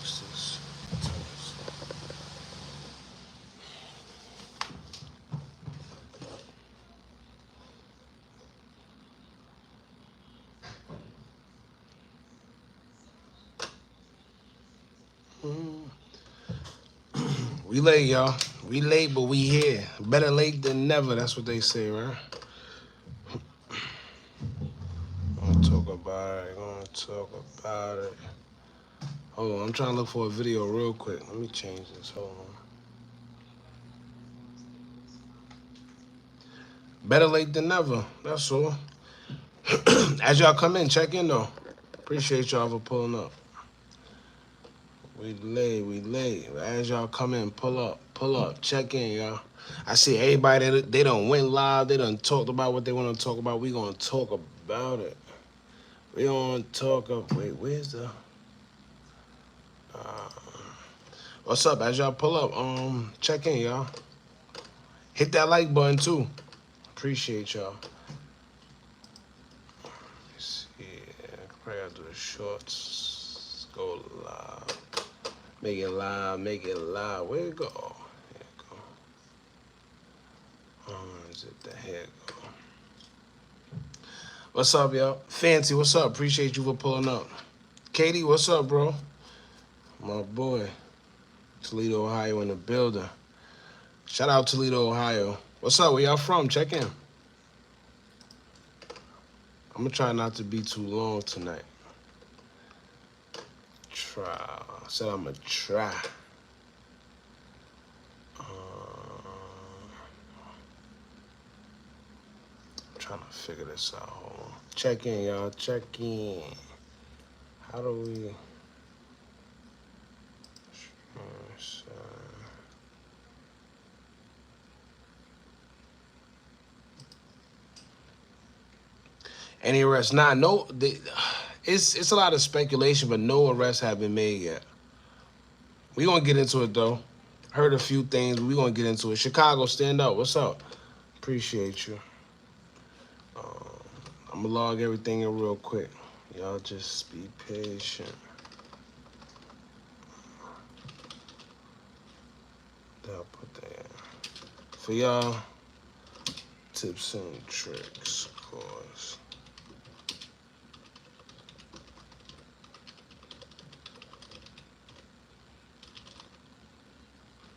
fix this. We late, y'all. We late, but we here. Better late than never. That's what they say, right? Gonna talk about it. Gonna talk about it. Hold on. I'm trying to look for a video real quick. Let me change this. Hold on. Better late than never. That's all. As y'all come in, check in though. Appreciate y'all for pulling up. We late. As y'all come in, pull up, check in, y'all. I see everybody that they done went live, they done talked about what they want to talk about. We gonna talk about it. We gonna talk wait, where's the what's up? As y'all pull up, check in, y'all. Hit that like button too. Appreciate y'all. Let's see. Probably gotta do the shorts. Let's go live. Make it live. Where it go? Here it go. Is it the head go? What's up, y'all? Fancy, what's up? Appreciate you for pulling up. Katie, what's up, bro? My boy. Toledo, Ohio in the building. Shout out Toledo, Ohio. What's up? Where y'all from? Check in. I'm gonna try not to be too long tonight. I said I'm gonna try. I'm trying to figure this out. Hold on. Check in, y'all. Check in. How do we? Any arrests? Nah, no. It's a lot of speculation, but no arrests have been made yet. We gonna get into it though. Heard a few things, but we gonna get into it. Chicago, stand up. What's up? Appreciate you. I'm gonna log everything in real quick. Y'all just be patient. I'll put that in. For y'all, tips and tricks, of course.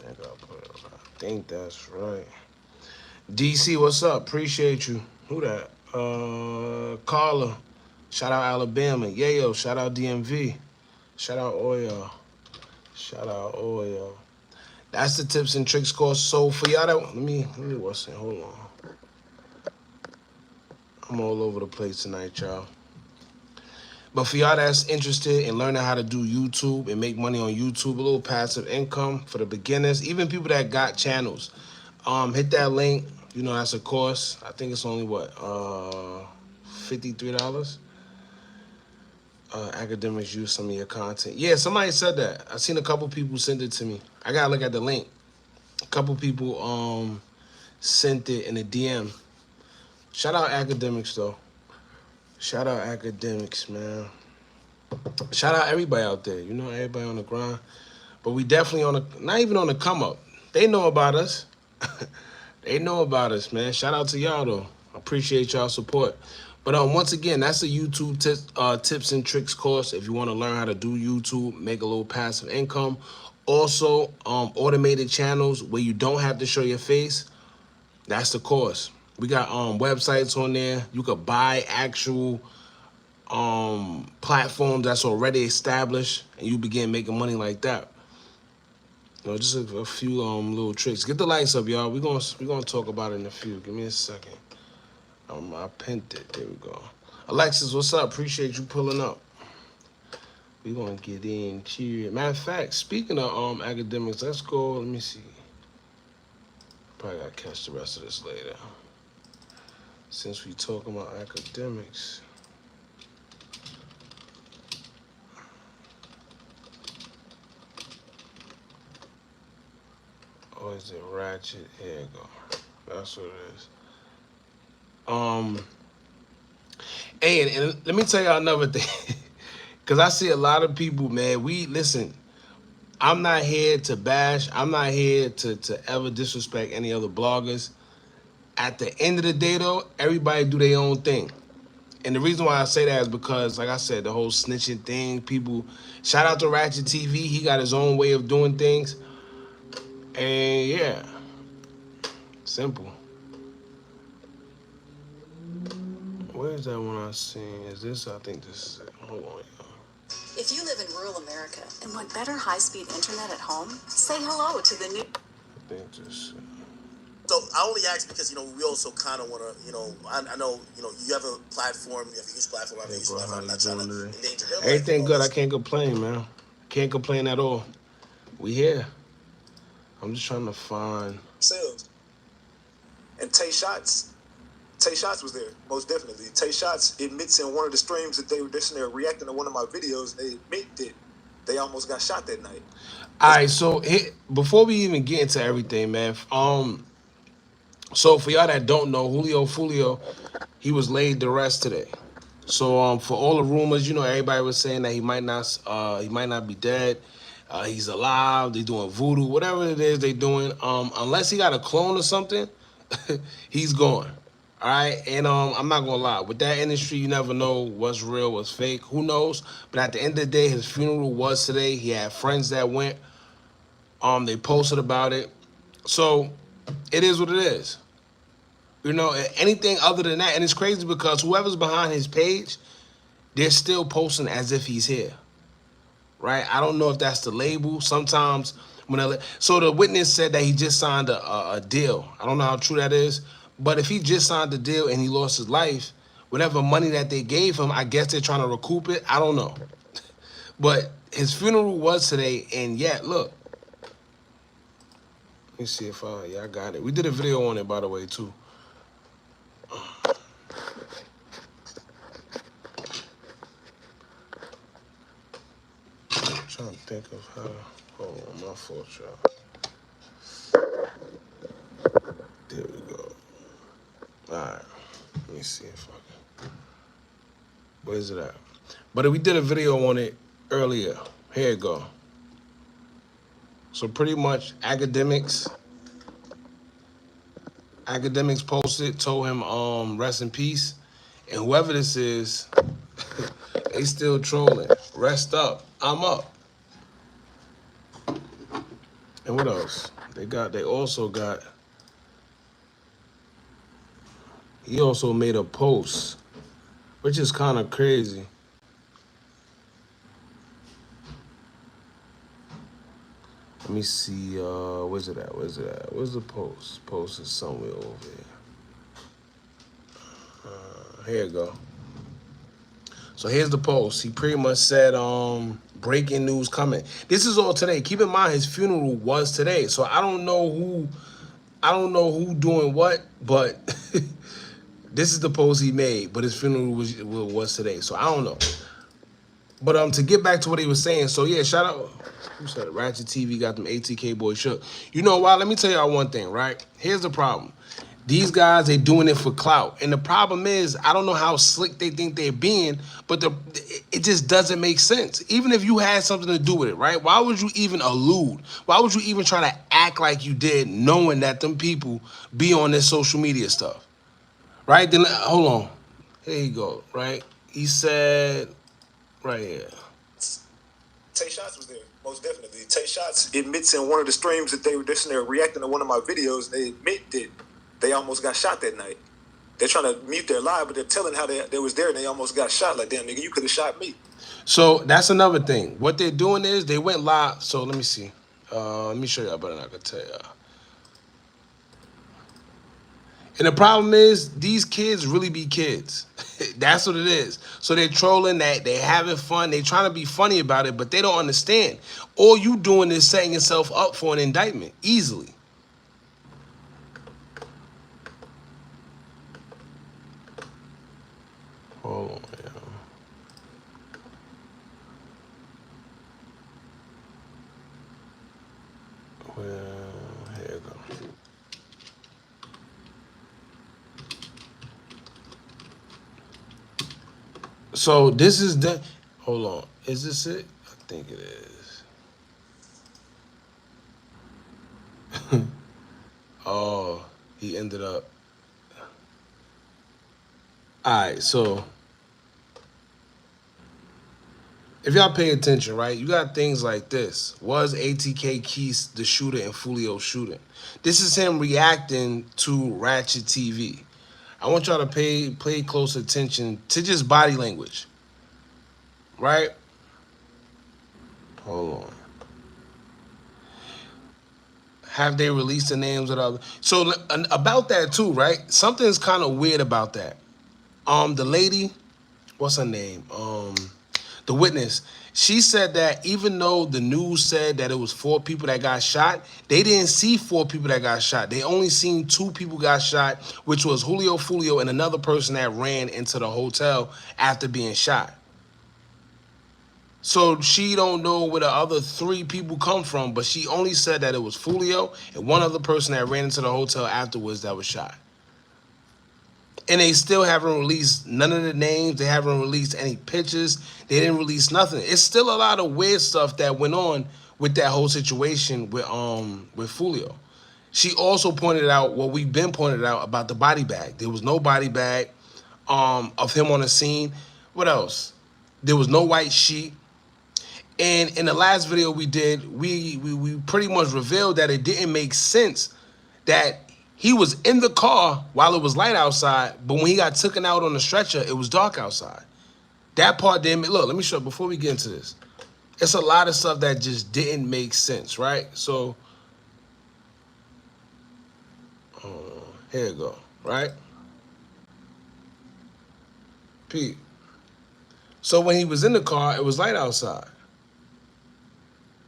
I think that's right. DC, what's up? Appreciate you. Who that? Carla. Shout out Alabama. Yayo. Shout out DMV. Shout out Oil. Shout out Oil. That's the tips and tricks course. So for y'all that let me what's it? Hold on. I'm all over the place tonight, y'all. But for y'all that's interested in learning how to do YouTube and make money on YouTube, a little passive income for the beginners, even people that got channels, hit that link. You know, that's a course. I think it's only what, $53. Academics use some of your content. Yeah, somebody said that. I seen a couple people send it to me. I gotta look at the link. A couple people sent it in a DM. Shout out academics though. Shout out academics, man. Shout out everybody out there. You know, everybody on the grind. But we definitely on the, not even on the come up. They know about us. They know about us, man. Shout out to y'all though. I appreciate y'all support. But once again, that's a YouTube tips and tricks course. If you want to learn how to do YouTube, make a little passive income. Also, automated channels where you don't have to show your face. That's the course. We got websites on there. You could buy actual platforms that's already established, and you begin making money like that. You know, just a few little tricks. Get the lights up, y'all. We're gonna talk about it in a few. Give me a second. I pinned it. There we go. Alexis, what's up? Appreciate you pulling up. We're gonna get into it. Matter of fact, speaking of academics, let's go. Let me see. Probably gotta catch the rest of this later. Since we talking about academics. Or is it ratchet? Here you go. That's what it is. Hey, and let me tell y'all another thing. Because I see a lot of people, man, listen, I'm not here to bash. I'm not here to ever disrespect any other bloggers. At the end of the day, though, everybody do their own thing. And the reason why I say that is because, like I said, the whole snitching thing, people, shout out to Ratchet TV. He got his own way of doing things. And yeah, simple. Where's that one I seen? Is this? I think this is it. Hold on, y'all. If you live in rural America and want better high-speed internet at home, say hello to the new... I think this. So I only ask because, we also kind of want to, I know, you have a platform, you have a huge platform, I have a huge platform. I'm not trying to endanger her life. Everything good. I can't complain, man. Can't complain at all. We here. I'm just trying to find. Sales. And Tay Shots was there, most definitely. Tay Shots admits in one of the streams that they were reacting to one of my videos. They admit that they almost got shot that night. All right, so before we even get into everything, man, so for y'all that don't know, Julio Foolio, he was laid to rest today. So for all the rumors, everybody was saying that he might not be dead. He's alive. They doing voodoo, whatever it is they doing. Unless he got a clone or something, he's gone. All right, and I'm not gonna lie. With that industry, you never know what's real, what's fake. Who knows? But at the end of the day, his funeral was today. He had friends that went. They posted about it. So it is what it is. Anything other than that, and it's crazy because whoever's behind his page, they're still posting as if he's here. Right? I don't know if that's the label. Sometimes so the witness said that he just signed a deal. I don't know how true that is, but if he just signed the deal and he lost his life, whatever money that they gave him, I guess they're trying to recoup it. I don't know. But his funeral was today, and yet, look. Let me see if I got it. We did a video on it, by the way, too. I'm trying to think of how. Hold on, my fault, y'all. There we go. All right. Let me see if I can. Where's it at? But we did a video on it earlier. Here you go. So pretty much academics posted, told him rest in peace. And whoever this is, they still trolling. Rest up. I'm up. And what else? They also got, he also made a post, which is kind of crazy. Let me see, where's it at? Where's the post? Post is somewhere over here. Here you go. So here's the post. He pretty much said, breaking news coming. This is all today. Keep in mind his funeral was today. So I don't know who doing what, but this is the post he made. But his funeral was today. So I don't know. But to get back to what he was saying, so yeah, shout out. Who said it? Ratchet TV got them ATK boys shook. You know why? Let me tell y'all one thing, right? Here's the problem. These guys, they doing it for clout. And the problem is, I don't know how slick they think they're being, but it just doesn't make sense. Even if you had something to do with it, right? Why would you even allude? Why would you even try to act like you did, knowing that them people be on this social media stuff? Right? Then, hold on. Here you go, right? He said, right here. Tay Shots was there, most definitely. Tay Shots admits in one of the streams that they were reacting to one of my videos. They admit that they almost got shot that night. They're trying to mute their lie, but they're telling how they was there and they almost got shot. Like, damn, nigga, you could have shot me. So that's another thing. What they're doing is they went live. So let me see. Let me show y'all better than I can tell y'all. And the problem is, these kids really be kids. That's what it is. So they're trolling that, they're having fun, they're trying to be funny about it, but they don't understand. All you doing is setting yourself up for an indictment, easily. Hold on, yeah. Well, here you go. So this is the, hold on, is this it? I think it is. Oh, he ended up. All right, so if y'all pay attention, right, you got things like this. Was ATK Keith the shooter in Foolio shooting? This is him reacting to Ratchet TV. I want y'all to pay close attention to just body language, right? Hold on. Have they released the names of the other? So about that too, right? Something's kind of weird about that. The lady, what's her name? The witness. She said that even though the news said that it was 4 people that got shot, they didn't see 4 people that got shot. They only seen 2 people got shot, which was Julio Foolio and another person that ran into the hotel after being shot. So she don't know where the other 3 people come from, but she only said that it was Foolio and one other person that ran into the hotel afterwards that was shot. And they still haven't released none of the names. They haven't released any pictures. They didn't release nothing. It's still a lot of weird stuff that went on with that whole situation with Foolio. She also pointed out what we've been pointed out about the body bag. There was no body bag of him on the scene. What else? There was no white sheet. And in the last video we did, we pretty much revealed that it didn't make sense that he was in the car while it was light outside, but when he got taken out on the stretcher, it was dark outside. That part didn't make, look, let me show you before we get into this. It's a lot of stuff that just didn't make sense, right? So, here you go, right? Pete. So when he was in the car, it was light outside,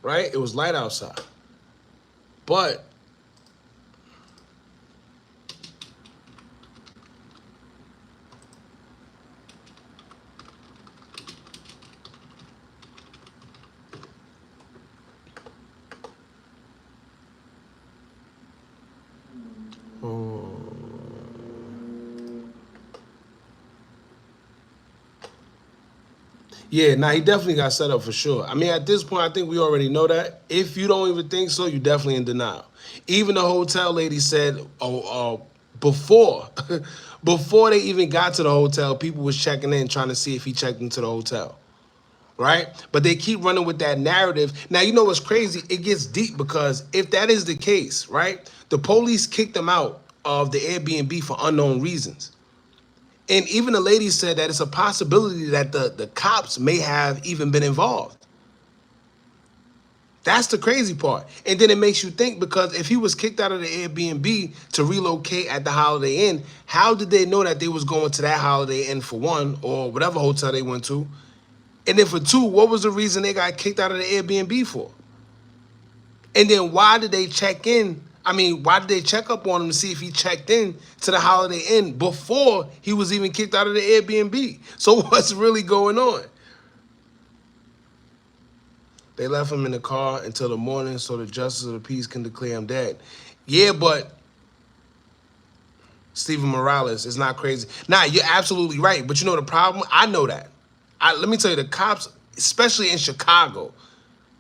right? It was light outside. But yeah, now he definitely got set up for sure. I mean, at this point, I think we already know that. If you don't even think so, you're definitely in denial. Even the hotel lady said, before, before they even got to the hotel, people was checking in, trying to see if he checked into the hotel, right? But they keep running with that narrative. Now, you know what's crazy? It gets deep because if that is the case, right, the police kicked them out of the Airbnb for unknown reasons. And even the lady said that it's a possibility that the cops may have even been involved. That's the crazy part. And then it makes you think, because if he was kicked out of the Airbnb to relocate at the Holiday Inn, how did they know that they was going to that Holiday Inn for one, or whatever hotel they went to? And then for 2, what was the reason they got kicked out of the Airbnb for? And then why did they check in? I mean, why did they check up on him to see if he checked in to the Holiday Inn before he was even kicked out of the Airbnb? So what's really going on? They left him in the car until the morning so the justice of the peace can declare him dead. Yeah, but Stephen Morales is not crazy. Nah, you're absolutely right. But you know the problem? I know that. Let me tell you, the cops, especially in Chicago,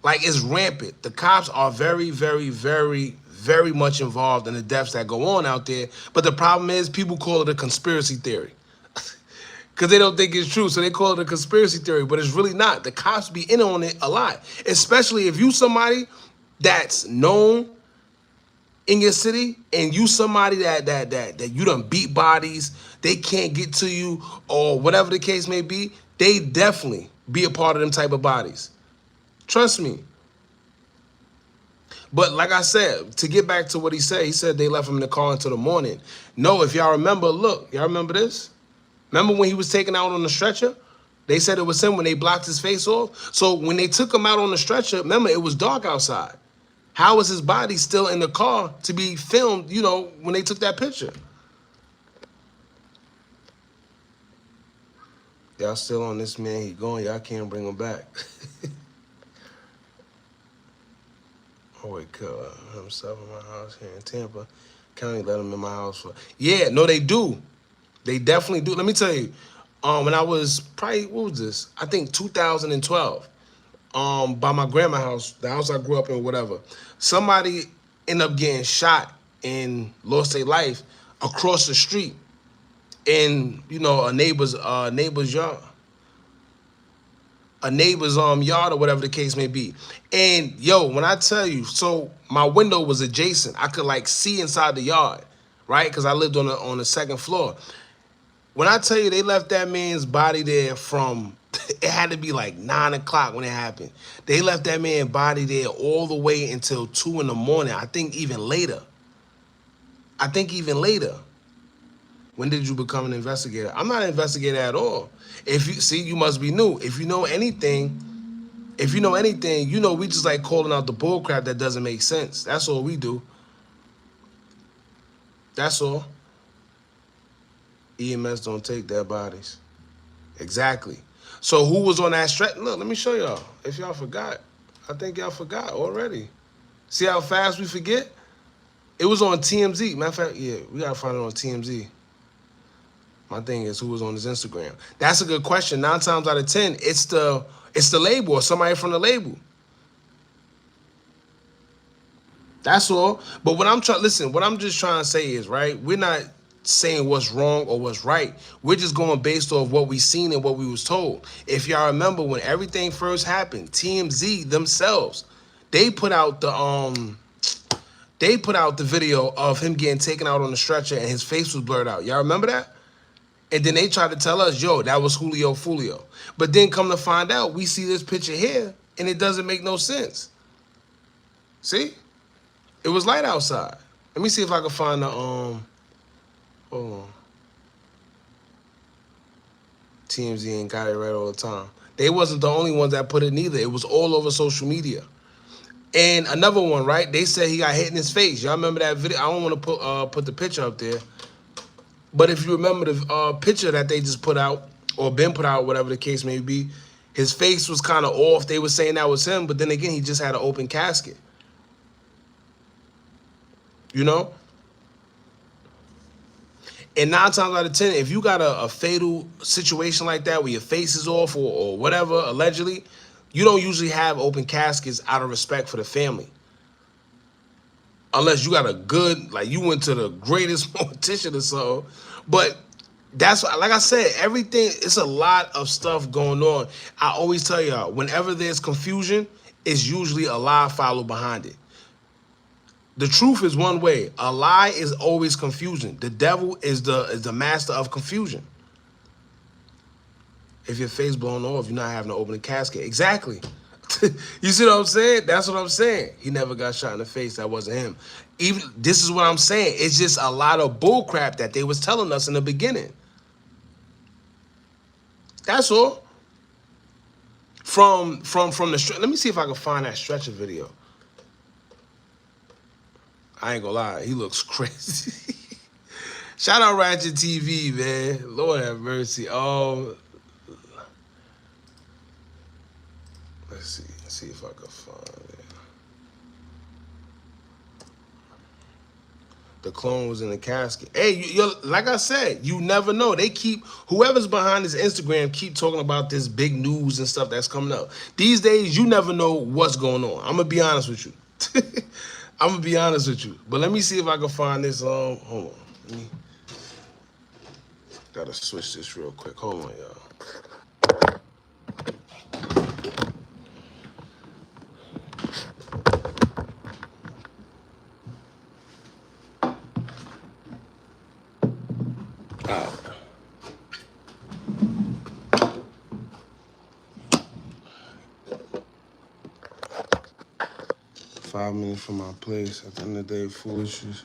like, it's rampant. The cops are very, very, very, very much involved in the deaths that go on out there. But the problem is people call it a conspiracy theory because they don't think it's true. So they call it a conspiracy theory, but it's really not. The cops be in on it a lot, especially if you somebody that's known in your city and you somebody that you done beat bodies, they can't get to you or whatever the case may be. They definitely be a part of them type of bodies. Trust me. But like I said, to get back to what he said they left him in the car until the morning. No, if y'all remember, look, y'all remember this? Remember when he was taken out on the stretcher? They said it was him when they blocked his face off. So when they took him out on the stretcher, remember, it was dark outside. How was his body still in the car to be filmed, you know, when they took that picture? Y'all still on this man, he going, y'all can't bring him back. Oh, wait, himself in my house here in Tampa. County let him in my house for. Yeah, no, they do. They definitely do. Let me tell you, when I was probably, what was this? I think 2012. By my grandma's house, the house I grew up in, whatever. Somebody end up getting shot and lost their life across the street in, you know, a neighbor's yard. A neighbor's yard or whatever the case may be. And yo, when I tell you, so my window was adjacent. I could like see inside the yard, right? Because I lived on the second floor. When I tell you they left that man's body there from, it had to be like 9 o'clock when it happened. They left that man's body there all the way until 2 in the morning. I think even later. When did you become an investigator? I'm not an investigator at all. If you see, you must be new. If you know anything, you know we just like calling out the bull crap that doesn't make sense. That's all we do. That's all. EMS don't take dead bodies. Exactly. So who was on that stretch? Look, let me show y'all. If y'all forgot, I think y'all forgot already. See how fast we forget? It was on TMZ. Matter of fact, yeah, we gotta find it on TMZ. My thing is, who was on his Instagram? That's a good question. 9 times out of 10, it's the label or somebody from the label. That's all. But what I'm just trying to say is, right, we're not saying what's wrong or what's right. We're just going based off what we seen and what we was told. If y'all remember when everything first happened, TMZ themselves, they put out the video of him getting taken out on the stretcher and his face was blurred out. Y'all remember that? And then they tried to tell us, yo, that was Julio Foolio. But then come to find out, we see this picture here, and it doesn't make no sense. See? It was light outside. Let me see if I can find the, hold on. TMZ ain't got it right all the time. They wasn't the only ones that put it neither. It was all over social media. And another one, right? They said he got hit in his face. Y'all remember that video? I don't want to put the picture up there. But if you remember the picture that they just put out, or been put out, whatever the case may be, his face was kind of off. They were saying that was him, but then again, he just had an open casket. You know? And 9 times out of 10, if you got a fatal situation like that where your face is off or whatever, allegedly, you don't usually have open caskets out of respect for the family. Unless you got a good, like you went to the greatest mortician or so. But that's, like I said, everything, it's a lot of stuff going on. I always tell y'all, whenever there's confusion, it's usually a lie followed behind it. The truth is one way. A lie is always confusion. The devil is the master of confusion. If your face blown off, you're not having to open a casket. Exactly. You see what I'm saying? That's what I'm saying. He never got shot in the face. That wasn't him. Even this is what I'm saying. It's just a lot of bull crap that they was telling us in the beginning. That's all. From the let me see if I can find that stretcher video. I ain't gonna lie, he looks crazy. Shout out Ratchet TV, man. Lord have mercy. Oh, let's see if I can find it. The clone was in the casket. Hey, like I said, you never know. They keep, whoever's behind this Instagram keep talking about this big news and stuff that's coming up. These days, you never know what's going on. I'm gonna be honest with you. I'm gonna be honest with you. But let me see if I can find this. Hold on. Let me, gotta switch this real quick. Hold on, y'all. All right. 5 minutes from my place. At the end of the day, foolishness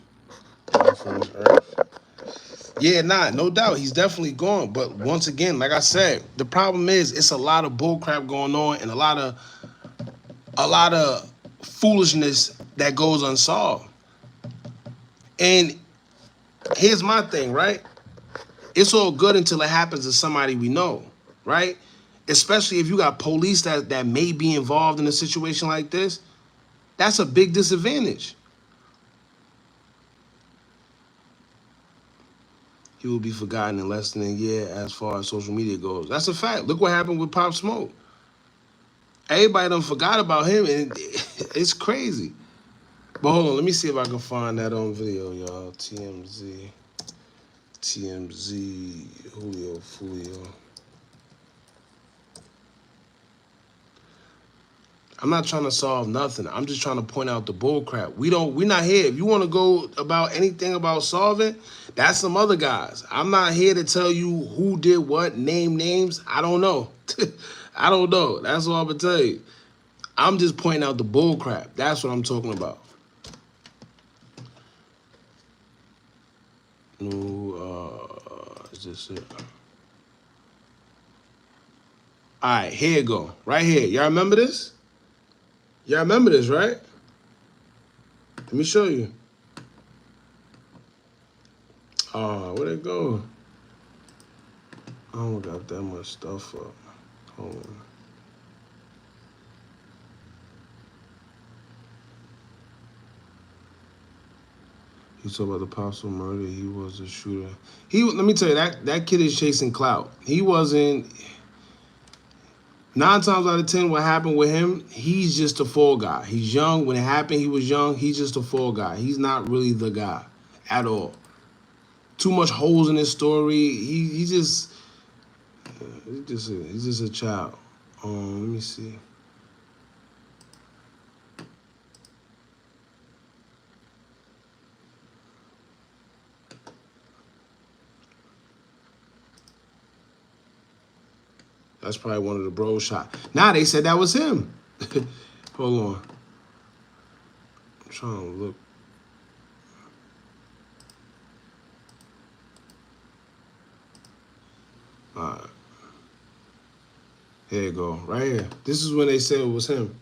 from this earth. Yeah, no doubt. He's definitely gone. But once again, like I said, the problem is it's a lot of bull crap going on and a lot of foolishness that goes unsolved. And here's my thing, right? It's all good until it happens to somebody we know, right? Especially if you got police that may be involved in a situation like this. That's a big disadvantage. He will be forgotten in less than a year as far as social media goes. That's a fact. Look what happened with Pop Smoke. Everybody done forgot about him, and it's crazy. But hold on, let me see if I can find that on video, y'all. TMZ, Julio Foolio. I'm not trying to solve nothing. I'm just trying to point out the bull crap. We're not here. If you want to go about anything about solving, that's some other guys. I'm not here to tell you who did what, name names. I don't know. I don't know. That's all I'm gonna tell you. I'm just pointing out the bull crap. That's what I'm talking about. Is this it? All right, here you go. Right here. Y'all remember this? Y'all remember this, right? Let me show you. Where'd it go? I don't got that much stuff up. Hold on. He talked about the possible murder. He was a shooter. Let me tell you, that kid is chasing clout. He wasn't. 9 times out of 10, what happened with him, he's just a fall guy. He's young. When it happened, he was young. He's just a fall guy. He's not really the guy at all. Too much holes in his story. He's just a child. Let me see. That's probably one of the bros shot. Nah, they said that was him. Hold on. I'm trying to look. All right. Here you go. Right here. This is when they said it was him.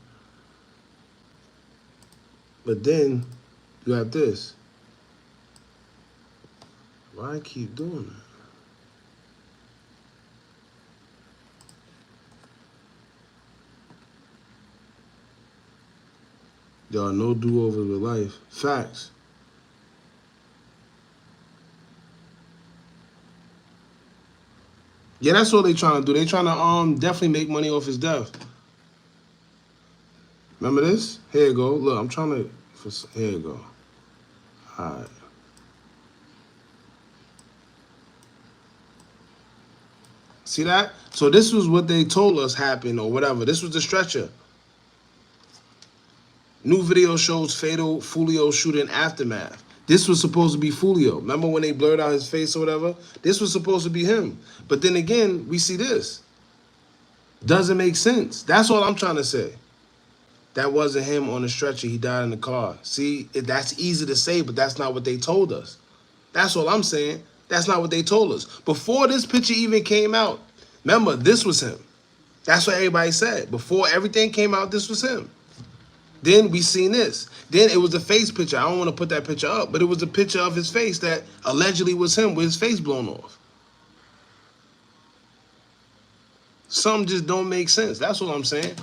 But then you got this. Why I keep doing that? There are no do-overs with life. Facts. Yeah, that's what they trying to do. They trying to definitely make money off his death. Remember this? Here you go. Look, I'm trying to. Here you go. All right. See that? So this was what they told us happened or whatever. This was the stretcher. New video shows fatal Foolio shooting aftermath. This was supposed to be Foolio. Remember when they blurred out his face or whatever? This was supposed to be him. But then again, we see this. Doesn't make sense. That's all I'm trying to say. That wasn't him on the stretcher. He died in the car. See, that's easy to say, but that's not what they told us. That's all I'm saying. That's not what they told us. Before this picture even came out, remember, this was him. That's what everybody said. Before everything came out, this was him. Then we seen this. Then it was a face picture. I don't want to put that picture up, but it was a picture of his face that allegedly was him with his face blown off. Some just don't make sense. That's what I'm saying.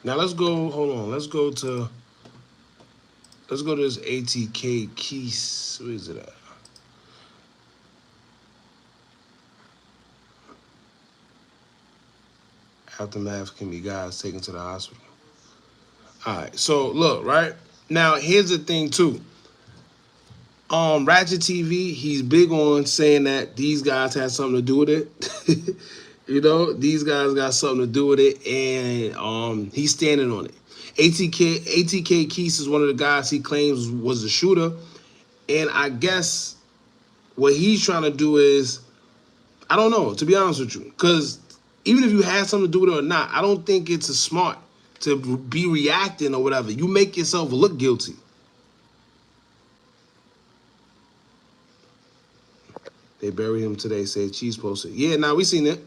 Now let's go, hold on. Let's go to this ATK Keys. Where is it at? Aftermath can be guys taken to the hospital. All right, so look, right? Now, here's the thing, too. Ratchet TV, he's big on saying that these guys had something to do with it. You know, these guys got something to do with it, and he's standing on it. ATK Keys is one of the guys he claims was the shooter, and I guess what he's trying to do is, I don't know, to be honest with you, because even if you had something to do with it or not, I don't think it's a smart to be reacting or whatever. You make yourself look guilty. They buried him today, said Cheese posted. Yeah, now we seen it.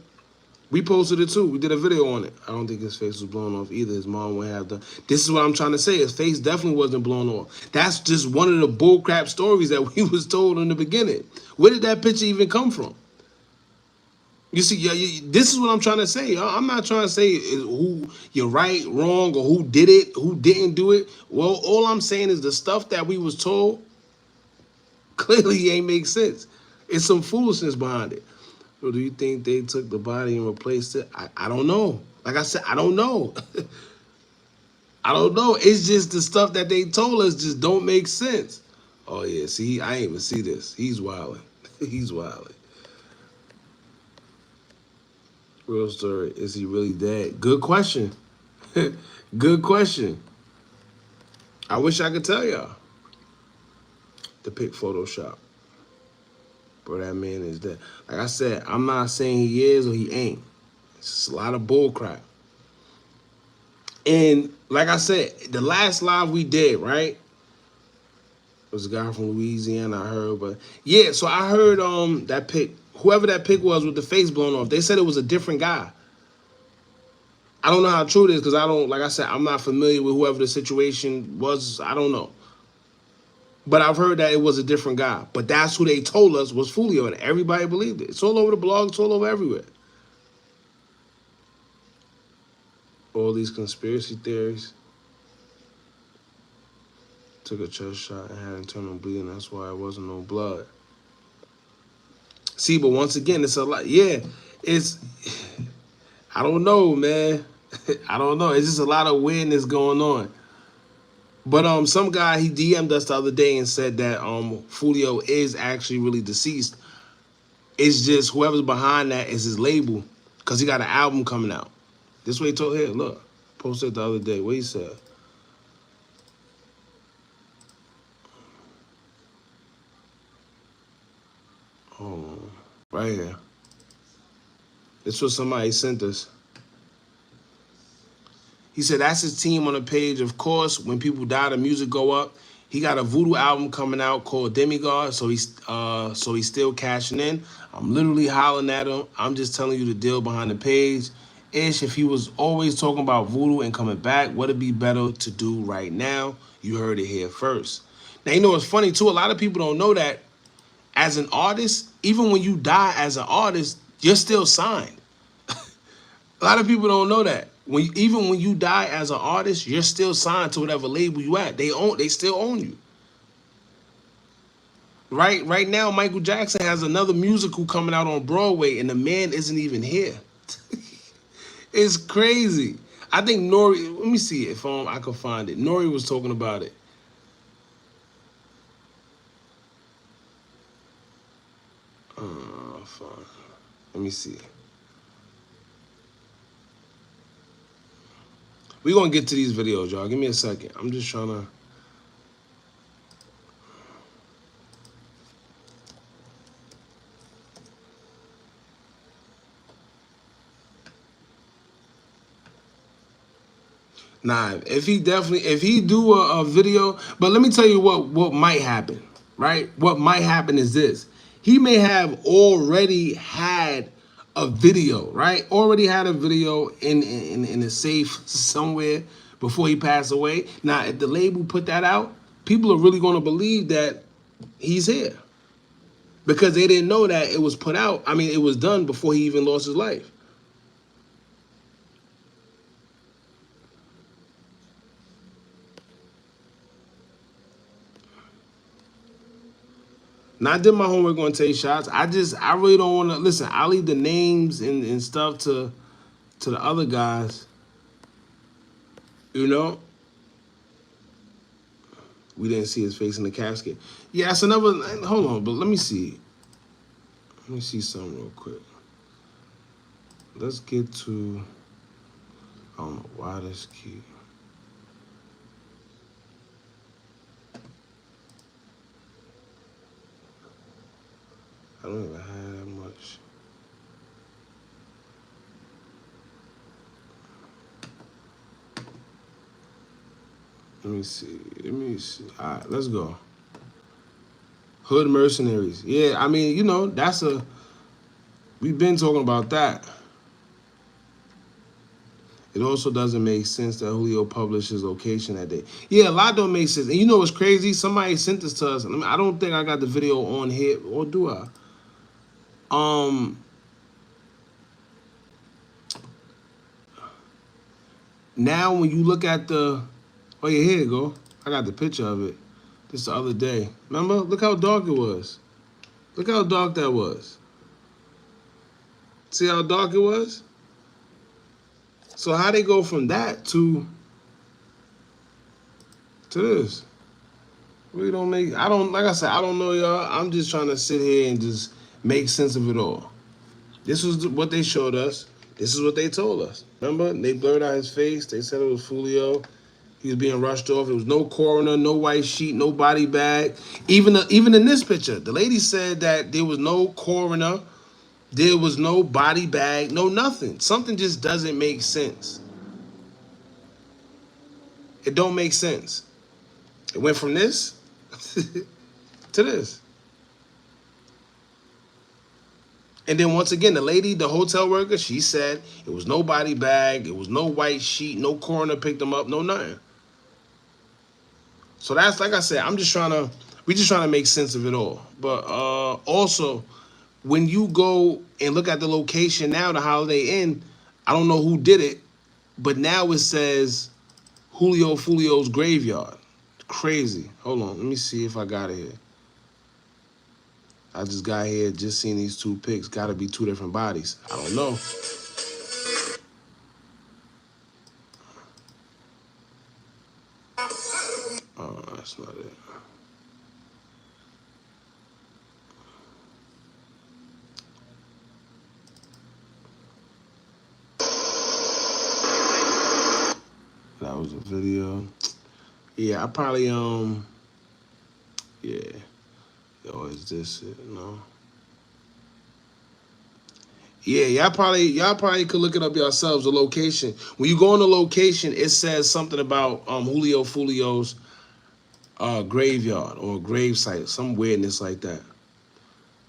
We posted it too. We did a video on it. I don't think his face was blown off either. His mom would have done. This is what I'm trying to say. His face definitely wasn't blown off. That's just one of the bullcrap stories that we was told in the beginning. Where did that picture even come from? You see, this is what I'm trying to say. I'm not trying to say who you're right, wrong, or who did it, who didn't do it. Well, all I'm saying is the stuff that we was told clearly ain't make sense. It's some foolishness behind it. Or do you think they took the body and replaced it? I don't know. Like I said, I don't know. I don't know. It's just the stuff that they told us just don't make sense. Oh yeah, see, I ain't even see this. He's wilding. He's wilding. Real story. Is he really dead? Good question. Good question. I wish I could tell y'all. The pic Photoshop. Bro, that man is dead. Like I said, I'm not saying he is or he ain't. It's just a lot of bull crap. And like I said, the last live we did, right? Was a guy from Louisiana, I heard, but yeah, so I heard that pic, whoever that pic was with the face blown off, they said it was a different guy. I don't know how true it is because I don't, like I said, I'm not familiar with whoever the situation was. I don't know. But I've heard that it was a different guy. But that's who they told us was Foolio, and everybody believed it. It's all over the blog, it's all over everywhere. All these conspiracy theories. Took a chest shot and had internal bleeding. That's why it wasn't no blood. See, but once again, it's a lot. Yeah, it's, I don't know, man. I don't know. It's just a lot of weirdness going on. But some guy, he DM'd us the other day and said that Foolio is actually really deceased. It's just whoever's behind that is his label, because he got an album coming out. This way he told, here, look, posted the other day. What he said? Oh, right here. This was somebody sent us. He said that's his team on the page. Of course, when people die, the music go up. He got a voodoo album coming out called Demigod, so he's still cashing in. I'm literally hollering at him. I'm just telling you the deal behind the page. Ish, if he was always talking about voodoo and coming back, would it be better to do right now? You heard it here first. Now, you know what's funny, too? A lot of people don't know that as an artist, even when you die as an artist, you're still signed. A lot of people don't know that. Even when you die as an artist, you're still signed to whatever label you at. They still own you. Right now, Michael Jackson has another musical coming out on Broadway, and the man isn't even here. It's crazy. I think Nori, let me see if I can find it. Nori was talking about it. Fine. Let me see. We're going to get to these videos, y'all. Give me a second. I'm just trying to... Nah, if he do a video, but let me tell you what might happen, right? What might happen is this. He may have already had a video, right? Already had a video in a safe somewhere before he passed away. Now, if the label put that out, people are really going to believe that he's here because they didn't know that it was put out. I mean, it was done before he even lost his life. Now, I did my homework on Take Shots. I really don't want to listen. I'll leave the names and stuff to the other guys. You know, we didn't see his face in the casket. Yeah, it's another. Hold on, but let me see. Let me see something real quick. Let's get to. I don't know why this key. I don't even have that much. Let me see. All right, let's go. Hood Mercenaries. Yeah, I mean, you know, we've been talking about that. It also doesn't make sense that Julio published his location that day. Yeah, a lot don't make sense. And you know what's crazy? Somebody sent this to us. I don't think I got the video on here, or do I? Now when you look at oh yeah, here you go. I got the picture of it. This the other day. Remember? Look how dark it was. Look how dark that was. See how dark it was? So how they go from that to this? We don't make, I don't, like I said, I don't know, y'all. I'm just trying to sit here and just make sense of it all. This was what they showed us. This is what they told us. Remember? They blurred out his face. They said it was Foolio. He was being rushed off. There was no coroner, no white sheet, no body bag. Even in this picture, the lady said that there was no coroner, there was no body bag, no nothing. Something just doesn't make sense. It don't make sense. It went from this to this. And then once again, the lady, the hotel worker, she said it was no body bag, it was no white sheet, no coroner picked them up, no nothing. So that's, like I said, we just trying to make sense of it all. But also, when you go and look at the location now, the Holiday Inn, I don't know who did it, but now it says Julio Foolio's graveyard. Crazy. Hold on, let me see if I got it here. I just got here, just seen these two pics. Got to be two different bodies. I don't know. Oh, that's not it. That was a video. Yeah, I probably yeah. Yo, is this it? No. Yeah, y'all probably could look it up yourselves, the location. When you go on the location, it says something about Julio Foolio's graveyard or gravesite, some weirdness like that.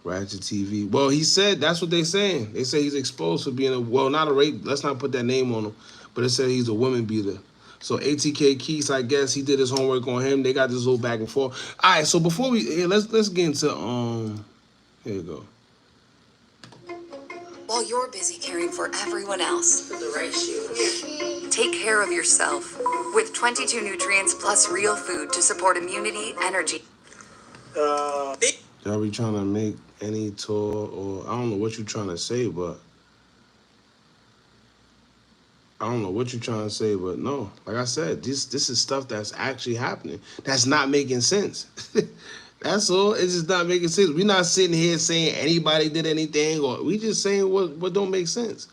Ratchet TV. Well, he said that's what they're saying. They say he's exposed for being not a rape. Let's not put that name on him, but it said he's a woman beater. So ATK Keith, I guess he did his homework on him. They got this little back and forth. All right, so before let's get into here you go. While you're busy caring for everyone else, the right shoe. Take care of yourself with 22 nutrients plus real food to support immunity, energy. Y'all be trying to make any tour, or I don't know what you're trying to say, but no, like I said, this is stuff that's actually happening. That's not making sense. That's all. It's just not making sense. We're not sitting here saying anybody did anything, or we just saying what don't make sense.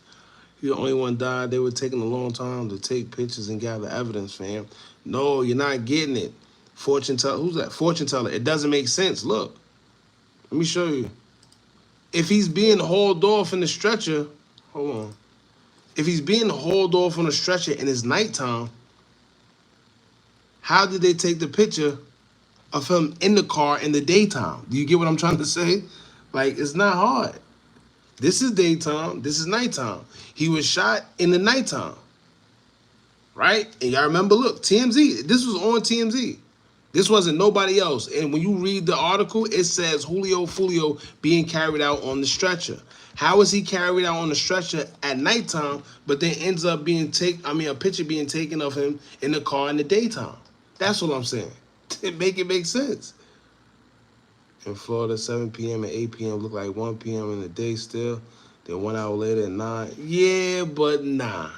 You're the only one died. They were taking a long time to take pictures and gather evidence, fam. No, you're not getting it. Fortune teller. Who's that? Fortune teller. It doesn't make sense. Look. Let me show you. If he's being hauled off in the stretcher, hold on. If he's being hauled off on a stretcher and it's nighttime, how did they take the picture of him in the car in the daytime? Do you get what I'm trying to say? Like, it's not hard. This is daytime. This is nighttime. He was shot in the nighttime, right? And y'all remember, look, TMZ. This was on TMZ. This wasn't nobody else. And when you read the article, it says Julio Foolio being carried out on the stretcher. How is he carried out on the stretcher at nighttime, but then ends up being a picture being taken of him in the car in the daytime? That's what I'm saying. It make sense. In Florida, 7 p.m. and 8 p.m. look like 1 p.m. in the day still. Then 1 hour later at 9. Yeah, but nah.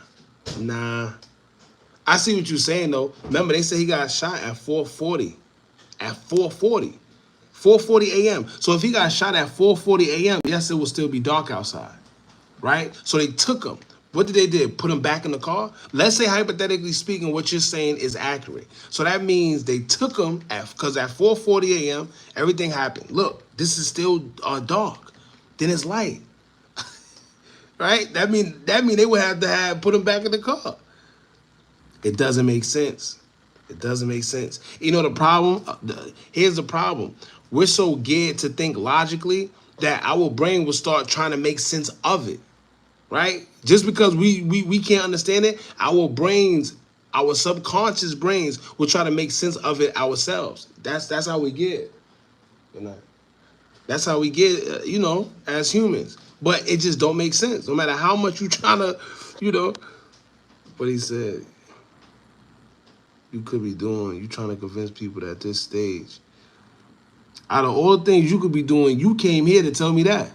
I see what you're saying, though. Remember, they said he got shot at 4:40. At 4:40. 4:40 a.m. So if he got shot at 4:40 a.m., yes, it will still be dark outside, right? So they took him. What did they do? Put him back in the car? Let's say, hypothetically speaking, what you're saying is accurate. So that means they took him because at 4:40 a.m., everything happened. Look, this is still dark. Then it's light, right? That mean they would have to put him back in the car. It doesn't make sense. It doesn't make sense. You know the problem? Here's the problem. We're so geared to think logically that our brain will start trying to make sense of it, right? Just because we can't understand it, our brains, our subconscious brains will try to make sense of it ourselves. That's how we get, you know. That's how we get, as humans. But it just don't make sense. No matter how much you trying to, what he said. You could be doing, you trying to convince people that at this stage. Out of all the things you could be doing, you came here to tell me that.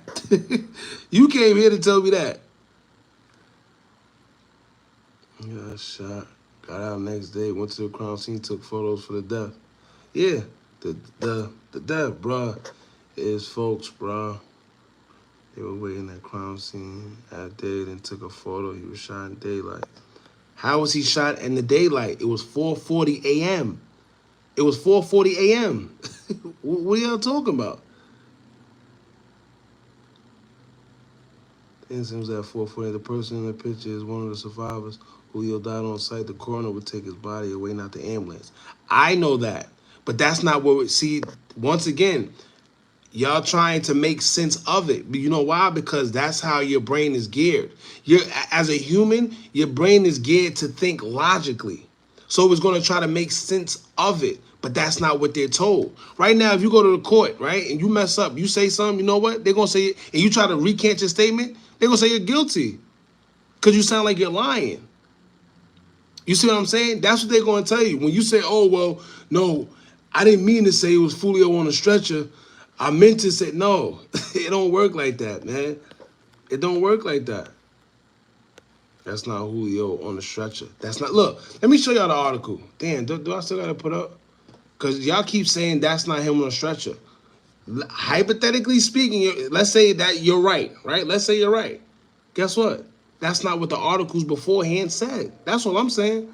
You came here to tell me that. Got shot. Got out next day. Went to the crime scene. Took photos for the death. Yeah, the death, bruh, is folks, bruh. They were waiting at crime scene at day, then took a photo. He was shot in daylight. How was he shot in the daylight? It was 4:40 a.m. It was 4:40 a.m. What are y'all talking about? The incident was at 4:40. The person in the picture is one of the survivors. Julio died on site. The coroner would take his body away, not the ambulance. I know that, but that's not what we see. Once again, y'all trying to make sense of it. But you know why? Because that's how your brain is geared. As a human, your brain is geared to think logically. So it's going to try to make sense of it. But that's not what they're told. Right now, if you go to the court, right, and you mess up, you say something, you know what? They're going to say, and you try to recant your statement, they're going to say you're guilty. Because you sound like you're lying. You see what I'm saying? That's what they're going to tell you. When you say, oh, well, no, I didn't mean to say it was Foolio on a stretcher. I meant to say, no, it don't work like that, man. It don't work like that. That's not Julio on the stretcher. That's not, look, let me show y'all the article. Damn, do I still got to put up? Because y'all keep saying that's not him on a stretcher. Hypothetically speaking, let's say that you're right? Let's say you're right. Guess what? That's not what the articles beforehand said. That's what I'm saying.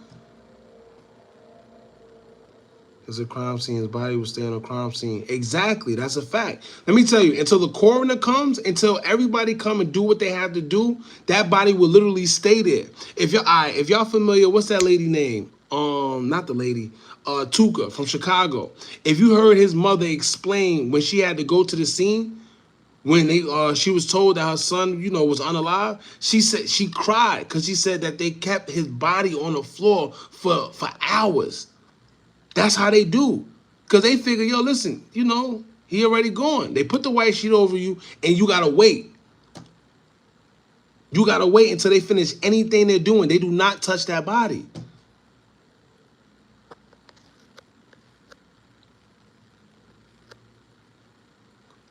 It's a crime scene. His body was staying on a crime scene. Exactly. That's a fact. Let me tell you, until the coroner comes, until everybody come and do what they have to do, that body will literally stay there. If y'all familiar, what's that lady name? Not the lady, Tuka from Chicago. If you heard his mother explain when she had to go to the scene, when she was told that her son, was unalive, she said she cried because she said that they kept his body on the floor for hours. That's how they do. Because they figure, yo, listen, he already gone. They put the white sheet over you and you gotta wait. You gotta wait until they finish anything they're doing. They do not touch that body.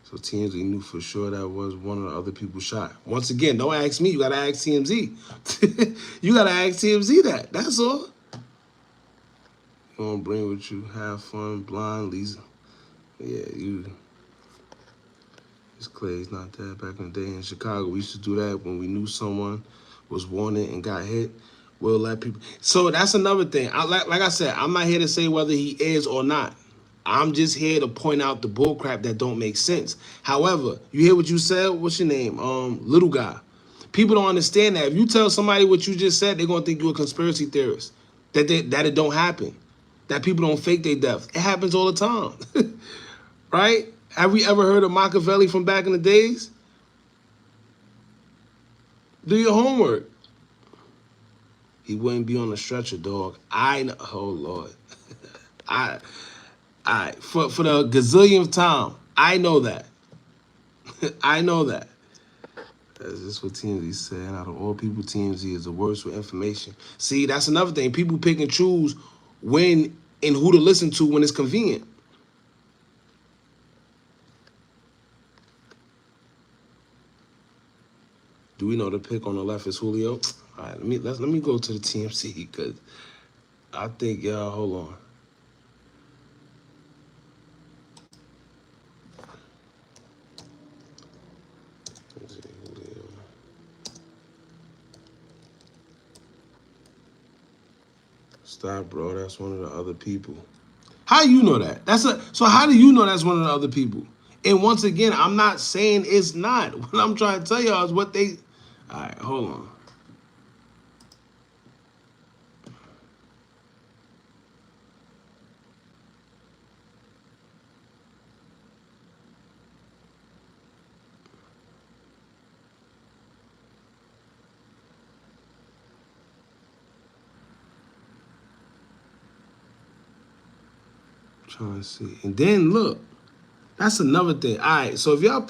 So TMZ knew for sure that was one of the other people shot. Once again, don't ask me. You gotta ask TMZ. You gotta ask TMZ that. That's all. You gonna bring with you, have fun, blind, Lisa. Yeah, it's Clay's not that. Back in the day in Chicago, we used to do that when we knew someone was wanted and got hit. We'll let people. So that's another thing. Like I said, I'm not here to say whether he is or not. I'm just here to point out the bullcrap that don't make sense. However, you hear what you said? What's your name? Little guy. People don't understand that. If you tell somebody what you just said, they're gonna think you're a conspiracy theorist. That it don't happen. That people don't fake their death. It happens all the time. Right? Have we ever heard of Machiavelli from back in the days? Do your homework. He wouldn't be on a stretcher, dog. I know. Oh, Lord. For the gazillionth time, I know that. I know that. That's just what TMZ said. Out of all people, TMZ is the worst with information. See, that's another thing. People pick and choose when and who to listen to when it's convenient. Do we know the pick on the left is Julio? All right, let me go to the TMZ because I think y'all, hold on. Stop, bro. That's one of the other people. How you know that? So how do you know that's one of the other people? And once again, I'm not saying it's not. What I'm trying to tell y'all is what they... All right, hold on. Trying to see. And then look, that's another thing. All right, so if y'all...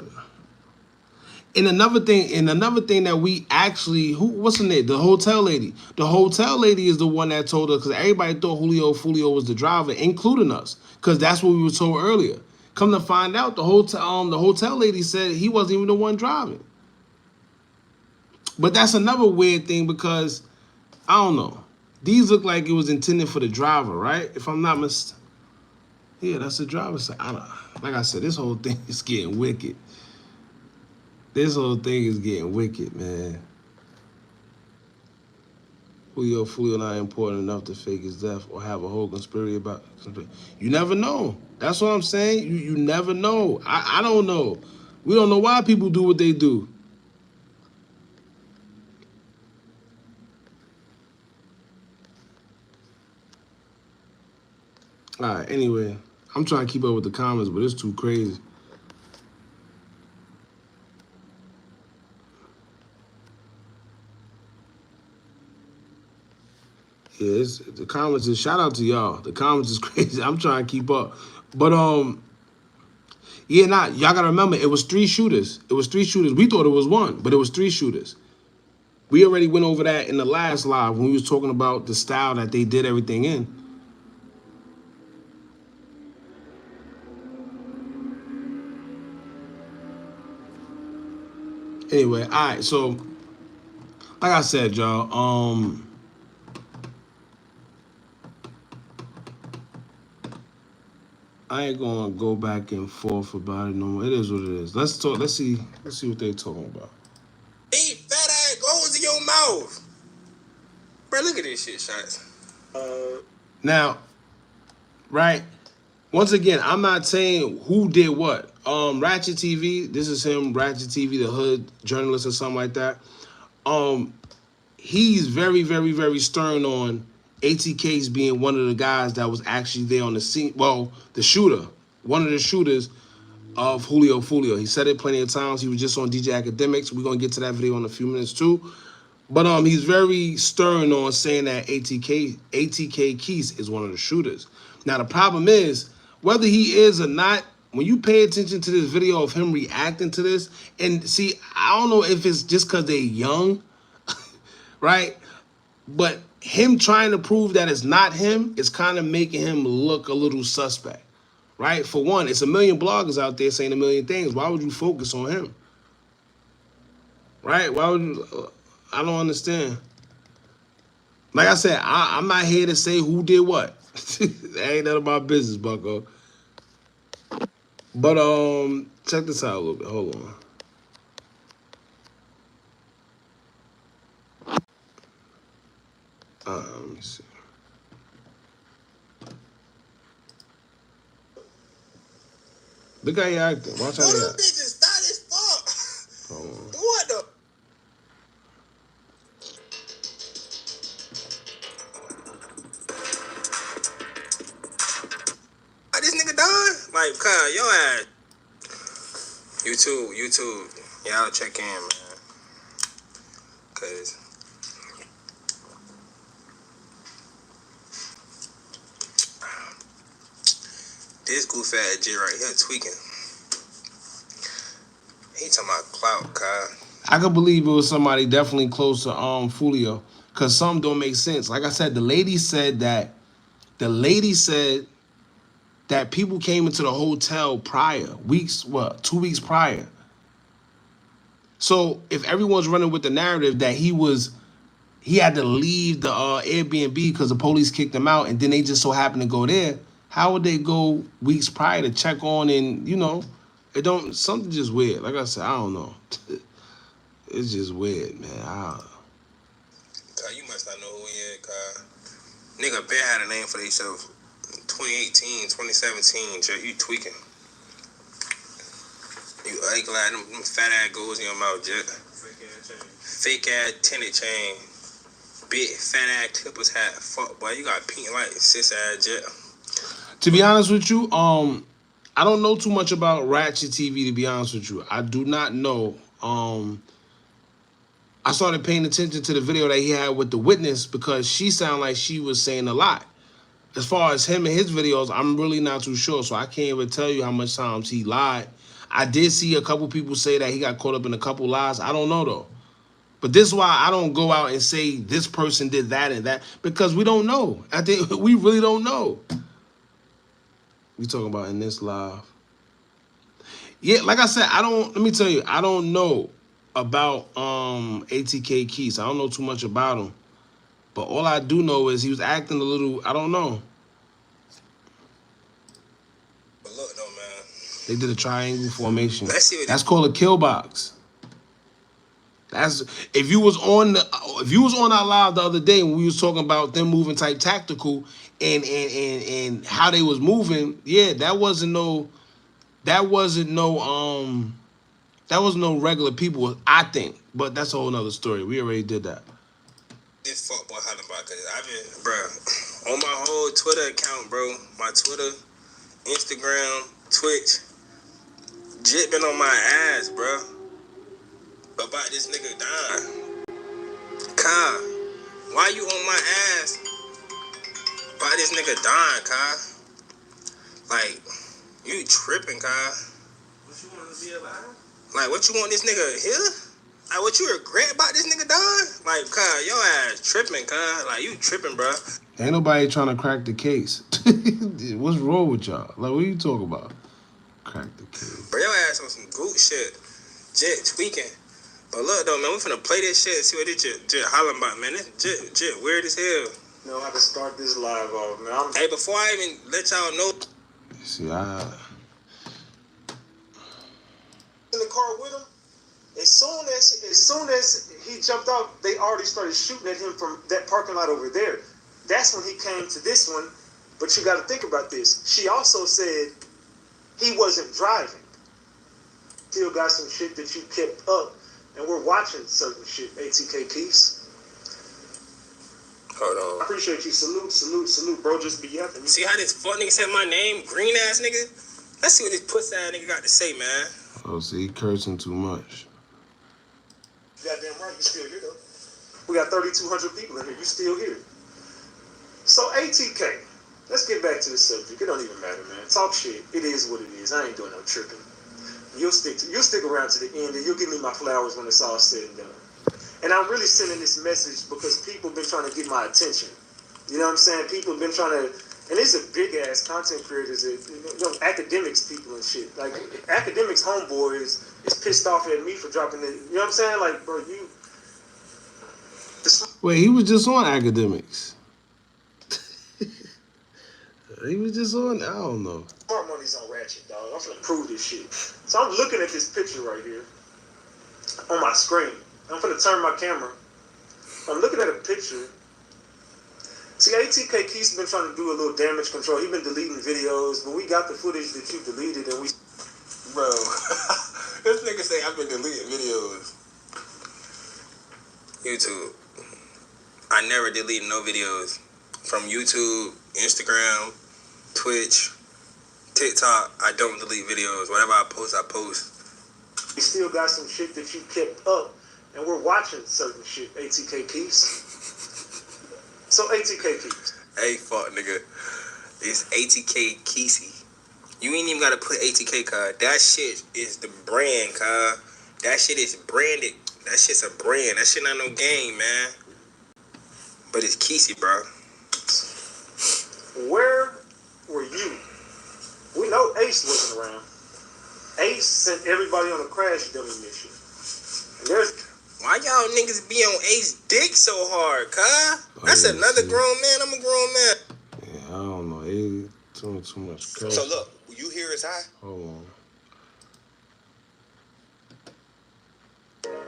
And another thing that we actually, what's her name? The hotel lady. The hotel lady is the one that told us, because everybody thought Julio Foolio was the driver, including us, because that's what we were told earlier. Come to find out, the hotel lady said he wasn't even the one driving. But that's another weird thing because I don't know. These look like it was intended for the driver, right? If I'm not mistaken. Yeah, that's the driver's side. Like I said, this whole thing is getting wicked. This whole thing is getting wicked, man. Julio Foolio not important enough to fake his death or have a whole conspiracy about. You never know. That's what I'm saying. You never know. I don't know. We don't know why people do what they do. All right. Anyway, I'm trying to keep up with the comments, but it's too crazy. Yeah, the comments is shout out to y'all. The comments is crazy. I'm trying to keep up. But yeah, y'all gotta remember it was 3 shooters. It was 3 shooters. We thought it was 1, but it was 3 shooters. We already went over that in the last live when we was talking about the style that they did everything in. Anyway, all right, so like I said, y'all, I ain't gonna go back and forth about it no more. It is what it is. Let's talk. Let's see what they talking about. Eat fat ass goes in your mouth. Bro, look at this shit, shots. Now, right? Once again, I'm not saying who did what. Ratchet TV, this is him, Ratchet TV, the hood journalist or something like that. He's very, very, very stern on ATK's being one of the guys that was actually there on the scene. Well, the shooter, one of the shooters of Julio Foolio. He said it plenty of times. He was just on DJ Academics. We're gonna get to that video in a few minutes too. But he's very stern on saying that ATK Keys is one of the shooters. Now the problem is, whether he is or not, when you pay attention to this video of him reacting to this, and see, I don't know if it's just because they're young, right? But him trying to prove that it's not him is kind of making him look a little suspect, right? For one, it's a million bloggers out there saying a million things. Why would you focus on him? Right? Why would you? I don't understand. Like I said, I'm not here to say who did what. That ain't none of my business, bucko. But check this out a little bit. Hold on. Let me see. Look how you acting. Watch how What you them act. bitches fat as fuck? Hold on. What the? This nigga done? Like, cuz, your ass. YouTube. Y'all check in, man. Cause this goof ass J right here tweaking. He talking about clout, cuz. I could believe it was somebody definitely close to Foolio, because some don't make sense. Like I said, the lady said that people came into the hotel prior, 2 weeks prior. So if everyone's running with the narrative that he had to leave the Airbnb because the police kicked him out, and then they just so happened to go there, how would they go weeks prior to check on? And it don't, something just weird. Like I said, I don't know. It's just weird, man. Cuz, you must not know who he is, cuz. Nigga been had a name for themselves. 2018, 2017, Jet, you tweaking. You ugly, them fat ass goes in your mouth, Jet. Fake ass tinted chain. Big fat ass clippers hat. Fuck, boy, you got pink light, sis ass Jet. To be honest with you, I don't know too much about Ratchet TV, to be honest with you. I do not know. I started paying attention to the video that he had with the witness because she sounded like she was saying a lot. As far as him and his videos, I'm really not too sure, so I can't even tell you how much times he lied. I did see a couple people say that he got caught up in a couple lies. I don't know, though. But this is why I don't go out and say this person did that and that, because we don't know. I think we really don't know. We talking about in this live. Yeah, like I said, let me tell you, I don't know about ATK Keys. I don't know too much about him. But all I do know is he was acting a little, I don't know. But look though, man. They did a triangle formation. Let's see what That's called a kill box. That's if you was on our live the other day when we was talking about them moving type tactical and how they was moving, yeah, that wasn't no regular people, I think. But that's a whole nother story. We already did that. This fuckboy hollering about, cause I've been, bro, on my whole Twitter account, bro, my Twitter, Instagram, Twitch, Jit been on my ass, bro, about this nigga dying. Kai, why you on my ass about this nigga dying, Kai? Like, you tripping, Kai? What you want to be alive? Like, what you want this nigga here? Like, what you regret about this nigga dying? Like, Kai, your ass tripping, Kai. Like, you tripping, bro. Ain't nobody trying to crack the case. What's wrong with y'all? Like, what are you talking about? Crack the case. Bro, your ass on some goot shit. Jit tweaking. But look, though, man, we finna play this shit and see what this Jit hollering about, man. This Jit weird as hell. You know how to start this live off, man. Hey, before I even let y'all know. See, in the car with him. As soon as he jumped off, they already started shooting at him from that parking lot over there. That's when he came to this one. But you got to think about this. She also said he wasn't driving. Still got some shit that you kept up, and we're watching certain shit. ATK Keys. Hold on. I appreciate you. Salute, bro. Just be yapping. See how this fuck nigga said my name? Green ass nigga? Let's see what this pussy ass nigga got to say, man. oh, see, he cursing too much. Goddamn right, you still here though. We got 3,200 people in here. You still here. So ATK, let's get back to the subject. It don't even matter, man. Talk shit. It is what it is. I ain't doing no tripping. You'll stick around to the end, and you'll give me my flowers when it's all said and done. And I'm really sending this message because people have been trying to get my attention. You know what I'm saying? People have been trying to, and these are big ass content creators, academics people and shit. Like academics homeboy is pissed off at me for dropping it. You know what I'm saying? Like, bro, you. Wait, he was just on academics. He was just on, I don't know. Smart money's on Ratchet, dog. I'm finna prove this shit. So I'm looking at this picture right here on my screen. I'm finna turn my camera. I'm looking at a picture. See, ATK Keith's been trying to do a little damage control. He's been deleting videos, but we got the footage that you deleted, and we. Bro, this nigga say I've been deleting videos. YouTube. I never deleted no videos. From YouTube, Instagram, Twitch, TikTok, I don't delete videos. Whatever I post, I post. We still got some shit that you kept up, and we're watching certain shit, ATK Keiths. So ATK Keiths. Hey, fuck, nigga. It's ATK Kesey. You ain't even gotta put ATK card. That shit is the brand, card. That shit is branded. That shit's a brand. That shit not no game, man. But it's Kesey, bro. Where were you? We know Ace wasn't around. Ace sent everybody on a crash dummy mission. And there's. Why y'all niggas be on Ace dick so hard, cuz? That's another grown man. I'm a grown man. Yeah, I don't know. He doing too much crap. So look, you hear his high? Hold on.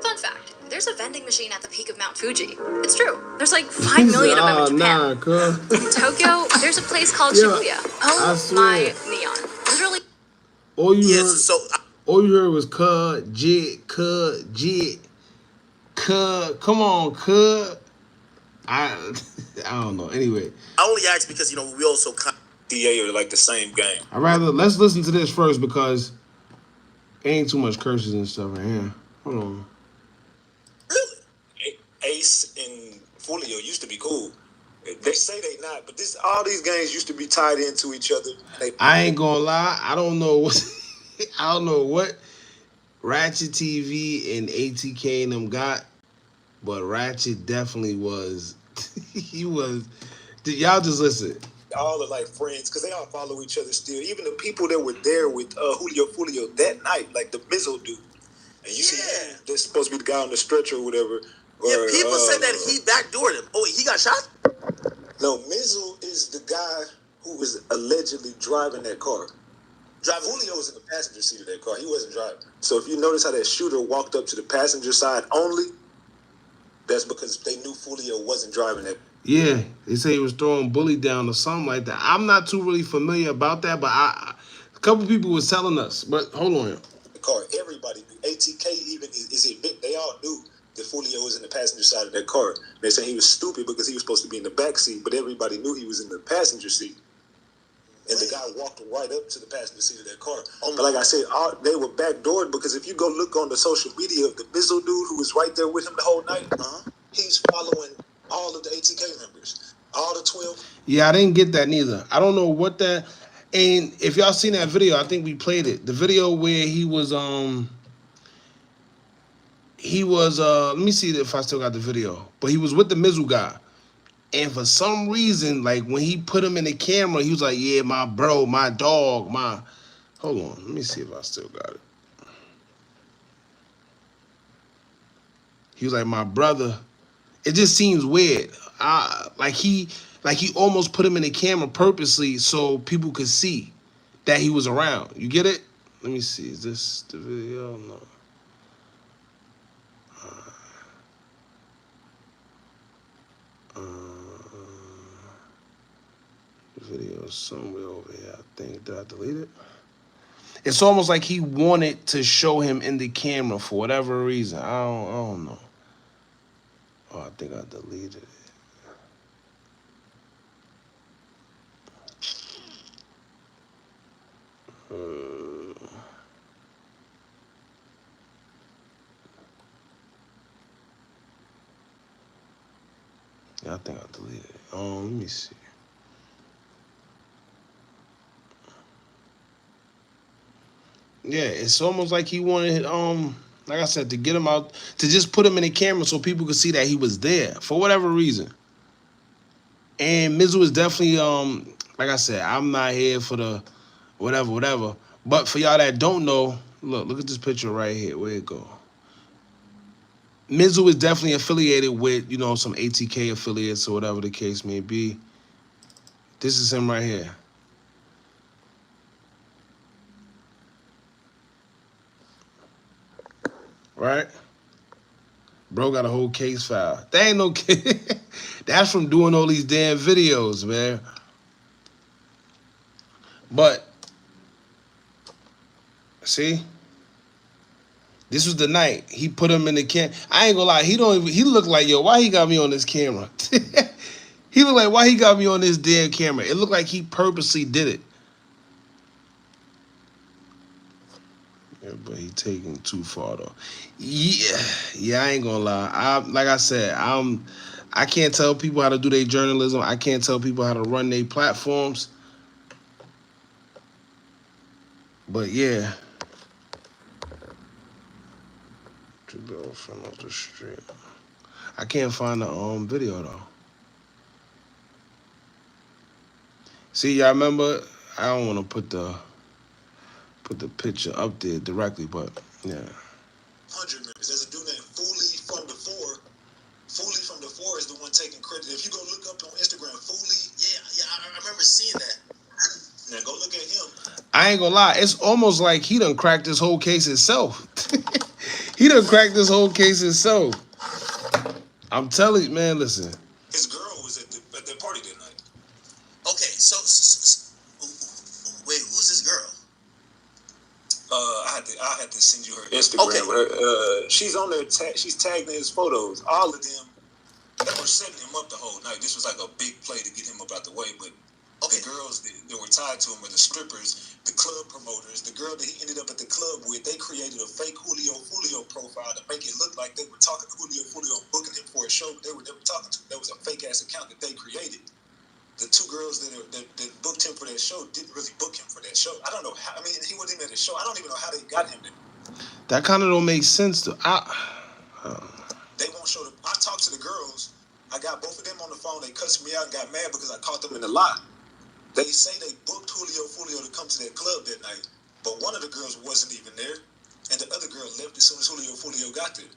Fun fact, there's a vending machine at the peak of Mount Fuji. It's true. There's like 5 million of them in Japan. Nah, cuz. In Tokyo, there's a place called Yeah, Shibuya. Oh my neon. Literally. All you heard, Yes, so all you heard was jit. Come on, cuz. I don't know. Anyway, I only asked because we also DA are like the same game. let's listen to this first because ain't too much curses and stuff in here. Hold on. really. Ace and Foolio used to be cool. They say they not, but all these games used to be tied into each other. I ain't gonna lie. I don't know what Ratchet TV and ATK and them got, but Ratchet definitely was. He was. Y'all just listen. all are like friends because they all follow each other still. Even the people that were there with Julio Foolio that night, like the Mizzle dude. And you see him, that's supposed to be the guy on the stretcher or whatever. Yeah, people said that he backdoored him. Oh, he got shot? No, Mizzle is the guy who was allegedly driving that car. Julio was in the passenger seat of that car. He wasn't driving. So if you notice how that shooter walked up to the passenger side only, that's because they knew Foolio wasn't driving that. Yeah, they say he was throwing bully down or something like that. I'm not too really familiar about that, but a couple people was telling us. But hold on here. The car, everybody knew. ATK even is admit they all knew that Foolio was in the passenger side of that car. They say he was stupid because he was supposed to be in the back seat, but everybody knew he was in the passenger seat. And the guy walked right up to the passenger seat of that car. But like I said, they were backdoored because if you go look on the social media of the Mizzle dude who was right there with him the whole night, he's following all of the ATK members, all the 12. Yeah, I didn't get that neither. I don't know what that. And if y'all seen that video, I think we played it. The video where he was let me see if I still got the video. But he was with the Mizzle guy. And for some reason, like when he put him in the camera, he was like, yeah, my bro, my dog, my... Hold on, let me see if I still got it. He was like, my brother. It just seems weird. Like he almost put him in the camera purposely so people could see that he was around. You get it? Let me see. Is this the video? No. Video somewhere over here. I think, did I delete it? It's almost like he wanted to show him in the camera for whatever reason. I don't know. Oh, I think I deleted it. Yeah, I think I deleted it. Let me see. Yeah, it's almost like he wanted, like I said, to get him out, to just put him in the camera so people could see that he was there for whatever reason. And Mizzle is definitely, like I said, I'm not here for the whatever. But for y'all that don't know, look at this picture right here. Where it go? Mizzle is definitely affiliated with, some ATK affiliates or whatever the case may be. This is him right here. Right? Bro got a whole case file. That ain't no case. That's from doing all these damn videos, man. But, see? This was the night. He put him in the camera. I ain't gonna lie. He looked like, yo, why he got me on this camera? He looked like, why he got me on this damn camera? It looked like he purposely did it. Yeah, but he taking too far though. Yeah, I ain't gonna lie. Like I said, I can't tell people how to do their journalism. I can't tell people how to run their platforms. But yeah. To go from off the street. I can't find the video though. See, y'all remember? I don't want to put the picture up there directly, but yeah. 100 members. There's a dude named Foolio from the Four. Foolio from the Four is the one taking credit. If you go look up on Instagram, Foolio, yeah, I remember seeing that. Now go look at him. I ain't gonna lie, it's almost like he done cracked this whole case himself. He done cracked this whole case himself. I'm telling you, man, listen. His girl was at the party that night. Okay, so wait, who's this girl? I had to send you her Instagram. Okay. She's on there. She's tagged in his photos. All of them that were setting him up the whole night. This was like a big play to get him up out the way. But the girls that were tied to him were the strippers, the club promoters, the girl that he ended up at the club with. They created a fake Julio Foolio profile to make it look like they were talking to Julio Foolio, booking him for a show. But they were never talking to him. That was a fake ass account that they created. The two girls that booked him for that show didn't really book him for that show. I don't know how. I mean, he wasn't even at the show. I don't even know how they got him there. That kind of don't make sense to. They won't show the. I talked to the girls. I got both of them on the phone. They cussed me out and got mad because I caught them in the lie. They say they booked Julio Foolio to come to that club that night, but one of the girls wasn't even there, and the other girl left as soon as Julio Foolio got there.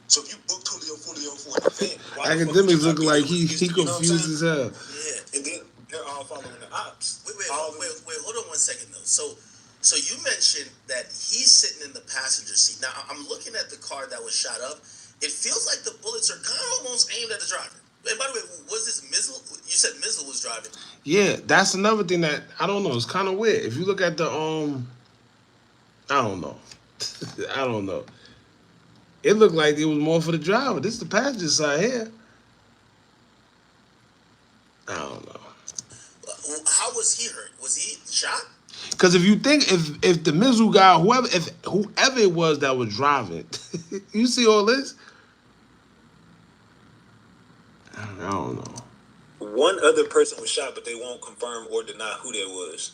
So if you booked Julio Foolio for an event, why Academics the fuck look would you like not be he there with, you know what I'm confused as saying? hell. Yeah. And then they're all following the Opps. Wait, hold on 1 second though. So you mentioned that he's sitting in the passenger seat. Now I'm looking at the car that was shot up. It feels like the bullets are kind of almost aimed at the driver. And by the way, was this Mizzle? You said Mizzle was driving. Yeah, that's another thing that I don't know. It's kind of weird. If you look at the I don't know. I don't know. It looked like it was more for the driver. This is the passenger side here. I don't know. How was he hurt? Was he shot? Because if you think if the Mizzle guy, whoever it was that was driving, you see all this? I don't know. One other person was shot, but they won't confirm or deny who that was.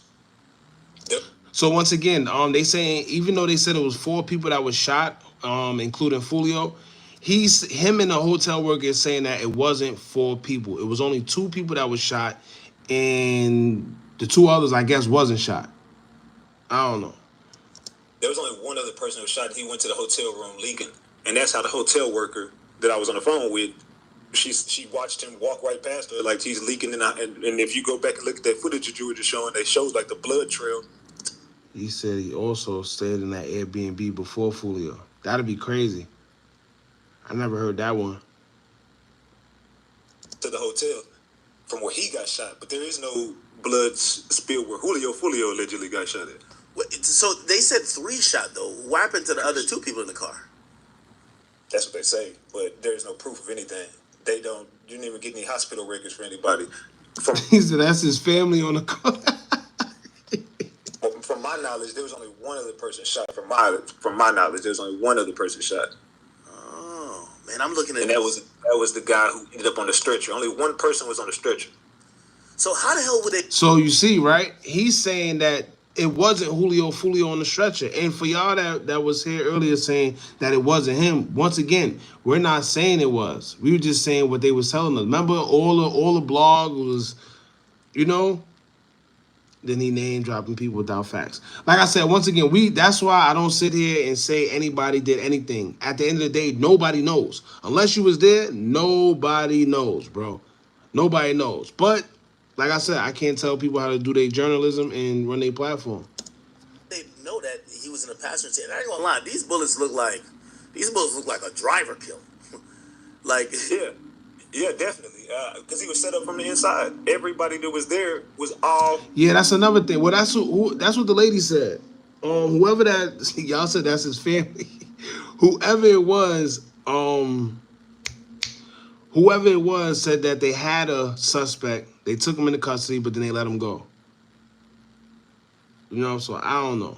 So once again, they saying even though they said it was 4 people that was shot, including Foolio, him and the hotel worker is saying that it wasn't 4 people. It was only 2 people that was shot, and the 2 others, I guess, wasn't shot. I don't know. There was only one other person who was shot, and he went to the hotel room leaking, and that's how the hotel worker that I was on the phone with, she watched him walk right past her like he's leaking, and if you go back and look at that footage that you were just showing, they showed like the blood trail. He said he also stayed in that Airbnb before Foolio. That'd be crazy. I never heard that one. To the hotel from where he got shot, but there is no blood spilled where Julio Foolio allegedly got shot at. So they said 3 shot though. What happened to the other 2 people in the car? That's what they say, but there's no proof of anything. You didn't even get any hospital records for anybody. He said that's his family on the car. From my knowledge, there was only one other person shot. From my knowledge, there was only one other person shot. Oh man, I'm looking at and that was the guy who ended up on the stretcher. Only one person was on the stretcher. So how the hell would they? So you see, right? He's saying that it wasn't Julio Foolio on the stretcher. And for y'all that was here earlier saying that it wasn't him, once again, we're not saying it was. We were just saying what they was telling us. Remember, all the blog was, then he name dropping people without facts. Like I said, once again, that's why I don't sit here and say anybody did anything. At the end of the day, nobody knows. Unless you was there, nobody knows, bro. Nobody knows. But like I said, I can't tell people how to do their journalism and run their platform. They know that he was in a passenger seat. And I ain't gonna lie, these bullets look like a driver kill. Like yeah, definitely. Because he was set up from the inside. Everybody that was there was all. Yeah, that's another thing. Well, that's what the lady said. Whoever that y'all said that's his family. Whoever it was said that they had a suspect. They took him into custody, but then they let him go. So I don't know.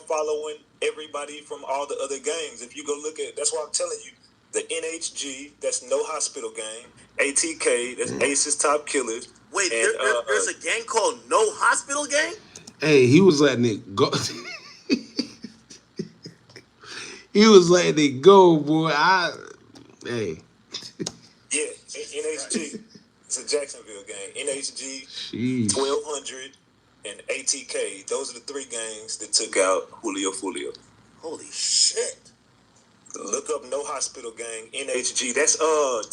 Following everybody from all the other gangs. If you go look at, that's why I'm telling you, the NHG, that's No Hospital Gang. ATK, that's Ace's Top Killers. Wait, there's a gang called No Hospital Gang? Hey, he was letting it go. He was letting it go, boy. Hey. Yeah, NHG. It's a Jacksonville gang. NHG, Jeez. 1200, and ATK. Those are the 3 gangs that took out Julio Foolio. Holy shit. Look up No Hospital Gang, NHG. That's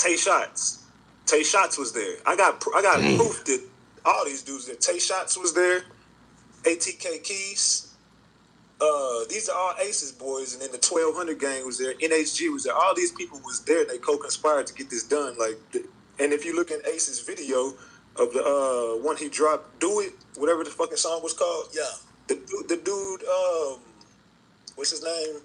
Tay Shots. Tay Shots was there. I got proof that all these dudes that Tay Shots was there. ATK Keys. These are all Aces boys, and then the 1200 gang was there. NHG was there. All these people was there. They co-conspired to get this done. And if you look at Ace's video of the one he dropped, "Do It," whatever the fucking song was called. Yeah. The dude, what's his name?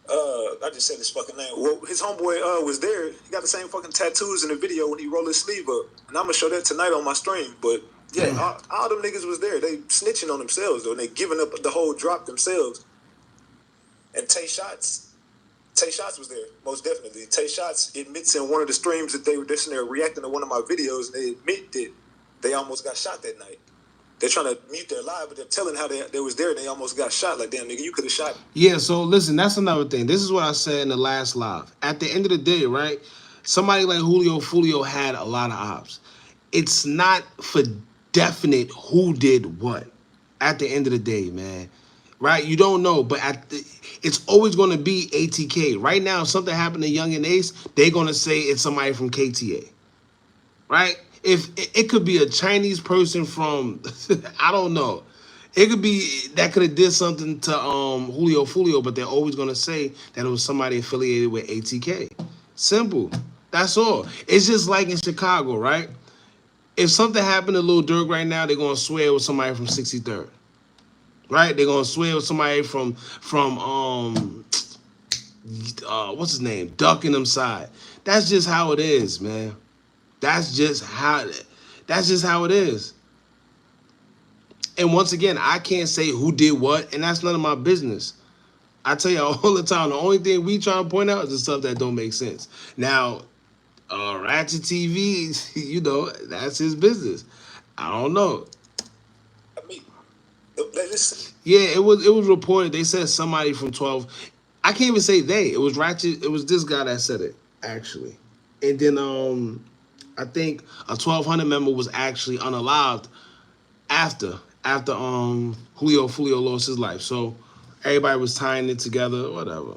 I just said his fucking name. Well, his homeboy was there. He got the same fucking tattoos in the video when he rolled his sleeve up. And I'm gonna show that tonight on my stream. But yeah, all them niggas was there. They snitching on themselves though, and they giving up the whole drop themselves. And Tay Shots was there, most definitely. Tay Shots admits in one of the streams that they were just there reacting to one of my videos, and they admit that they almost got shot that night. They're trying to mute their live, but they're telling how they was there and they almost got shot. Like, damn, nigga, you could have shot. Yeah, so listen, that's another thing. This is what I said in the last live. At the end of the day, right, somebody like Julio Foolio had a lot of ops. It's not for definite who did what at the end of the day, man. Right? You don't know, but it's always going to be ATK. Right now, if something happened to Young and Ace, they're going to say it's somebody from KTA. Right? If it could be a Chinese person from, I don't know. It could be that could have did something to Julio Foolio, but they're always going to say that it was somebody affiliated with ATK. Simple. That's all. It's just like in Chicago, right? If something happened to Lil Durk right now, they're going to swear it was somebody from 63rd. Right? They're going to swear it was somebody from what's his name? Duck and them side. That's just how it is, man. That's just how it is. And once again, I can't say who did what, and that's none of my business. I tell you all the time, the only thing we try to point out is the stuff that don't make sense. Now, Ratchet TV, you know, that's his business. I don't know. I mean, listen. Yeah, it was reported. They said somebody from 12. I can't even say they. It was Ratchet. It was this guy that said it, actually. And then I think a 1200 member was actually unalived after Julio Foolio lost his life. So everybody was tying it together, whatever.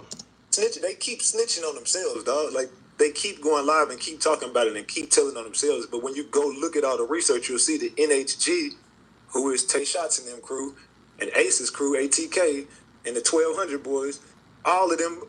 They keep snitching on themselves, dog. Like, they keep going live and keep talking about it and keep telling on themselves. But when you go look at all the research, you'll see the NHG, who is Tay Shots and them crew, and Ace's crew, ATK, and the 1200 boys, all of them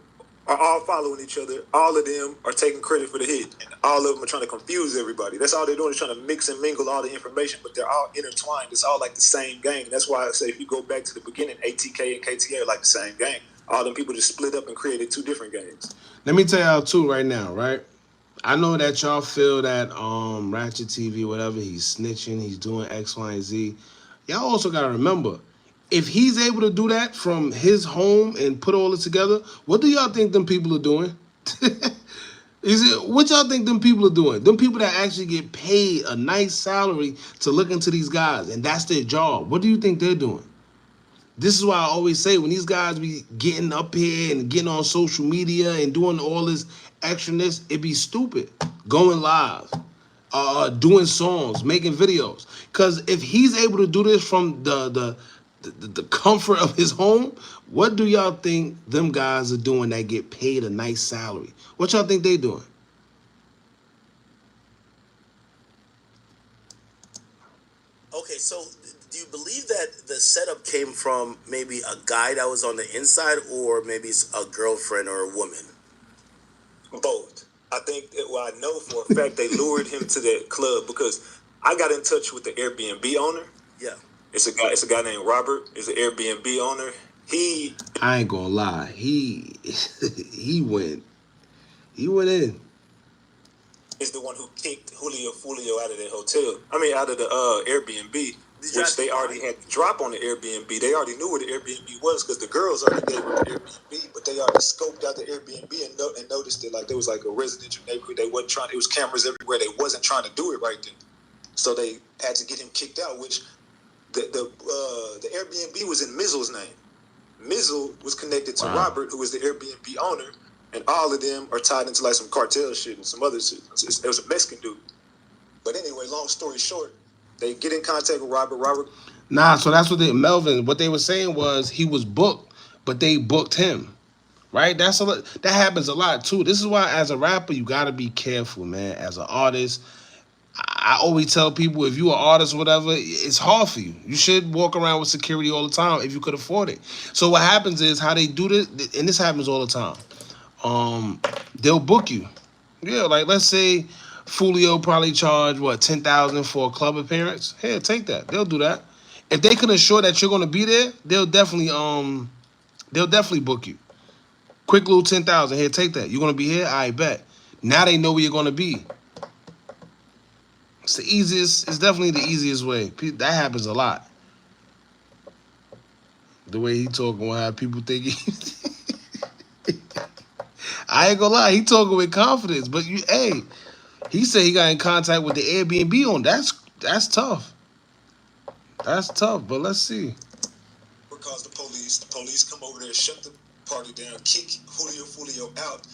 are all following each other. All of them are taking credit for the hit. And all of them are trying to confuse everybody. That's all they're doing, is trying to mix and mingle all the information, but they're all intertwined. It's all like the same gang. That's why I say if you go back to the beginning, ATK and KTA are like the same gang. All them people just split up and created two different gangs. Let me tell y'all too right now, right? I know that y'all feel that Ratchet TV, whatever, he's snitching, he's doing X, Y, and Z. Y'all also gotta remember, if he's able to do that from his home and put all this together, what do y'all think them people are doing? What y'all think them people are doing? Them people that actually get paid a nice salary to look into these guys, and that's their job. What do you think they're doing? This is why I always say, when these guys be getting up here and getting on social media and doing all this extraness, it be stupid. Going live, doing songs, making videos. Because if he's able to do this from the comfort of his home, what do y'all think them guys are doing that get paid a nice salary? What y'all think they doing? Okay, so do you believe that the setup came from maybe a guy that was on the inside, or maybe it's a girlfriend or a woman? Both. I think, I know for a fact they lured him to that club, because I got in touch with the Airbnb owner. Yeah. It's a guy named Robert. He's an Airbnb owner. I ain't gonna lie. He went in. Is the one who kicked Julio Foolio out of the hotel. Out of the Airbnb, which they already had to drop on the Airbnb. They already knew where the Airbnb was, because the girls already gave them the Airbnb, but they already scoped out the Airbnb and noticed that, like, there was like a residential neighborhood. They wasn't trying. It was cameras everywhere. They wasn't trying to do it right then, so they had to get him kicked out. Which the Airbnb was in Mizzle's name. Mizzle was connected to Robert, who was the Airbnb owner. And all of them are tied into like some cartel shit and some other shit. It was a Mexican dude. But anyway, long story short, they get in contact with Robert. Nah, so that's what Melvin, what they were saying was he was booked, but they booked him. Right? That happens a lot too. This is why as a rapper, you gotta be careful, man. As an artist, I always tell people, if you're an artist or whatever, it's hard for you. You should walk around with security all the time if you could afford it. So what happens is, how they do this, and this happens all the time. They'll book you. Yeah, like let's say Foolio probably charged $10,000 for a club appearance. Here, take that. They'll do that. If they can assure that you're gonna be there, they'll definitely book you. Quick little 10,000. Here, take that. You're gonna be here? I bet. Now they know where you're gonna be. It's the easiest. It's definitely the easiest way. That happens a lot. The way he talking, how people think he. I ain't gonna lie, he talking with confidence, but he said he got in contact with the Airbnb on. That's tough. That's tough, but let's see. Because the police come over there, shut the party down, kick Julio Foolio out,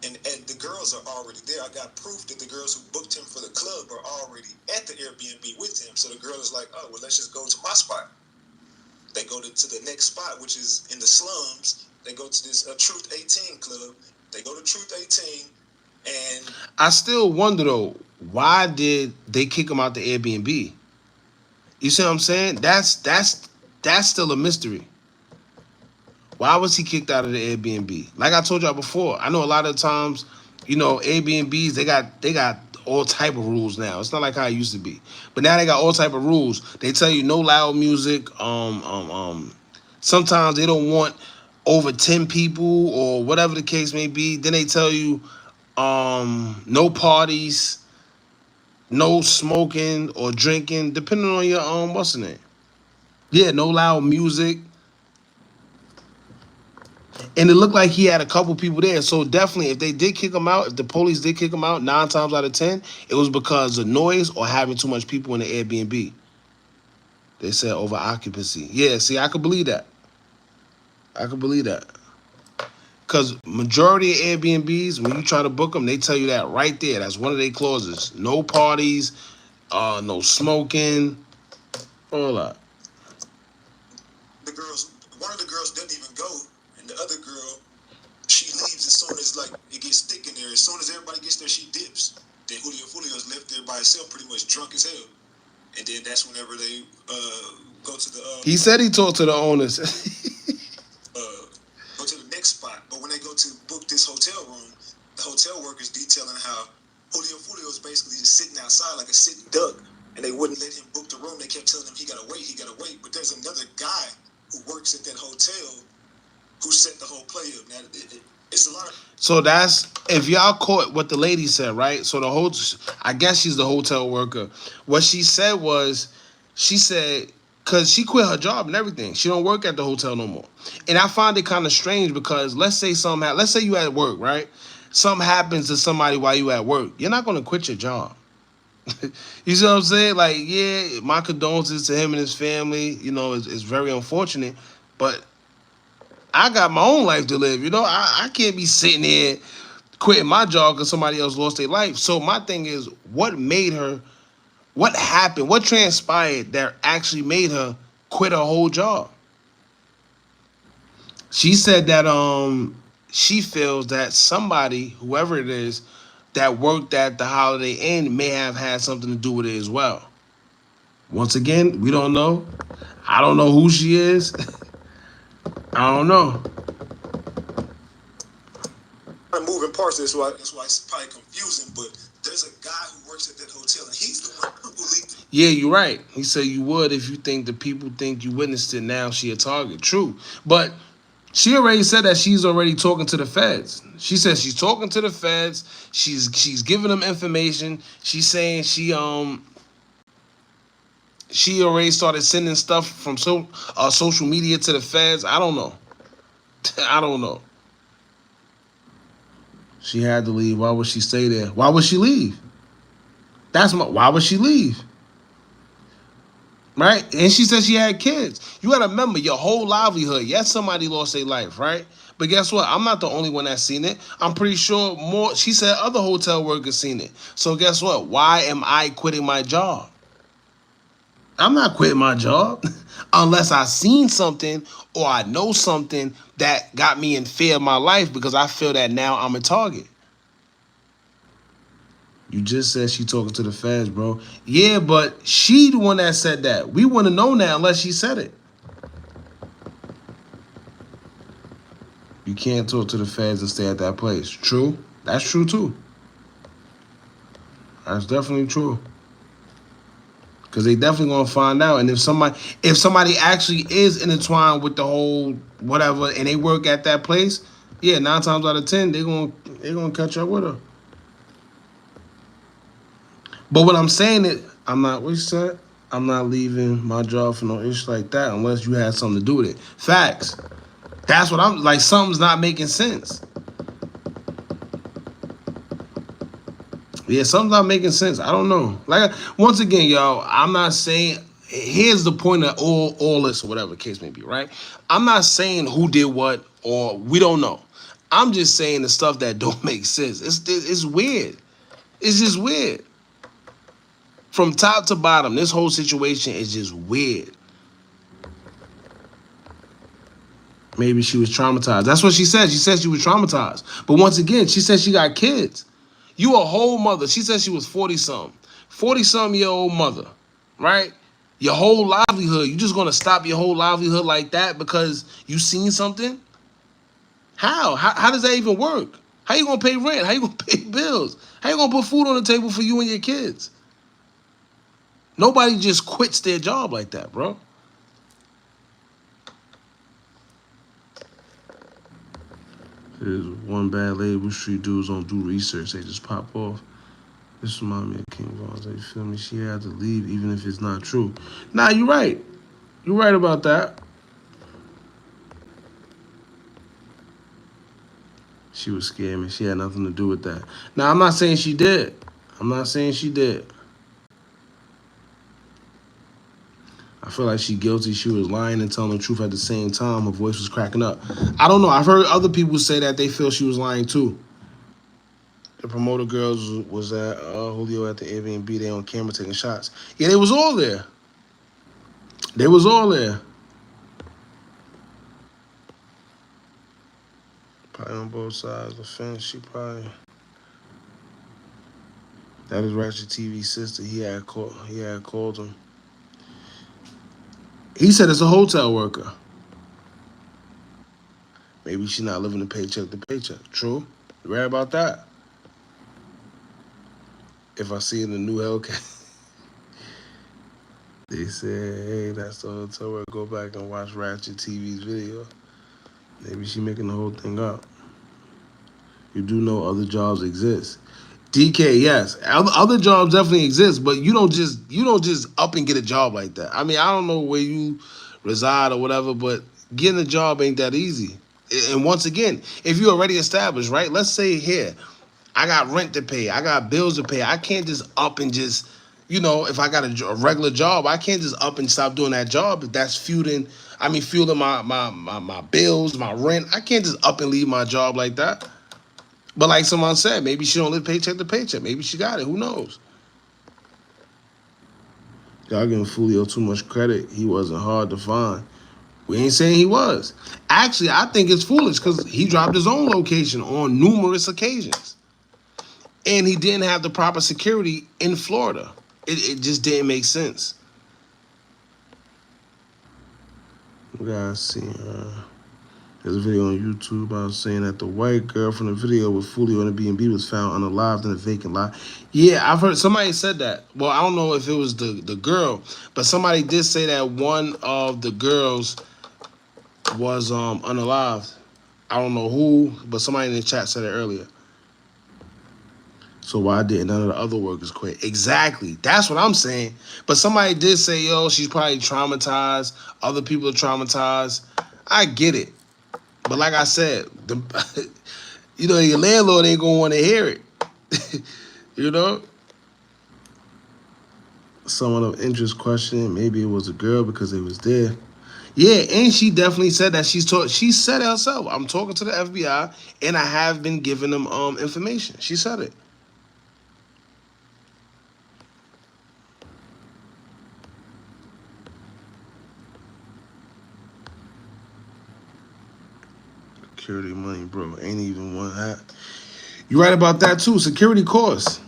and the girls are already there. I got proof that the girls who booked him for the club are already at the Airbnb with him. So the girl is like, oh, well, let's just go to my spot. They go to the next spot, which is in the slums. They go to this Truth 18 club. They go to Truth 18, and I still wonder though, why did they kick him out the Airbnb? You see what I'm saying? That's still a mystery. Why was he kicked out of the Airbnb? Like I told y'all before, I know a lot of times, you know, Airbnbs they got all type of rules now. It's not like how it used to be, but now they got all type of rules. They tell you no loud music. Sometimes they don't want over 10 people or whatever the case may be. Then they tell you no parties, no smoking or drinking, depending on your what's the name? Yeah, no loud music. And it looked like he had a couple people there. So definitely, if they did kick him out, if the police did kick him out, 9 times out of 10, it was because of noise or having too much people in the Airbnb. They said over occupancy. Yeah, see, I could believe that. I could believe that. Because majority of Airbnbs, when you try to book them, they tell you that right there. That's one of their clauses. No parties, no smoking, all that. One of the girls doesn't even go, and the other girl, she leaves as soon as like it gets thick in there. As soon as everybody gets there, she dips. Then Julio Foolio is left there by himself, pretty much drunk as hell. And then that's whenever they go to the. He said he talked to the owners. Go to the next spot, but when they go to book this hotel room, the hotel workers detailing how Julio Foolio is basically just sitting outside like a sitting duck, and they wouldn't let him book the room. They kept telling him he gotta wait. But there's another guy who works at that hotel who set the whole play up. Now it's a lot of. So that's, if y'all caught what the lady said, right? So I guess she's the hotel worker. What she said was, she said, because she quit her job and everything. She don't work at the hotel no more. And I find it kind of strange because let's say you at work, right? Something happens to somebody while you at work. You're not going to quit your job. You see what I'm saying? Like, yeah, my condolences to him and his family. You know, it's very unfortunate. But I got my own life to live. You know, I can't be sitting here quitting my job because somebody else lost their life. So my thing is, what happened? What transpired that actually made her quit her whole job? She said that she feels that somebody, whoever it is, that worked at the Holiday Inn may have had something to do with it as well. Once again, we don't know. I don't know who she is. I don't know. Moving parts. That's why it's probably confusing. But there's a guy who works at that hotel, and he's the one who leaked it. Yeah, you're right. He said you would if you think the people think you witnessed it. Now she a target. True, but she already said that she's already talking to the feds. She says she's talking to the feds. She's giving them information. She's saying she already started sending stuff from social media to the feds. I don't know. I don't know. She had to leave. Why would she stay there? Why would she leave? Why would she leave? Right? And she said she had kids. You got to remember your whole livelihood. Yes, somebody lost their life, right? But guess what? I'm not the only one that's seen it. I'm pretty sure she said other hotel workers seen it. So guess what? Why am I quitting my job? I'm not quitting my job unless I seen something or I know something that got me in fear of my life because I feel that now I'm a target. You just said she talking to the feds, bro. Yeah, but she the one that said that. We want to know now unless she said it. You can't talk to the feds and stay at that place. True. That's true, too. That's definitely true. Because they definitely going to find out. And if somebody actually is intertwined with the whole whatever and they work at that place, yeah, 9 times out of 10, they're gonna catch up with her. But what I'm saying is, what you said? I'm not leaving my job for no issue like that unless you had something to do with it. Facts. That's what I'm like. Something's not making sense. Yeah, something's not making sense. I don't know. Like, once again, y'all, I'm not saying, here's the point of all this or whatever the case may be, right? I'm not saying who did what or we don't know. I'm just saying the stuff that don't make sense. It's weird. It's just weird. From top to bottom, this whole situation is just weird. Maybe she was traumatized. That's what she said. She said she was traumatized. But once again, she said she got kids. You a whole mother. She said she was 40-something. 40-something-year-old mother, right? Your whole livelihood. You just gonna stop your whole livelihood like that because you seen something? How does that even work? How you gonna pay rent? How you gonna pay bills? How you gonna put food on the table for you and your kids? Nobody just quits their job like that, bro. There's one bad label. Street dudes don't do research. They just pop off. This reminds me of King Vons. You feel me? She had to leave even if it's not true. Nah, you're right. You're right about that. She was scared, man. She had nothing to do with that. Now, I'm not saying she did. I'm not saying she did. I feel like she guilty. She was lying and telling the truth at the same time. Her voice was cracking up. I don't know. I've heard other people say that they feel she was lying too. The promoter girls was at Julio at the Airbnb. They on camera taking shots. Yeah, they was all there. They was all there. Probably on both sides of the fence. She probably. That is Ratchet TV's sister. He had called him. He said it's a hotel worker. Maybe she's not living the paycheck to paycheck. True. You right about that. If I see in the new Hellcat, they said, hey, that's the hotel worker. Go back and watch Ratchet TV's video. Maybe she making the whole thing up. You do know other jobs exist. DK, yes. Other jobs definitely exist, but you don't just up and get a job like that. I mean, I don't know where you reside or whatever, but getting a job ain't that easy. And once again, if you're already established, right? Let's say here, I got rent to pay, I got bills to pay. I can't just up and just, if I got a regular job, I can't just up and stop doing that job if that's fueling my bills, my rent. I can't just up and leave my job like that. But like someone said, maybe she don't live paycheck to paycheck. Maybe she got it. Who knows? Y'all giving Foolio too much credit. He wasn't hard to find. We ain't saying he was. Actually, I think it's foolish because he dropped his own location on numerous occasions. And he didn't have the proper security in Florida. It just didn't make sense. You guys see, there's a video on YouTube about saying that the white girl from the video with Foolio in the B&B was found unalived in a vacant lot. Yeah, I've heard somebody said that. Well, I don't know if it was the girl, but somebody did say that one of the girls was unalived. I don't know who, but somebody in the chat said it earlier. So why didn't none of the other workers quit? Exactly. That's what I'm saying. But somebody did say, yo, she's probably traumatized. Other people are traumatized. I get it. But like I said, your landlord ain't going to want to hear it. Someone of interest questioning, maybe it was a girl because it was there. Yeah, and she definitely said that she said it herself. I'm talking to the FBI, and I have been giving them information. She said it. Security money, bro. Ain't even one hat. You right about that too. Security costs.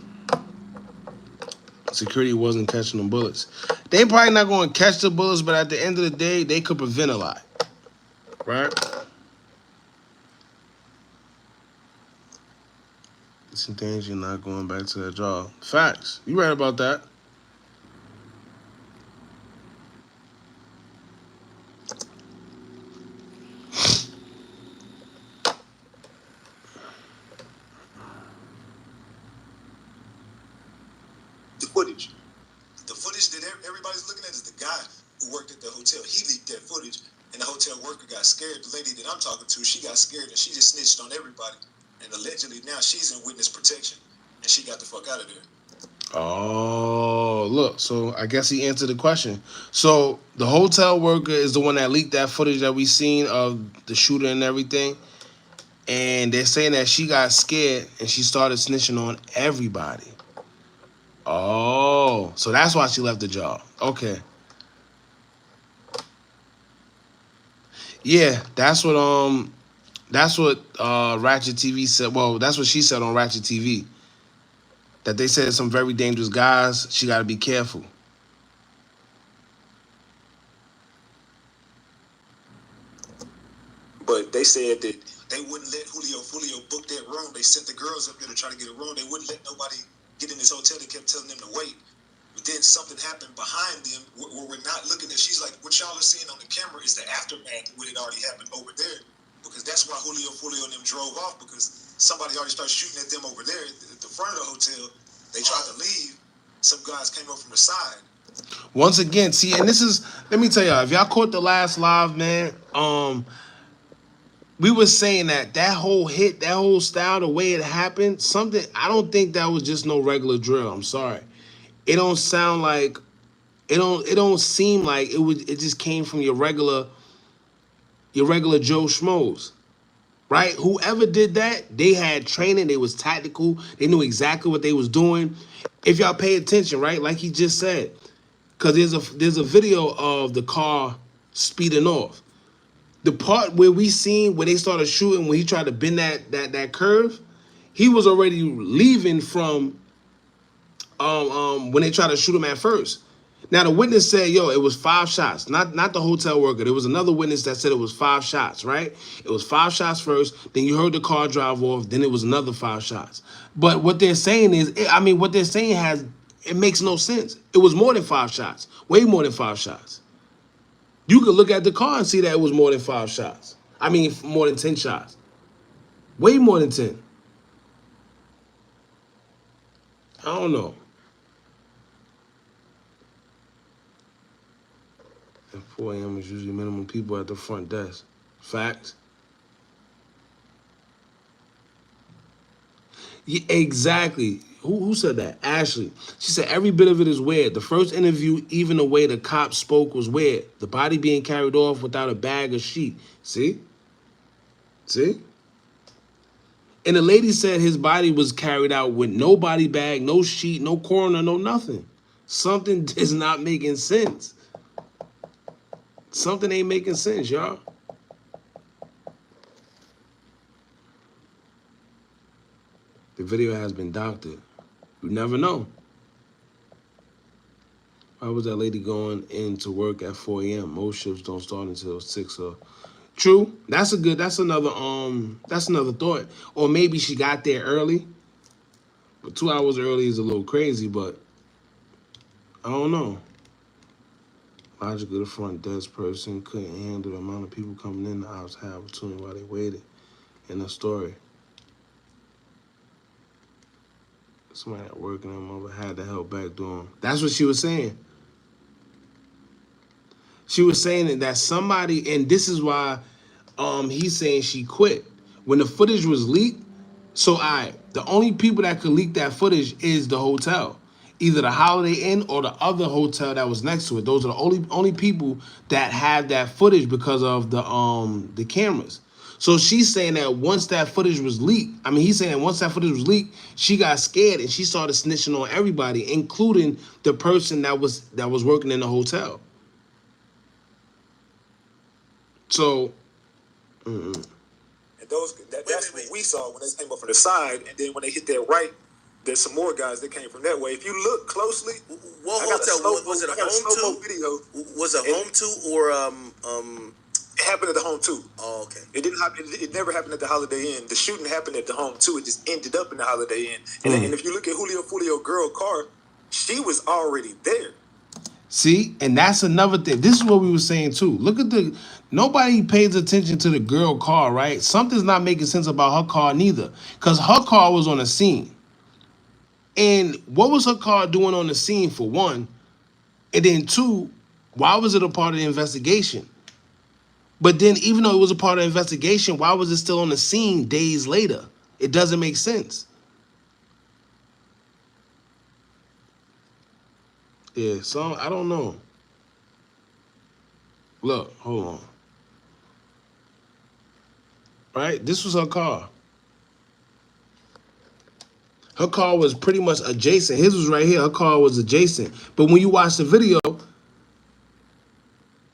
Security wasn't catching them bullets. They probably not going to catch the bullets, but at the end of the day, they could prevent a lot. Right? It's in danger not going back to that job. Facts. You right about that. The footage that everybody's looking at is the guy who worked at the hotel. He leaked that footage, and the hotel worker got scared. The lady that I'm talking to, she got scared, and she just snitched on everybody. And allegedly now she's in witness protection, and she got the fuck out of there. Oh, look. So I guess he answered the question. So the hotel worker is the one that leaked that footage that we seen of the shooter and everything. And they're saying that she got scared and she started snitching on everybody. Oh, so that's why she left the job. Okay. Yeah, that's what Ratchet TV said. Well, that's what she said on Ratchet TV. That they said some very dangerous guys. She got to be careful. But they said that they wouldn't let Julio Foolio book that room. They sent the girls up there to try to get a room. They wouldn't let nobody get in this hotel. They kept telling them to wait. But then something happened behind them where we're not looking at. She's like, what y'all are seeing on the camera is the aftermath of what had already happened over there. Because that's why Julio Foolio and them drove off, because somebody already started shooting at them over there at the front of the hotel. They tried to leave. Some guys came up from the side. Once again, see, and this is, let me tell y'all, if y'all caught the last live, man, we were saying that whole hit, that whole style, the way it happened, something, I don't think that was just no regular drill. I'm sorry. It don't sound like, it don't seem like it just came from your regular Joe Schmoes. Right? Whoever did that, they had training, they was tactical, they knew exactly what they was doing. If y'all pay attention, right? Like he just said, because there's a video of the car speeding off. The part where we seen where they started shooting, when he tried to bend that curve, he was already leaving from when they tried to shoot him at first. Now the witness said, yo, it was 5 shots, not the hotel worker. There was another witness that said it was 5 shots, right? It was 5 shots first, then you heard the car drive off, then it was another 5 shots. But what they're saying is, I mean, what they're saying it makes no sense. It was more than 5 shots, way more than 5 shots. You could look at the car and see that it was more than 5 shots. I mean, more than 10 shots. Way more than 10. I don't know. At 4 a.m. is usually minimum people at the front desk. Facts. Yeah, exactly. Who said that? Ashley. She said every bit of it is weird. The first interview, even the way the cop spoke was weird. The body being carried off without a bag or sheet. See? See? And the lady said his body was carried out with no body bag, no sheet, no coroner, no nothing. Something is not making sense. Something ain't making sense, y'all. The video has been doctored. You never know. Why was that lady going in to work at 4 a.m.? Most shifts don't start until 6 or... True. That's another thought. Or maybe she got there early. But 2 hours early is a little crazy, but I don't know. Logically, the front desk person couldn't handle the amount of people coming in. The house had opportunity while they waited. In the story, somebody at work and their mother had to help back door him. That's what she was saying. She was saying that somebody, and this is why he's saying she quit. When the footage was leaked, so the only people that could leak that footage is the hotel. Either the Holiday Inn or the other hotel that was next to it. Those are the only people that have that footage because of the cameras. So she's saying that once that footage was leaked, he's saying that once that footage was leaked, she got scared and she started snitching on everybody, including the person that was working in the hotel. So, and that's what we saw when they came up from the side, and then when they hit that right, there's some more guys that came from that way. If you look closely, what hotel was it? A home 2 video? Was it home 2 or It happened at the home 2. Oh, okay. It didn't happen. It never happened at the Holiday Inn. The shooting happened at the home 2. It just ended up in the Holiday Inn. And if you look at Julio Foolio girl car, she was already there. see, and that's another thing. This is what we were saying too. Look at nobody pays attention to the girl car, right? Something's not making sense about her car neither, because her car was on the scene. And what was her car doing on the scene, for one? And then two, why was it a part of the investigation? But then even though it was a part of the investigation, why was it still on the scene days later? It doesn't make sense. Yeah, so I don't know. Look, hold on. right? This was her car. Her car was pretty much adjacent. His was right here. Her car was adjacent. But when you watch the video,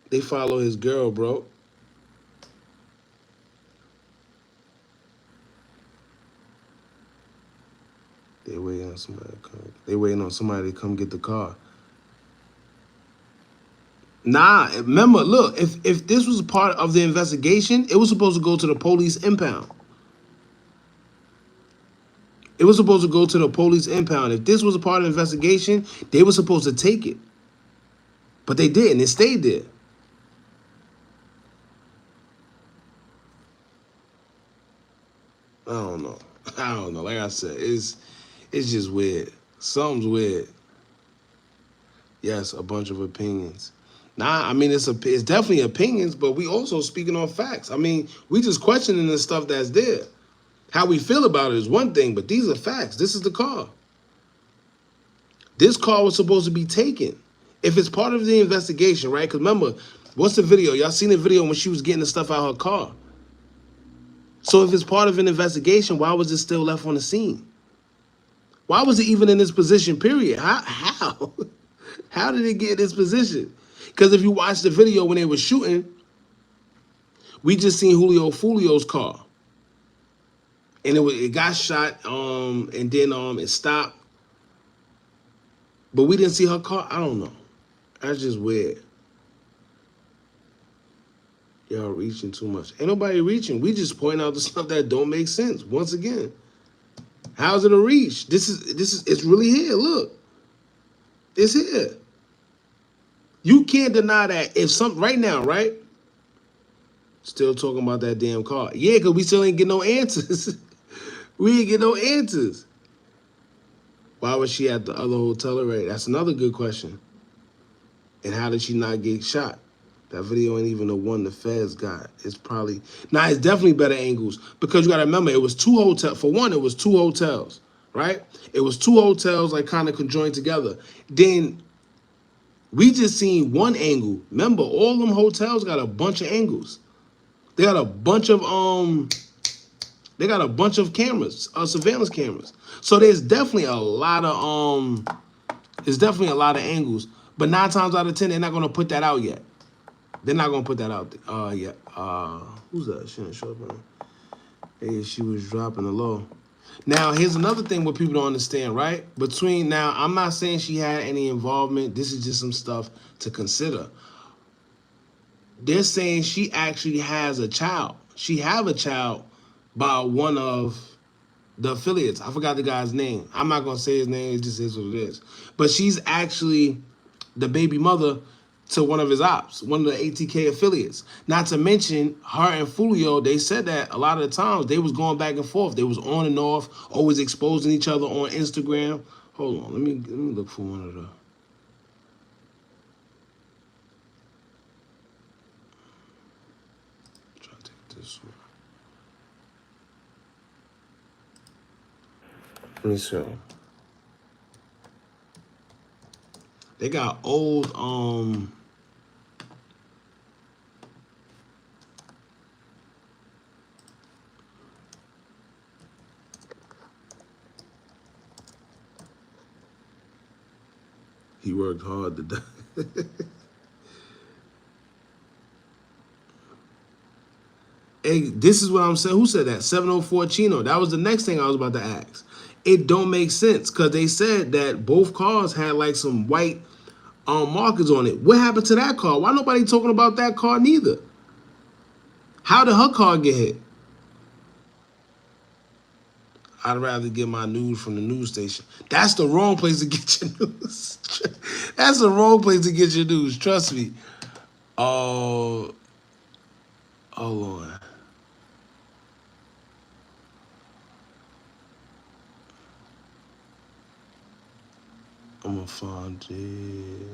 they follow his girl, bro. They waiting on somebody to come. They waiting on somebody to come get the car. Nah, remember, look, if this was part of the investigation, it was supposed to go to the police impound. It was supposed to go to the police impound. If this was a part of the investigation, they were supposed to take it. But they didn't. It stayed there. I don't know. I don't know. Like I said, it's just weird. Something's weird. Yes, a bunch of opinions. Nah, I mean it's definitely opinions, but we also speaking on facts. I mean, we just questioning the stuff that's there. How we feel about it is one thing, but these are facts. This is the car. This car was supposed to be taken. If it's part of the investigation, right? Because remember, what's the video? Y'all seen the video when she was getting the stuff out of her car. So if it's part of an investigation, why was it still left on the scene? Why was it even in this position, period? How? How did it get in this position? Because if you watch the video when they were shooting, we just seen Julio Foolio's car. And it got shot, and then it stopped. But we didn't see her car. I don't know. That's just weird. Y'all reaching too much. Ain't nobody reaching. We just point out the stuff that don't make sense. Once again, how's it a reach? This is it's really here. Look, it's here. You can't deny that. If something right now, right? Still talking about that damn car. Yeah, because we still ain't get no answers. We ain't get no answers. Why was she at the other hotel already? That's another good question. And how did she not get shot? That video ain't even the one the feds got. It's probably... Nah, it's definitely better angles. Because you got to remember, it was two hotels. For one, it was two hotels, right? It was two hotels, like, kind of conjoined together. Then we just seen one angle. Remember, all them hotels got a bunch of angles. They got a bunch of cameras, surveillance cameras. So there's definitely a lot of angles. But 9 times out of 10, they're not gonna put that out yet. They're not gonna put that out yet. Who's that? She didn't show up. Hey, she was dropping the low. Now, here's another thing what people don't understand, right? Now, I'm not saying she had any involvement. This is just some stuff to consider. They're saying she actually has a child. She have a child by one of the affiliates. I forgot the guy's name. I'm not going to say his name. It just is what it is. But she's actually the baby mother to one of his ops, one of the ATK affiliates. Not to mention, her and Foolio, they said that a lot of the times they was going back and forth. They was on and off, always exposing each other on Instagram. Hold on. Let me look for one of the... Try to take this one. Let me see. They got old, he worked hard to die. Hey, this is what I'm saying. Who said that? 704 Chino. That was the next thing I was about to ask. It don't make sense because they said that both cars had like some white markers on it. What happened to that car? Why nobody talking about that car neither? How did her car get hit? I'd rather get my news from the news station. That's the wrong place to get your news. That's the wrong place to get your news. Trust me. Oh, hold on. I'm gonna find it.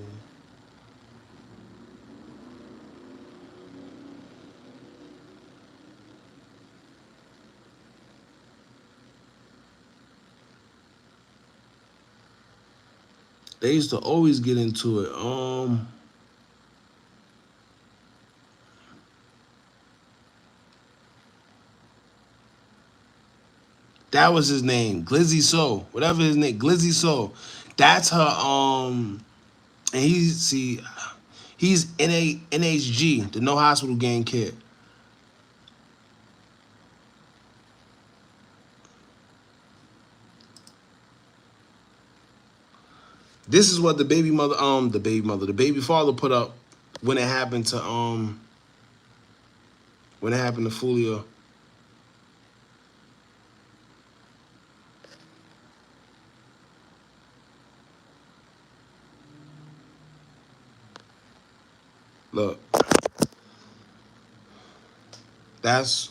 They used to always get into it. That was his name, Glizzy Soul, whatever his name, Glizzy Soul. That's her. And he's NHG, the No Hospital Gang kid. This is what the baby father put up when it happened to Foolio. Look, that's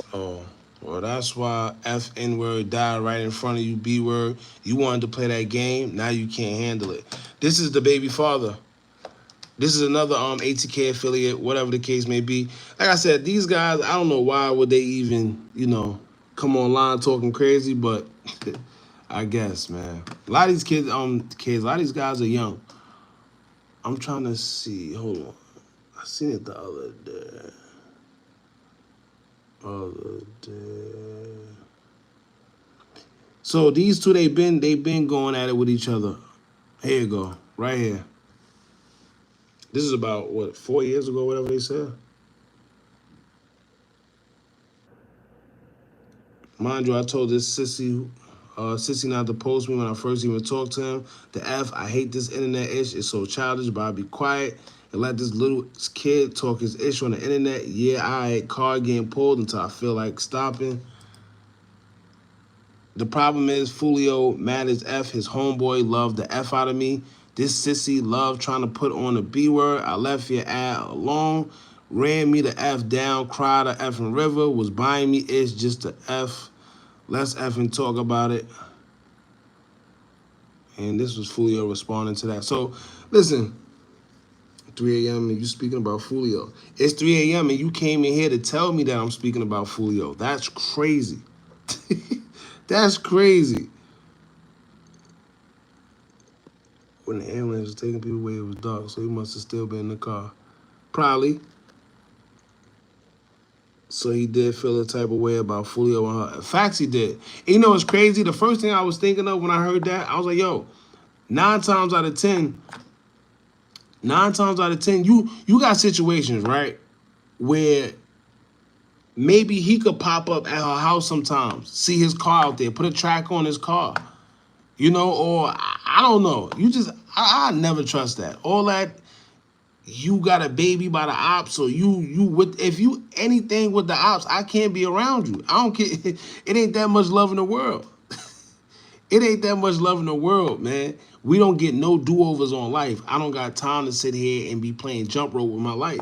that's why F N word died right in front of you, B word. You wanted to play that game, now you can't handle it. This is the baby father. This is another ATK affiliate, whatever the case may be. Like I said, these guys, I don't know why would they even, come online talking crazy, but I guess, man. A lot of these kids, a lot of these guys are young. I'm trying to see. Hold on. I seen it the other day. So these two, they've been going at it with each other. Here you go, right here. This is about what, 4 years ago, whatever they said. Mind you, I told this sissy not to post me when I first even talked to him. The F, I hate this internet ish. It's so childish, but I'll be quiet and let this little kid talk his ish on the internet. Yeah, I card getting pulled until I feel like stopping. The problem is Foolio mad as F. His homeboy loved the F out of me. This sissy love trying to put on the B word. I left your ad alone. Ran me the F down. Cried a effing river. Was buying me ish just to F. Let's effing talk about it. And this was Foolio responding to that. So, listen, 3 a.m. and you speaking about Foolio. It's 3 a.m. and you came in here to tell me that I'm speaking about Foolio. That's crazy. That's crazy. When the ambulance was taking people away, it was dark, so he must have still been in the car. Probably. So he did feel a type of way about Foolio and her. In fact, he did. And you know what's crazy? The first thing I was thinking of when I heard that, I was like, yo, 9 times out of 10, you got situations, right, where maybe he could pop up at her house sometimes, see his car out there, put a track on his car, or I don't know. I never trust that. All that, you got a baby by the Opps, or if you anything with the Opps, I can't be around you. I don't care. It ain't that much love in the world. It ain't that much love in the world, man. We don't get no do-overs on life. I don't got time to sit here and be playing jump rope with my life.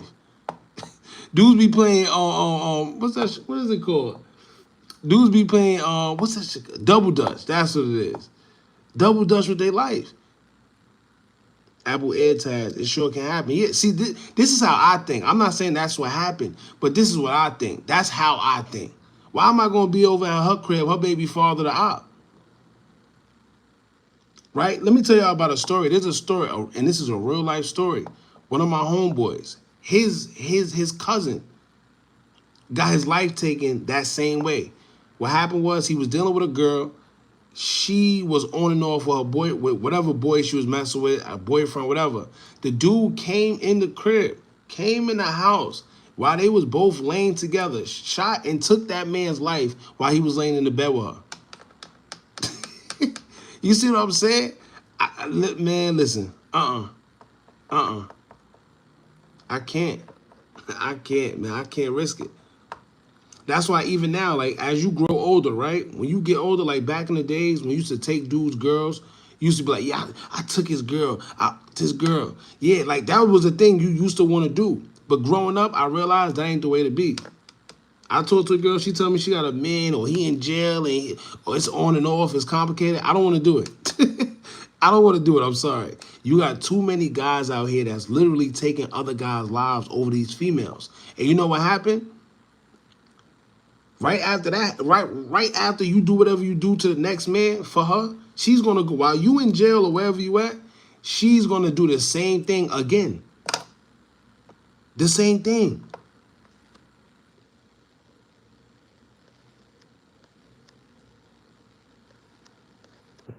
Dudes be playing what's that? What is it called? Dudes be playing what's that shit? Double Dutch. That's what it is. Double Dutch with their life. Apple AirTags. It sure can happen. Yeah. See, this is how I think. I'm not saying that's what happened, but this is what I think. That's how I think. Why am I gonna be over at her crib, her baby father, the op? Right? Let me tell y'all about a story. There's a story, and this is a real life story. One of my homeboys, his cousin got his life taken that same way. What happened was he was dealing with a girl. She was on and off with her boy, with whatever boy she was messing with, a boyfriend, whatever. The dude came in the crib, came in the house while they was both laying together, shot and took that man's life while he was laying in the bed with her. You see what I'm saying? Man, listen. I can't. I can't, man. I can't risk it. That's why even now, like, as you grow older, right? When you get older, like back in the days when you used to take dudes' girls, you used to be like, yeah, I took his girl. This girl. Yeah, like that was the thing you used to want to do. But growing up, I realized that ain't the way to be. I talked to a girl, she told me she got a man, or he in jail, and or it's on and off, it's complicated. I don't want to do it. I don't want to do it, I'm sorry. You got too many guys out here that's literally taking other guys' lives over these females. And you know what happened? Right after that, right after you do whatever you do to the next man for her, she's gonna go, while you in jail or wherever you at, she's gonna do the same thing again. The same thing.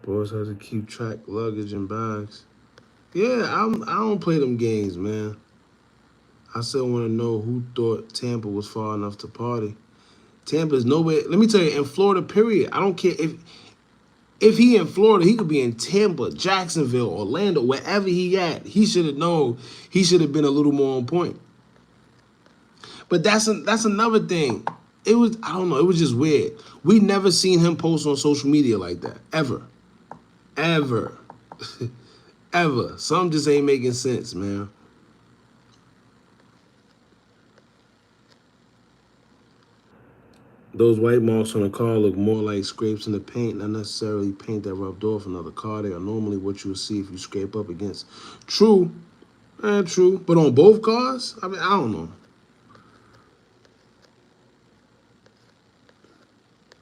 Boys have to keep track luggage and bags. Yeah, I don't play them games, man. I still want to know who thought Tampa was far enough to party. Tampa's nowhere. Let me tell you, in Florida, period. I don't care if he in Florida, he could be in Tampa, Jacksonville, Orlando, wherever he at. He should have known. He should have been a little more on point. But that's another thing. It was, I don't know, it was just weird. We never seen him post on social media like that. Ever. Ever. Ever. Something just ain't making sense, man. Those white marks on the car look more like scrapes in the paint, not necessarily paint that rubbed off another car. They are normally what you will see if you scrape up against. True. True. But on both cars? I mean, I don't know.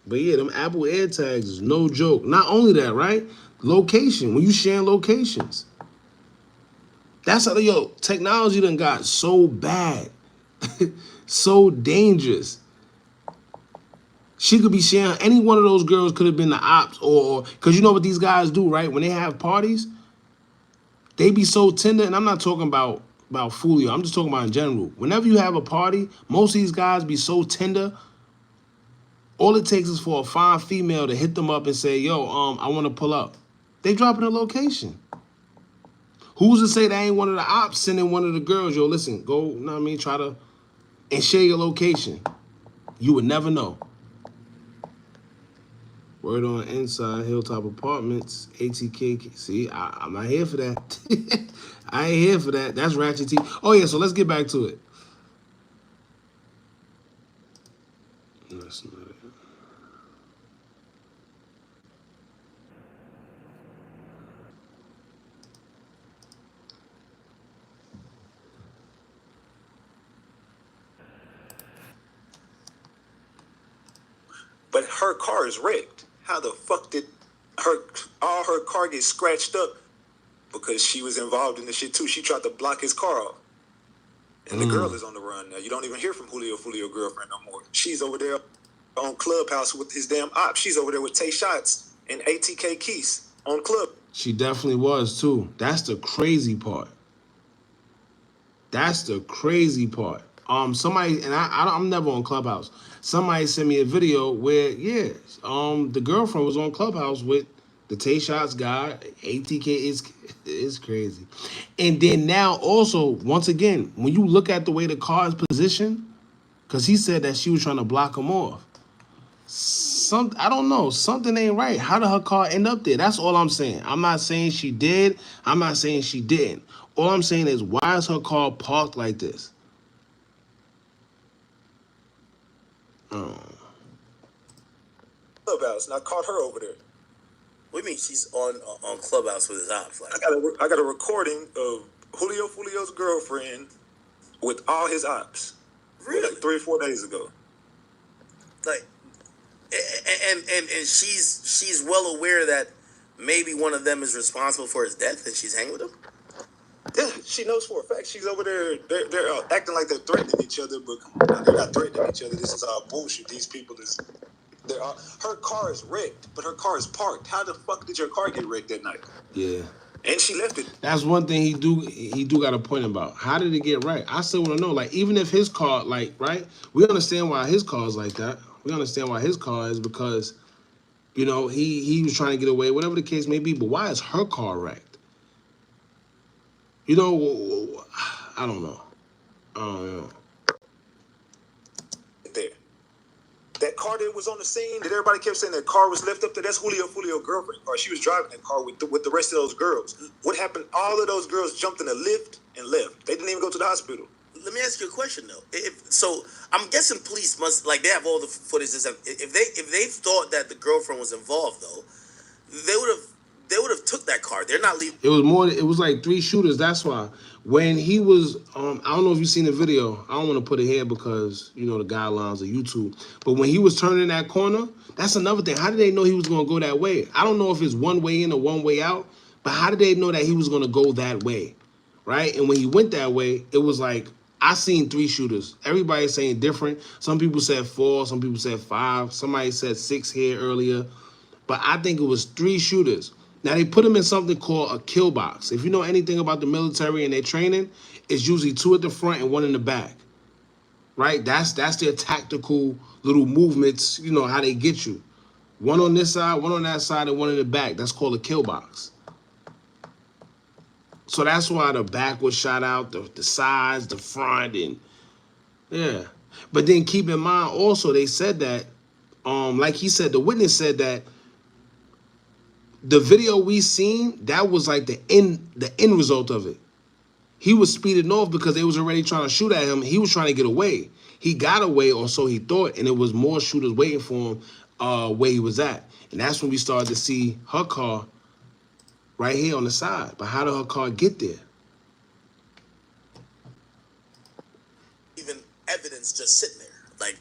But yeah, them Apple AirTags is no joke. Not only that, right? Location. When you sharing locations. That's how, technology done got so bad. So dangerous. She could be sharing, any one of those girls could have been the ops, or because you know what these guys do, right? When they have parties, they be so tender, and I'm not talking about Foolio, I'm just talking about in general. Whenever you have a party, most of these guys be so tender. All it takes is for a fine female to hit them up and say, yo, I want to pull up. They dropping a location. Who's to say that ain't one of the ops sending one of the girls, yo, listen, go, you know what I mean, try to, and share your location. You would never know. Word on inside, Hilltop Apartments, ATK. See, I'm not here for that. I ain't here for that. That's Ratchet T. Oh, yeah, so let's get back to it. That's not it. But her car is wrecked. How the fuck did all her car get scratched up? Because she was involved in the shit too. She tried to block his car off. And the girl is on the run now. You don't even hear from Julio Foolio girlfriend no more. She's over there on Clubhouse with his damn op. She's over there with Tay Shots and ATK Keys on Club. She definitely was too. That's the crazy part. That's the crazy part. Somebody, and I'm never on Clubhouse. Somebody sent me a video where, yeah, the girlfriend was on Clubhouse with the Tay Shots guy. ATK is crazy. And then now also, once again, when you look at the way the car is positioned, because he said that she was trying to block him off. I don't know. Something ain't right. How did her car end up there? That's all I'm saying. I'm not saying she did. I'm not saying she didn't. All I'm saying is, why is her car parked like this? Oh. Clubhouse, and I caught her over there. What do you mean she's on Clubhouse with his ops? Like, I got a recording of Julio Foolio's girlfriend with all his ops. Really? Like 3 or 4 days ago. Like, and she's well aware that maybe one of them is responsible for his death, and she's hanging with him. Yeah, she knows for a fact. She's over there. They're acting like they're threatening each other, but they're not threatening each other. This is all bullshit. These people her car is wrecked, but her car is parked. How the fuck did your car get wrecked that night? Yeah. And she left it. That's one thing he do got a point about. How did it get right? I still want to know. Like, even if his car, like, right? We understand why his car is like that. We understand why his car is because, you know, he was trying to get away, whatever the case may be. But why is her car wrecked? You know, I don't know. There. That car that was on the scene, that everybody kept saying that car was left up there, that's Julio Foolio's girlfriend car. She was driving that car with the rest of those girls. What happened? All of those girls jumped in a lift and left. They didn't even go to the hospital. Let me ask you a question though. So I'm guessing police must, like, they have all the footage. If they thought that the girlfriend was involved though, they would have took that car. They're not leaving. It was more. It was like 3 shooters. That's why when he was, I don't know if you've seen the video. I don't want to put it here because, you know, the guidelines of YouTube. But when he was turning that corner, that's another thing. How did they know he was going to go that way? I don't know if it's one way in or one way out, but how did they know that he was going to go that way, right? And when he went that way, it was like, I seen 3 shooters. Everybody's saying different. Some people said 4. Some people said 5. Somebody said 6 here earlier. but I think it was 3 shooters. Now they put them in something called a kill box. If you know anything about the military and their training, it's usually 2 at the front and 1 in the back. Right? That's their tactical little movements, you know, how they get you. 1 on this side, 1 on that side, and 1 in the back. That's called a kill box. So that's why the back was shot out, the sides, the front, and yeah. But then keep in mind also, they said that, like he said, the witness said that the video we seen, that was like the end result of it. He was speeding off because they was already trying to shoot at him. He was trying to get away. He got away, or so he thought, and it was more shooters waiting for him where he was at. And that's when we started to see her car right here on the side. But how did her car get there? Even evidence just sitting there. Like,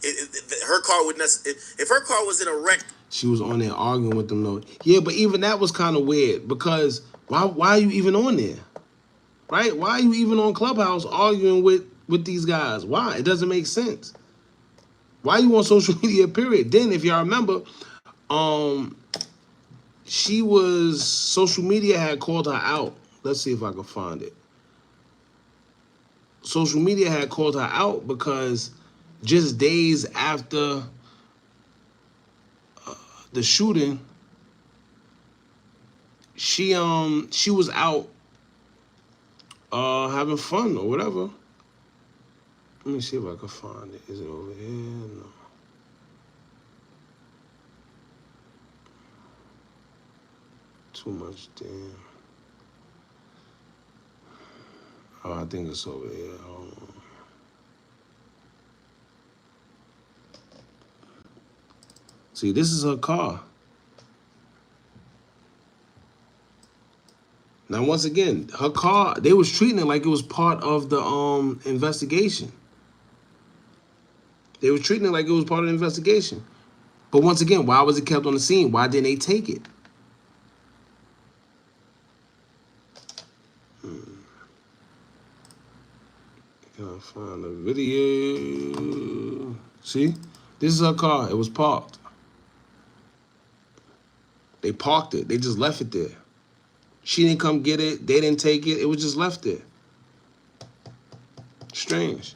her car would not, if her car was in a wreck. She was on there arguing with them though. Yeah, but even that was kind of weird because why are you even on there? Right? Why are you even on Clubhouse arguing with these guys? Why? It doesn't make sense. Why are you on social media, period? Then, if y'all remember, social media had called her out. Let's see if I can find it. Social media had called her out because just days after the shooting, she was out having fun or whatever. Let me see if I can find it. Is it over here? No. Too much, damn. Oh, I think it's over here. Hold on. See, this is her car. Now, once again, her car, they was treating it like it was part of the investigation. They were treating it like it was part of the investigation. But once again, why was it kept on the scene? Why didn't they take it? Can I find the video? See? This is her car. It was parked. They parked it. They just left it there. She didn't come get it. They didn't take it. It was just left there. Strange.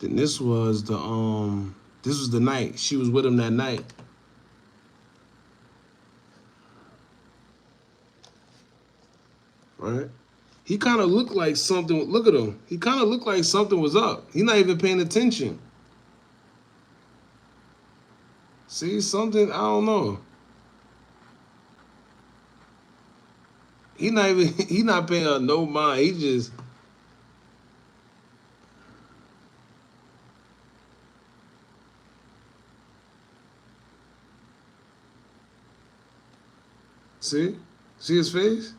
Then this was the night. She was with him that night. Right? He kind of looked like something. Look at him. He kind of looked like something was up. He's not even paying attention. See, something, I don't know. He not paying her no mind. He just. See? See his face?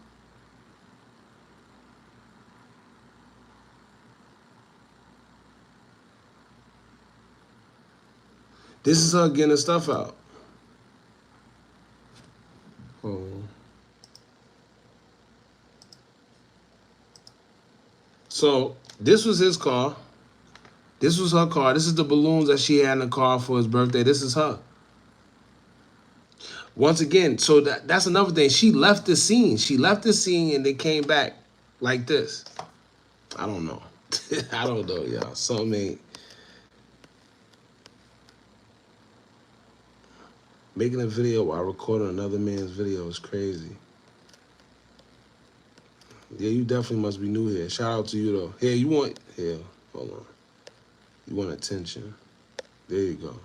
This is her getting her stuff out. Oh. So this was his car. This was her car. This is the balloons that she had in the car for his birthday. This is her. Once again, so that's another thing. She left the scene. She left the scene and they came back like this. I don't know. I don't know, y'all. Something ain't. Making a video while recording another man's video is crazy. Yeah, you definitely must be new here. Shout out to you, though. Here, you want... Here, hold on. You want attention. There you go.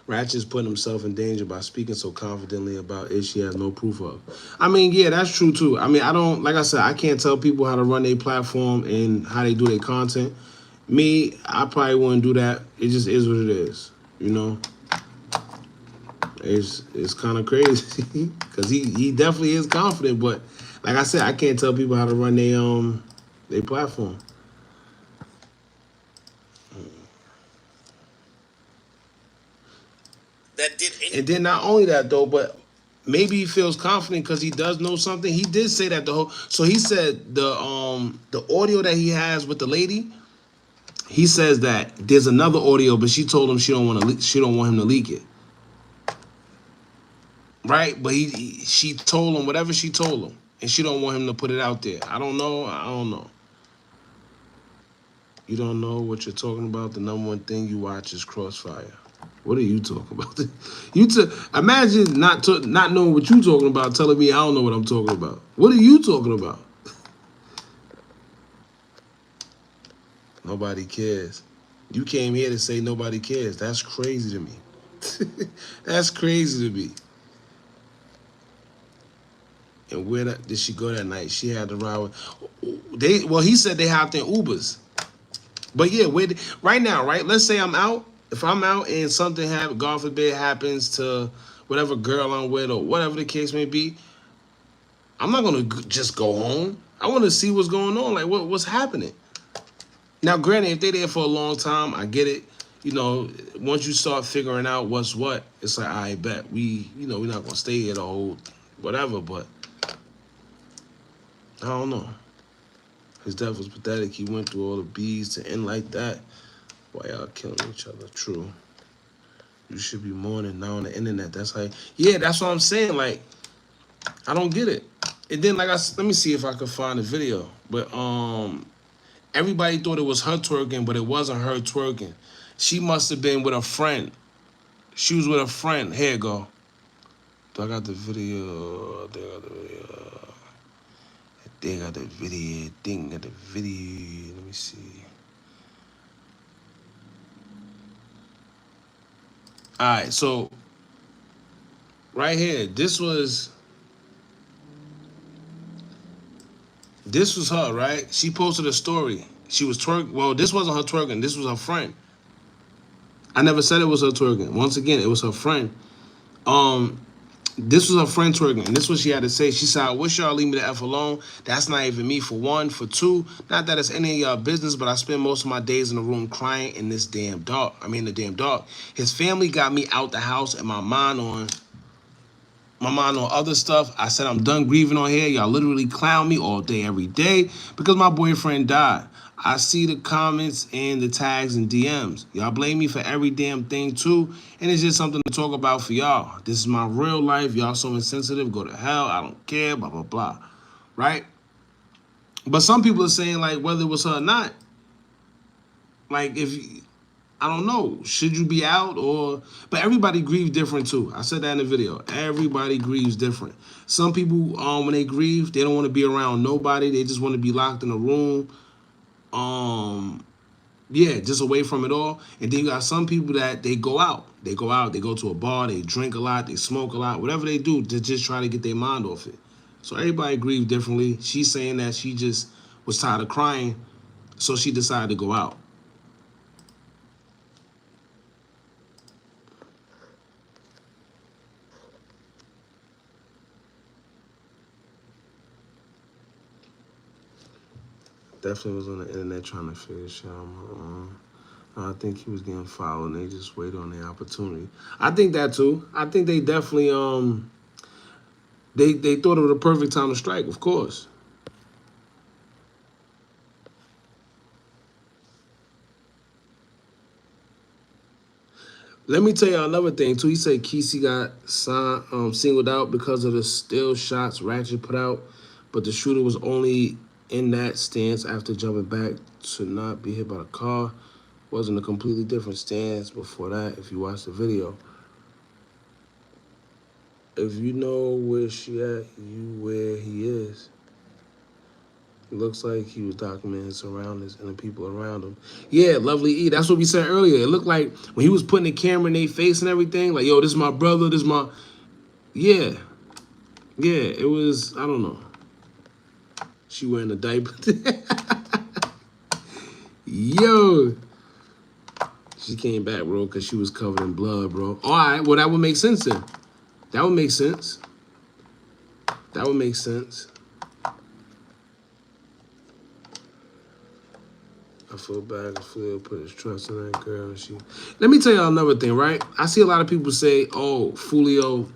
Ratchet's putting himself in danger by speaking so confidently about it she has no proof of. I mean, yeah, that's true, too. I mean, I don't... Like I said, I can't tell people how to run their platform and how they do their content. Me, I probably wouldn't do that. It just is what it is, you know? It's kind of crazy because he definitely is confident, but like I said, I can't tell people how to run their platform. That did And then not only that though, but maybe he feels confident because he does know something. He did say that so he said the audio that he has with the lady, he says that there's another audio, but she told him she don't want him to leak it. Right? But she told him whatever she told him, and she don't want him to put it out there. I don't know. You don't know what you're talking about. The number one thing you watch is Crossfire. What are you talking about? Imagine not knowing what you're talking about, telling me I don't know what I'm talking about. What are you talking about? Nobody cares. You came here to say nobody cares. That's crazy to me. That's crazy to me. And where did she go that night? She had to ride with... he said they hopped in Ubers. But yeah, right now, right? Let's say I'm out. If I'm out and something happens, God forbid, happens to whatever girl I'm with or whatever the case may be, I'm not going to just go home. I want to see what's going on, like what's happening. Now, granted, if they're there for a long time, I get it. You know, once you start figuring out what's what, it's like, I bet we're not going to stay here the whole whatever, but I don't know. His death was pathetic. He went through all the B's to end like that. Why y'all killing each other? True. You should be mourning now on the internet. That's how... Yeah, that's what I'm saying. Like, I don't get it. And then, let me see if I can find the video. But, everybody thought it was her twerking, but it wasn't her twerking. She must have been with a friend. She was with a friend. Here you go. Do I got the video? They got the video. They got the video. Thing got the video. Let me see. All right, so right here, this was her, right? She posted a story. She was twerking. Well, this wasn't her twerking. This was her friend. I never said it was her twerking. Once again, it was her friend. This was her friend twerking, and this is what she had to say. She said, I wish y'all leave me the F alone. That's not even me, for one. For two, not that it's any of y'all business, but I spend most of my days in the room crying in this damn dark. The damn dark. His family got me out the house and my mind on other stuff. I said, I'm done grieving on here. Y'all literally clown me all day, every day, because my boyfriend died. I see the comments and the tags and DMs. Y'all blame me for every damn thing too, and it's just something to talk about for y'all. This is my real life. Y'all so insensitive. Go to hell. I don't care. Blah, blah, blah. Right? But some people are saying, like, whether it was her or not, like, I don't know, should you be out or... But everybody grieves different too. I said that in the video. Everybody grieves different. Some people, when they grieve, they don't want to be around nobody. They just want to be locked in a room. Yeah, just away from it all. And then you got some people that they go out. They go to a bar, they drink a lot, they smoke a lot, whatever they do to just try to get their mind off it. So everybody grieves differently. She's saying that she just was tired of crying, so she decided to go out. Definitely was on the internet trying to figure shit out. I think he was getting followed and they just waited on their opportunity. I think that too. I think they definitely they thought it was the perfect time to strike, of course. Let me tell y'all another thing too. He said Kesey got singled out because of the still shots Ratchet put out, but the shooter was only in that stance after jumping back to not be hit by the car. Wasn't a completely different stance before that, if you watch the video. If you know where she at, you where he is. It looks like he was documenting his surroundings and the people around him. Yeah, Lovely E, that's what we said earlier. It looked like when he was putting the camera in their face and everything, like, yo, this is my brother, this is my... Yeah. Yeah, it was, I don't know. She wearing a diaper. Yo. She came back, bro, because she was covered in blood, bro. All right, well, that would make sense then. That would make sense. That would make sense. I feel bad. Foolio put his trust in that girl. And she... Let me tell y'all another thing, right? I see a lot of people say, oh, Foolio,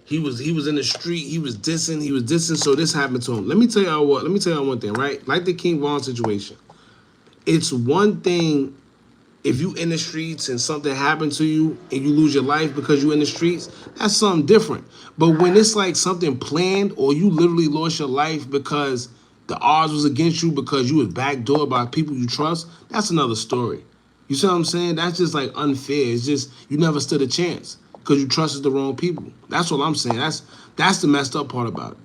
he was in the street, he was dissing, so this happened to him. Let me tell y'all one thing, right? Like the King Von situation. It's one thing if you in the streets and something happened to you and you lose your life because you in the streets, that's something different. But when it's like something planned or you literally lost your life because the odds was against you because you was backdoored by people you trust, that's another story. You see what I'm saying? That's just like unfair. It's just you never stood a chance because you trusted the wrong people. That's what I'm saying. That's the messed up part about it.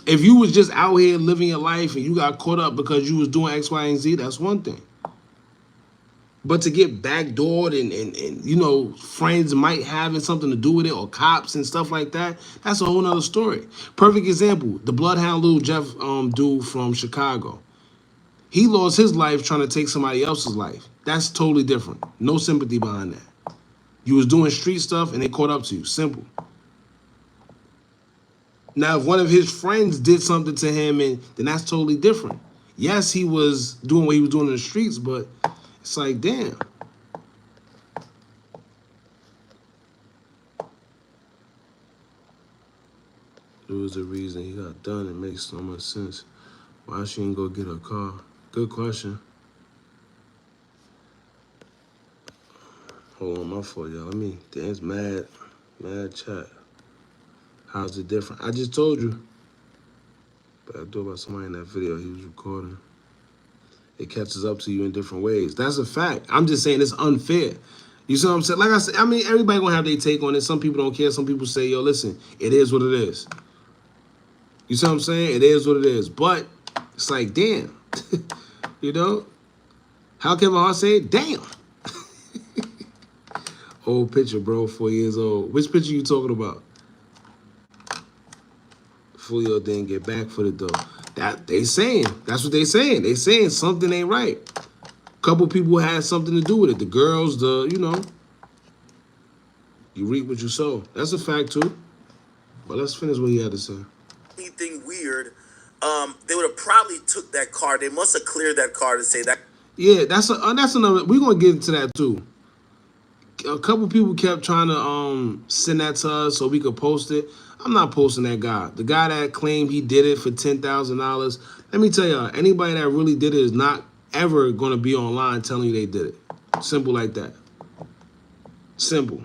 If you was just out here living your life and you got caught up because you was doing X, Y, and Z, that's one thing. But to get backdoored and you know, friends might having something to do with it or cops and stuff like that, that's a whole nother story. Perfect example, the Bloodhound Lil Jeff dude from Chicago. He lost his life trying to take somebody else's life. That's totally different. No sympathy behind that. You was doing street stuff and they caught up to you. Simple. Now, if one of his friends did something to him, and then that's totally different. Yes, he was doing what he was doing in the streets, but it's like, damn. There was a reason he got done. It makes so much sense. Why she didn't go get her car? Good question. Hold on, my fault, y'all. Let me dance mad chat. How's it different? I just told you. But I do about somebody in that video he was recording. It catches up to you in different ways. That's a fact. I'm just saying it's unfair. You see what I'm saying? Like I said, I mean, everybody gonna have their take on it. Some people don't care. Some people say, yo, listen, it is what it is. You see what I'm saying? It is what it is. But it's like, damn. You know? How can my heart say, damn? Old picture, bro, 4 years old. Which picture you talking about? Foolio didn't get back for it, though. That they saying. That's what they saying. They saying something ain't right. Couple people had something to do with it. The girls, you know. You reap what you sow. That's a fact, too. But let's finish what he had to say. Anything weird, they would have probably took that car. They must have cleared that car to say that. Yeah, that's another. We're gonna get into that too. A couple people kept trying to send that to us so we could post it. I'm not posting that guy. The guy that claimed he did it for $10,000. Let me tell y'all, anybody that really did it is not ever gonna be online telling you they did it. Simple like that. Simple.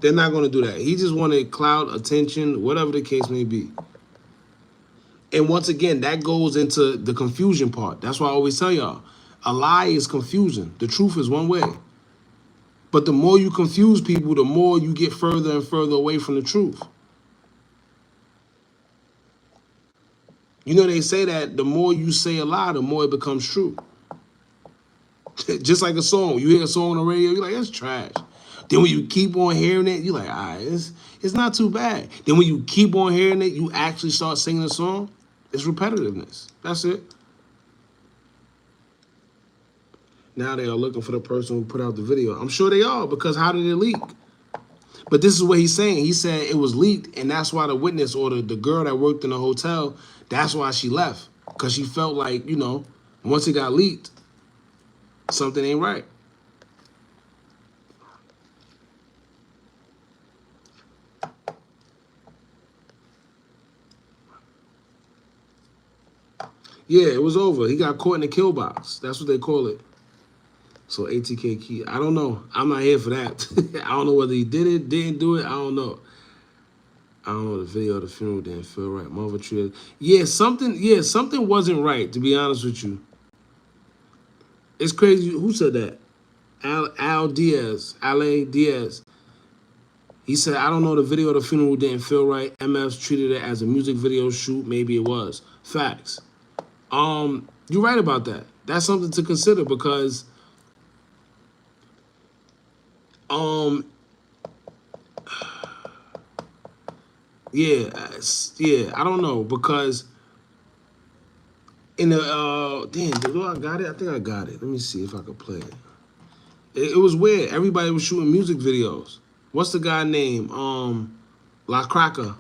They're not gonna do that. He just wanted clout, attention, whatever the case may be. And once again, that goes into the confusion part. That's why I always tell y'all, a lie is confusion. The truth is one way. But the more you confuse people, the more you get further and further away from the truth. You know, they say that the more you say a lie, the more it becomes true. Just like a song. You hear a song on the radio, you're like, that's trash. Then when you keep on hearing it, you're like, all right, it's not too bad. Then when you keep on hearing it, you actually start singing the song. It's repetitiveness. That's it. Now they are looking for the person who put out the video. I'm sure they are, because how did it leak? But this is what he's saying. He said it was leaked, and that's why the witness or the girl that worked in the hotel, that's why she left. Because she felt like, you know, once it got leaked, something ain't right. Yeah, it was over. He got caught in the kill box. That's what they call it. So ATK key. I don't know. I'm not here for that. I don't know whether he did it, didn't do it. I don't know. I don't know. The video of the funeral didn't feel right. Mother Tria. Yeah, something wasn't right, to be honest with you. It's crazy. Who said that? Ale Diaz. He said, I don't know, the video of the funeral didn't feel right. MFs treated it as a music video shoot. Maybe it was. Facts. You're right about that. That's something to consider because yeah, I don't know, because in the damn, do I got it? I think I got it. Let me see if I could play it. It was weird. Everybody was shooting music videos. What's the guy name? La Craca,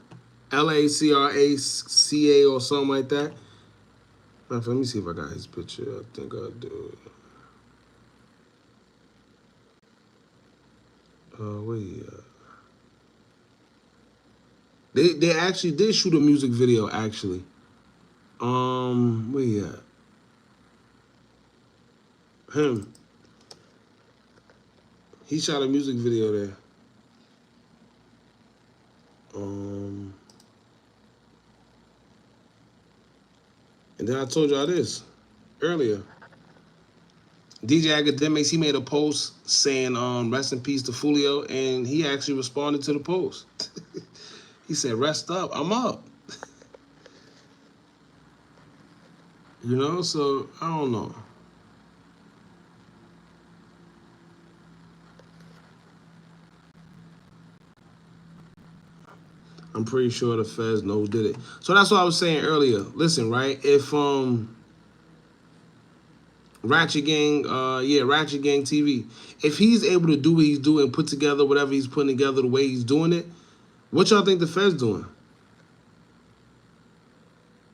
LACRACA or something like that. Let me see if I got his picture. I think I do. Where he at? They actually did shoot a music video, actually. Where he at? Him. He shot a music video there. And then I told y'all this earlier. DJ Academics, he made a post saying rest in peace to Foolio, and he actually responded to the post. He said, rest up, I'm up. You know, so I don't know. I'm pretty sure the feds know who did it. So that's what I was saying earlier. Listen, right? If Ratchet Gang, Ratchet Gang TV, if he's able to do what he's doing, put together whatever he's putting together the way he's doing it, what y'all think the feds doing?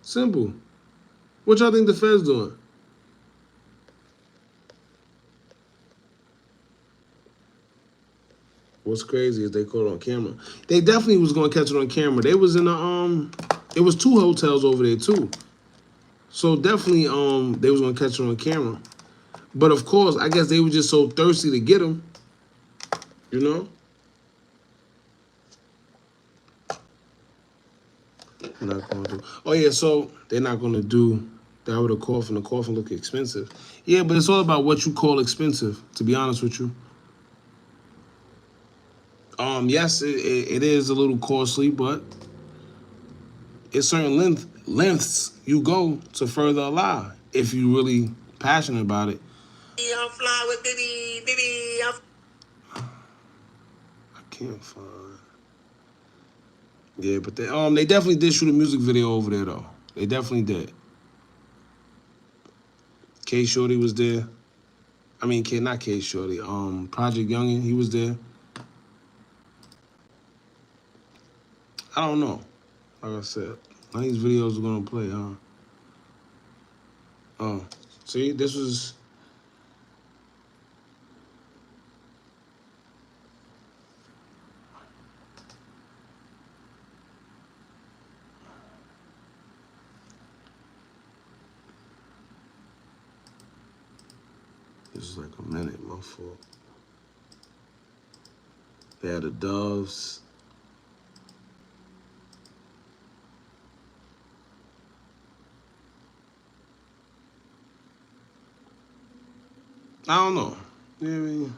Simple. What y'all think the feds doing? What's crazy is they caught it on camera. They definitely was gonna catch it on camera. They was in a it was 2 hotels over there too. So definitely they was gonna catch it on camera. But of course, I guess they were just so thirsty to get him. You know? They're not gonna do. Oh yeah, so they're not gonna do that with a coffin. The coffin look expensive. Yeah, but it's all about what you call expensive, to be honest with you. Yes, it is a little costly, but it's certain lengths you go to further a lie if you're really passionate about it. I'm fly with Diddy. I can't find. Yeah, but they definitely did shoot a music video over there though. They definitely did. K Shorty was there. I mean, not K Shorty. Project Youngin, he was there. I don't know. Like I said, none of these videos are gonna play, huh? Oh, see, this was. This is like a minute, my fault. They had the doves. I don't know. You know what I mean?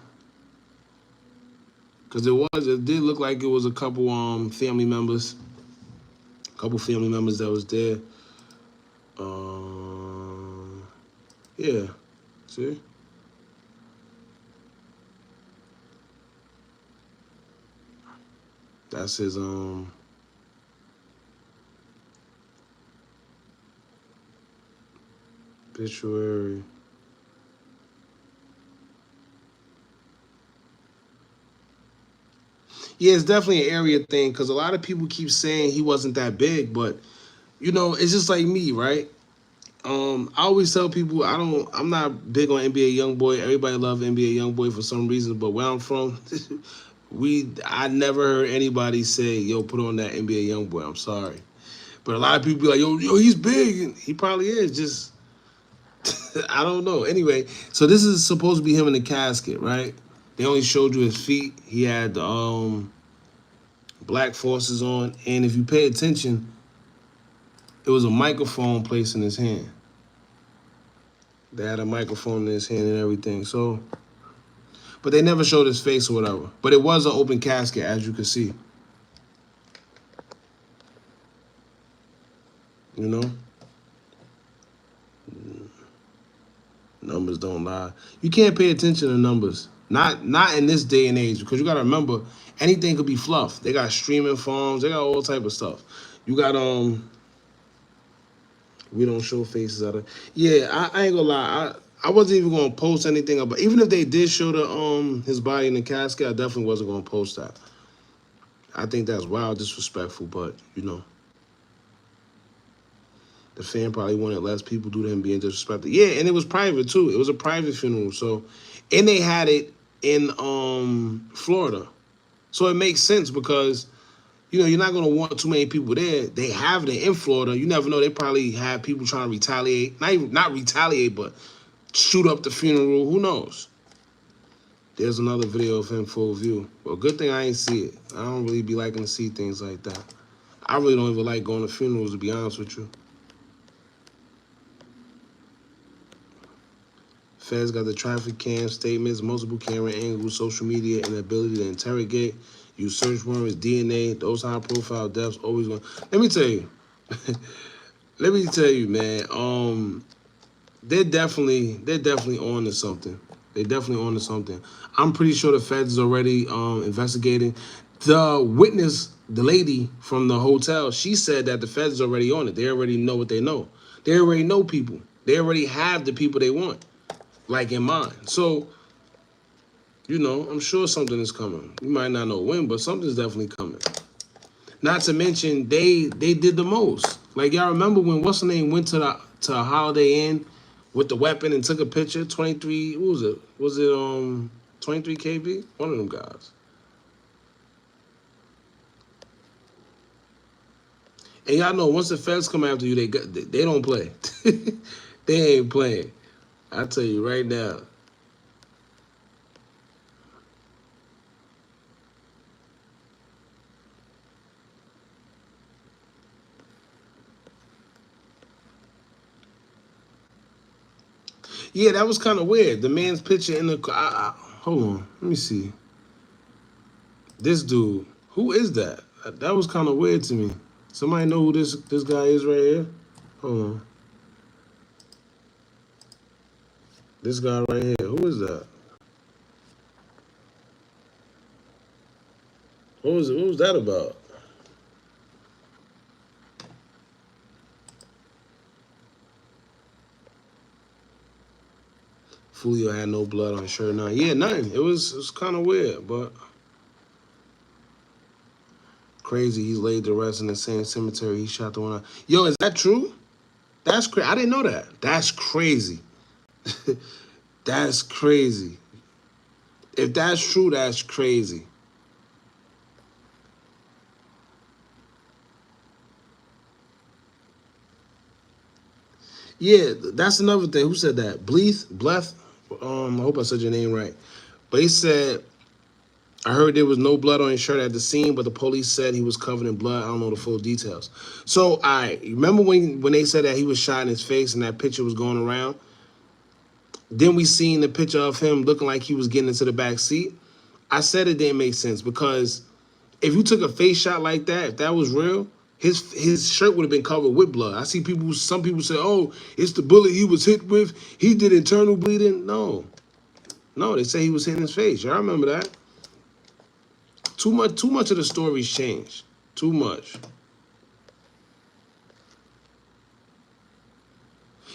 Because it did look like it was a couple family members. A couple family members that was there. Yeah. See? That's his obituary. Yeah, it's definitely an area thing because a lot of people keep saying he wasn't that big, but you know, it's just like me, right? I always tell people I'm not big on NBA YoungBoy. Everybody love NBA YoungBoy for some reason, but where I'm from, I never heard anybody say, "Yo, put on that NBA YoungBoy." I'm sorry, but a lot of people be like, "Yo, he's big," and he probably is. Just I don't know. Anyway, so this is supposed to be him in the casket, right? They only showed you his feet. He had the black forces on, and if you pay attention, it was a microphone placed in his hand. They had a microphone in his hand and everything. So, but they never showed his face or whatever. But it was an open casket, as you can see. You know? Numbers don't lie. You can't pay attention to numbers. Not in this day and age, because you gotta remember, anything could be fluff. They got streaming farms, they got all type of stuff. You got we don't show faces out of. Yeah, I ain't gonna lie. I wasn't even gonna post anything about. Even if they did show the his body in the casket, I definitely wasn't gonna post that. I think that's wild, disrespectful, but you know, the fan probably wanted less people due to him being disrespectful. Yeah, and it was private too. It was a private funeral, so, and they had it in Florida, so it makes sense because, you know, you're not going to want too many people there. They have it in Florida. You never know. They probably have people trying to retaliate. Not retaliate, but shoot up the funeral. Who knows? There's another video of him full view. Well, good thing I ain't see it. I don't really be liking to see things like that. I really don't even like going to funerals, to be honest with you. Feds got the traffic cam statements, multiple camera angles, social media, and the ability to interrogate, use search warrants, DNA. Those high-profile deaths always going. Let me tell you. Let me tell you, man. They're definitely on to something. They're definitely on to something. I'm pretty sure the feds is already investigating. The witness, the lady from the hotel, she said that the feds is already on it. They already know what they know. They already know people. They already have the people they want, like in mind. So, you know, I'm sure something is coming. You might not know when, but something's definitely coming. Not to mention, they did the most. Like, y'all remember when what's the name went to a Holiday Inn with the weapon and took a picture? 23, what was it? Was it 23 KB? One of them guys. And y'all know once the feds come after you, they don't play. They ain't playing. I tell you right now. Yeah, that was kind of weird. The man's picture in the car. Hold on, let me see. This dude, who is that? That was kind of weird to me. Somebody know who this guy is right here? Hold on. This guy right here, who is that? What was that about? Foolio had no blood on his shirt. None. Yeah, nothing. It was kind of weird, but crazy. He's laid to rest in the same cemetery he shot the one out. Yo, is that true? That's crazy. I didn't know that. That's crazy. That's crazy. If that's true, that's crazy. Yeah, that's another thing. Who said that? Bleth? I hope I said your name right. But he said, I heard there was no blood on his shirt at the scene, but the police said he was covered in blood. I don't know the full details. So, remember when they said that he was shot in his face and that picture was going around? Then we seen the picture of him looking like he was getting into the back seat. I said it didn't make sense because if you took a face shot like that, if that was real, his shirt would have been covered with blood. I see some people say, oh, it's the bullet he was hit with. He did internal bleeding. No, they say he was hitting his face. Y'all remember that? Too much of the stories changed. Too much.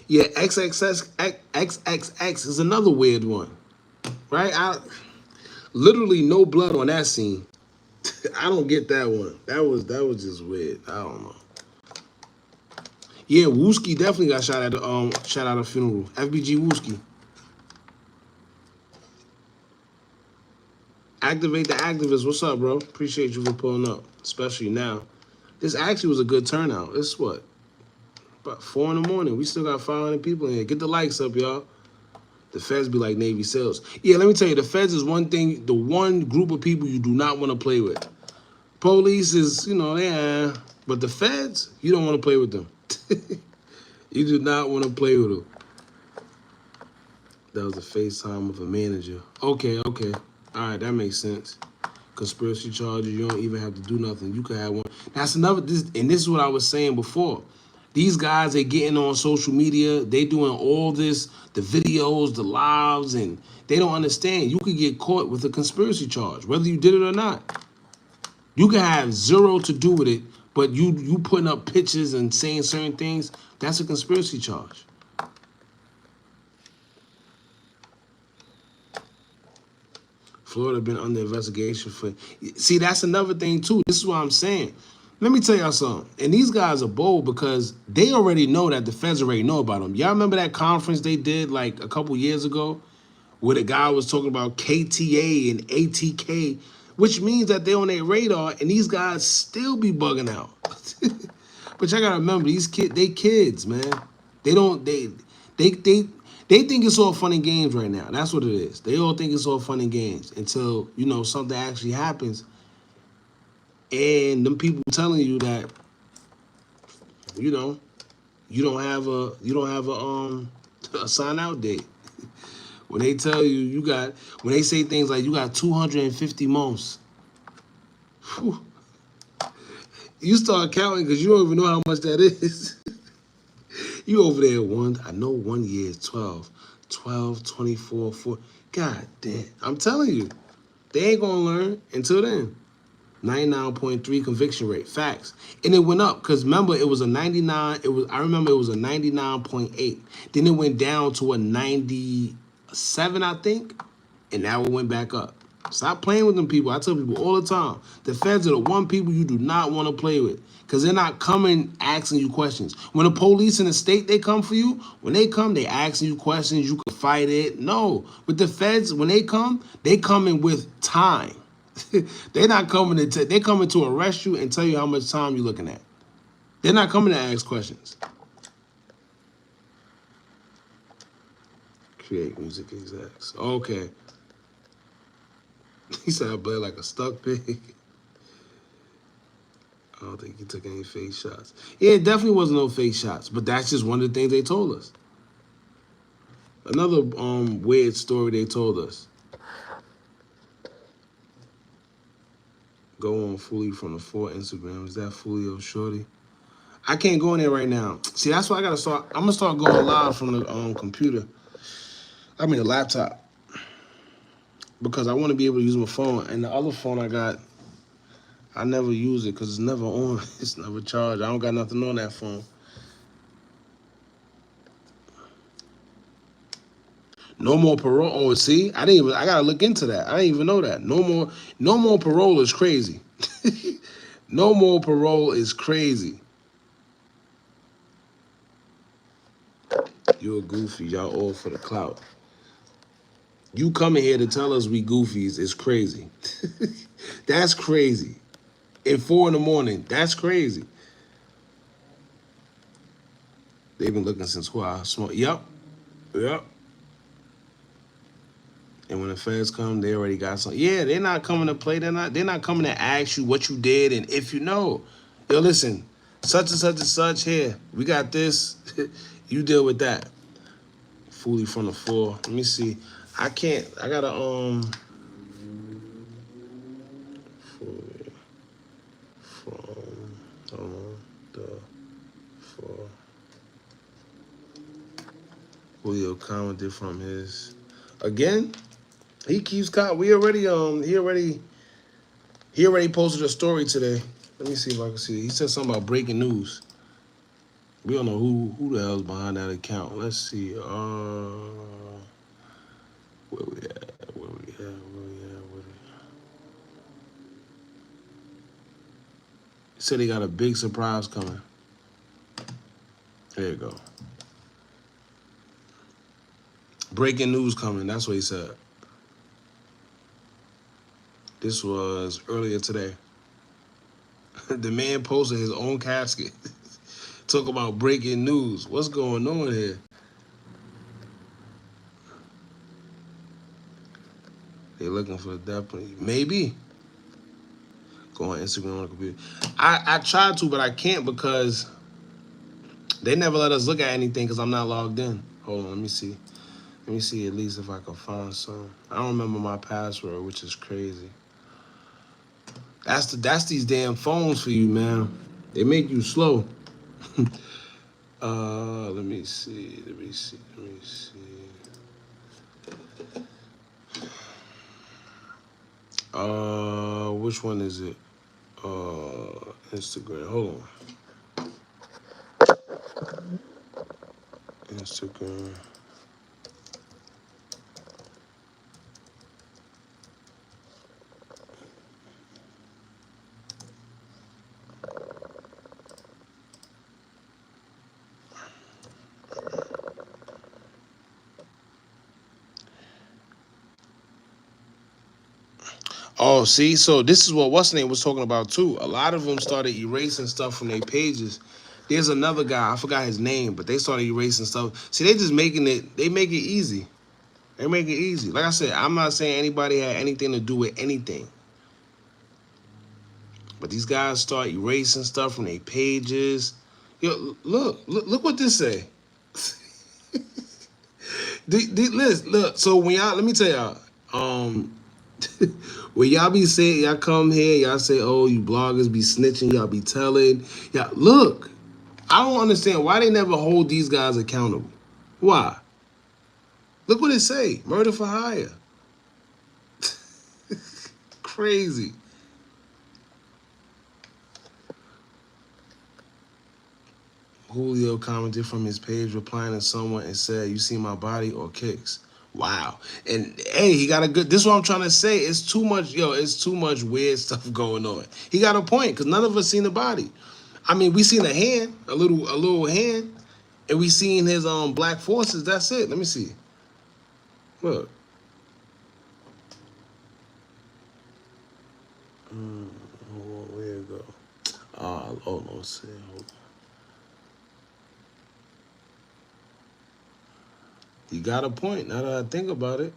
Yeah, XXX is another weird one, right? Literally no blood on that scene. I don't get that one. That was just weird. I don't know. Yeah, Wooski definitely got shot at a funeral. FBG Wooski. Activate the activists. What's up, bro? Appreciate you for pulling up, especially now. This actually was a good turnout. It's what? About 4 in the morning. We still got 500 people in here. Get the likes up, y'all. The feds be like Navy SEALs. Yeah, let me tell you, the feds is one thing, the one group of people you do not want to play with. Police is, yeah. But the feds, you don't want to play with them. You do not want to play with them. That was a FaceTime of a manager. Okay. All right, that makes sense. Conspiracy charges, you don't even have to do nothing. You could have one. That's this is what I was saying before. These guys, they getting on social media. They doing all this, the videos, the lives, and they don't understand. You could get caught with a conspiracy charge, whether you did it or not. You can have zero to do with it, but you putting up pictures and saying certain things, that's a conspiracy charge. Florida been under investigation for... See, that's another thing, too. This is what I'm saying. Let me tell y'all something. And these guys are bold because they already know that the feds already know about them. Y'all remember that conference they did like a couple years ago where the guy was talking about KTA and ATK, which means that they're on their radar and these guys still be bugging out. But y'all gotta remember, these kids, man. They They think it's all fun and games right now. That's what it is. They all think it's all fun and games until, you know, something actually happens. And them people telling you that, you know, you don't have a sign out date. When they tell you when they say things like you got 250 months, whew, you start counting because you don't even know how much that is. You over there I know 1 year is 12, 24, 4. God damn. I'm telling you, they ain't gonna learn until then. 99.3 conviction rate. Facts. And it went up because remember it was a 99. I remember it was a 99.8. Then it went down to a 97, I think. And now it went back up. Stop playing with them people. I tell people all the time. The feds are the one people you do not want to play with. Because they're not coming asking you questions. When the police in the state, they come for you, when they come, they asking you questions. You can fight it. No. With the feds, when they come in with time. They're not coming they're coming to arrest you and tell you how much time you're looking at. They're not coming to ask questions. Create music execs. Okay. He said I bled like a stuck pig. I don't think he took any fake shots. Yeah, it definitely wasn't no fake shots, but that's just one of the things they told us. Another weird story they told us. Go on Foolio from the 4 Instagram. Is that Foolio Shorty? I can't go in there right now. See, that's why I gotta start. I'm gonna start going live from the computer. I mean the laptop. Because I want to be able to use my phone. And the other phone I got, I never use it because it's never on. It's never charged. I don't got nothing on that phone. No more parole. Oh, see, I gotta look into that. I didn't even know that. No more parole is crazy. No more parole is crazy. You're a goofy. Y'all all for the clout. You coming here to tell us we goofies is crazy. That's crazy. At 4 a.m, that's crazy. They've been looking since who smoke. Yep. And when the feds come, they already got some. Yeah, they're not coming to play. They're not coming to ask you what you did and if you know. Yo, listen, such and such and such here. We got this. You deal with that. Foolio from the 4. Let me see. I gotta Foolio from the 4. Julio commented from his again. He keeps he already posted a story today. Let me see if I can see it. He said something about breaking news. We don't know who the hell's behind that account. Let's see. Where we at? He said he got a big surprise coming. There you go. Breaking news coming. That's what he said. This was earlier today. The man posted his own casket. Talk about breaking news. What's going on here? They're looking for the death penalty. Maybe. Go on Instagram on the computer. I tried to, but I can't because they never let us look at anything because I'm not logged in. Hold on, let me see. Let me see at least if I can find some. I don't remember my password, which is crazy. That's these damn phones for you, man. They make you slow. Let me see. Which one is it? Instagram. Hold on. Instagram. Oh, see, so this is what what's name was talking about too. A lot of them started erasing stuff from their pages There's another guy, I forgot his name, but they started erasing stuff. See, they just making it, they make it easy. They make it easy. Like I said, I'm not saying anybody had anything to do with anything. But these guys start erasing stuff from their pages. Yo, look what this say. Look, so when y'all, let me tell y'all, when y'all be saying, y'all come here, y'all say, oh, you bloggers be snitching, y'all be telling. Yeah, look, I don't understand why they never hold these guys accountable. Why? Look what it say, murder for hire. Crazy. Julio commented from his page replying to someone and said, you see my body or kicks? Wow. And hey, he got a good, this is what I'm trying to say. It's too much, it's too much weird stuff going on. He got a point, because none of us seen the body. I mean, we seen a hand, a little hand, and we seen his black forces. That's it. Let me see. Look. Hold on, where it go? Oh no, see, hold on. You got a point, now that I think about it.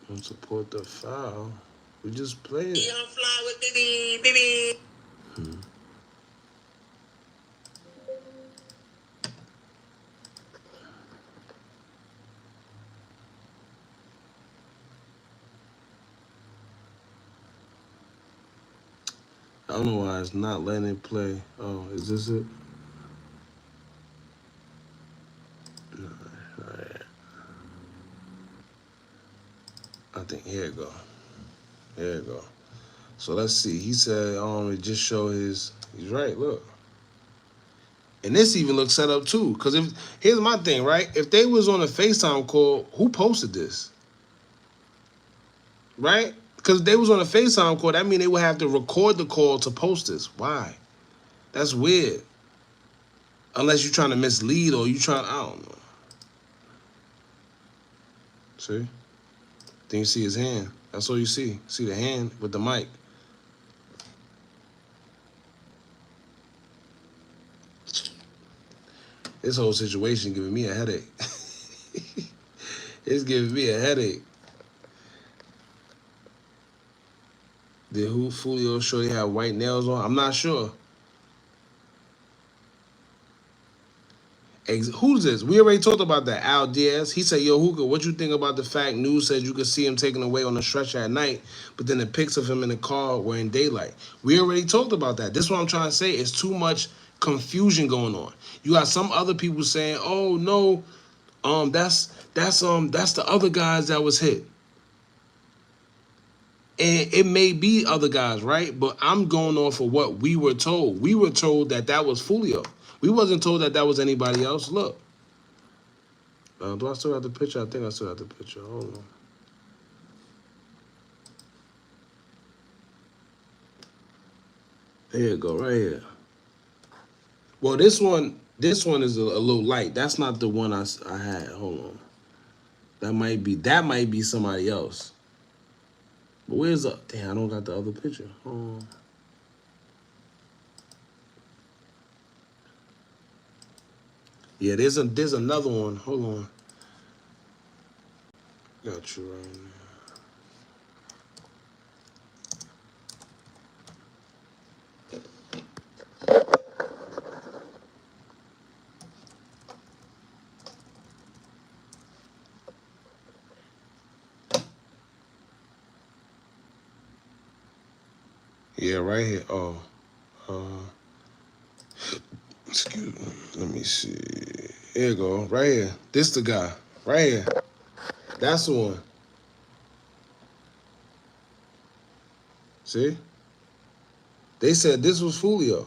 Don't support the foul. We just played it. I don't know why it's not letting it play. Oh, is this it? No, alright. I think here it go. There it go. So let's see. He said, it just show his. He's right. Look. And this even looks set up too. Cause here's my thing, right? If they was on a FaceTime call, who posted this? Right? Because if they was on a FaceTime call, that means they would have to record the call to post this. Why? That's weird. Unless you're trying to mislead or you trying, I don't know. See? Then you see his hand. That's all you see. See the hand with the mic. This whole situation giving me a headache. It's giving me a headache. Did Foolio show they have white nails on? I'm not sure. Who's this? We already talked about that. Al Diaz. He said, yo, Hookah, what you think about the fact news says you could see him taken away on a stretcher at night, but then the pics of him in the car were in daylight? We already talked about that. This is what I'm trying to say. It's too much confusion going on. You got some other people saying, oh, no, that's the other guys that was hit. And it may be other guys, right? But I'm going off of what we were told. We were told that was Foolio. We wasn't told that was anybody else. Look. Do I still have the picture? I think I still have the picture. Hold on. Here you go, right here. Well, this one is a little light. That's not the one I had. Hold on. That might be somebody else. But where's the, damn, I don't got the other picture. Hold on. Yeah, there's another one. Hold on. Got you right now. Yeah, right here. Oh, excuse me. Let me see. Here you go. Right here. This the guy. Right here. That's the one. See? They said this was Foolio.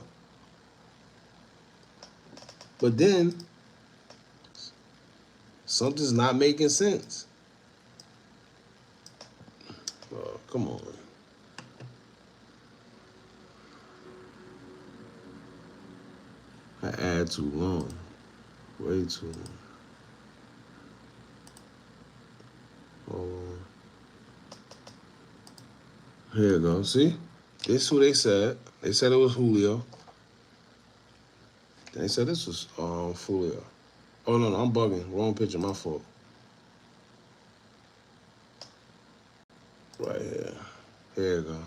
But then, something's not making sense. Oh, come on. I add too long. Way too long. Oh. Here you go. See? This is who they said. They said it was Julio. They said this was Foolio. Oh, no, I'm bugging. Wrong picture. My fault. Right here. Here you go.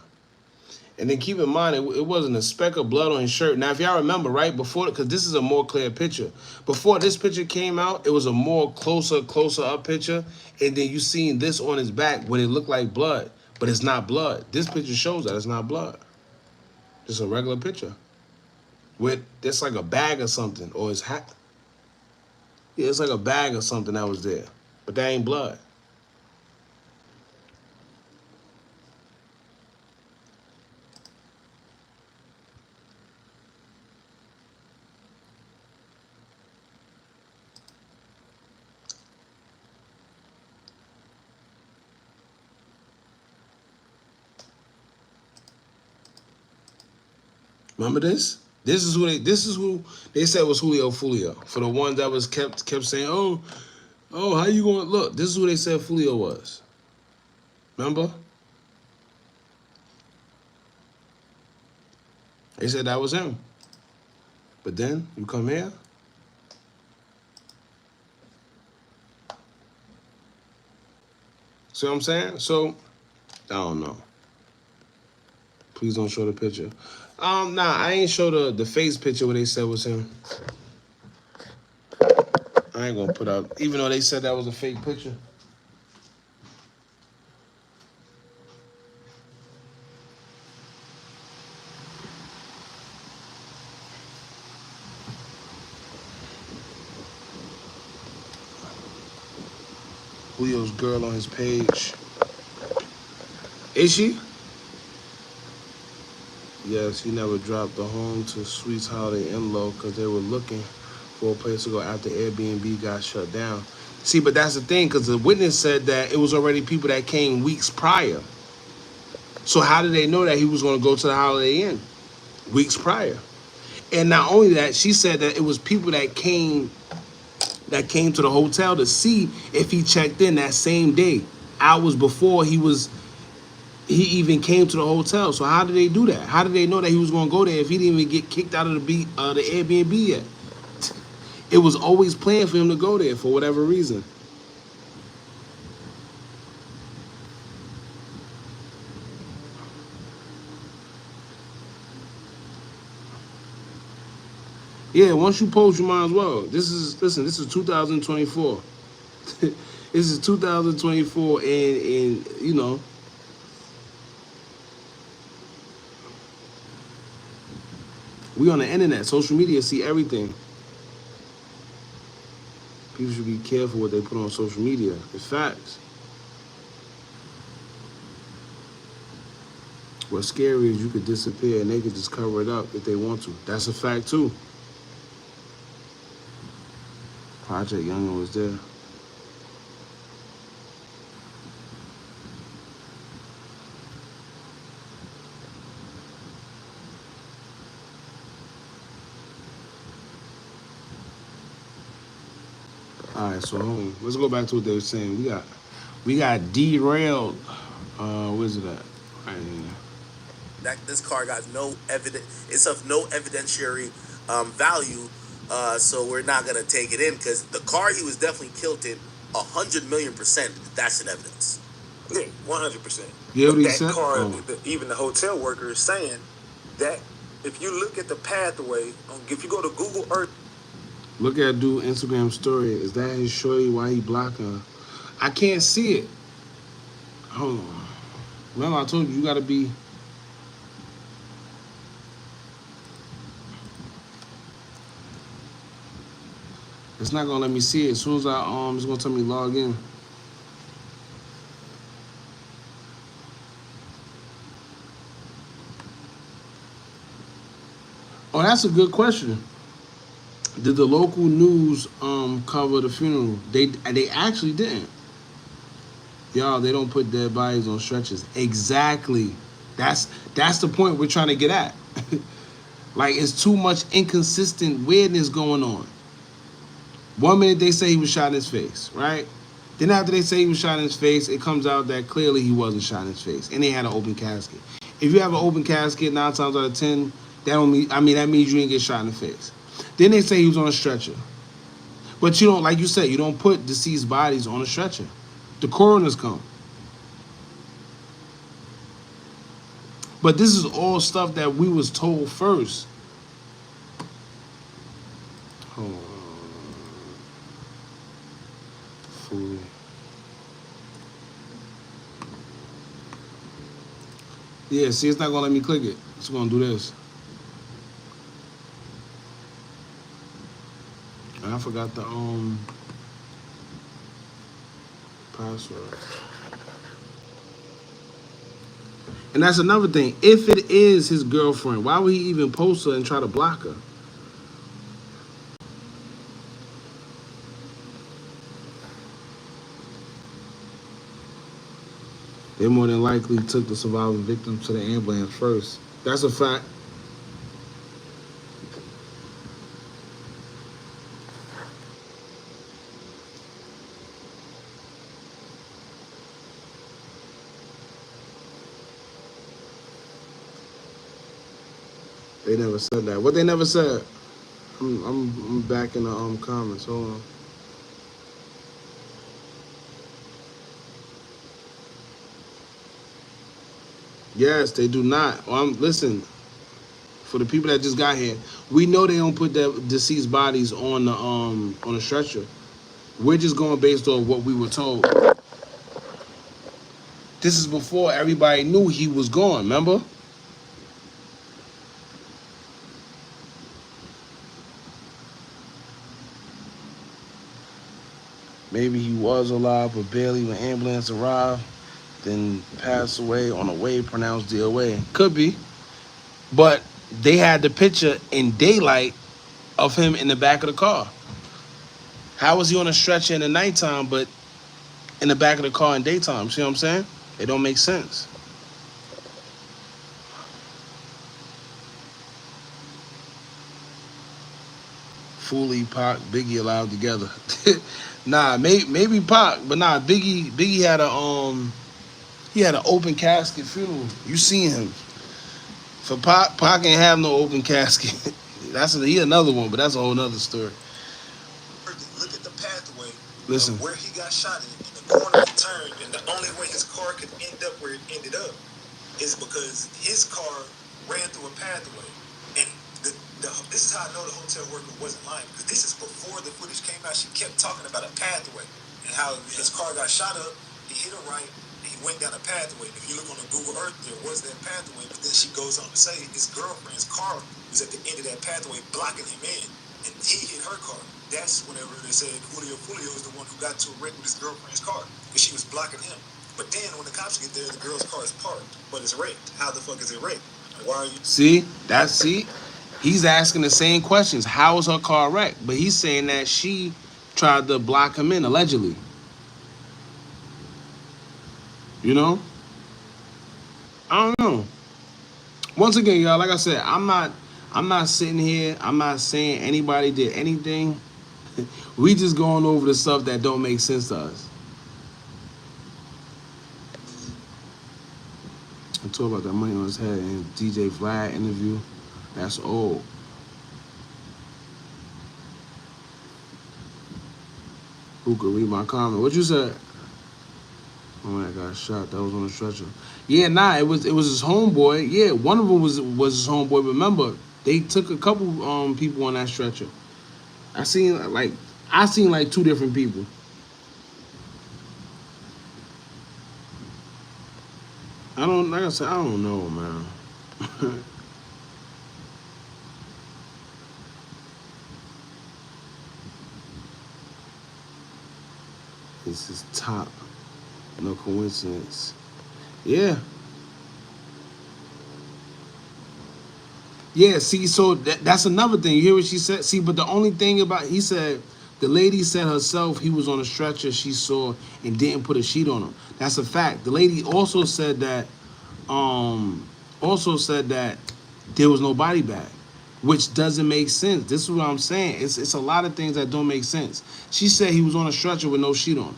And then keep in mind, it wasn't a speck of blood on his shirt. Now, if y'all remember, right, before, because this is a more clear picture. Before this picture came out, it was a more closer up picture. And then you seen this on his back when it looked like blood. But it's not blood. This picture shows that it's not blood. Just a regular picture. With, it's like a bag or something. Or his hat. Yeah, it's like a bag or something that was there. But that ain't blood. Remember this? This is who they said was Julio Foolio. For the ones that was kept saying, oh, how you gonna look? This is who they said Foolio was. Remember? They said that was him. But then you come here. See what I'm saying? So, I don't know. Please don't show the picture. Nah, I ain't show the face picture where they said was him. I ain't gonna put out, even though they said that was a fake picture. Julio's girl on his page. Is she? Yes, he never dropped the home to Sweet's Holiday in-law because they were looking for a place to go after Airbnb got shut down. See, but that's the thing, because the witness said that it was already people that came weeks prior. So how did they know that he was going to go to the Holiday Inn weeks prior? And not only that, she said that it was people that came to the hotel to see if he checked in that same day, hours before he even came to the hotel. So how did they do that? How did they know that he was going to go there if he didn't even get kicked out of the Airbnb yet? It was always planned for him to go there for whatever reason. Yeah, once you post, you might as well. This is 2024. This is 2024, and you know, we on the internet, social media, see everything. People should be careful what they put on social media. It's facts. What's scary is you could disappear and they could just cover it up if they want to. That's a fact too. Project Youngin was there. All right, so let's go back to what they were saying. We got derailed. Where's it at? Right here. That this car got no evidence. It's of no evidentiary value. So we're not gonna take it in because the car he was definitely killed in 100,000,000%. That's an evidence. Yeah, 100%. Yeah, what he That said? car, Oh. even the hotel worker is saying that if you look at the pathway, if you go to Google Earth. Look at dude Instagram story. Is that his shorty? Why he blocking her? I can't see it. Hold on. Remember I told you gotta be. It's not gonna let me see it. As soon as I it's gonna tell me log in. Oh, that's a good question. Did the local news cover the funeral? They actually didn't. Y'all, they don't put dead bodies on stretchers. Exactly. That's the point we're trying to get at. Like, it's too much inconsistent weirdness going on. 1 minute they say he was shot in his face, right? Then after they say he was shot in his face, it comes out that clearly he wasn't shot in his face, and they had an open casket. If you have an open casket, 9 times out of 10, that don't mean. I mean, that means you didn't get shot in the face. Then they say he was on a stretcher, but you don't, like you said, you don't put deceased bodies on a stretcher. The coroners come. But this is all stuff that we was told first. Hold on. Fool. Yeah, see, it's not gonna let me click it. It's gonna do this. I forgot the password. And that's another thing. If it is his girlfriend, why would he even post her and try to block her? They more than likely took the surviving victim to the ambulance first. That's a fact. They never said that. What they never said? I'm back in the comments. Hold on. Yes, they do not. Listen, for the people that just got here, we know they don't put their deceased bodies on the stretcher. We're just going based on what we were told. This is before everybody knew he was gone, remember? Maybe he was alive, but barely when ambulance arrived, then passed away on a way pronounced DOA. Could be. But they had the picture in daylight of him in the back of the car. How was he on a stretcher in the nighttime, but in the back of the car in daytime? See what I'm saying? It don't make sense. Foolio, Pac, Biggie alive together. Nah, maybe Pac, but nah, Biggie had he had an open casket funeral. You seen him. For Pac ain't have no open casket. He another one, but that's a whole nother story. Look at the pathway. Listen. Where he got shot in the corner he turned, and the only way his car could end up where it ended up is because his car ran through a pathway. And this is how I know the hotel worker wasn't lying, because this is before the footage came out. She kept talking about a pathway and how his car got shot up. He hit a right. He went down a pathway. If you look on the Google Earth, there was that pathway. But then she goes on to say his girlfriend's car was at the end of that pathway, blocking him in, and he hit her car. That's whenever they said Julio Foolio is the one who got to a wreck with his girlfriend's car, because she was blocking him. But then when the cops get there, the girl's car is parked, but it's wrecked. How the fuck is it wrecked? Why are you? See? He's asking the same questions. How was her car wrecked? But he's saying that she tried to block him in, allegedly. You know? I don't know. Once again, y'all, like I said, I'm not sitting here, I'm not saying anybody did anything. We just going over the stuff that don't make sense to us. I talk about that money on his head in DJ Vlad interview. That's old. Who could read my comment? What you said? Oh man, I got shot. That was on the stretcher. Yeah, nah, it was his homeboy. Yeah, one of them was his homeboy. Remember, they took a couple people on that stretcher. I seen like 2 different people. Like I said, I don't know, man. This is top. No coincidence. Yeah. Yeah, see, so that's another thing. You hear what she said? See, but the only thing he said, the lady said herself he was on a stretcher she saw and didn't put a sheet on him. That's a fact. The lady also said that there was no body bag, which doesn't make sense. This is what I'm saying. It's a lot of things that don't make sense. She said he was on a stretcher with no sheet on.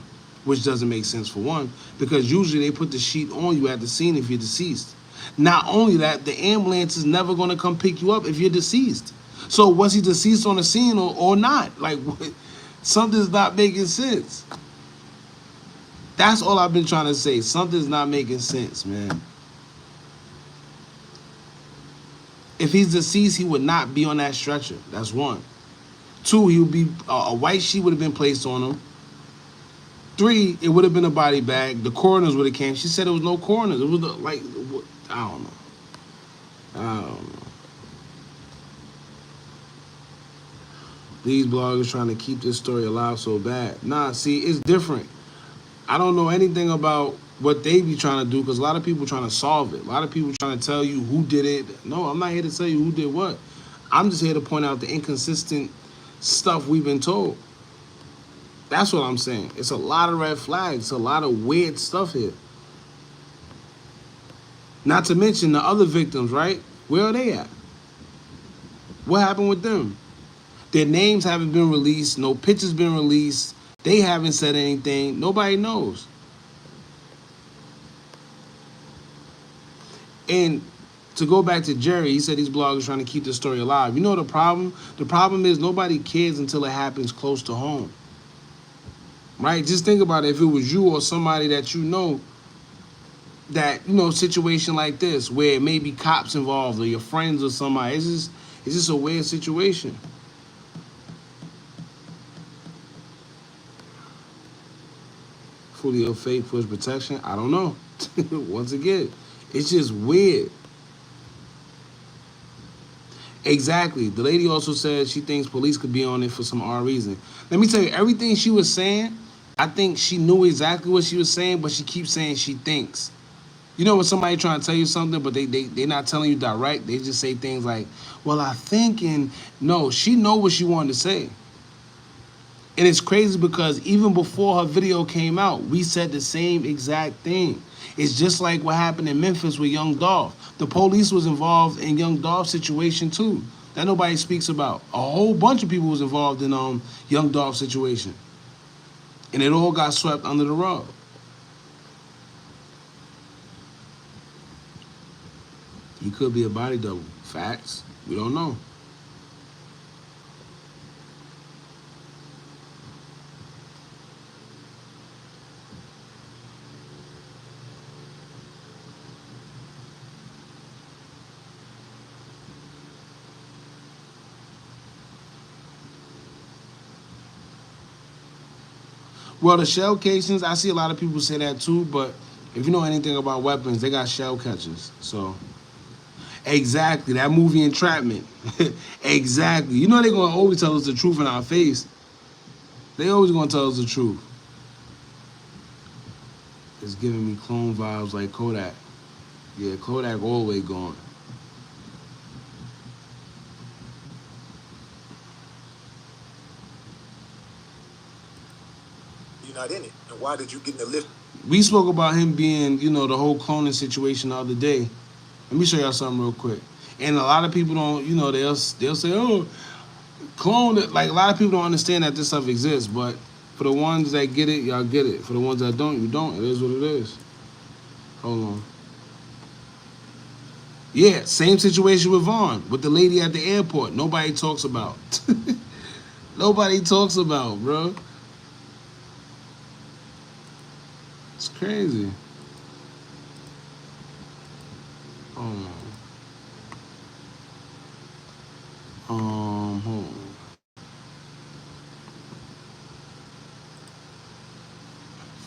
which doesn't make sense for one, because usually they put the sheet on you at the scene if you're deceased. Not only that, the ambulance is never going to come pick you up if you're deceased. So was he deceased on the scene or not? Like, something's not making sense. That's all I've been trying to say. Something's not making sense, man. If he's deceased, he would not be on that stretcher. That's one. Two, he would be a white sheet would have been placed on him. Three, it would have been a body bag. The coroners would have came. She said there was no coroners. It was like, I don't know. I don't know. These bloggers trying to keep this story alive so bad. Nah, see, it's different. I don't know anything about what they be trying to do because a lot of people trying to solve it. A lot of people trying to tell you who did it. No, I'm not here to tell you who did what. I'm just here to point out the inconsistent stuff we've been told. That's what I'm saying. It's a lot of red flags. A lot of weird stuff here. Not to mention the other victims, right? Where are they at? What happened with them? Their names haven't been released. No pictures been released. They haven't said anything. Nobody knows. And to go back to Jerry, he said these bloggers trying to keep the story alive. You know the problem? The problem is nobody cares until it happens close to home. Right? Just think about it. If it was you or somebody that you know, that, you know, situation like this where maybe cops involved or your friends or somebody, it's just a weird situation. Foolio fake push protection? I don't know. Once again, it's just weird. Exactly. The lady also said she thinks police could be on it for some odd reason. Let me tell you, everything she was saying, I think she knew exactly what she was saying, but she keeps saying she thinks. You know when somebody trying to tell you something, but they're not telling you direct, they just say things like, well, I think, and no, she know what she wanted to say. And it's crazy because even before her video came out, we said the same exact thing. It's just like what happened in Memphis with Young Dolph. The police was involved in Young Dolph's situation too. That nobody speaks about. A whole bunch of people was involved in Young Dolph's situation. And it all got swept under the rug. He could be a body double. Facts. We don't know. Well, the shell casings, I see a lot of people say that too, but if you know anything about weapons, they got shell catchers. So, exactly, that movie Entrapment. Exactly. You know they're going to always tell us the truth in our face. They always going to tell us the truth. It's giving me clone vibes like Kodak. Yeah, Kodak all the way gone. You're not in it. And why did you get in the lift? We spoke about him being, you know, the whole cloning situation the other day. Let me show y'all something real quick. And a lot of people don't, you know, they'll say, oh, clone it. Like, a lot of people don't understand that this stuff exists. But for the ones that get it, y'all get it. For the ones that don't, you don't. It is what it is. Hold on. Yeah, same situation with Vaughn, with the lady at the airport. Nobody talks about. Nobody talks about, bro. It's crazy. Hold on.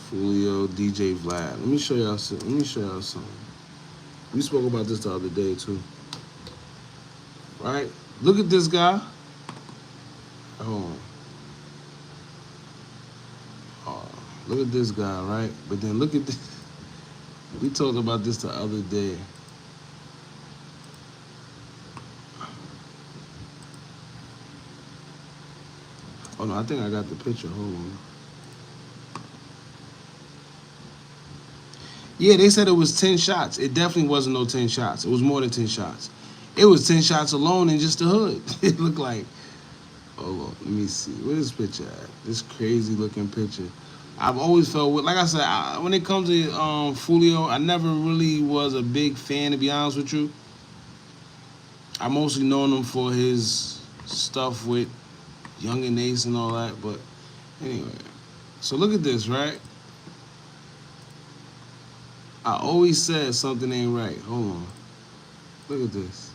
Julio, DJ Vlad. Let me show y'all something. We spoke about this the other day too. Right? Look at this guy. Oh, look at this guy, right? But then look at this. We talked about this the other day. Oh no, I think I got the picture. Hold on. Yeah, they said it was 10 shots. It definitely wasn't no 10 shots. It was more than 10 shots. It was 10 shots alone in just the hood. It looked like, hold on, let me see. Where's this picture at? This crazy looking picture. I've always felt like I said, when it comes to Foolio, I never really was a big fan, to be honest with you. I mostly known him for his stuff with Young and Ace and all that, but anyway. So look at this, right? I always said something ain't right. Hold on. Look at this.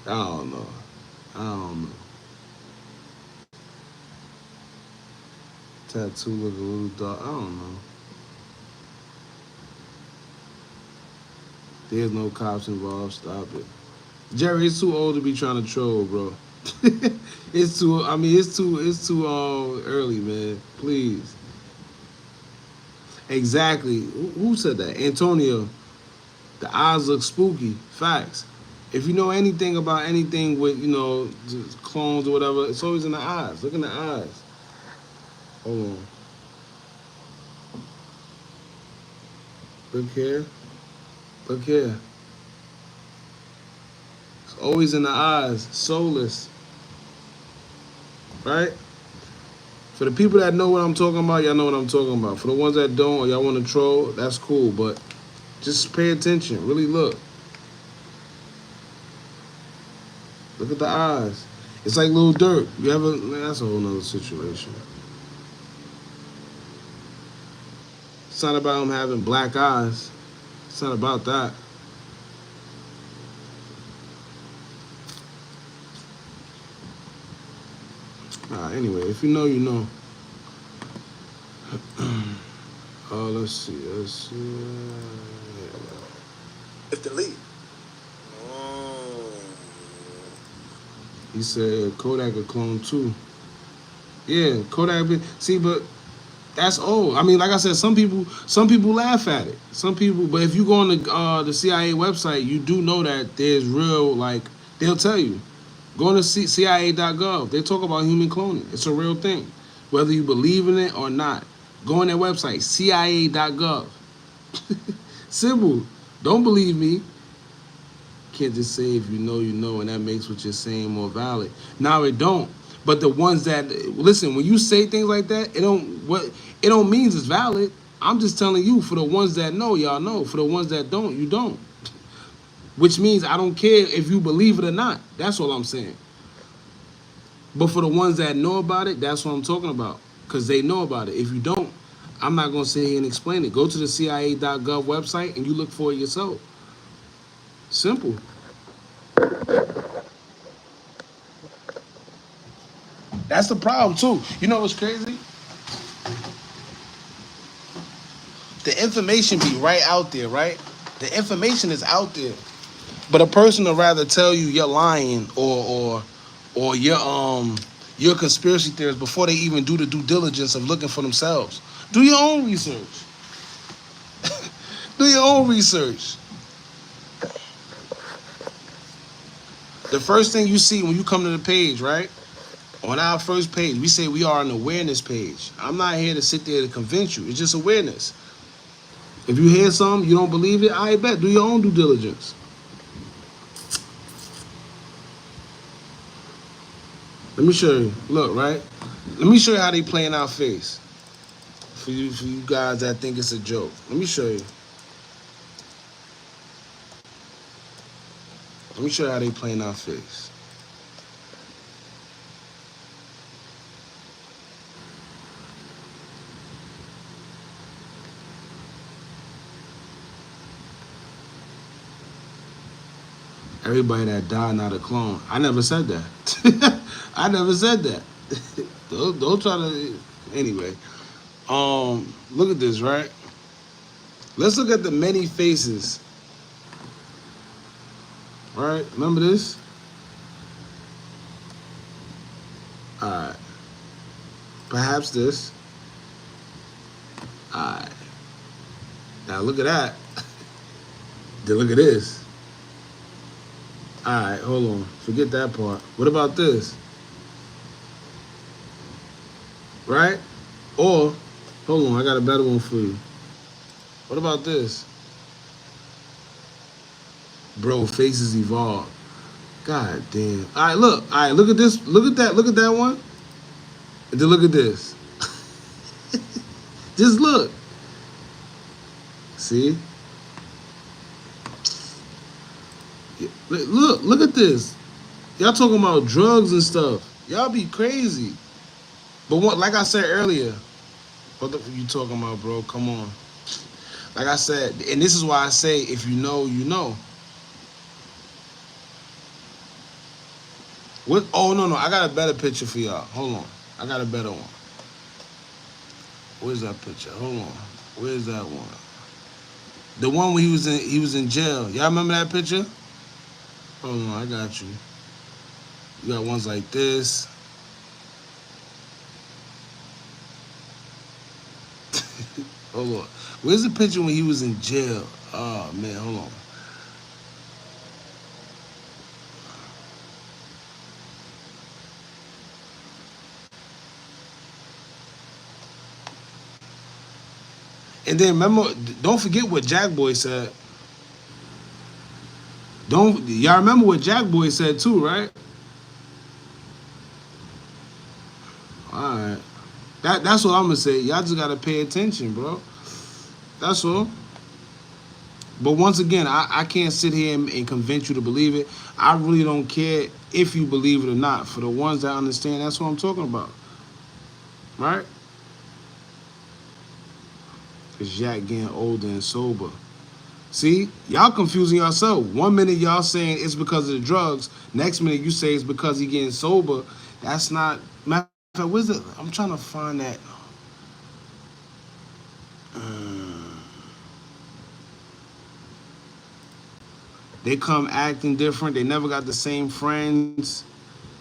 I don't know. I don't know. Tattoo look a little dark. I don't know. There's no cops involved. Stop it. Jerry, it's too old to be trying to troll, bro. It's too. I mean, it's too early, man. Please. Exactly. Who said that? Antonio. The eyes look spooky. Facts. If you know anything about anything with, just clones or whatever, it's always in the eyes. Look in the eyes. Hold on. Look here. Look here. It's always in the eyes. Soulless. Right? For the people that know what I'm talking about, y'all know what I'm talking about. For the ones that don't or y'all want to troll, that's cool. But just pay attention. Really look. Look at the eyes. It's like Lil Durk. You ever? That's a whole nother situation. It's not about him having black eyes. It's not about that. Anyway, if you know, you know. Let's see. If the lead. He said Kodak a clone too. Yeah, Kodak. See, but that's old. I mean, like I said, some people laugh at it. Some people, but if you go on the CIA website, you do know that there's real. Like they'll tell you, go on to CIA.gov. They talk about human cloning. It's a real thing, whether you believe in it or not. Go on their website, CIA.gov. Simple. Don't believe me. Can't just say if you know, and that makes what you're saying more valid. Now it don't. But the ones that listen, when you say things like that, it don't mean it's valid. I'm just telling you, for the ones that know, y'all know. For the ones that don't, you don't. Which means I don't care if you believe it or not. That's all I'm saying. But for the ones that know about it, that's what I'm talking about. Because they know about it. If you don't, I'm not going to sit here and explain it. Go to the CIA.gov website and you look for it yourself. Simple. That's the problem too. You know what's crazy? The information be right out there, right? The information is out there. But a person would rather tell you you're lying or you're conspiracy theorists before they even do the due diligence of looking for themselves. Do your own research. Do your own research. The first thing you see when you come to the page, right? On our first page, we say we are an awareness page. I'm not here to sit there to convince you. It's just awareness. If you hear something, you don't believe it, I bet. Do your own due diligence. Let me show you. Look, right? Let me show you how they play in our face. For you guys that think it's a joke. Let me show you. Let me show you how they play in our face. Everybody that died not a clone. I never said that. I never said that. Don't try to. Anyway, look at this, right? Let's look at the many faces. All right, remember this? All right. Perhaps this. All right. Now look at that. Then look at this. All right, hold on. Forget that part. What about this? Right? Or, hold on, I got a better one for you. What about this? Bro, faces evolve. God damn. All right, look. All right, look at this. Look at that. Look at that one. And then look at this. Just look. See? Look at this. Y'all talking about drugs and stuff. Y'all be crazy. But what, like I said earlier, what the fuck you talking about, bro? Come on. Like I said, and this is why I say, if you know, you know. What? Oh, no. I got a better picture for y'all. Hold on. I got a better one. Where's that picture? Hold on. Where's that one? The one where he was in jail. Y'all remember that picture? Hold on, I got you. You got ones like this. Hold on. Where's the picture when he was in jail? Oh man, hold on. And then remember, don't forget what Jack Boy said. Y'all remember what Jack Boy said too, right? All right. That's what I'm gonna say. Y'all just gotta pay attention, bro. That's all. But once again, I can't sit here and convince you to believe it. I really don't care if you believe it or not. For the ones that understand, that's what I'm talking about. Right? Because Jack getting older and sober. See? Y'all confusing yourself. 1 minute y'all saying it's because of the drugs. Next minute you say it's because he getting sober. That's not... Matter of fact, where's it? I'm trying to find that. They come acting different. They never got the same friends.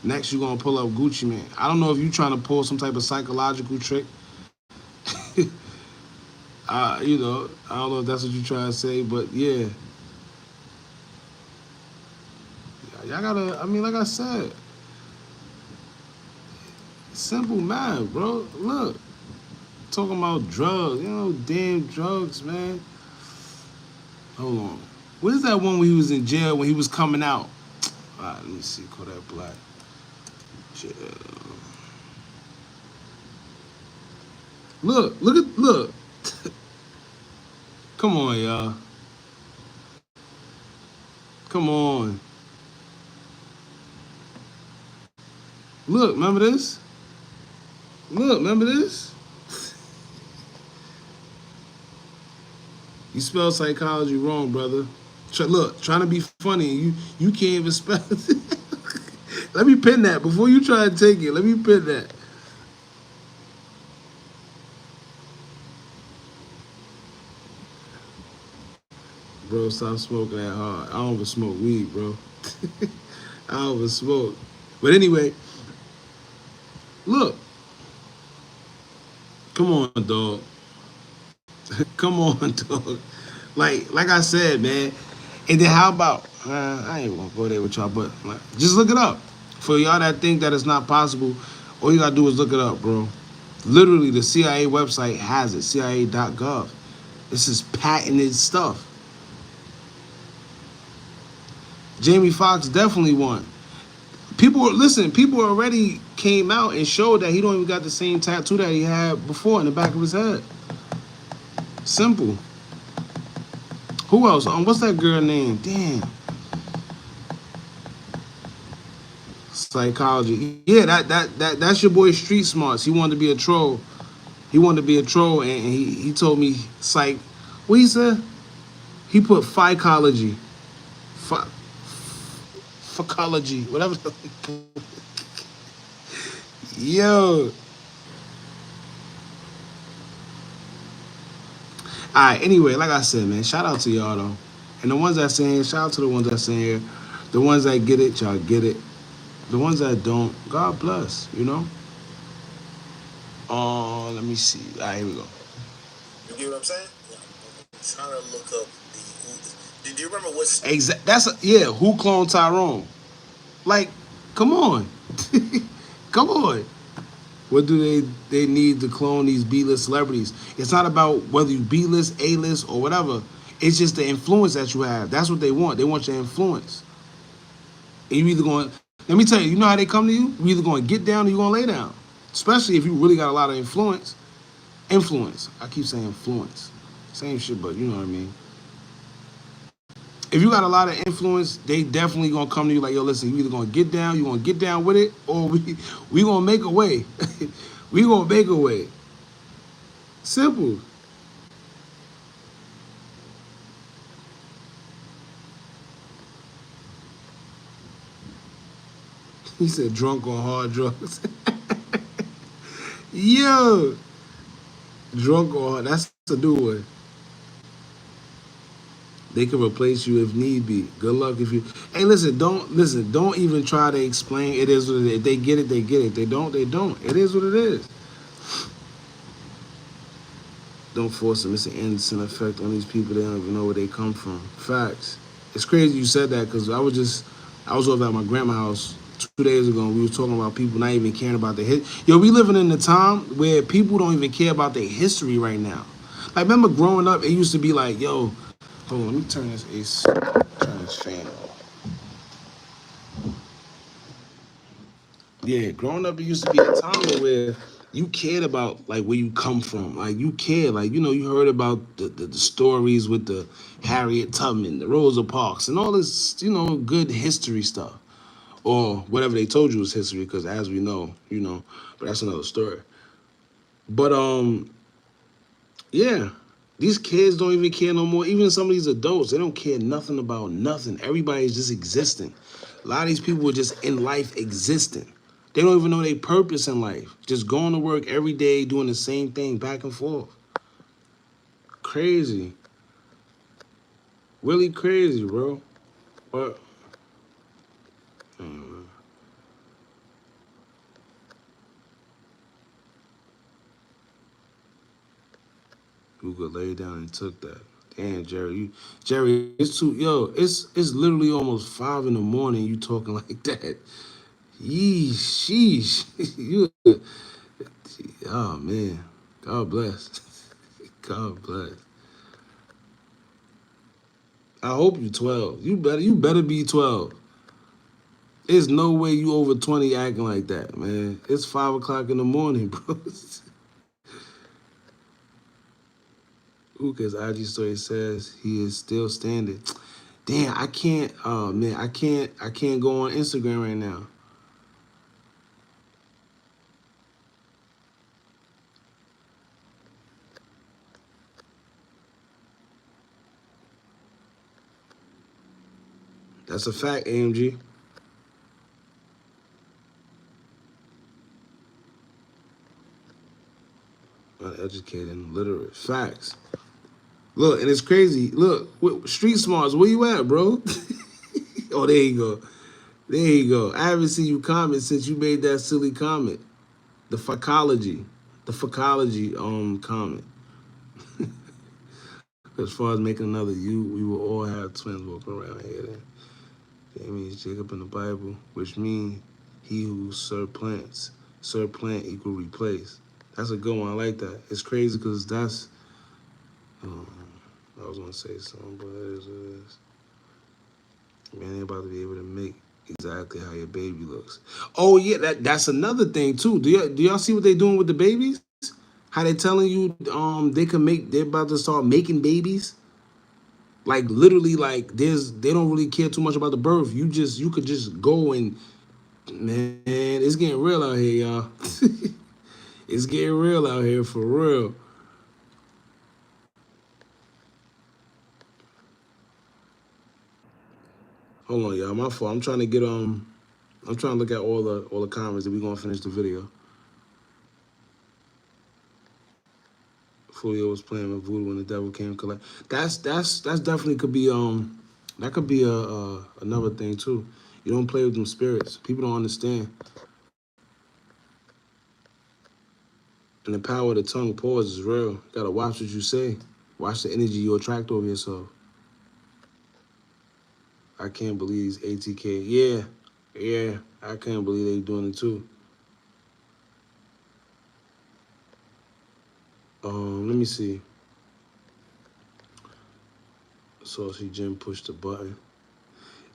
Next, you're going to pull up Gucci Man. I don't know if you're trying to pull some type of psychological trick. You know, I don't know if that's what you're trying to say, but yeah. Y'all gotta, I mean, like I said, simple math, bro. Look, talking about drugs. You know, damn drugs, man. Hold on. What is that one when he was in jail, when he was coming out? All right, let me see. Kodak Black. Jail. Look. Come on, y'all. Come on. Look, remember this? Look, remember this? You spell psychology wrong, brother. Look, trying to be funny, you can't even spell it. Let me pin that. Before you try to take it, let me pin that. Bro, stop smoking that hard. I don't even smoke weed, bro. I don't even smoke. But anyway, look. Come on, dog. Come on, dog. Like I said, man. And then how about, I ain't gonna go there with y'all, but just look it up. For y'all that think that it's not possible, all you gotta do is look it up, bro. Literally, the CIA website has it, CIA.gov. This is patented stuff. Jamie Foxx definitely won. People already came out and showed that he don't even got the same tattoo that he had before in the back of his head. Simple. Who else? What's that girl name? Damn. Psychology. Yeah, that's your boy Street Smarts. He wanted to be a troll. And he told me psych. What he said? He put psychology. Psychology. Whatever. Yo. Alright, anyway, like I said, man, shout out to y'all though. And the ones that saying here, shout out to the ones that saying here. The ones that get it, y'all get it. The ones that don't, God bless, you know? Let me see. Alright, here we go. You get what I'm saying? Yeah. I'm trying to look up the. Do you remember what? Who cloned Tyrone? Like, come on. Come on. What do they need to clone these B-list celebrities? It's not about whether you B-list, A-list, or whatever. It's just the influence that you have. That's what they want. They want your influence. And you either going, let me tell you, you know how they come to you? You're either going to get down or you're going to lay down. Especially if you really got a lot of influence. Influence. I keep saying influence. Same shit, but you know what I mean. If you got a lot of influence, they definitely gonna come to you like, yo, listen, you either gonna get down, you gonna get down with it, or we gonna make a way. We gonna make a way. Simple. He said drunk on hard drugs. Yo, drunk on hard. That's a new one. They can replace you if need be. Good luck if you. Hey, listen. Don't even try to explain. It is what it is. If they get it, they get it. They don't, they don't. It is what it is. Don't force them. It's an innocent effect on these people. They don't even know where they come from. Facts. It's crazy you said that because I was over at my grandma's house 2 days ago and we were talking about people not even caring about their history. Yo, we living in a time where people don't even care about their history right now. Like, remember growing up, it used to be like, yo, hold on, let me turn this fan off. Yeah, growing up, it used to be a time where you cared about like where you come from. Like you cared, like you heard about the stories with the Harriet Tubman, the Rosa Parks, and all this good history stuff, or whatever they told you was history. Because as we know, but that's another story. But yeah, these kids don't even care no more. Even some of these adults, they don't care nothing about nothing. Everybody's just existing. A lot of these people are just in life existing. They don't even know their purpose in life. Just going to work every day, doing the same thing back and forth. Crazy. Really crazy, bro. But Google laid down and took that. Damn, Jerry, it's literally almost 5 in the morning. You talking like that? Yeesh, sheesh. you, oh man, God bless. God bless. I hope you 12. You better be 12. There's no way you over 20 acting like that, man. It's 5 o'clock in the morning, bro. Hookah's IG story says he is still standing. Damn, I can't. Oh man, I can't go on Instagram right now. That's a fact, AMG. Uneducated and literate. Facts. Look, and it's crazy. Look, street smarts. Where you at, bro? Oh, there you go. There you go. I haven't seen you comment since you made that silly comment. The phacology. Comment. As far as making another you, we will all have twins walking around here. That means Jacob in the Bible, which means he who surplants. Surplant equal replace. That's a good one. I like that. It's crazy because that's. I was gonna say something, but it is what it is. Man, ain't about to be able to make exactly how your baby looks. Oh yeah, that's another thing too. Do y'all see what they doing with the babies? How they telling you they're about to start making babies? Like literally, like they don't really care too much about the birth. You could just go and man, it's getting real out here, y'all. It's getting real out here for real. Hold on, y'all. My fault. I'm trying to get I'm trying to look at all the comments that we gonna finish the video. Foolio was playing with voodoo when the devil came collect. That's definitely could be that could be another thing too. You don't play with them spirits. People don't understand. And the power of the tongue pause is real. You gotta watch what you say. Watch the energy you attract over yourself. I can't believe these ATK. Yeah, I can't believe they doing it too. Let me see. Saucy Jim pushed the button.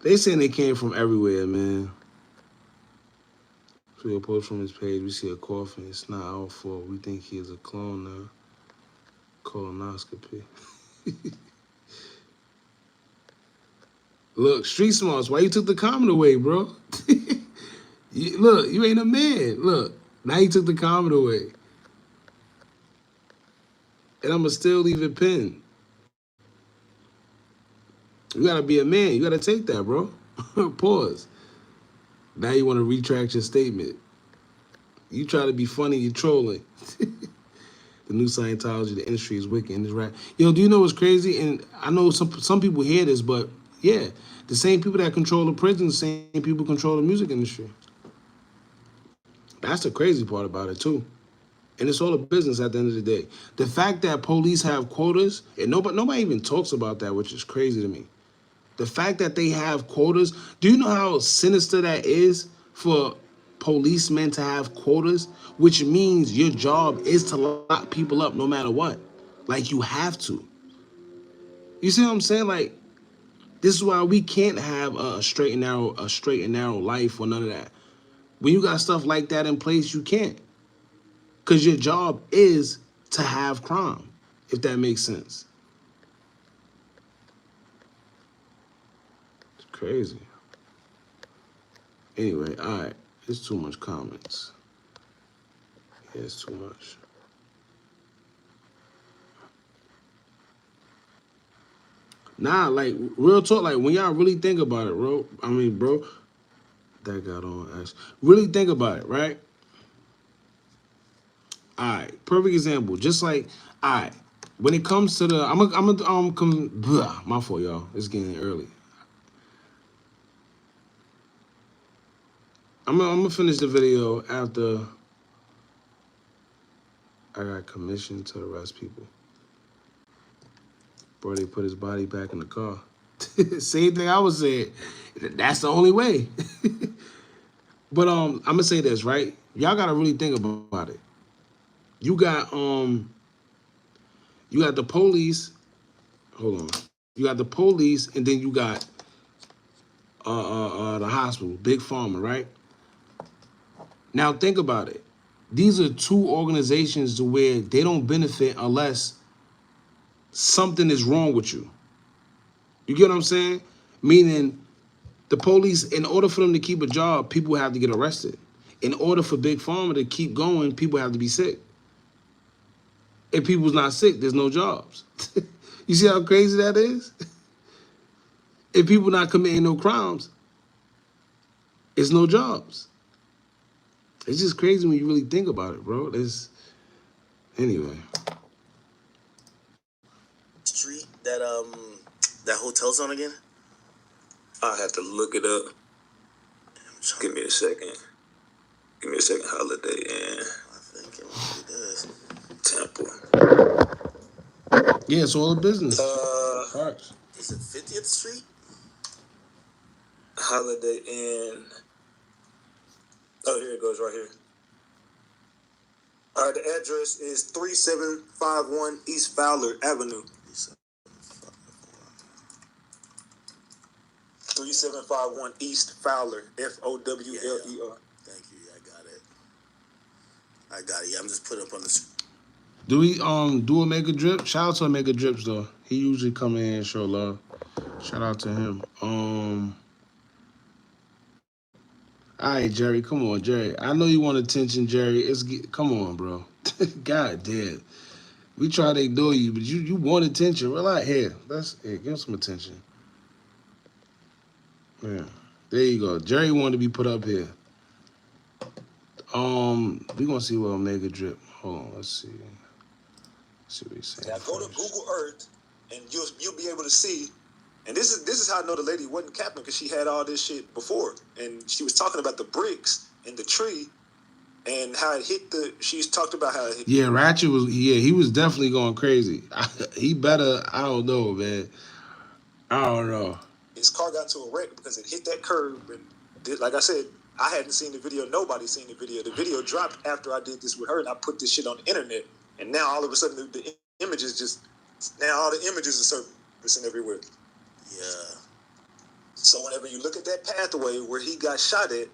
They saying they came from everywhere, man. So a post from his page. We see a coffin. It's not our fault. We think he is a clone now. Colonoscopy. Look, Street Smarts, why you took the comment away, bro? Look, you ain't a man. Look, now you took the comment away. And I'ma still leave it pinned. You gotta be a man. You gotta take that, bro. Pause. Now you wanna retract your statement. You try to be funny, you're trolling. The new Scientology, the industry is wicked and it's right. Yo, do you know what's crazy? And I know some people hear this, but yeah, the same people that control the prison, the same people control the music industry. That's the crazy part about it too. And it's all a business at the end of the day. The fact that police have quotas, and nobody even talks about that, which is crazy to me. The fact that they have quotas, do you know how sinister that is for policemen to have quotas? Which means your job is to lock people up no matter what. Like, you have to. You see what I'm saying? Like, this is why we can't have a straight and narrow life or none of that. When you got stuff like that in place, you can't. Because your job is to have crime, if that makes sense. It's crazy. Anyway, all right. It's too much comments. Yeah, it's too much. Nah, like, real talk, like, when y'all really think about it, bro, that got on us. Really think about it, right? All right, perfect example. Just like, all right, when it comes to the, my fault, y'all. It's getting early. I'm gonna finish the video after I got commissioned to arrest people. Bro, they put his body back in the car. Same thing I was saying. That's the only way. But I'm gonna say this, right? Y'all gotta really think about it. You got the police. Hold on. You got the police, and then you got the hospital, Big Pharma, right? Now think about it. These are two organizations to where they don't benefit unless something is wrong with you. You get what I'm saying? Meaning, the police, in order for them to keep a job, people have to get arrested. In order for Big Pharma to keep going, people have to be sick. If people's not sick, there's no jobs. You see how crazy that is? If people not committing no crimes, it's no jobs. It's just crazy when you really think about it, bro. Anyway. Street that hotel's on again? I have to look it up. Give me a second. Holiday Inn. I think it might be this. Temple. Yeah, it's all a business. Is it 50th Street? Holiday Inn. Oh, here it goes right here. All right, the address is 3751 East Fowler Avenue. 3751 East Fowler, Fowler. Thank you. I got it. Yeah, I'm just putting up on the screen. Do we do a Mega Drip? Shout out to Mega Drips though. He usually come in and show love. Shout out to him. All right, Jerry. Come on, Jerry. I know you want attention, Jerry. Come on, bro. God damn. We try to ignore you, but you want attention. Relax. Here, give him some attention. Yeah, there you go. Jerry wanted to be put up here. We gonna see what Omega Drip. Hold on, let's see. Let's see what he's saying. Now go to Google Earth, and you'll be able to see. And this is how I know the lady wasn't capping, because she had all this shit before, and she was talking about the bricks in the tree, and how it hit the. She's talked about how it hit. Yeah, Ratchet was. Yeah, he was definitely going crazy. He better. I don't know, man. I don't know. His car got into a wreck because it hit that curb, and like I said, I hadn't seen the video. Nobody's seen the video. The video dropped after I did this with her, and I put this shit on the internet. And now all of a sudden the images all the images are surfacing everywhere. Yeah. So whenever you look at that pathway where he got shot at,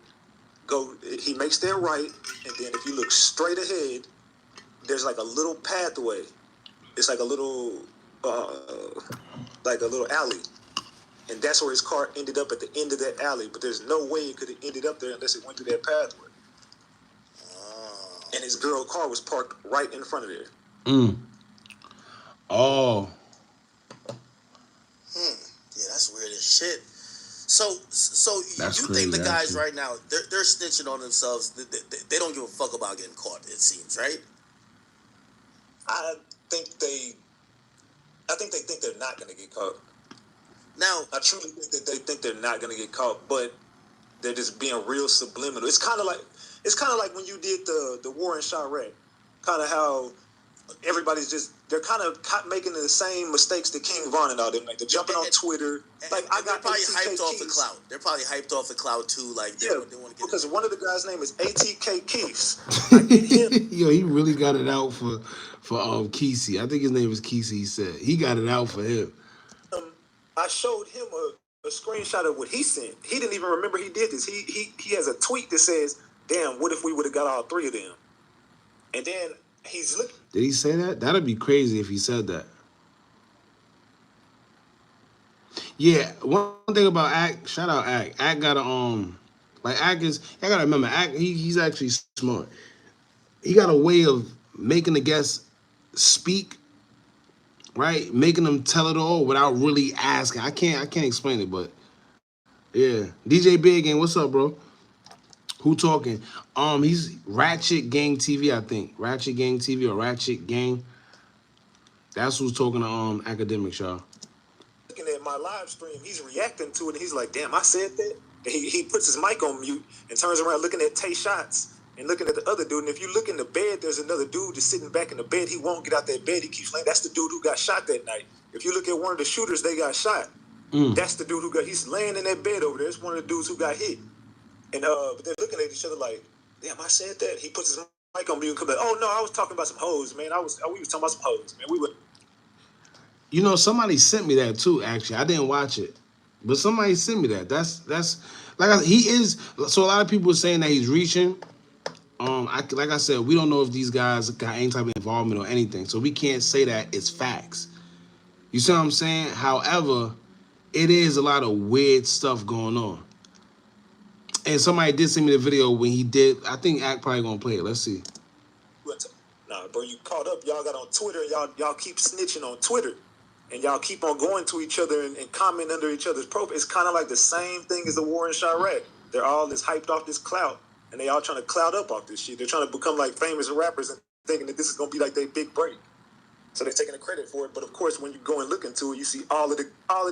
he makes that right, and then if you look straight ahead, there's like a little pathway. It's like a little alley. And that's where his car ended up, at the end of that alley. But there's no way it could have ended up there unless it went through that pathway. And his girl car was parked right in front of there. Oh. Yeah, that's weird as shit. So That's you crazy, think the guys actually. right now, they're snitching on themselves. They don't give a fuck about getting caught, it seems, right? I think they think they're not going to get caught. Now, I truly think that they think they're not going to get caught, but they're just being real subliminal. It's kind of like when you did the war in Chirac, kind of how everybody's they're kind of making the same mistakes that King Von and all them, like they're jumping on Twitter. Like I got probably ATK hyped off the Keys. cloud. They're probably hyped off the cloud too. Like they want to get because one of the guys' name is ATK Keys. Yo, he really got it out for Kesey. I think his name was Kesey. He said he got it out for him. I showed him a screenshot of what he sent. He didn't even remember he did this. He has a tweet that says, "Damn, what if we would have got all three of them?" And then he's looking. Did he say that? That'd be crazy if he said that. Yeah, one thing about Ack, shout out Ack. Ack got a like Ack is. I gotta remember Ack. He's actually smart. He got a way of making the guests speak, right? Making them tell it all without really asking. I can't explain it, but yeah. DJ Big Gang, what's up, bro? Who talking? He's Ratchet Gang TV, I think. Ratchet Gang TV or Ratchet Gang. That's who's talking to academics, y'all. Looking at my live stream, he's reacting to it, and he's like, "Damn, I said that." And he puts his mic on mute and turns around looking at Tay Shots and looking at the other dude. And if you look in the bed, there's another dude just sitting back in the bed. He won't get out that bed. He keeps laying. That's the dude who got shot that night. If you look at one of the shooters, they got shot. That's the dude he's laying in that bed over there. It's one of the dudes who got hit. And but they're looking at each other like, "Damn, I said that." He puts his mic on mute and comes back, "Oh no, I was talking about some hoes, man. We was talking about some hoes, man. We were." You know, somebody sent me that too. Actually, I didn't watch it, but somebody sent me that. That's like he is. So a lot of people are saying that he's reaching. Like I said, we don't know if these guys got any type of involvement or anything, so we can't say that it's facts. You see what I'm saying? However, it is a lot of weird stuff going on. And somebody did send me the video when he did. I think Act probably gonna play it. Let's see. Nah, bro, you caught up. Y'all got on Twitter. Y'all keep snitching on Twitter. And y'all keep on going to each other and comment under each other's profile. It's kind of like the same thing as the war in Chirac. They're all this hyped off this clout, and they all trying to clout up off this shit. They're trying to become like famous rappers and thinking that this is going to be like their big break. So they're taking the credit for it. But of course, when you go and look into it, you see all of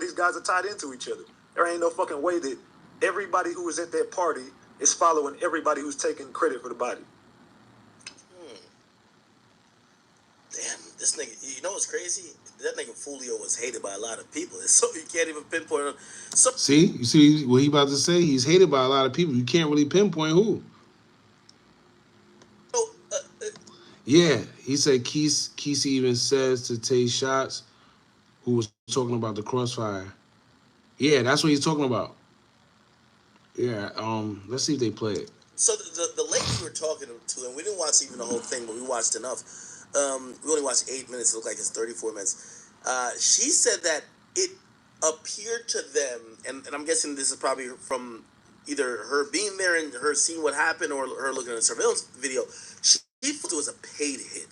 these guys are tied into each other. There ain't no fucking way that everybody who was at that party is following everybody who's taking credit for the body. damn, this nigga. You know what's crazy? That nigga Foolio was hated by a lot of people. So you can't even pinpoint him. See, you see what he about to say? He's hated by a lot of people. You can't really pinpoint who. Yeah, he said Kesey even says to Tay Shots, who was talking about the crossfire. Yeah, that's what he's talking about. Yeah, let's see if they play it. So the lady you were talking to, and we didn't watch even the whole thing, but we watched enough. We only watched 8 minutes. It looked like it's 34 minutes. She said that it appeared to them, and I'm guessing this is probably from either her being there and her seeing what happened or her looking at a surveillance video. She felt it was a paid hit.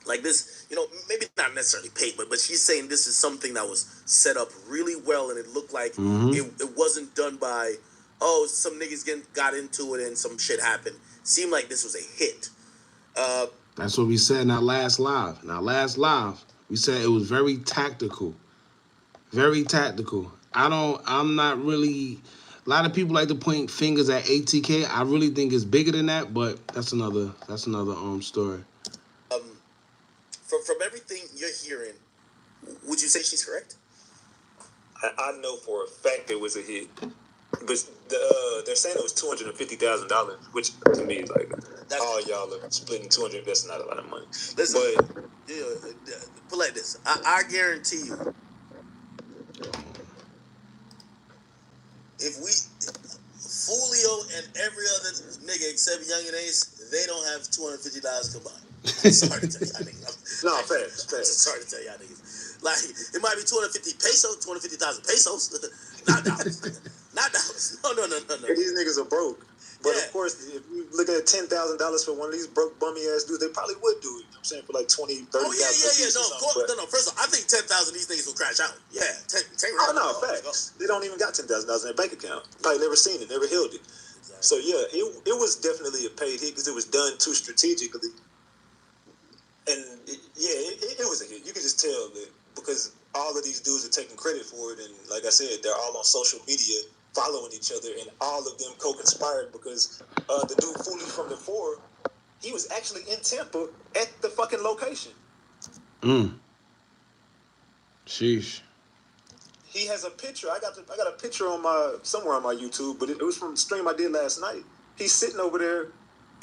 Like this, you know, maybe not necessarily paid, but she's saying this is something that was set up really well, and it looked like it wasn't done by, oh, some niggas got into it and some shit happened. Seemed like this was a hit. That's what we said in our last live. We said it was very tactical. Very tactical. I'm not really. A lot of people like to point fingers at ATK. I really think it's bigger than that, but that's another story. From everything you're hearing, would you say she's correct? I know for a fact it was a hit. But they're saying it was $250,000, which to me is like, all y'all are splitting 200. That's not a lot of money. Listen, But put like this. I guarantee you, if Foolio and every other nigga except Young and Ace, they don't have $250 combined. I'm sorry to tell y'all niggas. no, facts. Sorry to tell y'all niggas. Like, it might be 250,000 pesos, not dollars. Not dollars. No. These niggas are broke. But Yeah. of course, if you look at $10,000 for one of these broke bummy ass dudes, they probably would do it. You know what I'm saying, for like 20, 30,000. Oh yeah. No, of course. No. First of all, I think 10,000 these niggas will crash out. Yeah, 10 Oh no, facts. They don't even got $10,000 in their bank account. Probably never seen it, never held it. Exactly. So yeah, it was definitely a paid hit because it was done too strategically. And it was a hit. You can just tell that because all of these dudes are taking credit for it, and like I said, they're all on social media following each other, and all of them co-conspired because the dude Foolio from the 4, he was actually in Tampa at the fucking location. Sheesh. He has a picture. I got a picture on somewhere on my YouTube, but it was from the stream I did last night. He's sitting over there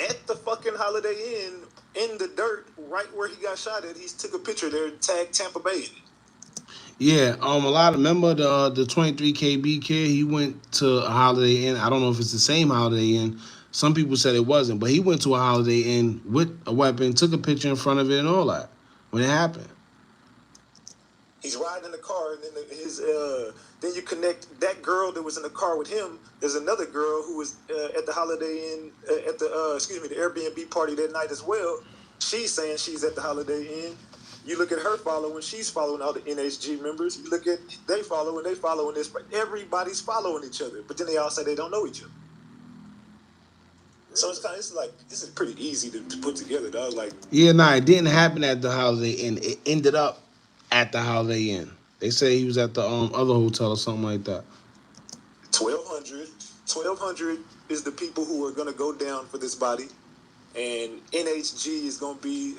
at the fucking Holiday Inn in the dirt, right where he got shot at. He took a picture there and tagged Tampa Bay in it. Yeah, remember the 23 KB kid? He went to a Holiday Inn. I don't know if it's the same Holiday Inn. Some people said it wasn't, but he went to a Holiday Inn with a weapon, took a picture in front of it and all that when it happened. He's riding in the car, and then then you connect that girl that was in the car with him. There's another girl who was at the Holiday Inn at the the Airbnb party that night as well. She's saying she's at the Holiday Inn. You look at her following; she's following all the NHG members. You look at they following this, but everybody's following each other. But then they all say they don't know each other. So this is pretty easy to put together, dog. Like, Yeah, it didn't happen at the Holiday Inn. It ended up at the Holiday Inn. They say he was at the other hotel or something like that. 1,200 is the people who are gonna go down for this body, and NHG is gonna be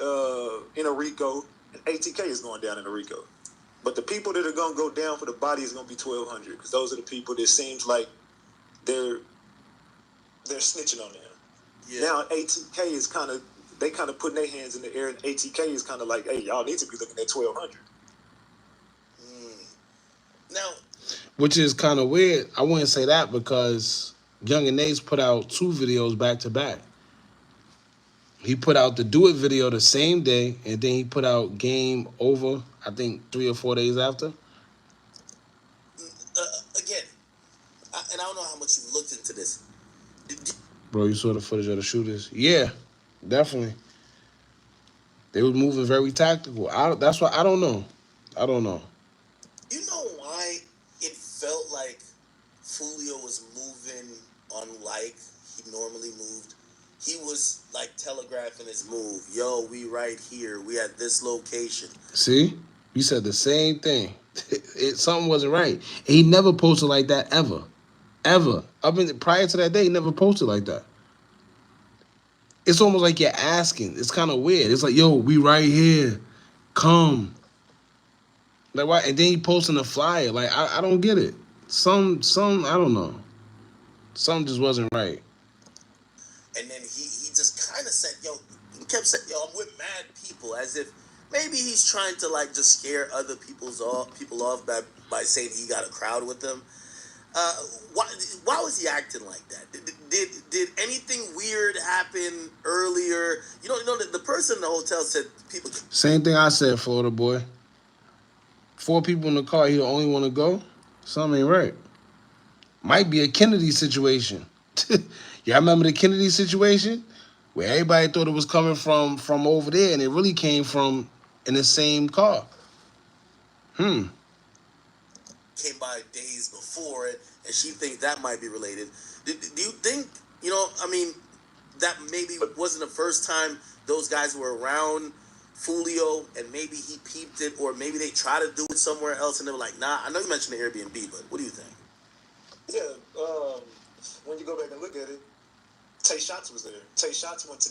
in a RICO, and ATK is going down in a RICO. But the people that are gonna go down for the body is gonna be 1,200 because those are the people that seems like they're snitching on them. Yeah. Now ATK is kind of putting their hands in the air, and ATK is kind of like, hey, y'all need to be looking at 1,200. Now, which is kind of weird. I wouldn't say that because Young and Ace put out 2 videos back to back. He put out the Do It video the same day, and then he put out Game Over, I think 3 or 4 days after. Again, and I don't know how much you've looked into this. Bro, you saw the footage of the shooters? Yeah, definitely. They was moving very tactical. That's why I don't know. You know why it felt like Foolio was moving unlike he normally moved? He was like telegraphing his move. Yo, we right here. We at this location. See? You said the same thing. Something wasn't right. He never posted like that ever. Ever. Prior to that day, he never posted like that. It's almost like you're asking. It's kind of weird. It's like, yo, we right here. Come. Like, why? And then he posting a flyer. Like, I don't get it. Some, I don't know. Something just wasn't right. And then he just kind of said, he kept saying, I'm with mad people, as if maybe he's trying to like just scare other people off by saying he got a crowd with them. Why was he acting like that? Did anything weird happen earlier? You know the person in the hotel said people. Same thing I said, Florida boy. 4 people in the car, he the only one to go? Something ain't right. Might be a Kennedy situation. Y'all remember the Kennedy situation? Where everybody thought it was coming from over there, and it really came from in the same car. Came by days before it, and she thinks that might be related. Do you think, that maybe wasn't the first time those guys were around Foolio, and maybe he peeped it, or maybe they tried to do it somewhere else, and they were like, nah, I know you mentioned the Airbnb, but what do you think? Yeah, when you go back and look at it, Tay Shots was there. Tay Shots went to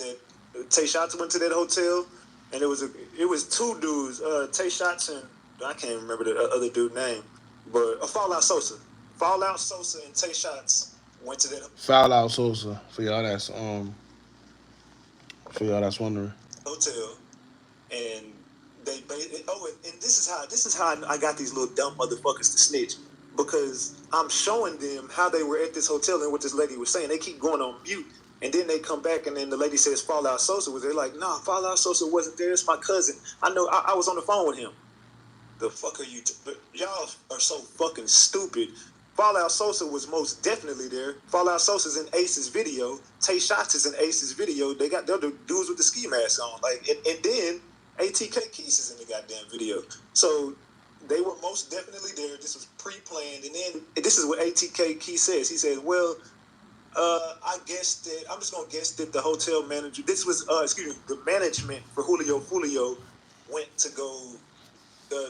that hotel, and it was 2 dudes, Tay Shots and I can't remember the other dude's name, but Fallout Sosa. Fallout Sosa and Tay Shots went to that Fallout Sosa for y'all that's wondering. hotel, and and this is how I got these little dumb motherfuckers to snitch, because I'm showing them how they were at this hotel and what this lady was saying. They keep going on mute, and then they come back, and then the lady says Fallout Sosa was there. Like, nah, Fallout Sosa wasn't there. It's my cousin. I know. I was on the phone with him. The fuck are you? But y'all are so fucking stupid. Fallout Sosa was most definitely there. Fallout Sosa's in Ace's video. Tay Shots is in Ace's video. They're the dudes with the ski mask on. Like, and then ATK Keys is in the goddamn video. So they were most definitely there. This was pre-planned. And then this is what ATK Key says. He says, well, I guess that I'm just gonna guess that the hotel manager. This was the management for Julio Foolio went to go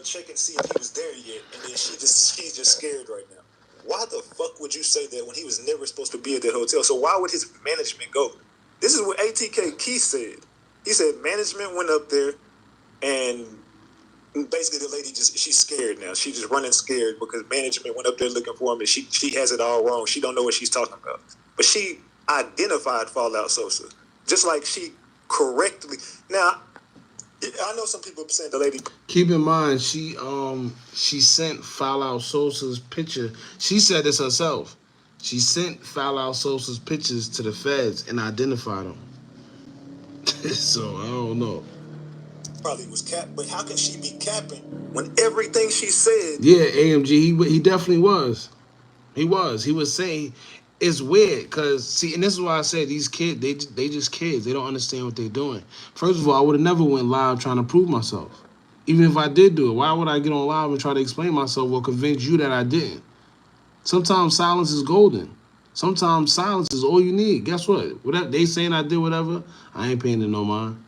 check and see if he was there yet, and then she's just scared right now. Why the fuck would you say that when he was never supposed to be at that hotel? So why would his management go? This is what ATK Keith said. He said management went up there, and basically the lady she's scared now. She's just running scared because management went up there looking for him, and she has it all wrong. She don't know what she's talking about. But she identified Fallout Sosa, just like she correctly. Now, I know some people saying the lady. Keep in mind, she sent Fallout Sosa's picture. She said this herself. She sent Fallout Sosa's pictures to the feds and identified them. So I don't know. Probably was capped, but how can she be capping when everything she said? Yeah, AMG, he definitely was. He was saying. It's weird because, see, and this is why I said these kids, they just kids. They don't understand what they're doing. First of all, I would have never went live trying to prove myself. Even if I did do it, why would I get on live and try to explain myself or convince you that I didn't? Sometimes silence is golden. Sometimes silence is all you need. Guess what? Whatever they saying I did whatever, I ain't paying it no mind.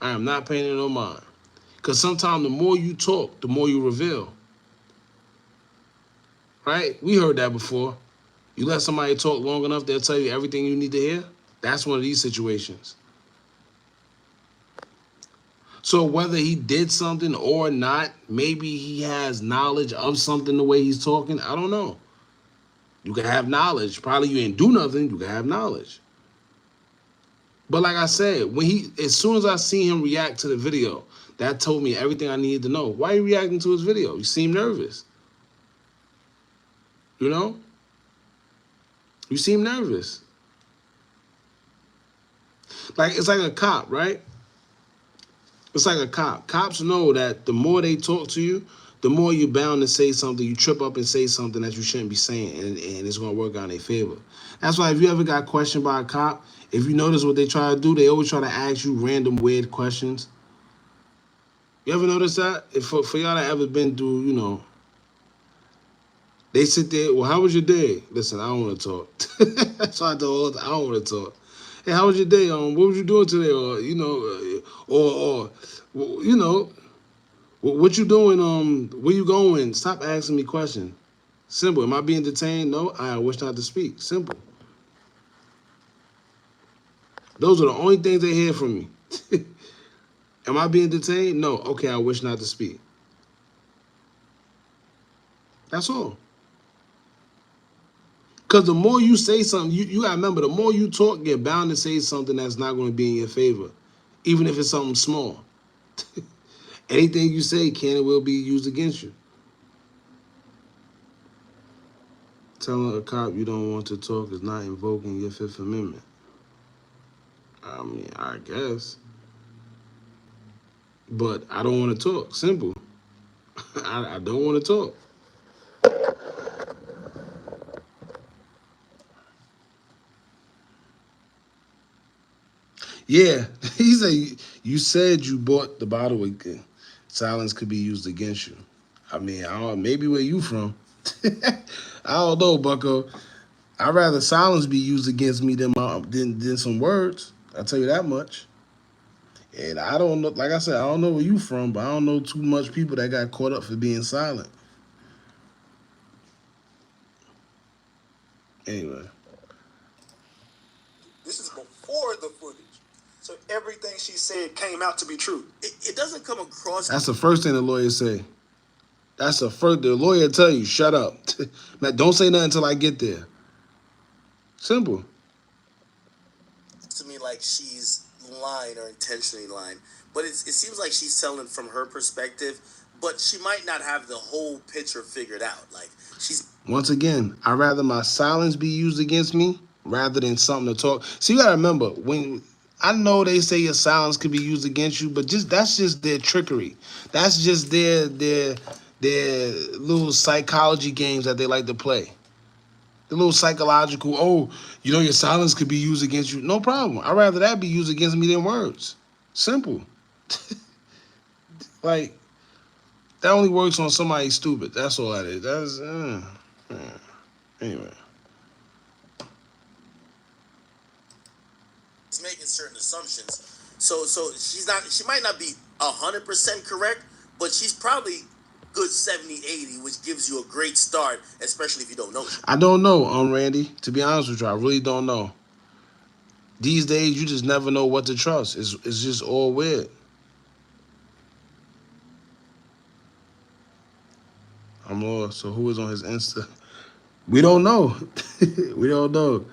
I am not paying it no mind. Because sometimes the more you talk, the more you reveal. Right? We heard that before. You let somebody talk long enough, they'll tell you everything you need to hear. That's one of these situations. So whether he did something or not, maybe he has knowledge of something the way he's talking, I don't know. You can have knowledge. Probably you ain't do nothing, you can have knowledge. But like I said, as soon as I seen him react to the video, that told me everything I needed to know. Why are you reacting to his video? You seem nervous. You know? You seem nervous. Like, it's like a cop, right? It's like a cop. Cops know that the more they talk to you, the more you're bound to say something. You trip up and say something that you shouldn't be saying, and it's going to work out in their favor. That's why if you ever got questioned by a cop, if you notice what they try to do, they always try to ask you random weird questions. You ever notice that? For y'all that ever been through, you know, they sit there, well, how was your day? Listen, I don't want to talk. That's why I told her, I don't want to talk. Hey, how was your day? What was you doing today? Or, you know, or you know, what you doing? Where you going? Stop asking me questions. Simple. Am I being detained? No. I wish not to speak. Simple. Those are the only things they hear from me. Am I being detained? No. Okay, I wish not to speak. That's all. Because the more you say something, you got to remember, the more you talk, you're bound to say something that's not going to be in your favor, even if it's something small. Anything you say can and will be used against you. Telling a cop you don't want to talk is not invoking your Fifth Amendment. I mean, I guess. But I don't want to talk. Simple. I don't want to talk. Yeah, he said, you said you bought the bottle again. Silence could be used against you. I mean, maybe where you from. I don't know, bucko. I'd rather silence be used against me than some words. I'll tell you that much. And I don't know, like I said, I don't know where you from, but I don't know too much people that got caught up for being silent. Anyway. This is before the footage. So everything she said came out to be true. It doesn't come across. That's the first thing the lawyers say. That's the first. The lawyer tell you, shut up. Man, don't say nothing until I get there. Simple. To me like she's lying or intentionally lying, but it seems like she's telling from her perspective, but she might not have the whole picture figured out. Like she's Once again, I'd rather my silence be used against me rather than something to talk. See, you gotta remember, when I know they say your silence could be used against you, but that's just their trickery. That's just their little psychology games that they like to play. The little psychological, oh, you know your silence could be used against you. No problem. I'd rather that be used against me than words. Simple. Like, that only works on somebody stupid. That's all that is. Anyway. making certain assumptions. So she might not be 100% correct, but she's probably good 70-80, which gives you a great start, especially if you don't know. I don't know, Randy. To be honest with you, I really don't know. These days, you just never know what to trust. It's just all weird. I'm lost. So who is on his Insta? We don't know. We don't know.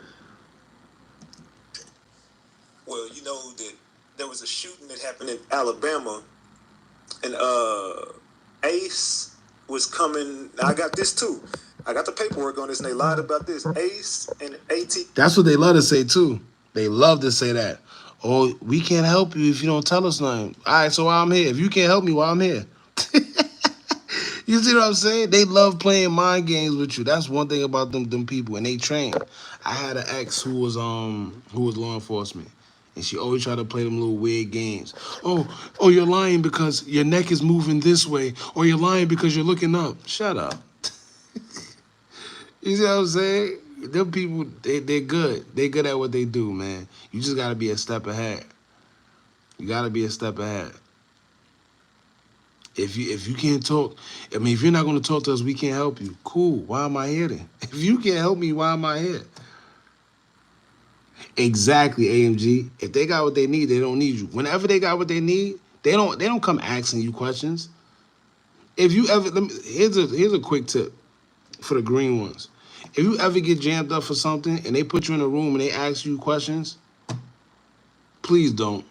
Well, you know that there was a shooting that happened in Alabama, and Ace was coming. Now, I got this too. I got the paperwork on this, and they lied about this. Ace and AT. That's what they love to say too. They love to say that. Oh, we can't help you if you don't tell us nothing. All right, so why I'm here? If you can't help me, why I'm here? You see what I'm saying? They love playing mind games with you. That's one thing about them people, and they train. I had an ex who was law enforcement, and she always tried to play them little weird games. Oh, you're lying because your neck is moving this way, or you're lying because you're looking up. Shut up. You see what I'm saying? Them people, they're good. They're good at what they do, man. You just gotta be a step ahead. You gotta be a step ahead. If you can't talk, I mean, if you're not gonna talk to us, we can't help you. Cool. Why am I here then? If you can't help me, why am I here? Exactly, AMG. If they got what they need, they don't need you. Whenever they got what they need, they don't come asking you questions. If you ever, here's a quick tip for the green ones. If you ever get jammed up for something and they put you in a room and they ask you questions, please don't.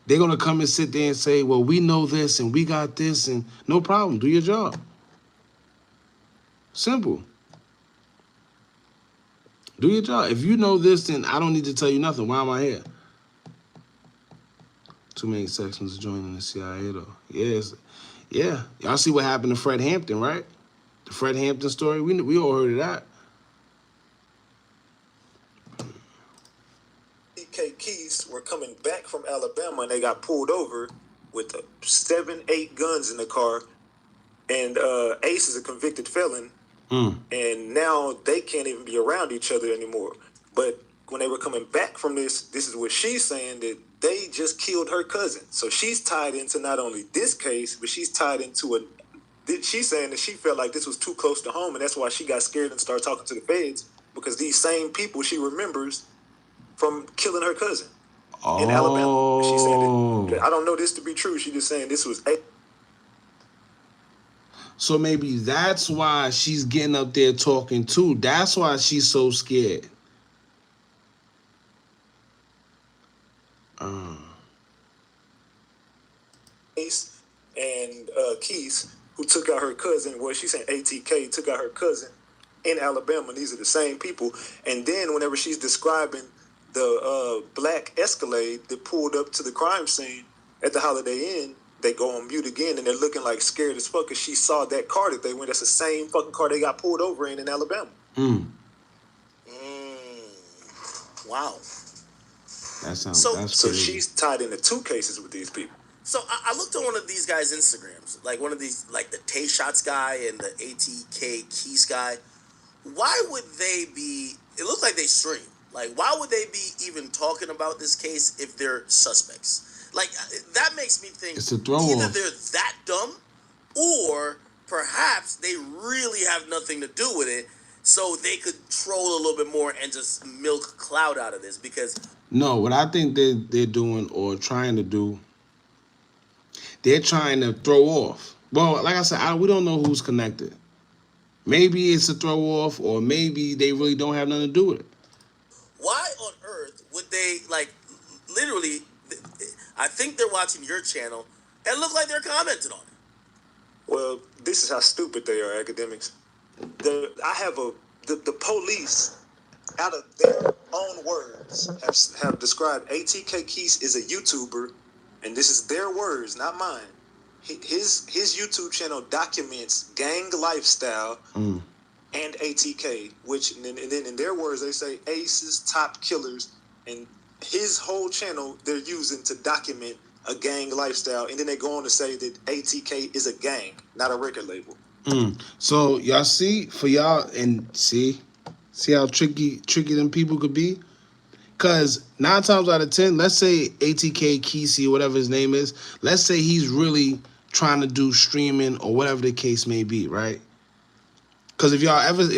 They're going to come and sit there and say, well, we know this and we got this, and no problem. Do your job. Simple. Do your job. If you know this, then I don't need to tell you nothing. Why am I here? Too many sections joining the CIA, though. Yes. Yeah. Y'all see what happened to Fred Hampton, right? The Fred Hampton story. We all heard of that. Keys were coming back from Alabama, and they got pulled over with 7-8 guns in the car. And Ace is a convicted felon, and now they can't even be around each other anymore. But when they were coming back from this is what she's saying, that they just killed her cousin. So she's tied into not only this case, but she's tied into she's saying that she felt like this was too close to home, and that's why she got scared and started talking to the feds, because these same people she remembers from killing her cousin in Alabama. She's saying that, I don't know this to be true. She's just saying this was. So maybe that's why she's getting up there talking too. That's why she's so scared. Ace and Keith, who took out her cousin. Well, she's saying ATK took out her cousin in Alabama. These are the same people. And then whenever she's describing the black Escalade that pulled up to the crime scene at the Holiday Inn, they go on mute again, and they're looking like scared as fuck because she saw that car that they went. That's the same fucking car they got pulled over in Alabama. Wow. That sounds. So she's tied into 2 cases with these people. So I looked at one of these guys' Instagrams, like one of these, like the Tay Shots guy and the ATK Keys guy. Why would they be? It looked like they stream. Like, why would they be even talking about this case if they're suspects? Like, that makes me think it's a throw either off. they're that dumb, or perhaps they really have nothing to do with it, so they could troll a little bit more and just milk clout out of this. Because no, what I think they're doing or trying to do, they're trying to throw off. Well, like I said, we don't know who's connected. Maybe it's a throw off, or maybe they really don't have nothing to do with it. Why on earth would they, like, literally, I think they're watching your channel and look like they're commenting on it? Well, this is how stupid they are, academics. The police, out of their own words, have described ATK Keys as a YouTuber, and this is their words, not mine. His YouTube channel documents gang lifestyle and ATK, which and then in their words they say aces, top killers, and his whole channel they're using to document a gang lifestyle, and then they go on to say that ATK is a gang, not a record label. So y'all see, for y'all, and see how tricky them people could be? Because 9 times out of 10, let's say ATK Kesey, whatever his name is, let's say he's really trying to do streaming or whatever the case may be, right? Because if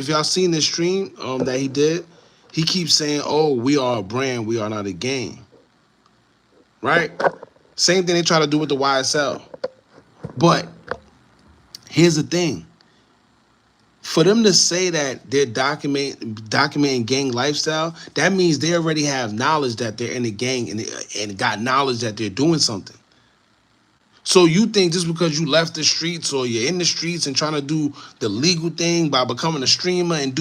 y'all seen this stream that he did, he keeps saying, "Oh, we are a brand, we are not a gang." Right? Same thing they try to do with the YSL. But here's the thing. For them to say that they're documenting gang lifestyle, that means they already have knowledge that they're in a gang and got knowledge that they're doing something. So you think just because you left the streets or you're in the streets and trying to do the legal thing by becoming a streamer and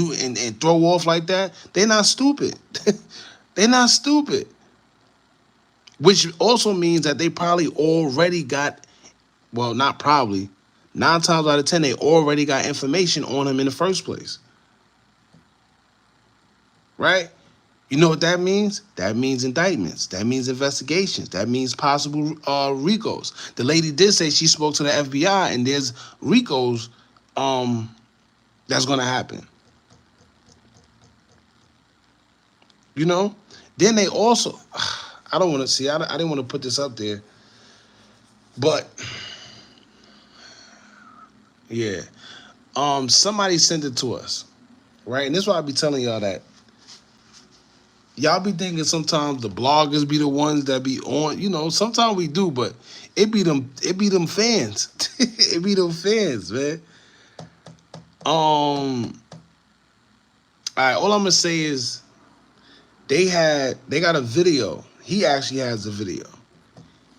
throw off like that, they're not stupid. They're not stupid. Which also means that they probably already got, well, not probably, 9 times out of 10, they already got information on him in the first place. Right? You know what that means? That means indictments. That means investigations. That means possible RICOs. The lady did say she spoke to the FBI, and there's RICOs that's going to happen. You know? Then they also, I don't want to see, I didn't want to put this up there, but yeah. Somebody sent it to us, right? And this is why I be telling y'all that. Y'all be thinking sometimes the bloggers be the ones that be on, you know, sometimes we do, but it be them fans. It be them fans, man. All right, all I'm gonna say is they got a video. He actually has a video.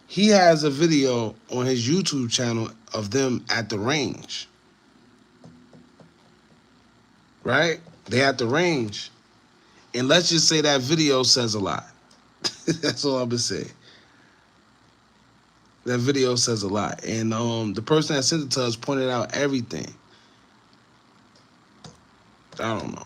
He has a video on his YouTube channel of them at the range. Right? They at the range. And let's just say that video says a lot. That's all I'm gonna say. That video says a lot. And the person that sent it to us pointed out everything. I don't know.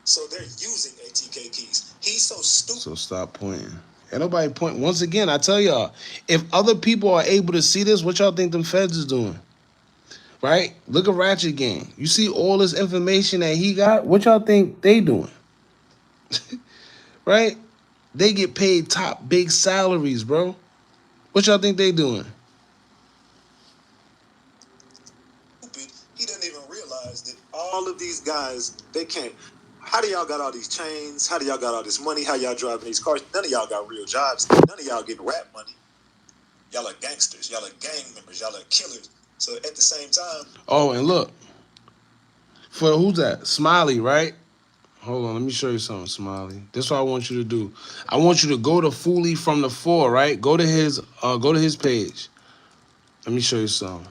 So they're using ATK Keys. He's so stupid. So stop pointing. Ain't nobody point. Once again, I tell y'all, if other people are able to see this, what y'all think them feds is doing? Right? Look at Ratchet Gang. You see all this information that he got? What y'all think they doing? Right? They get paid top big salaries, bro. What y'all think they doing? He doesn't even realize that all of these guys, they can't. How do y'all got all these chains? How do y'all got all this money? How y'all driving these cars? None of y'all got real jobs. None of y'all getting rap money. Y'all are gangsters. Y'all are gang members. Y'all are killers. So at the same time. Oh, and look. For who's that? Smiley, right? Hold on, let me show you something, Smiley. This is what I want you to do. I want you to go to Foolio from the 4, right? Go to his page. Let me show you something.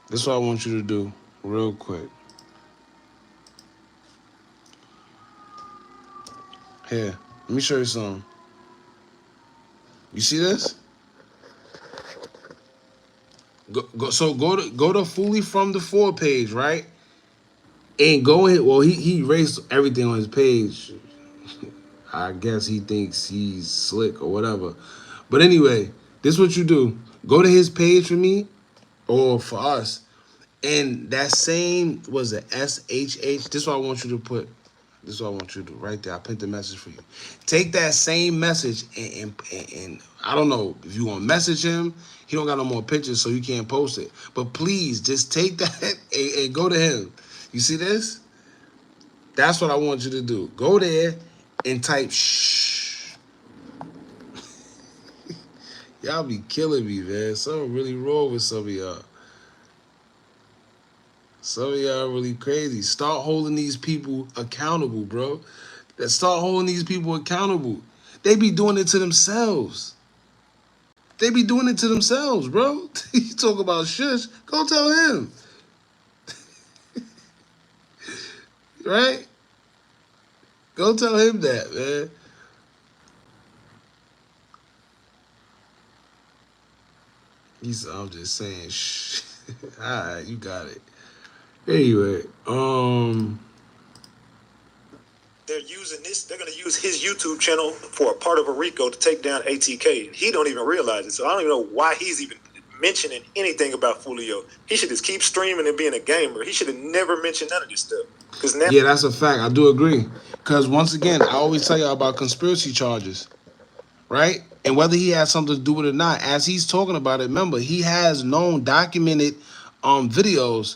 This is what I want you to do real quick. Here, let me show you something. You see this? Go to Foolio from the 4 page, right? And go ahead. Well, he erased everything on his page. I guess he thinks he's slick or whatever. But anyway, this is what you do. Go to his page for me, or for us, and that same was a SHH. This is what I want you to put. This is what I want you to do right there. I put the message for you. Take that same message and I don't know if you want to message him. He don't got no more pictures, so you can't post it. But please, just take that and go to him. You see this? That's what I want you to do. Go there and type shh. Y'all be killing me, man. Something really wrong with some of y'all. Some of y'all really crazy. Start holding these people accountable, bro. Start holding these people accountable. They be doing it to themselves. They be doing it to themselves, bro. You talk about shush, go tell him. Right? Go tell him that, man. I'm just saying, shh. All right, you got it. Anyway, They're using this. They're going to use his YouTube channel for a part of a RICO to take down ATK. He don't even realize it. So I don't even know why he's even mentioning anything about Foolio. He should just keep streaming and being a gamer. He should have never mentioned none of this stuff. Because now, yeah, that's a fact. I do agree. Because once again, I always tell y'all about conspiracy charges, right? And whether he has something to do with it or not, as he's talking about it, remember, he has known documented videos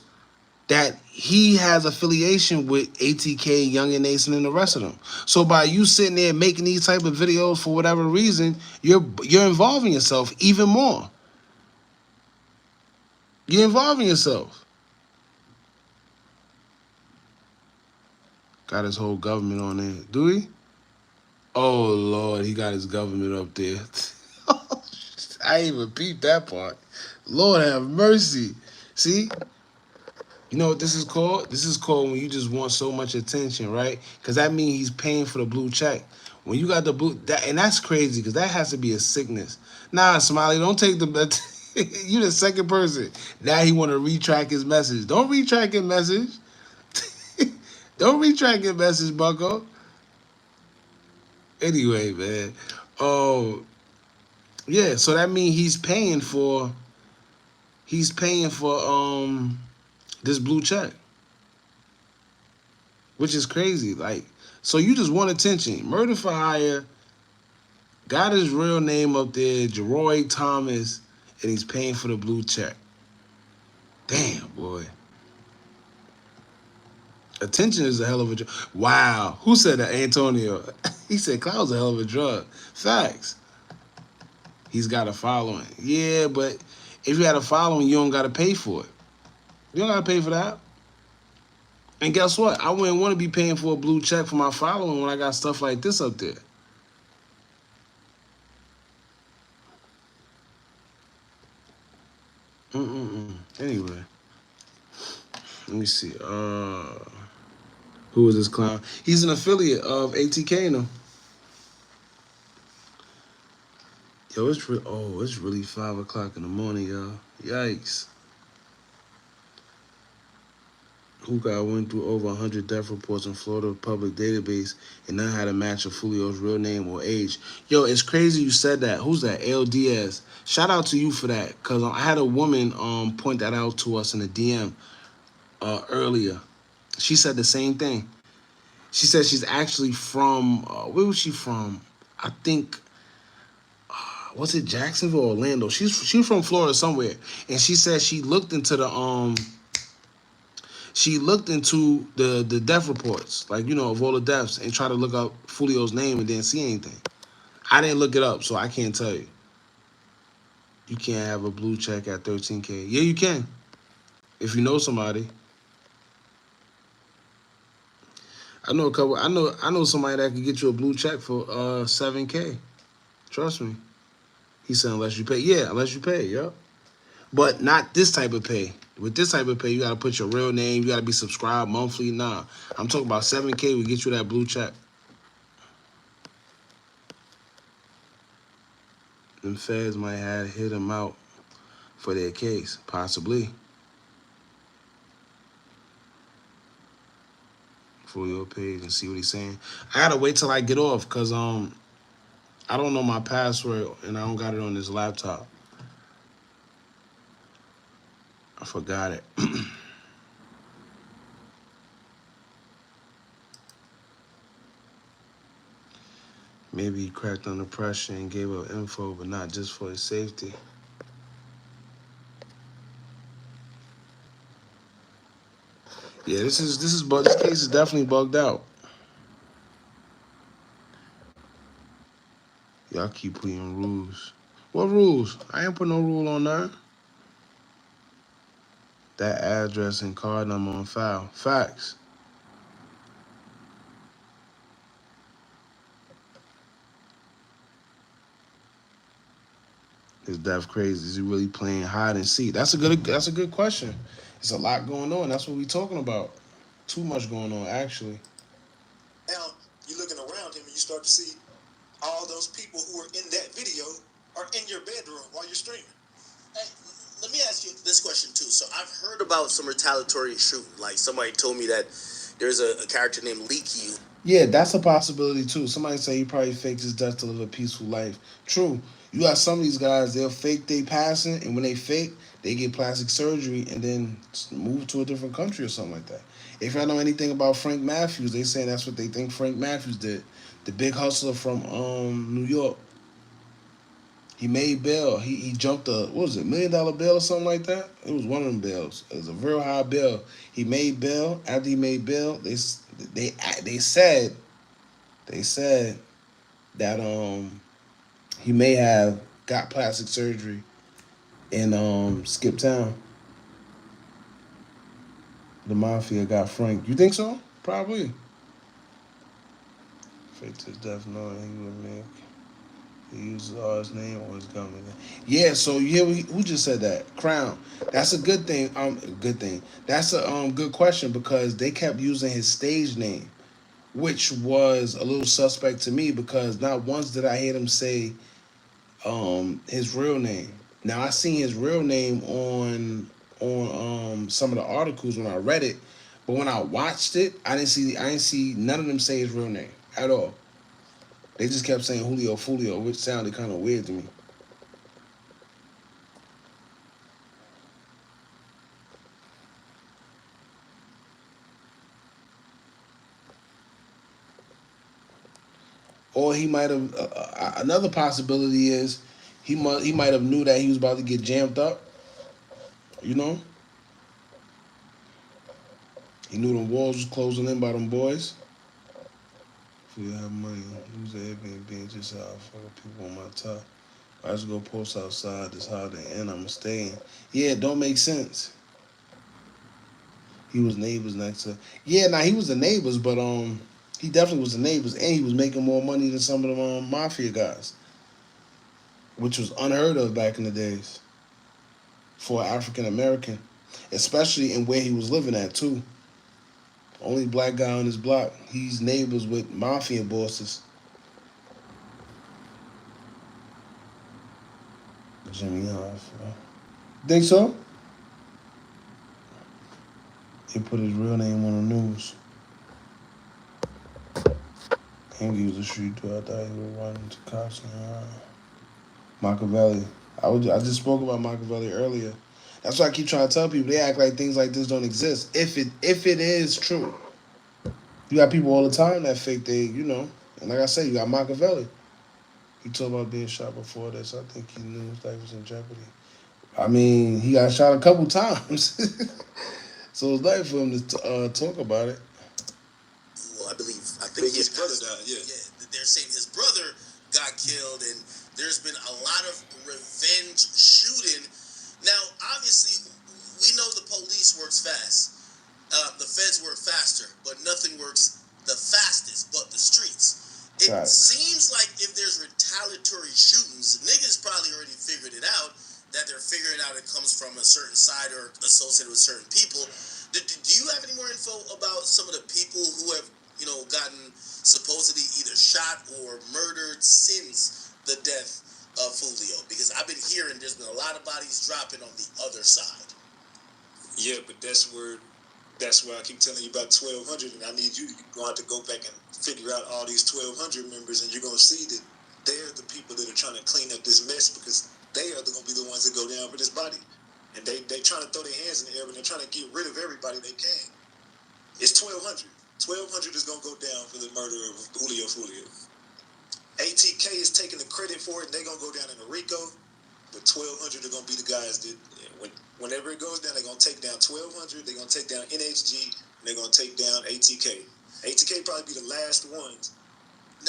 that he has affiliation with ATK, Young and Nason, and the rest of them. So by you sitting there making these type of videos for whatever reason, you're involving yourself even more. You're involving yourself. Got his whole government on there. Do he? Oh, Lord, he got his government up there. I ain't even peeped that part. Lord have mercy. See? You know what this is called? This is called when you just want so much attention, right? Because that means he's paying for the blue check. When you got the blue, and that's crazy because that has to be a sickness. Nah, Smiley, don't take the, you the second person. Now he want to retrack his message. Don't retrack his message. Don't retrack your message, bucko. Anyway, man. Oh, yeah, so that means he's paying for this blue check, which is crazy. Like, so you just want attention. Murder for hire, got his real name up there, Jeroy Thomas, and he's paying for the blue check. Damn, boy. Attention is a hell of a drug. Wow. Who said that? Antonio. He said cloud's a hell of a drug. Facts. He's got a following. Yeah, but if you had a following, you don't got to pay for it. You don't got to pay for that. And guess what? I wouldn't want to be paying for a blue check for my following when I got stuff like this up there. Anyway, let me see. Who is this clown? He's an affiliate of ATK now. Yo, it's really 5 o'clock in the morning, y'all. Yikes. Hookah went through over 100 death reports in Florida public database and now had a match of Julio's real name or age. Yo, it's crazy you said that. Who's that? L. Diaz. Shout out to you for that, because I had a woman point that out to us in a DM earlier. She said the same thing. She said she's actually from, where was she from? I think, was it Jacksonville or Orlando? She's from Florida somewhere. And she said she looked into the death reports, like, you know, of all the deaths, and tried to look up Foolio's name and didn't see anything. I didn't look it up, so I can't tell you. You can't have a blue check at 13K. Yeah, you can. If you know somebody. I know somebody that could get you a blue check for 7K. Trust me. He said unless you pay. Yeah, unless you pay, yep. But not this type of pay. With this type of pay, you gotta put your real name, you gotta be subscribed monthly. Nah. I'm talking about 7K will get you that blue check. Them feds might have hit him out for their case, possibly. For your page and see what he's saying. I gotta wait till I get off, cause I don't know my password and I don't got it on this laptop. I forgot it. Maybe he cracked under pressure and gave up info, but not just for his safety. Yeah, this case is definitely bugged out. Y'all keep putting rules. What rules? I ain't put no rule on that. That address and card number on file. Facts. Is Death crazy? Is he really playing hide and seek? That's a good question. It's a lot going on. That's what we talking about. Too much going on, actually. Now, you're looking around him and you start to see all those people who are in that video are in your bedroom while you're streaming. Hey, let me ask you this question too. So I've heard about some retaliatory shooting. Like somebody told me that there's a character named Leaky. Yeah, that's a possibility too. Somebody say he probably faked his death to live a peaceful life. True. You got some of these guys, they'll fake they passing, and when they fake, they get plastic surgery and then move to a different country or something like that. If y'all know anything about Frank Matthews, they saying that's what they think Frank Matthews did. The big hustler from New York. He made bail. He jumped a what was it, $1 million bail or something like that? It was one of them bails. It was a real high bail. He made bail. After he made bail, they said that he may have got plastic surgery in Skip Town. The mafia got Frank. You think so? Probably. Faked his death knowing he would make. He uses all his name or his government name. Yeah, so you hear who just said that? Crown. That's a good thing. Good thing. That's a good question because they kept using his stage name, which was a little suspect to me because not once did I hear him say his real name. Now I seen his real name on some of the articles when I read it, but when I watched it, I didn't see none of them say his real name at all. They just kept saying Julio Foolio, which sounded kind of weird to me. Or he might have. Another possibility is he might have knew that he was about to get jammed up. You know, he knew the walls was closing in by them boys. If you have money, use the Airbnb just out for the people on my top. I just go post outside this holiday and I'm staying. Yeah, it don't make sense. He was neighbors next to. Yeah, now he was the neighbors, but he definitely was the neighbors, and he was making more money than some of the mafia guys, which was unheard of back in the days for an African American, especially in where he was living at too. Only black guy on his block. He's neighbors with mafia bosses. Jimmy Hoff. Think so? He put his real name on the news. He was a street dude. I thought he would run into cops. Machiavelli. I just spoke about Machiavelli earlier. That's why I keep trying to tell people. They act like things like this don't exist. If it is true, you got people all the time that fake they, And like I said, you got Machiavelli. He talked about being shot before this. I think he knew his life was in jeopardy. I mean, he got shot a couple times. So it's nice for him to talk about it. Well, I think his brother died. Yeah, they're saying his brother got killed, and there's been a lot of revenge shooting. Now, obviously, we know the police works fast. The feds work faster, but nothing works the fastest but the streets. It seems like if there's retaliatory shootings, niggas probably already figured it out, that they're figuring out it comes from a certain side or associated with certain people. Do you have any more info about some of the people who have, gotten supposedly either shot or murdered since the death of Foolio? Because I've been hearing there's been a lot of bodies dropping on the other side. Yeah, but that's why I keep telling you about 1,200, and I need you to go back and figure out all these 1,200 members, and you're going to see that they're the people that are trying to clean up this mess because they are going to be the ones that go down for this body. And they trying to throw their hands in the air, but they're trying to get rid of everybody they can. It's 1,200. 1,200 is going to go down for the murder of Julio Foolio. ATK is taking the credit for it, and they're going to go down in the RICO, but 1,200 are going to be the guys that, whenever it goes down, they're going to take down 1,200, they're going to take down NHG, and they're going to take down ATK. ATK probably be the last ones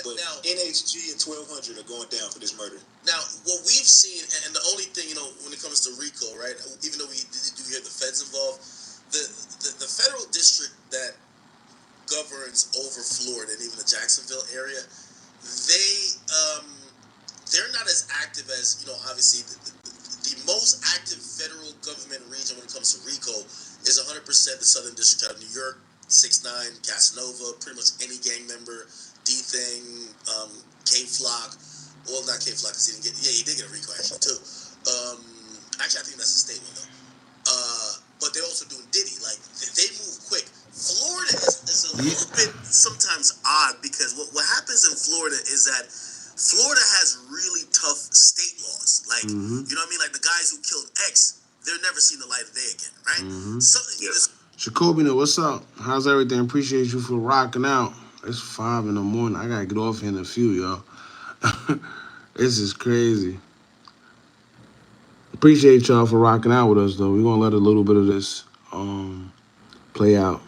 But Now, NHG and 1200 are going down for this murder. now, what we've seen, and the only thing, when it comes to RICO, right? Even though we do hear the feds involved, the federal district that governs over Florida and even the Jacksonville area, they're not as active as, obviously the most active federal government region when it comes to RICO is 100% the Southern District out of New York, 6ix9ine, Casanova, pretty much any gang member, D-Thing, K-Flock, well, not K-Flock because he did get a RICO actually too. Actually, I think that's a state one though. But they're also doing Diddy. Like, they move quick. Florida is a little bit sometimes odd because what happens in Florida is that Florida has really tough state laws. Like, you know what I mean? Like, the guys who killed X, they're never seen the light of day again, right? So, Jacobina, what's up? How's everything? Appreciate you for rocking out. It's 5 in the morning. I gotta get off here in a few, y'all. This is crazy. Appreciate y'all for rocking out with us, though. We're gonna let a little bit of this play out.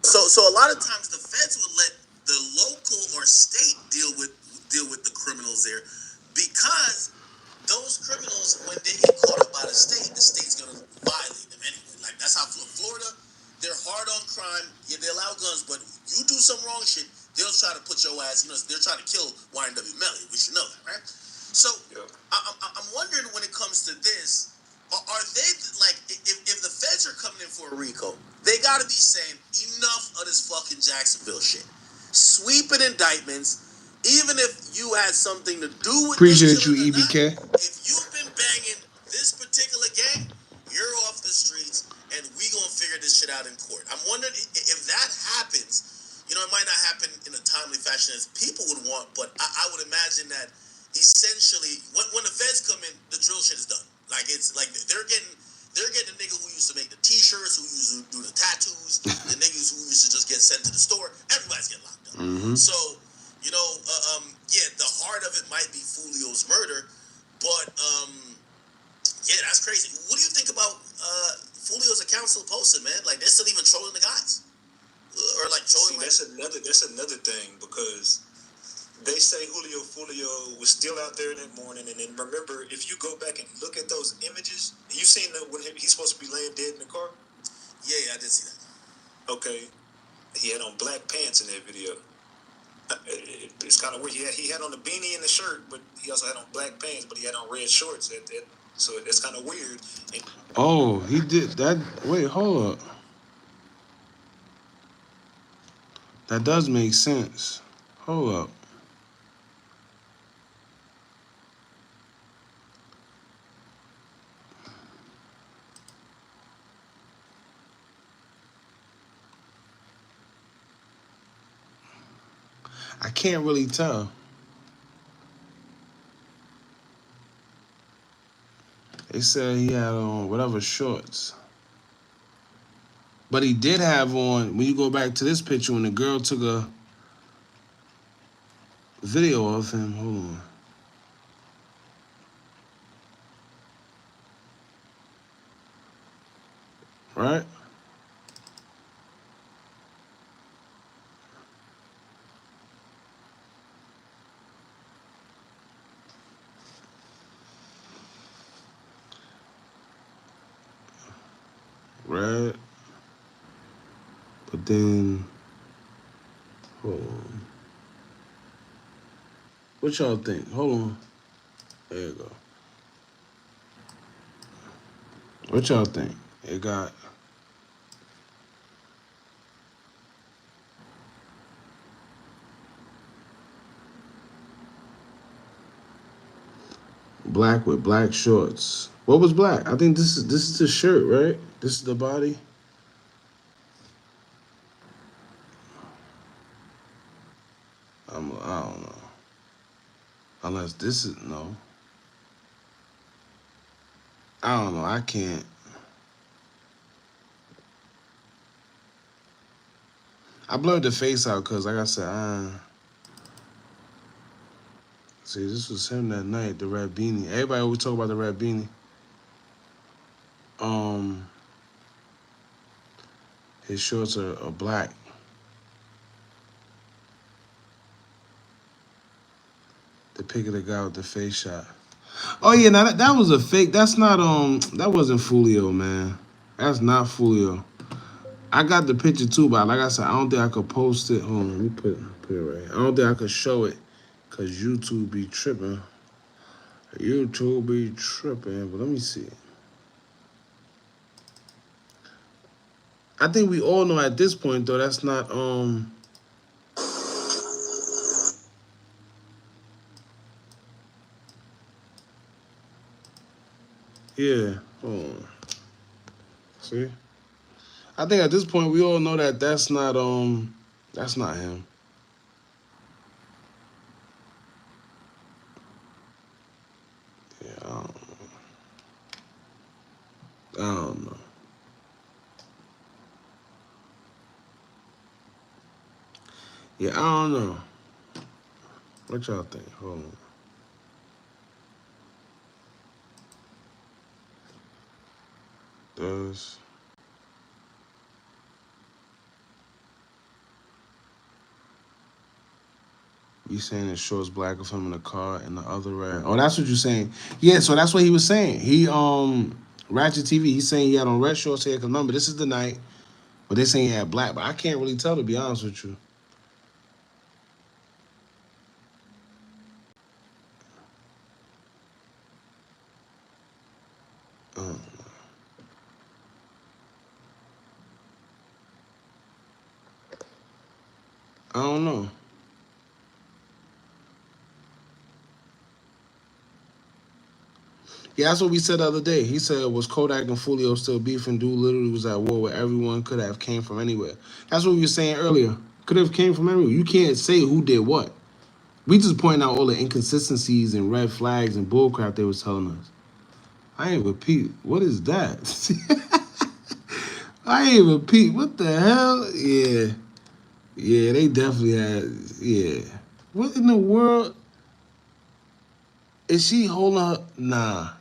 So a lot of times the feds will let the local or state deal with the criminals there because those criminals, when they get caught up by the state's gonna violate them anyway. Like, that's how Florida, they're hard on crime. Yeah, they allow guns, but you do some wrong shit, they'll try to put your ass. They're trying to kill YNW Melly. We should know that, right? So I'm wondering when it comes to this, are they like if the feds are coming in for a RICO, they got to be saying enough of this fucking Jacksonville shit, sweeping indictments. Even if you had something to do with Appreciate you, EBK. if you've been banging this particular gang, you're off the streets, and we gonna figure this shit out in court. I'm wondering if that happens. It might not happen in a timely fashion as people would want, but I would imagine that essentially when the feds come in, the drill shit is done. Like, it's like they're getting the nigga who used to make the t-shirts, who used to do the tattoos, the niggas who used to just get sent to the store. Everybody's getting locked up. So, the heart of it might be Foolio's murder, but that's crazy. What do you think about Foolio's account still posted, man? Like, they're still even trolling the guys, or like trolling. See, that's another thing because they say Julio Foolio was still out there that morning, and then remember, if you go back and look at those images, you seen when he's supposed to be laying dead in the car? Yeah, I did see that. Okay, he had on black pants in that video. It's kind of weird. He had on the beanie and the shirt, but he also had on black pants, but he had on red shorts. So it's kind of weird. Oh, he did that. Wait, hold up. That does make sense. Hold up. I can't really tell. They said he had on whatever shorts. But he did have on, when you go back to this picture, when the girl took a video of him, hold on. Right? Right? But then, hold on. What y'all think? Hold on. There you go. What y'all think? It got black with black shorts. What was black? I think this is the shirt, right? This is the body. I don't know. Unless this is no. I don't know. I can't. I blurred the face out because, like I said, see, this was him that night, the red beanie. Everybody always talk about the red beanie. His shorts are black. The pic of the guy with the face shot. Oh yeah, now that was a fake. That's not that wasn't Foolio, man. That's not Foolio. I got the picture too, but like I said, I don't think I could post it. Hold on, let me put it right. I don't think I could show it because YouTube be tripping. YouTube be tripping, but let me see. I think we all know at this point though that's not yeah. Hold on. See? I think at this point we all know that that's not him. Yeah, I don't know. Yeah, I don't know. What y'all think? Hold on. Does you saying it shows black of him in the car and the other red? Oh, that's what you're saying. Yeah, so that's what he was saying. He Ratchet TV. He's saying he had on red shorts here. Cause remember, this is the night, but they saying he had black. But I can't really tell, to be honest with you. I don't know. Yeah, that's what we said the other day. He said, was Kodak and Foolio still beefing? Dude literally was at war where everyone could have came from anywhere. That's what we were saying earlier. Could have came from anywhere. You can't say who did what. We just point out all the inconsistencies and red flags and bullcrap they was telling us. I ain't repeat. What is that? I ain't repeat. What the hell? Yeah. Yeah, they definitely had, yeah. What in the world? Is she holding her? Nah.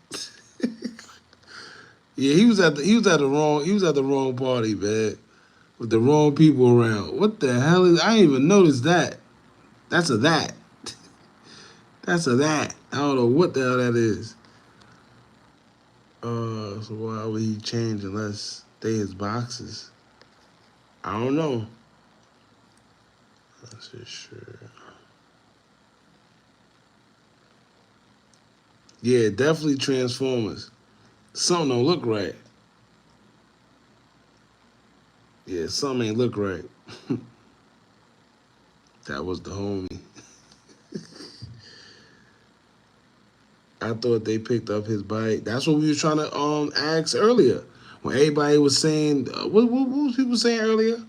Yeah, he was at the wrong party, man. With the wrong people around. What the hell is I didn't even notice that. That's a that. That's a that. I don't know what the hell that is. So why would he change unless they his boxes? I don't know. That's for sure. Yeah, definitely Transformers. Something don't look right. Yeah, something ain't look right. That was the homie. I thought they picked up his bike. That's what we were trying to ask earlier. When everybody was saying, what was people saying earlier?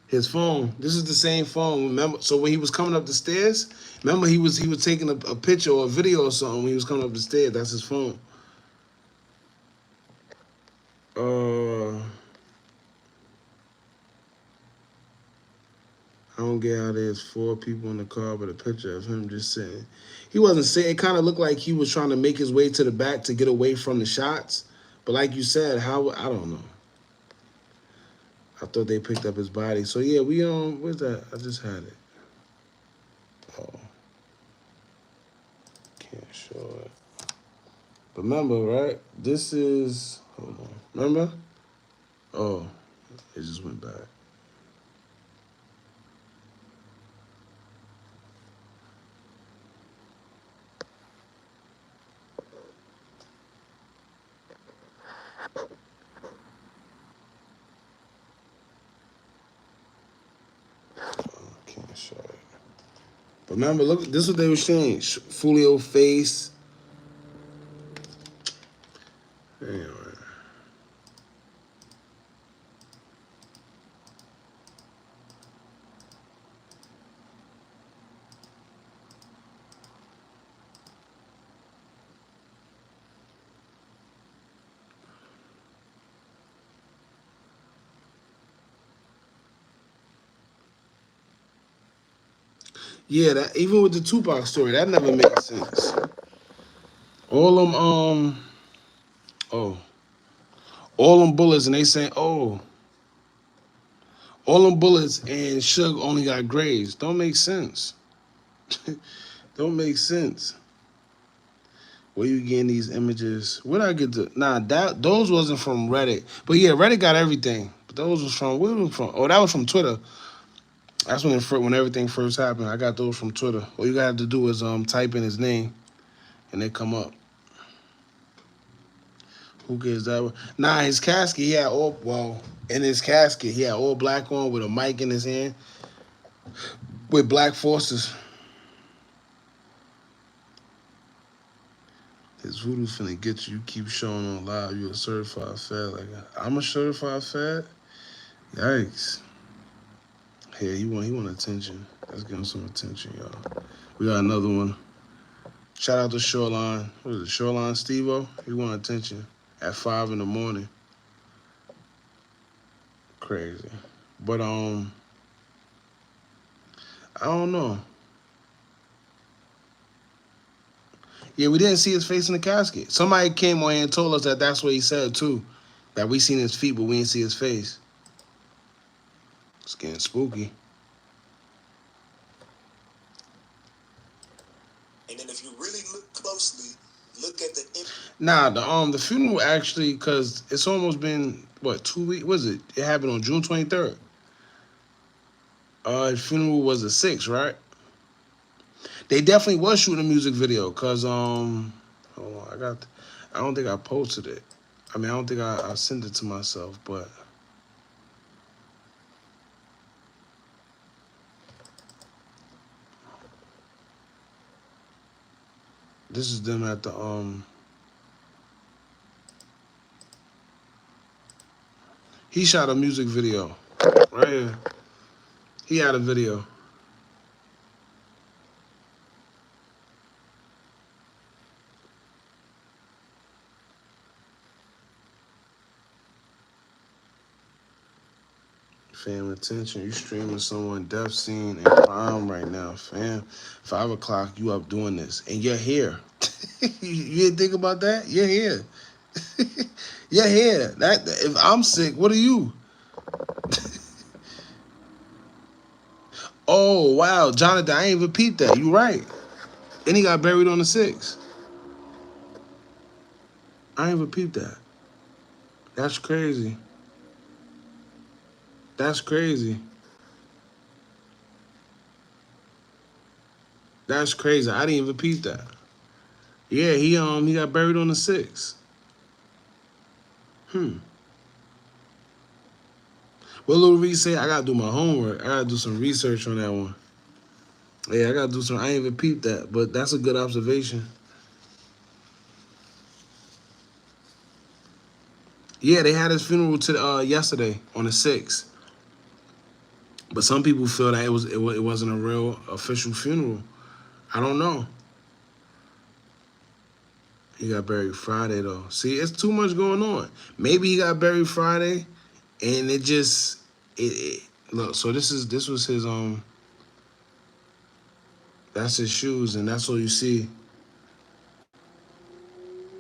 His phone. This is the same phone. Remember? So when he was coming up the stairs, remember he was taking a picture or a video or something when he was coming up the stairs. That's his phone. I don't get how there's 4 people in the car, but a picture of him just sitting. He wasn't sitting. It kind of looked like he was trying to make his way to the back to get away from the shots. But like you said, how I don't know. I thought they picked up his body. So yeah, we where's that? I just had it. Oh, can't show it. But remember, right? This is hold on. Remember? Oh, it just went back. Can't show it. But remember, look, this is what they were saying. Foolio face. Anyway. Yeah, that even with the Tupac story, that never made sense. All them all them bullets, and they saying, oh, All them bullets and Suge only got graves. Don't make sense. Don't make sense. Where you getting these images? Where'd I get the? Nah, those wasn't from Reddit. But yeah, Reddit got everything. But those was from where was it from? Oh, that was from Twitter. That's when everything first happened. I got those from Twitter. All you got to do is type in his name, and they come up. Who cares that? Nah, his casket. He had in his casket he had all black on with a mic in his hand with black forces. His voodoo's finna get you. You keep showing on live. You a certified fad. Like I'm a certified fad. Yikes. Hey, he want attention. Let's give him some attention, y'all. We got another one. Shout out to Shoreline. What is it? Shoreline Steve-O? He want attention at 5 in the morning. Crazy. But I don't know. Yeah, we didn't see his face in the casket. Somebody came on here and told us that that's what he said too. That we seen his feet, but we didn't see his face. It's getting spooky. And then if you really look closely, look at the. Nah, the funeral actually, cause it's almost been what 2 weeks? Was it? It happened on June 23rd. His funeral was the 6th, right? They definitely was shooting a music video, cause hold on, I don't think I posted it. I mean, I don't think I sent it to myself, but this is them at the He shot a music video, right here. He had a video. Fam, attention, you streaming someone death scene in crime right now, fam. 5 o'clock, you up doing this, and you're here. You didn't think about that? You're here. You're here. That if I'm sick, what are you? Oh wow, Jonathan, I ain't even peeped that. You right. And he got buried on the 6th. I ain't even peeped that. That's crazy. That's crazy. That's crazy. I didn't even peep that. Yeah, he got buried on the 6th. What Lil Reed say? I gotta do my homework. I gotta do some research on that one. Yeah, I gotta do some. I ain't even peeped that, but that's a good observation. Yeah, they had his funeral yesterday on the 6th. But some people feel that it wasn't a real official funeral. I don't know. He got buried Friday though. See, it's too much going on. Maybe he got buried Friday, and it look. So this was his That's his shoes, and that's all you see.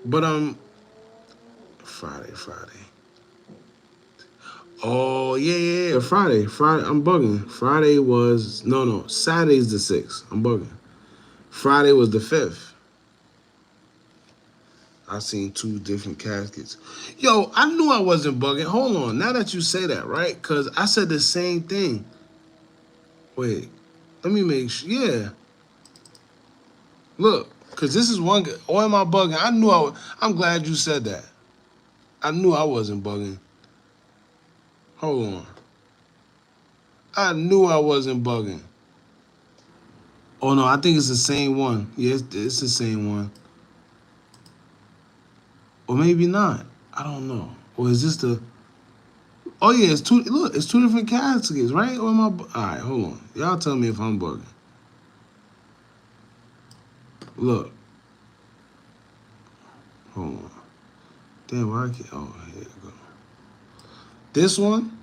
But Friday. Oh yeah. Friday. I'm bugging. Friday was no. Saturday's the 6th. I'm bugging. Friday was the 5th. I seen 2 different caskets. Yo, I knew I wasn't bugging. Hold on. Now that you say that, right? Because I said the same thing. Wait. Let me make sure. Yeah. Look. Because this is one. Or am I bugging? I'm glad you said that. I knew I wasn't bugging. Hold on. I knew I wasn't bugging. Oh, no. I think it's the same one. Yeah, it's the same one. Or maybe not. I don't know. Or is this the... Oh yeah, it's 2. Look, it's 2 different caskets, right? Or am I? All right, hold on. Y'all tell me if I'm bugging. Look, hold on. Damn, why I can't? Oh, here you go. This one,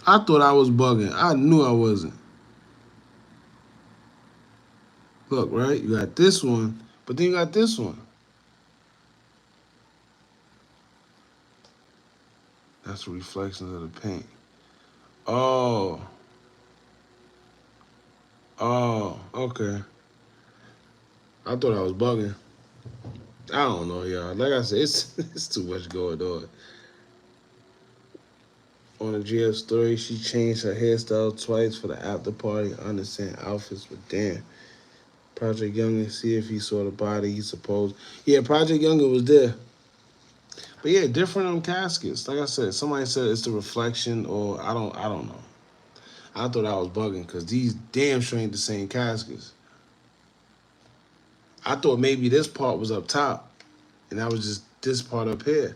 I thought I was bugging. I knew I wasn't. Look, right? You got this one, but then you got this one. That's the reflections of the paint. Oh. Oh, okay. I thought I was bugging. I don't know, y'all. Like I said, it's too much going on. On the GF story, she changed her hairstyle twice for the after party. I understand outfits, but damn. Project Youngin, see if he saw the body, he supposed. Yeah, Project Youngin was there. But yeah, different caskets. Like I said, somebody said it's the reflection, or I don't know. I thought I was bugging because these damn sure ain't the same caskets. I thought maybe this part was up top, and that was just this part up here.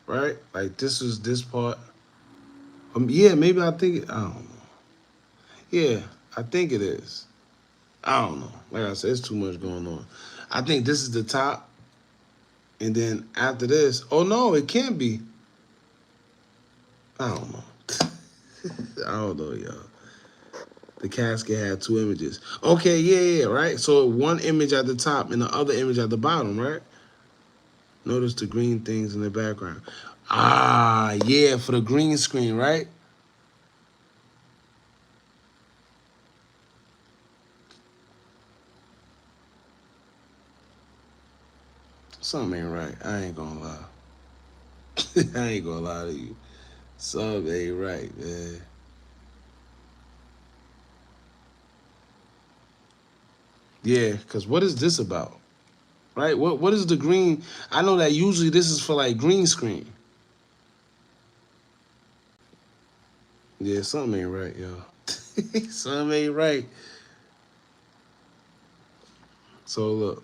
Right? Like this is this part. Yeah, maybe I think I don't know. Yeah, I think it is. I don't know. Like I said, it's too much going on. I think this is the top, and then after this, oh no, it can't be. I don't know. I don't know, y'all. The casket had two images. Okay, yeah, right. So one image at the top and the other image at the bottom, right? Notice the green things in the background. Ah, yeah, for the green screen, right? Something ain't right. I ain't gonna lie. I ain't gonna lie to you. Something ain't right, man. Yeah, because what is this about? Right? What is the green? I know that usually this is for like green screen. Yeah, something ain't right, y'all. Something ain't right. So look.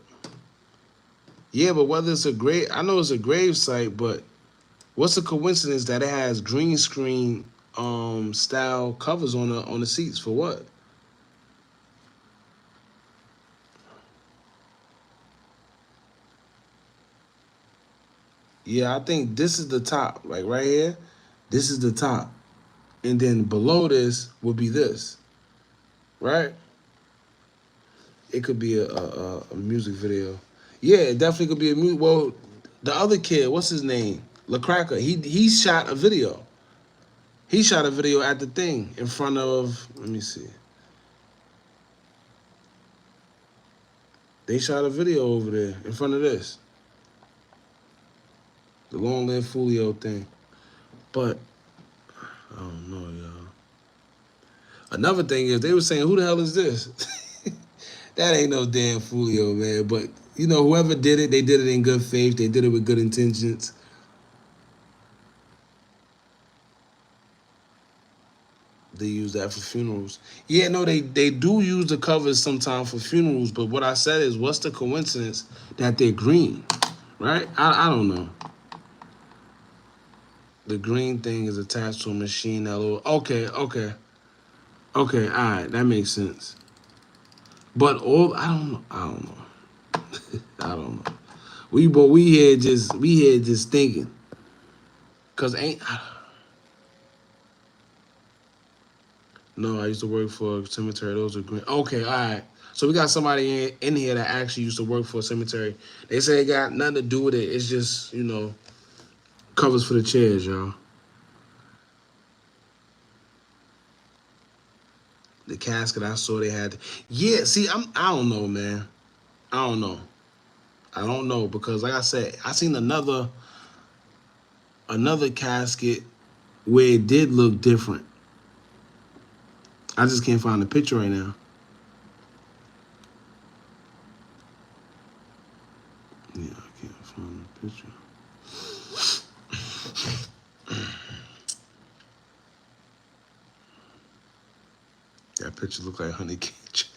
Yeah, but whether it's a grave, I know it's a grave site, but what's the coincidence that it has green screen style covers on the seats for what? Yeah, I think this is the top, like right here. This is the top, and then below this would be this, right? It could be a music video. Yeah, it definitely could be a music. Well, the other kid, what's his name? LaCracker. He shot a video. He shot a video at the thing in front of. Let me see. They shot a video over there in front of this. The Long Live Foolio thing. But I don't know, y'all. Another thing is they were saying, who the hell is this? That ain't no damn Foolio, man. But you know, whoever did it, they did it in good faith. They did it with good intentions. They use that for funerals. Yeah, no, they do use the covers sometimes for funerals. But what I said is, what's the coincidence that they're green, right? I don't know. The green thing is attached to a machine that will. Okay, okay. Okay, all right, that makes sense. But all I don't know. I don't know. I don't know. We here just thinking. Cause ain't no, I used to work for a cemetery. Those are green. Okay, all right. So we got somebody in here that actually used to work for a cemetery. They say it got nothing to do with it. It's just, you know, covers for the chairs, y'all. The casket I saw they had. Yeah, see, I don't know, man. I don't know. I don't know because like I said, I seen another casket where it did look different. I just can't find the picture right now. Yeah, I can't find the picture. That picture look like honey cake.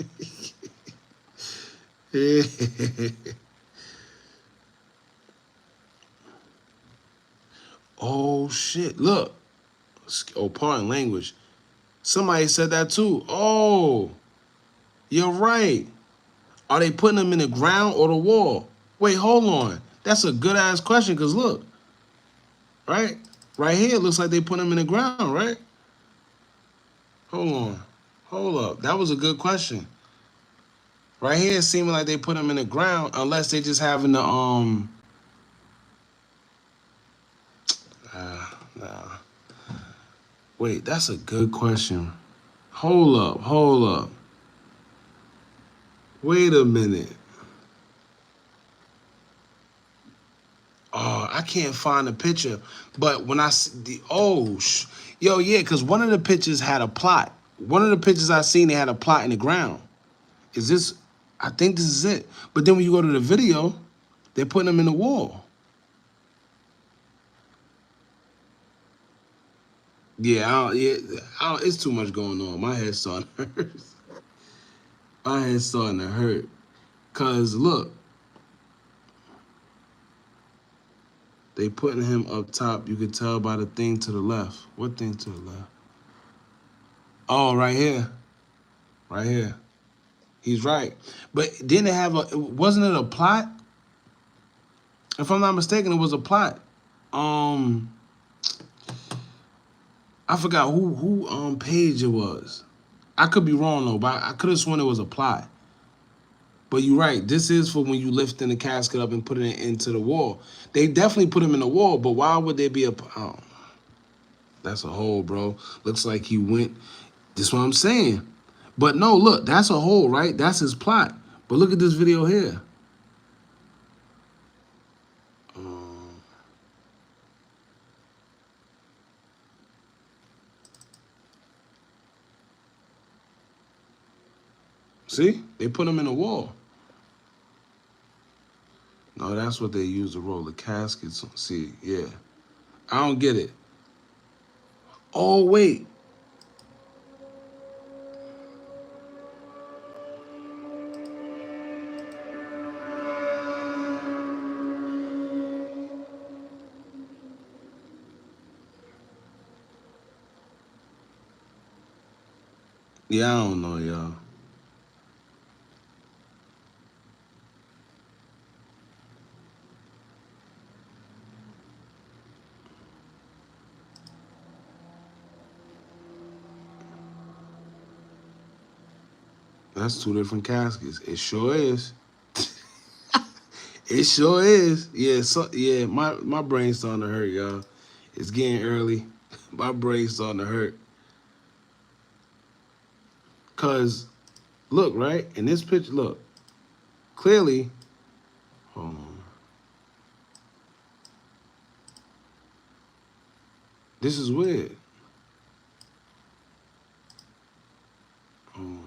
Oh shit! Look. Oh, pardon language. Somebody said that too. Oh, you're right. Are they putting them in the ground or the wall? Wait, hold on. That's a good ass question. Cause look, right, right here it looks like they put them in the ground, right? Hold on, hold up. That was a good question. Right here, it's seeming like they put them in the ground, unless they just having the Nah. Wait, that's a good question. Hold up. Wait a minute. Oh, I can't find the picture. But when I see the yo, yeah, because one of the pictures had a plot. One of the pictures I seen, they had a plot in the ground. Is this? I think this is it. But then when you go to the video, they're putting them in the wall. Yeah, it's too much going on. My head's starting to hurt. My head's starting to hurt. Cause look, they putting him up top. You could tell by the thing to the left. What thing to the left? Oh, right here. Right here. He's right. But didn't it have wasn't it a plot? If I'm not mistaken, it was a plot. I forgot who page it was. I could be wrong though, but I could have sworn it was a plot. But you're right. This is for when you lifting the casket up and putting it into the wall. They definitely put him in the wall, but why would there be a? Oh, that's a hole, bro. Looks like he went. This is what I'm saying. But no, look, that's a hole, right? That's his plot. But look at this video here. See? They put him in the wall. No, that's what they use to roll the caskets. See, yeah. I don't get it. Oh, wait. Yeah, I don't know, y'all. That's two different caskets. It sure is. It sure is. Yeah, so yeah, my brain's starting to hurt, y'all. It's getting early. My brain's starting to hurt. Cause look, right? In this picture, look. Clearly, hold on. This is weird. Hold on.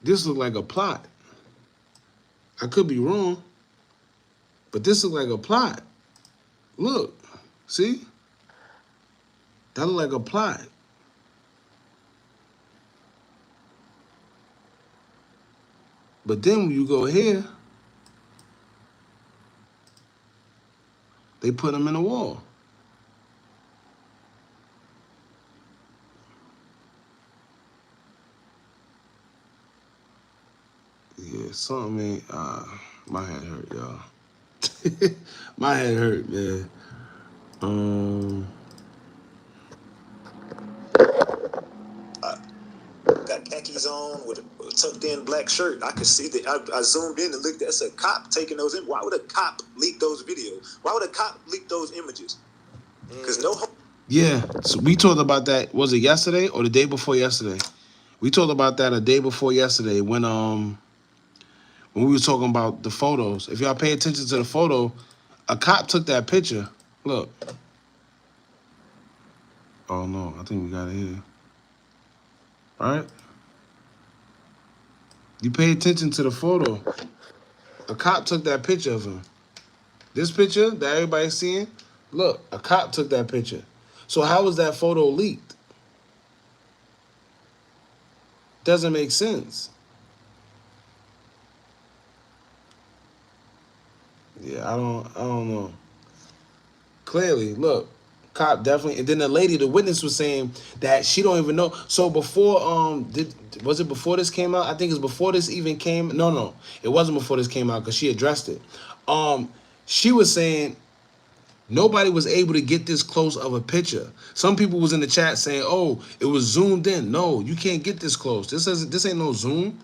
This looks like a plot. I could be wrong, but this looks like a plot. Look, see? That look like a plot. But then when you go here, they put him in the wall. Yeah, something ain't, my head hurt, y'all. My head hurt, man. Got khakis on with a tucked in black shirt. I could see that. I zoomed in and looked. That's a cop taking those in. Why would a cop leak those videos? Why would a cop leak those images? Because Yeah, so we talked about that. Was it yesterday or the day before yesterday? We talked about that a day before yesterday when we were talking about the photos. If y'all pay attention to the photo, a cop took that picture. Look. Oh no, I think we got it here. All right. You pay attention to the photo. A cop took that picture of him. This picture that everybody's seeing, look, a cop took that picture. So how was that photo leaked? Doesn't make sense. Yeah, I don't know. Clearly, look, cop definitely, and then the lady, the witness was saying that she don't even know. So before, was it before this came out? I think it's before this even came. No, it wasn't before this came out because she addressed it. She was saying nobody was able to get this close of a picture. Some people was in the chat saying, "Oh, it was zoomed in." No, you can't get this close. This ain't no zoom.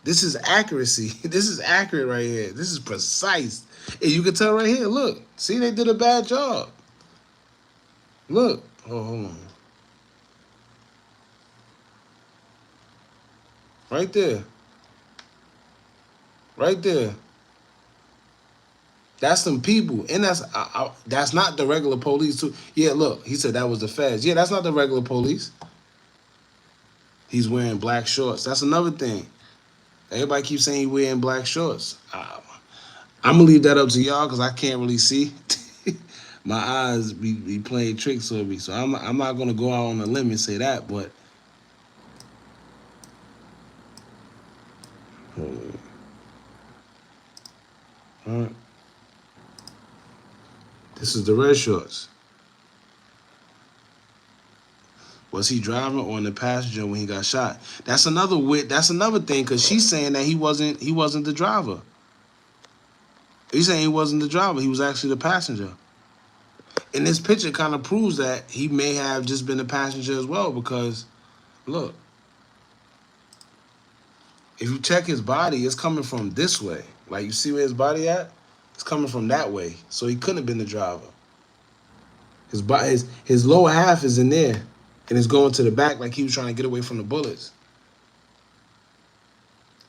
This is accuracy. This is accurate right here. This is precise. And you can tell right here, look. See, they did a bad job. Look. Oh, hold on. Right there. Right there. That's some people. And that's not the regular police, too. Yeah, look. He said that was the feds. Yeah, that's not the regular police. He's wearing black shorts. That's another thing. Everybody keeps saying he's wearing black shorts. I'm going to leave that up to y'all because I can't really see. My eyes be playing tricks on me. So I'm not going to go out on a limb and say that, but all right. This is the red shorts. Was he driving or in the passenger when he got shot? That's another thing because she's saying that he wasn't the driver. He's saying he wasn't the driver. He was actually the passenger. And this picture kind of proves that he may have just been the passenger as well because, look, if you check his body, it's coming from this way. Like, you see where his body at? It's coming from that way. So he couldn't have been the driver. His lower half is in there, and it's going to the back like he was trying to get away from the bullets.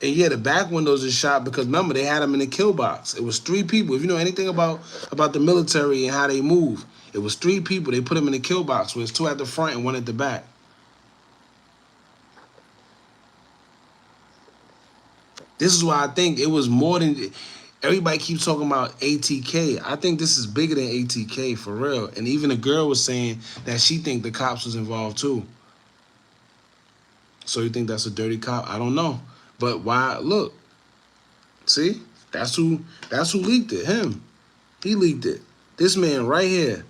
And yeah, the back windows is shot because remember they had him in the kill box. It was 3 people. If you know anything about the military and how they move, it was 3 people. They put him in the kill box. Where it's 2 at the front and 1 at the back. This is why I think it was more than everybody keeps talking about ATK. I think this is bigger than ATK for real. And even the girl was saying that she think the cops was involved too. So you think that's a dirty cop? I don't know. But why? Look, see, that's who leaked it. Him, he leaked it. This man right here,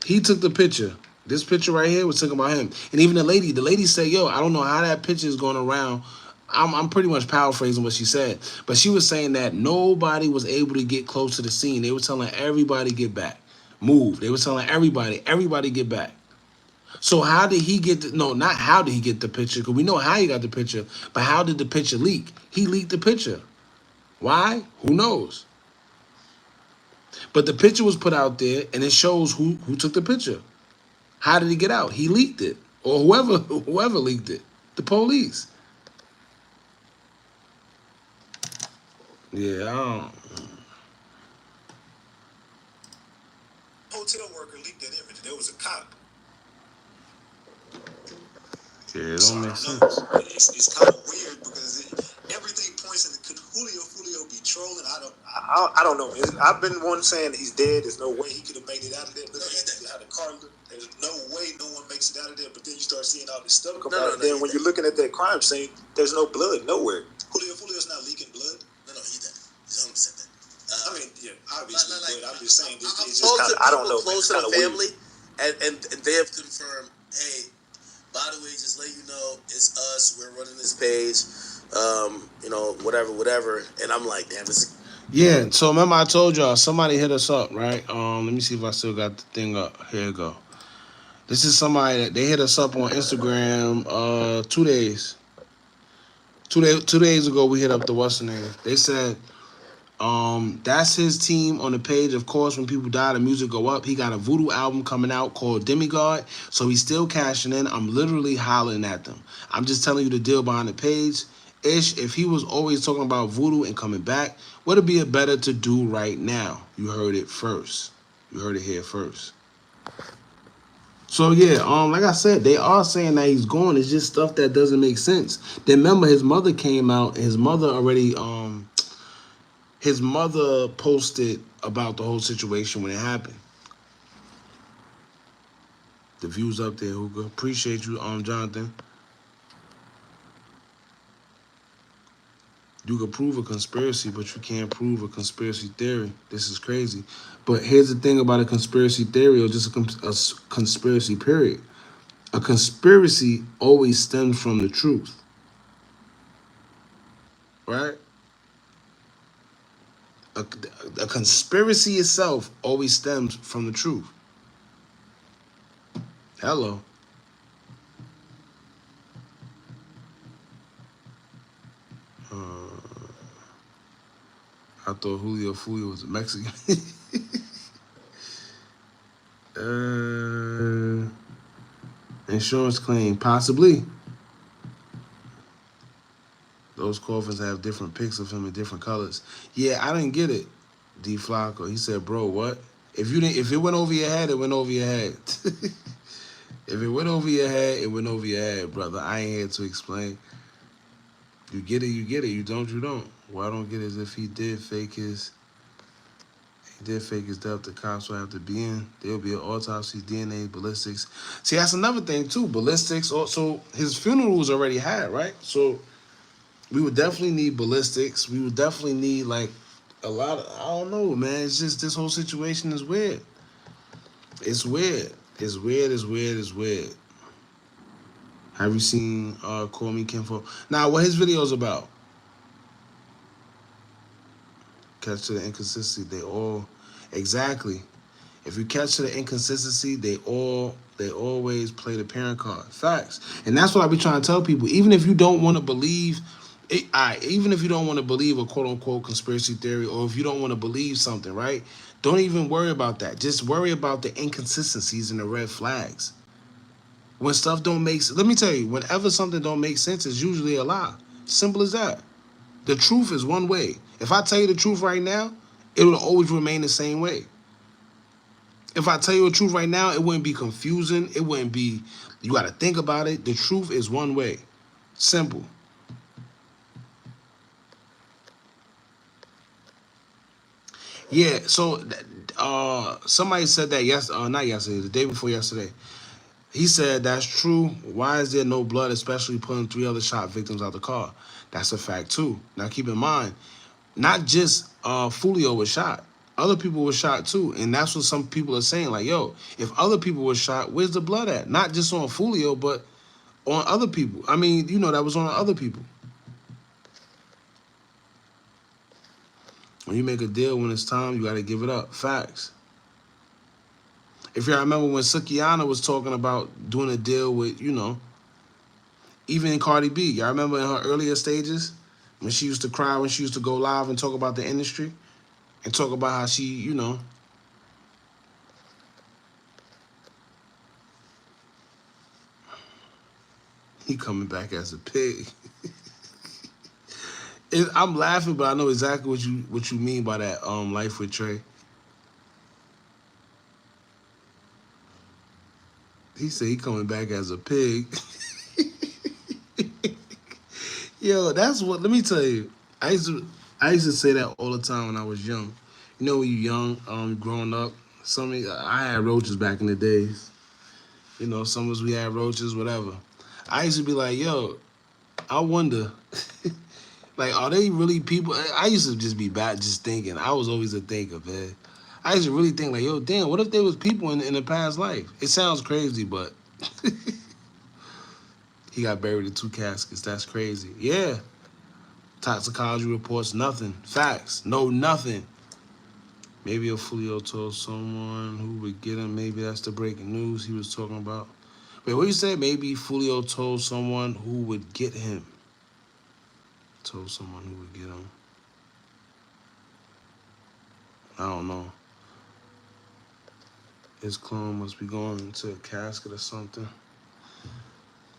he took the picture. This picture right here was taken by him. And even the lady said, "Yo, I don't know how that picture is going around." I'm pretty much paraphrasing what she said, but she was saying that nobody was able to get close to the scene. They were telling everybody get back, move. They were telling everybody get back. So how did he get no, not how did he get the picture, because we know how he got the picture, but how did the picture leak? He leaked the picture. Why? Who knows? But the picture was put out there and it shows who took the picture. How did he get out? He leaked it. Or whoever leaked it. The police. Yeah, I don't. Hotel worker leaked that image. There was a cop. Yeah, it So don't I make don't know. sense. It's kind of weird because everything points in. Could Julio be trolling? I don't know. I've been one saying he's dead. There's no way he could have made it out of there. Look at how the car looked. There's no way no one makes it out of there. But then you start seeing all this stuff come out. And then when you're looking at that crime scene, there's no blood nowhere. Julio's not leaking blood. No, he's dead. He's 100% dead. I mean, yeah, obviously, but I'm just saying. It's just kind of, I don't know. Close to the family, and they have confirmed, hey, by the way, just let you know, it's us. We're running this page. Whatever. And I'm like, damn, this is... Yeah, so remember I told y'all somebody hit us up, right? Let me see if I still got the thing up. Here you go. This is somebody that they hit us up on Instagram 2 days. 2 days ago we hit up the what's the name. They said that's his team on the page. Of course, when people die, the music go up. He got a voodoo album coming out called Demigod, so he's still cashing in. I'm literally hollering at them. I'm just telling you the deal behind the page. Ish, if he was always talking about voodoo and coming back, would it be a better to do right now? You heard it first. You heard it here first. So yeah, like I said, they are saying that he's gone. It's just stuff that doesn't make sense. Then remember, his mother came out. His mother already his mother posted about the whole situation when it happened. The views up there, Hookah. Appreciate you, Jonathan. You can prove a conspiracy, but you can't prove a conspiracy theory. This is crazy. But here's the thing about a conspiracy theory or just a conspiracy period. A conspiracy always stems from the truth. Right? A conspiracy itself always stems from the truth. Hello. thought Julio Foolio was a Mexican. Insurance claim, possibly. Those coffins have different pics of him in different colors. Yeah, I didn't get it. D Flacco, he said, "Bro, what? If it went over your head, it went over your head. If it went over your head, it went over your head, brother. I ain't here to explain. You get it, you get it. You don't, you don't. What I don't get is if he did fake his death, the cops will have to be in. There'll be an autopsy, DNA, ballistics. See, that's another thing too. Ballistics. Also, his funeral was already had, right? So we would definitely need ballistics. We would definitely need like a lot of. I don't know, man. It's just this whole situation is weird. It's weird. It's weird. It's weird. It's weird. Have you seen Call Me Kinfo? Now, what his video's about? Catch to the inconsistency. They all exactly. If you catch to the inconsistency, they always play the parent card. Facts. And that's what I be trying to tell people. Even if you don't want to believe it, even if you don't want to believe a quote unquote conspiracy theory, or if you don't want to believe something, right? Don't even worry about that. Just worry about the inconsistencies and the red flags. When stuff don't make sense, let me tell you, whenever something don't make sense, it's usually a lie. Simple as that. The truth is one way. If I tell you the truth right now, it will always remain the same way. If I tell you the truth right now, it wouldn't be confusing. It wouldn't be, you got to think about it. The truth is one way. Simple. Yeah, so somebody said that not yesterday, the day before yesterday. He said that's true. Why is there no blood, especially pulling 3 other shot victims out the car? That's a fact too. Now keep in mind, not just Foolio was shot. Other people were shot too. And that's what some people are saying. Like, yo, if other people were shot, where's the blood at? Not just on Foolio, but on other people. I mean, that was on other people. When you make a deal, when it's time, you got to give it up. Facts. If y'all remember when Sukiana was talking about doing a deal with, even in Cardi B, y'all remember in her earlier stages when she used to cry, when she used to go live and talk about the industry and talk about how she, he coming back as a pig. I'm laughing, but I know exactly what you mean by that. Life with Trey. He said he coming back as a pig. Yo, that's what. Let me tell you. I used to say that all the time when I was young. When you young, growing up. I had roaches back in the days. Some of us we had roaches, whatever. I used to be like, yo, I wonder, like, are they really people? I used to just be bad, just thinking. I was always a thinker, man. I used to really think, like, yo, damn, what if there was people in the past life? It sounds crazy, but he got buried in 2 caskets. That's crazy. Yeah. Toxicology reports, nothing. Facts. No, nothing. Maybe if Julio told someone who would get him, maybe that's the breaking news he was talking about. Wait, what you say? Maybe Julio told someone who would get him. Told someone who would get him. I don't know. His clone must be going into a casket or something.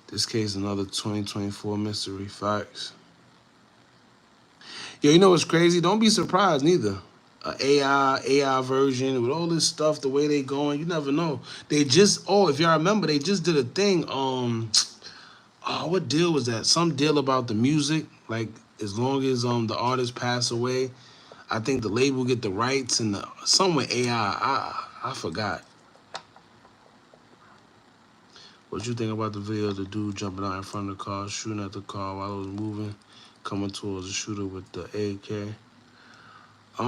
This case, another 2024 mystery. Facts. Yo, you know what's crazy? Don't be surprised neither. AI version with all this stuff, the way they going, you never know. They just, if y'all remember, they just did a thing. What deal was that? Some deal about the music, like as long as the artist pass away, I think the label get the rights and some with AI. I forgot. What you think about the video of the dude jumping out in front of the car, shooting at the car while it was moving, coming towards the shooter with the AK? I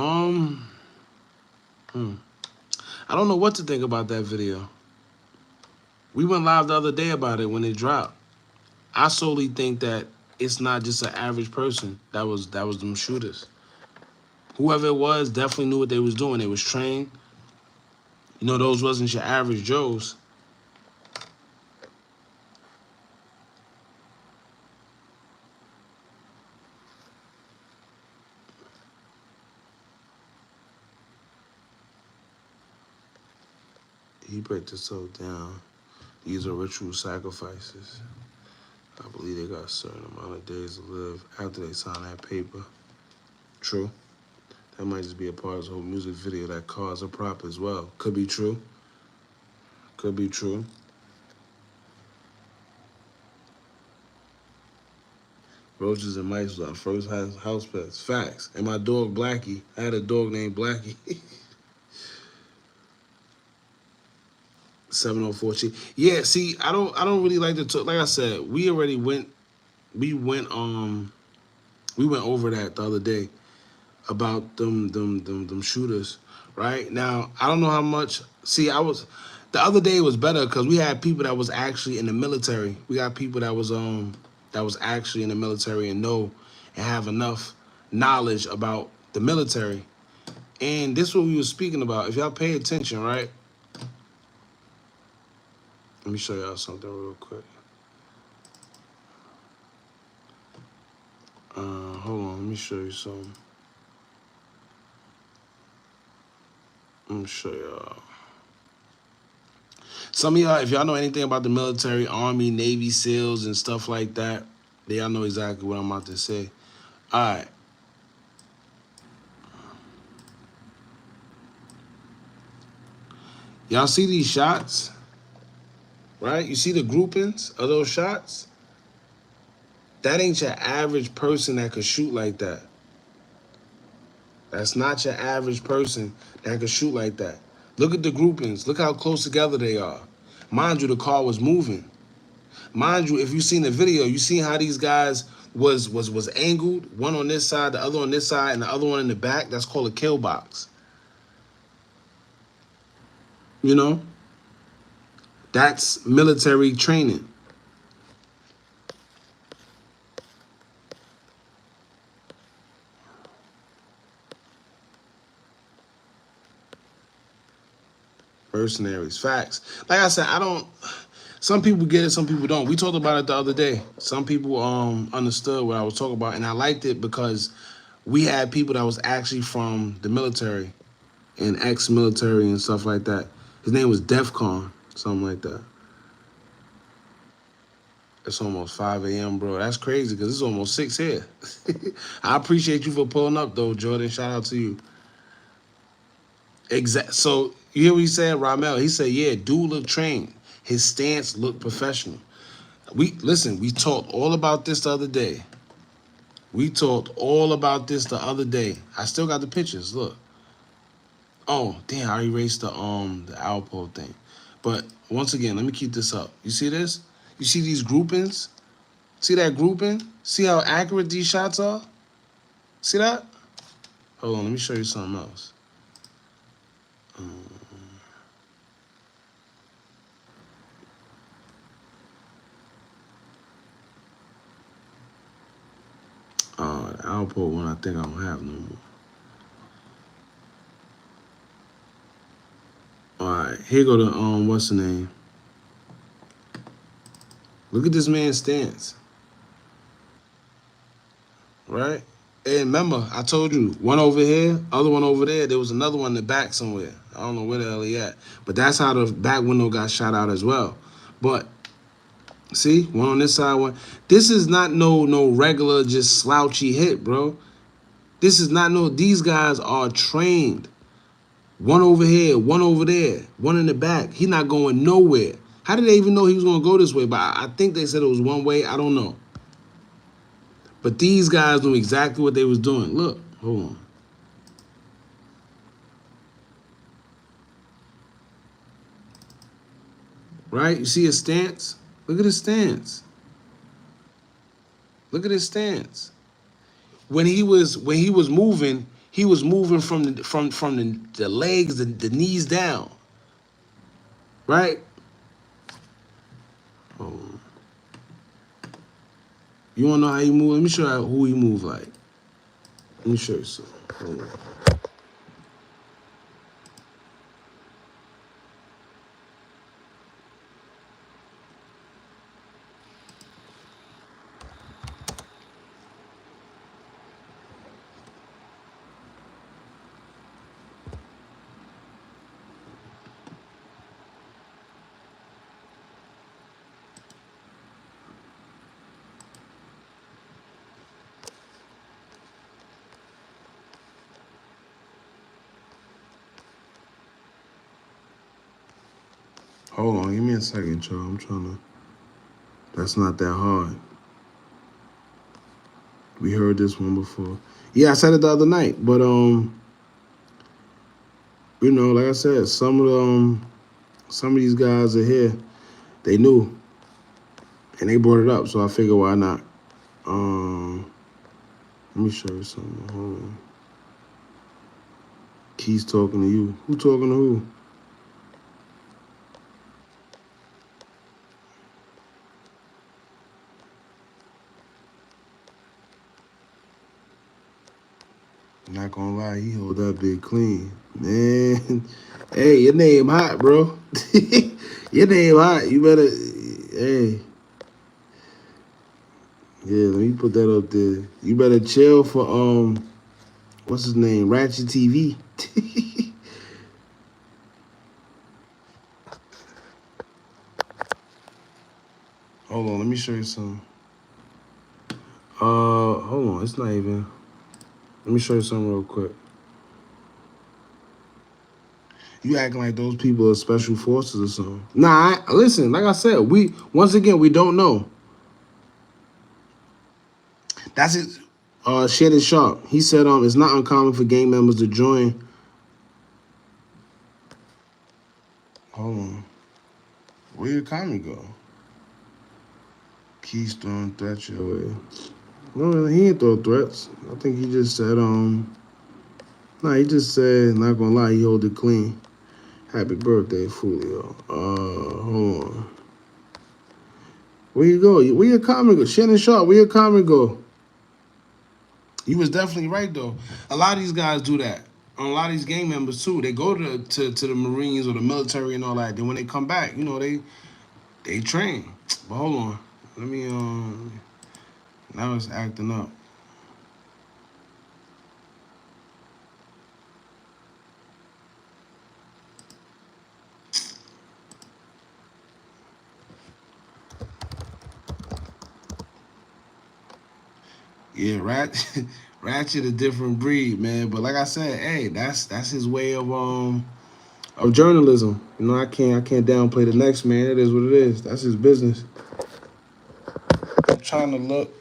don't know what to think about that video. We went live the other day about it when it dropped. I solely think that it's not just an average person that was them shooters. Whoever it was definitely knew what they was doing. They was trained. Those wasn't your average Joes. he break this all down. These are ritual sacrifices. I believe they got a certain amount of days to live after they sign that paper. True. That might just be a part of the whole music video. That car's a prop as well. Could be true. Could be true. Roaches and mice was our first house pets. Facts. And my dog Blackie. I had a dog named Blackie. 704 Chief. Yeah, see, I don't really like to talk. Like I said, we went over that the other day about them shooters. Right? Now, I don't know how much. See, the other day was better because we had people that was actually in the military. We got people that was actually in the military and have enough knowledge about the military. And this is what we were speaking about. If y'all pay attention, right? Let me show y'all something real quick. Hold on, let me show you something. Let me show y'all. Some of y'all, if y'all know anything about the military, Army, Navy, SEALs, and stuff like that, then y'all know exactly what I'm about to say. All right. Y'all see these shots? Right? You see the groupings of those shots? That ain't your average person that could shoot like that. That's not your average person that could shoot like that. Look at the groupings. Look how close together they are. Mind you, the car was moving. Mind you, if you seen the video, you see how these guys was angled, one on this side, the other on this side, and the other one in the back. That's called a kill box. You know? That's military training. Mercenaries, facts. Like I said, some people get it, some people don't. We talked about it the other day. Some people understood what I was talking about, and I liked it because we had people that was actually from the military and ex-military and stuff like that. His name was DEFCON, something like that. It's almost 5 a.m., bro. That's crazy because it's almost 6 here. I appreciate you for pulling up, though, Jordan. Shout out to you. So you hear what he said, Ramel? He said, yeah, dude looked trained. His stance looked professional. We talked all about this the other day. I still got the pictures. Look. Oh, damn, I erased the Alpo thing. But once again, let me keep this up. You see this? You see these groupings? See that grouping? See how accurate these shots are? See that? Hold on, let me show you something else. The Alpo one I think I don't have no more. Alright, here go the what's the name? Look at this man's stance. Right? And remember, I told you, one over here, other one over there, there was another one in the back somewhere. I don't know where the hell he at. But that's how the back window got shot out as well. But see, one on this side, one. This is not no regular just slouchy hit, bro. This is not these guys are trained. One over here, one over there, one in the back. He not going nowhere. How did they even know he was going to go this way? But I think they said it was one way. I don't know. But these guys knew exactly what they was doing. Look, hold on. Right? You see his stance? Look at his stance. Look at his stance. When he was moving, he was moving from the legs, the knees down. Right? Hold on. You wanna know how he move? Let me show you who he move like. Let me show you something. Hold on. Hold on, give me a second, y'all. I'm trying to. That's not that hard. We heard this one before. Yeah, I said it the other night, but like I said, some of these guys are here. They knew, and they brought it up, so I figured why not. Let me show you something. Hold on. Keys talking to you. Who talking to who? Not gonna lie, he hold that big clean. Man, hey, your name hot, bro. Your name hot. You better, hey. Yeah, let me put that up there. You better chill for, what's his name? Ratchet TV. Hold on, let me show you something. Hold on, it's not even. Let me show you something real quick. You acting like those people are special forces or something. Nah, listen, like I said, we don't know. That's it. Shannon Sharp. He said it's not uncommon for gang members to join. Hold on. Where your comment go? Keystone threats your way. No, he ain't throw threats. I think he just said he just said, not gonna lie, he hold it clean. Happy birthday, Foolio. Hold on. Where you go? Where your comment go? Shannon Sharp, where your comment go? You was definitely right though. A lot of these guys do that. And a lot of these gang members too. They go to the Marines or the military and all that. Then when they come back, they train. But hold on. Let me now it's acting up. Yeah, Ratchet a different breed, man. But like I said, hey, that's his way of journalism. I can't downplay the next man. It is what it is. That's his business. I'm trying to look.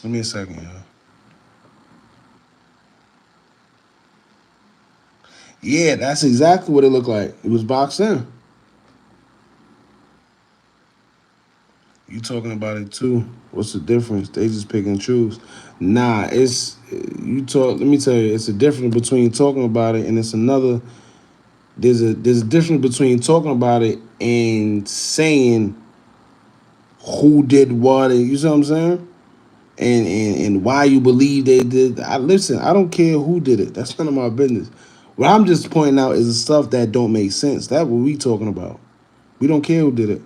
Give me a second, y'all. Yeah, that's exactly what it looked like. It was boxed in. You talking about it too? What's the difference? They just pick and choose. Nah, it's you talk. Let me tell you, it's a difference between talking about it and it's another. There's a difference between talking about it and saying who did what. And you see what I'm saying? And why you believe they did. Listen. I don't care who did it. That's none of my business. What I'm just pointing out is the stuff that don't make sense. That's what we talking about. We don't care who did it.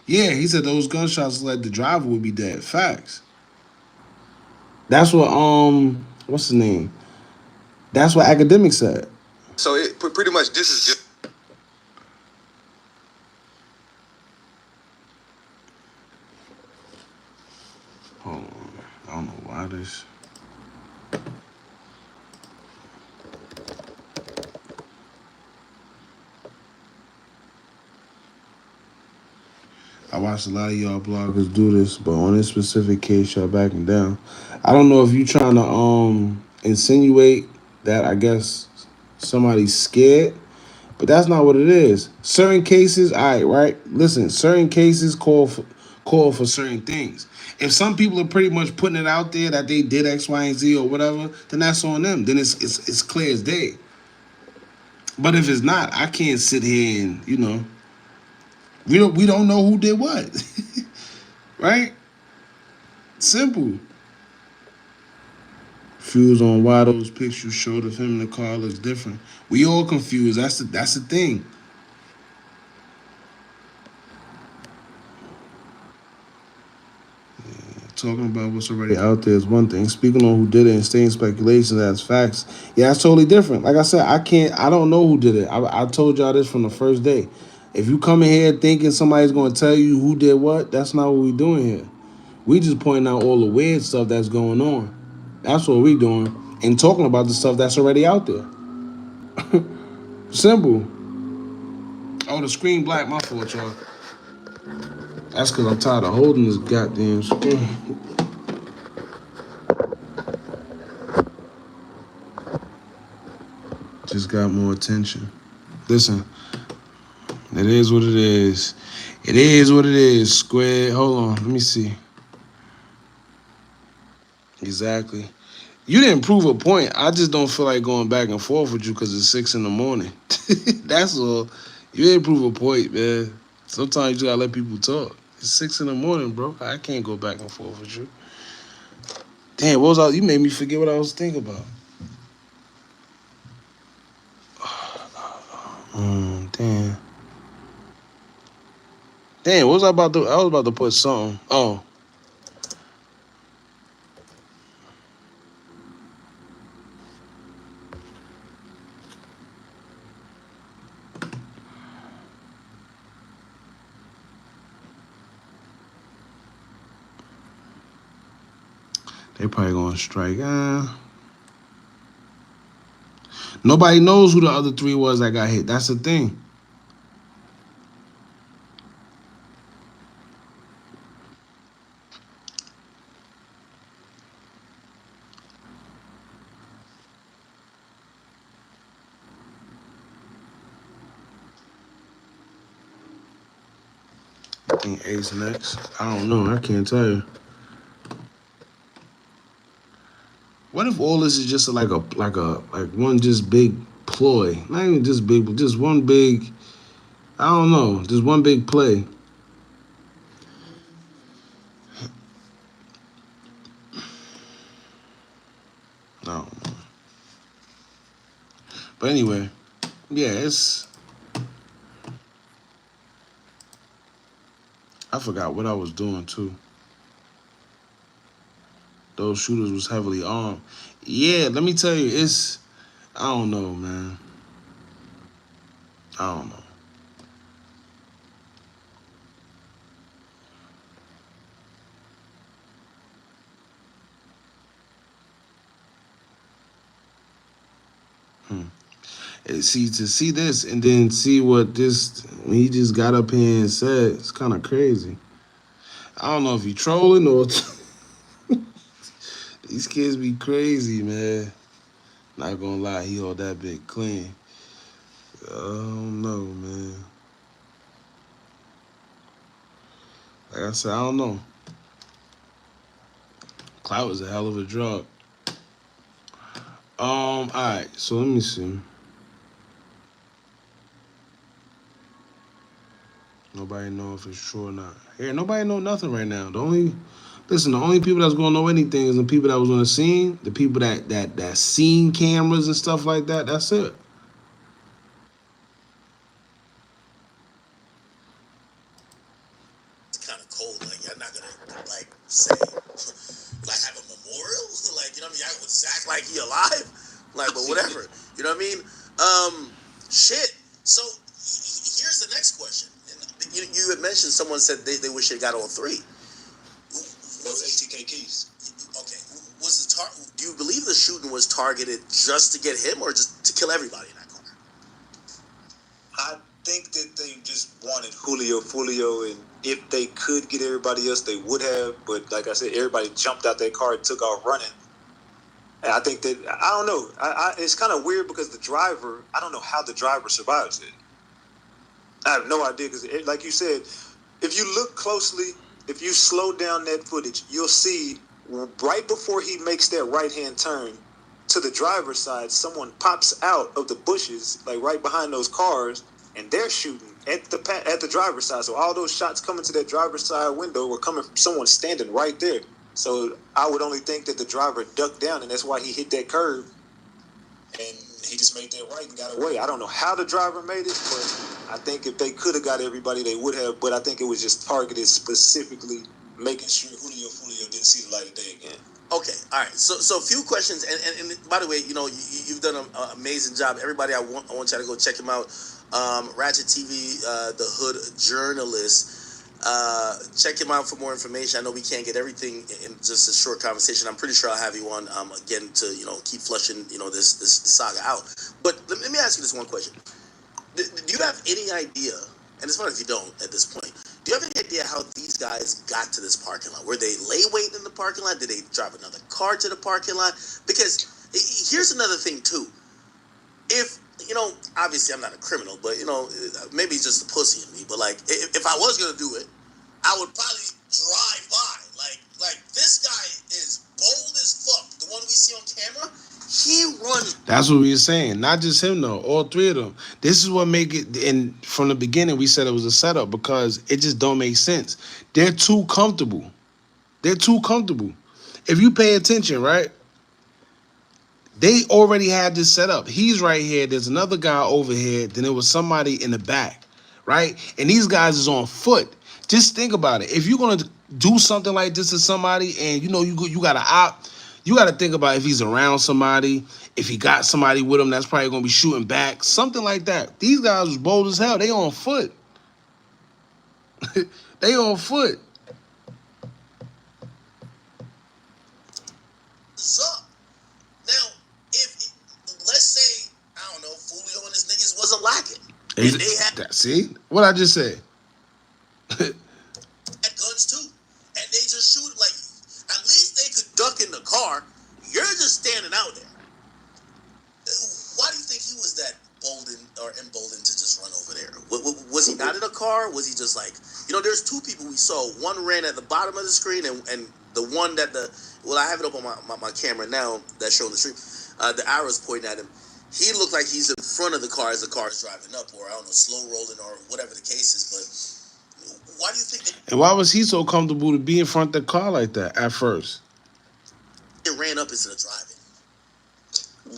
Yeah, he said those gunshots led the driver would be dead. Facts. That's what what's his name? That's what academics said. So it pretty much this is just. Hold on. I don't know why this. I watched a lot of y'all bloggers do this, but on this specific case, y'all backing down. I don't know if you trying to insinuate that I guess somebody's scared, but that's not what it is. Certain cases, all right. Listen, certain cases call for certain things. If some people are pretty much putting it out there that they did X, Y, and Z or whatever, then that's on them. Then it's clear as day. But if it's not, I can't sit here and we don't know who did what, right? Simple. Confused on why those pictures showed of him in the car looks different. We all confused. That's the thing. Talking about what's already out there is one thing. Speaking on who did it and stating speculations as facts, yeah, that's totally different. Like I said, I don't know who did it. I told y'all this from the first day. If you come in here thinking somebody's going to tell you who did what, that's not what we doing here. We just pointing out all the weird stuff that's going on. That's what we doing. And talking about the stuff that's already out there. Simple. Oh, the screen black, my fault, y'all. That's because I'm tired of holding this goddamn screen. Just got more attention. Listen, it is what it is. It is what it is, Square. Hold on, let me see. Exactly. You didn't prove a point. I just don't feel like going back and forth with you because it's 6 a.m. That's all. You didn't prove a point, man. Sometimes you just gotta let people talk. It's 6 a.m, bro. I can't go back and forth with you. Damn, what was I? You made me forget what I was thinking about. Damn. Damn, what was I about to? I was about to put something. Oh. They probably gonna strike. Nobody knows who the other 3 was that got hit. That's the thing. I think Ace next. I don't know. I can't tell you. What if all this is just like one just big ploy? Not even just big, but just one big. I don't know. Just one big play. I don't know. But anyway, yeah, it's. I forgot what I was doing too. Those shooters was heavily armed. Yeah, let me tell you, it's. I don't know, man. I don't know. See, to see this and then see what this he just got up here and said, it's kind of crazy. I don't know if he trolling or these kids be crazy, man. Not gonna lie, he all that big clean. I don't know, man. Like I said, I don't know. Clout is a hell of a drug. All right, so let me see. Nobody know if it's true or not. Here, nobody know nothing right now. The only people that's gonna know anything is the people that was on the scene, the people that seen cameras and stuff like that. That's it. It's kind of cold. Like, y'all not gonna like say like have a memorial. Like, you know what I mean? Y'all would act like he alive. Like, but whatever. You know what I mean? Shit. So here's the next question. You had mentioned someone said they wish they got all 3. Those ATK keys. Okay, do you believe the shooting was targeted just to get him or just to kill everybody in that car? I think that they just wanted Julio Foolio, and if they could get everybody else, they would have. But like I said, everybody jumped out their car and took off running. And I think that, I don't know. It's kind of weird because the driver, I don't know how the driver survives it. I have no idea because, like you said, if you look closely, if you slow down that footage, you'll see right before he makes that right-hand turn to the driver's side, someone pops out of the bushes, like right behind those cars, and they're shooting at the driver's side. So all those shots coming to that driver's side window were coming from someone standing right there. So I would only think that the driver ducked down, and that's why he hit that curb, and he just made that right and got away. I don't know how the driver made it, but I think if they could have got everybody, they would have. But I think it was just targeted specifically making sure Julio Foolio didn't see the light of day again. Okay, all right. So a few questions, and by the way, you know, you've done an amazing job. Everybody, I want y'all to go check him out. Ratchet TV, the Hood journalist. Check him out for more information. I know we can't get everything in just a short conversation. I'm pretty sure I'll have you on again to, you know, keep flushing, you know, this saga out. But let me ask you this one question. Do you have any idea, and it's fine if you don't at this point, do you have any idea how these guys got to this parking lot? Were they lay waiting in the parking lot? Did they drive another car to the parking lot? Because here's another thing too. If, you know, obviously I'm not a criminal, but, you know, maybe it's just a pussy in me. But, like, if I was going to do it, I would probably drive by. Like this guy is bold as fuck. The one we see on camera, he runs. That's what we were saying. Not just him, though. All three of them. This is what make it, and from the beginning, we said it was a setup because it just don't make sense. They're too comfortable. They're too comfortable. If you pay attention, right? They already had this set up. He's right here. There's another guy over here. Then there was somebody in the back, right? And these guys is on foot. Just think about it. If you're gonna do something like this to somebody, and you know you got to opt, you got to think about if he's around somebody, if he got somebody with him that's probably gonna be shooting back, something like that. These guys was bold as hell. They on foot. They on foot. Up. Now, if let's say, I don't know, Foolio and his niggas wasn't lacking, and they had See what I just said. had guns too, and they just shoot, like, at least they could duck in the car. You're just standing out there. Why do you think he was that emboldened to just run over there? Was he not in a car? Was he just like, you know, there's two people we saw. One ran at the bottom of the screen, and the one that I have it up on my camera now that's showing the stream. The arrow's pointing at him. He looked like he's in front of the car as the car is driving up, or I don't know, slow rolling, or whatever the case is. But why do you think And why was he so comfortable to be in front of the car like that at first? it ran up instead of driving?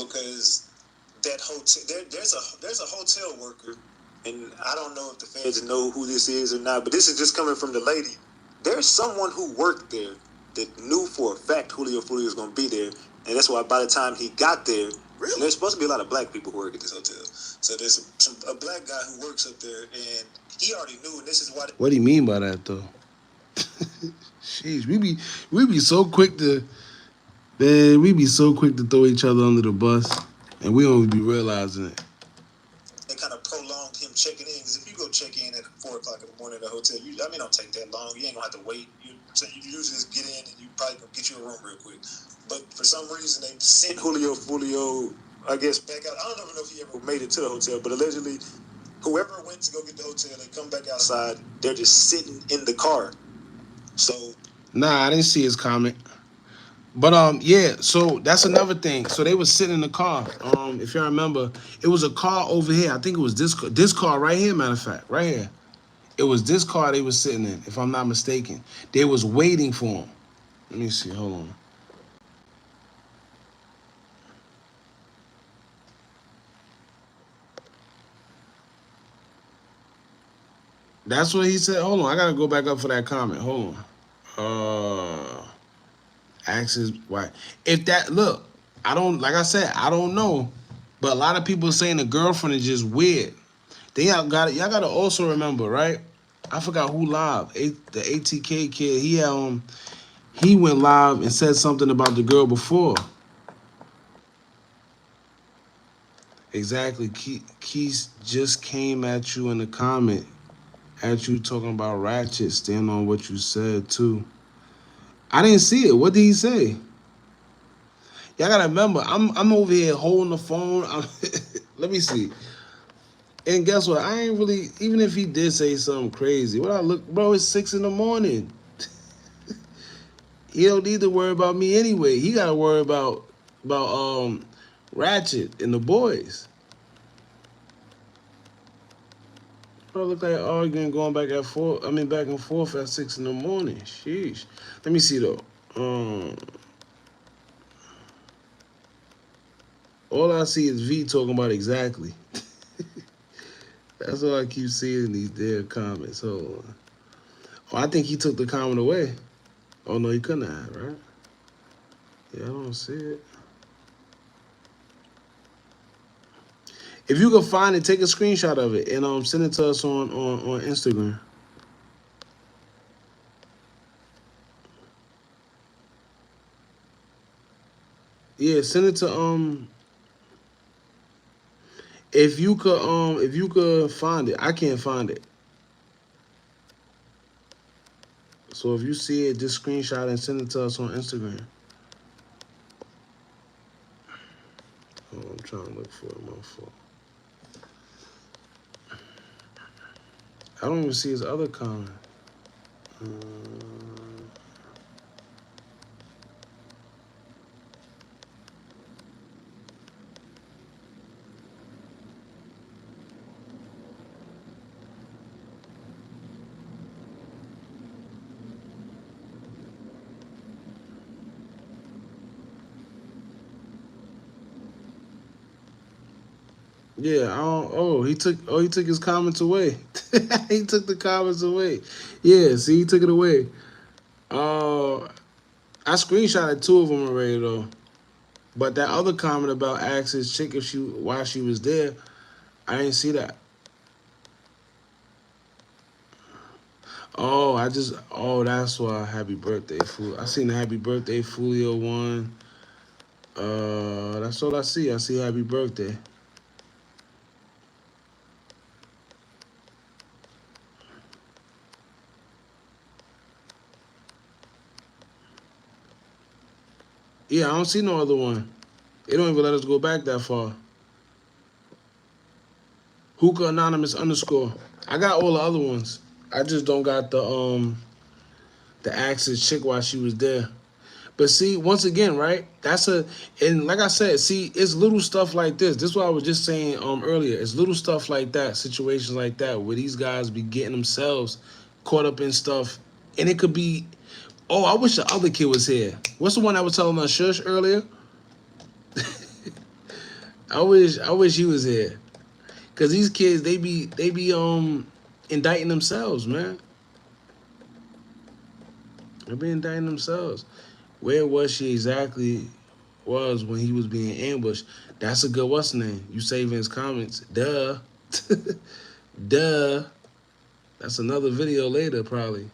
Because that hotel, there's a hotel worker, and I don't know if the feds know who this is or not, but this is just coming from the lady. There's someone who worked there that knew for a fact Julio Foolio was going to be there, and that's why by the time he got there, Really? there's supposed to be a lot of black people who work at this hotel. So there's a black guy who works up there, and he already knew, and this is why. What do you mean by that, though? Jeez, we be so quick to, man, we be so quick to throw each other under the bus, and we don't be realizing it. They kind of prolonged him checking in, because if you go check in at 4 o'clock in the morning at a hotel, it don't take that long. You ain't gonna have to wait. So you usually just get in, and you probably gonna get you a room real quick. But for some reason, they sent Julio Foolio, I guess, back out. I don't even know if he ever made it to the hotel, but allegedly, whoever went to go get the hotel, they come back outside, they're just sitting in the car. So, Nah, I didn't see his comment. But yeah, so that's another thing. So they were sitting in the car. If y'all remember, it was a car over here. I think it was this car right here, matter of fact, right here. It was this car they was sitting in, if I'm not mistaken. They was waiting for him. Let me see, hold on. That's what he said. Hold on, I gotta go back up for that comment. Hold on. Axis why? If that look, I don't, like I said, I don't know. But a lot of people are saying the girlfriend is just weird. Y'all gotta also remember, right? I forgot who live. The ATK kid, he went live and said something about the girl before. Exactly. Keith just came at you in the comment. At you talking about Ratchet, stand on what you said too. I didn't see it. What did he say? Y'all gotta remember, I'm over here holding the phone. Let me see. And guess what? I ain't really, even if he did say something crazy, what I look, bro, it's 6 a.m. He don't need to worry about me anyway. He gotta worry about Ratchet and the boys. Bro, look like arguing, going back and forth at 6 a.m. Sheesh. Let me see though. All I see is V talking about exactly. That's all I keep seeing in these damn comments. Hold on. Oh, I think he took the comment away. Oh no, he couldn't have, right? Yeah, I don't see it. If you can find it, take a screenshot of it and send it to us on Instagram. Yeah, send it to if you could find it. I can't find it. So if you see it, just screenshot and send it to us on Instagram. Oh, I'm trying to look for it, my fault. I don't even see his other comment. Yeah, I don't. He took his comments away. He took the comments away. Yeah, see, he took it away. I screenshotted 2 of them already though. But that other comment about asking his chick if why she was there, I didn't see that. That's why. Happy birthday, Fool. I seen the happy birthday Julio one. That's all I see. I see happy birthday. Yeah, I don't see no other one. They don't even let us go back that far. Hookah Anonymous _ I got all the other ones. I just don't got the ask his chick while she was there. But see, once again, right? And like I said, see, it's little stuff like this. This is what I was just saying earlier. It's little stuff like that, situations like that, where these guys be getting themselves caught up in stuff. And it could be, oh, I wish the other kid was here. What's the one I was telling us shush earlier? I wish he was here. Cause these kids, they be indicting themselves, man. They be indicting themselves. Where was she exactly was when he was being ambushed? That's a good what's the name? You saving his comments. Duh. Duh. That's another video later, probably.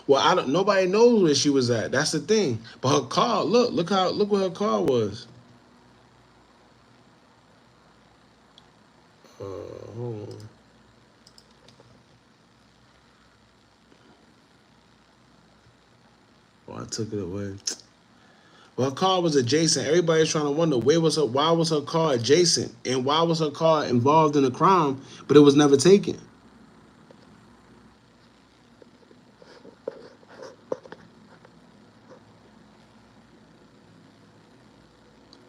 Well, nobody knows where she was at. That's the thing. But her car, look what her car was. Hold on. I took it away. Well, her car was adjacent. Everybody's trying to wonder why was her car adjacent, and why was her car involved in a crime, but it was never taken.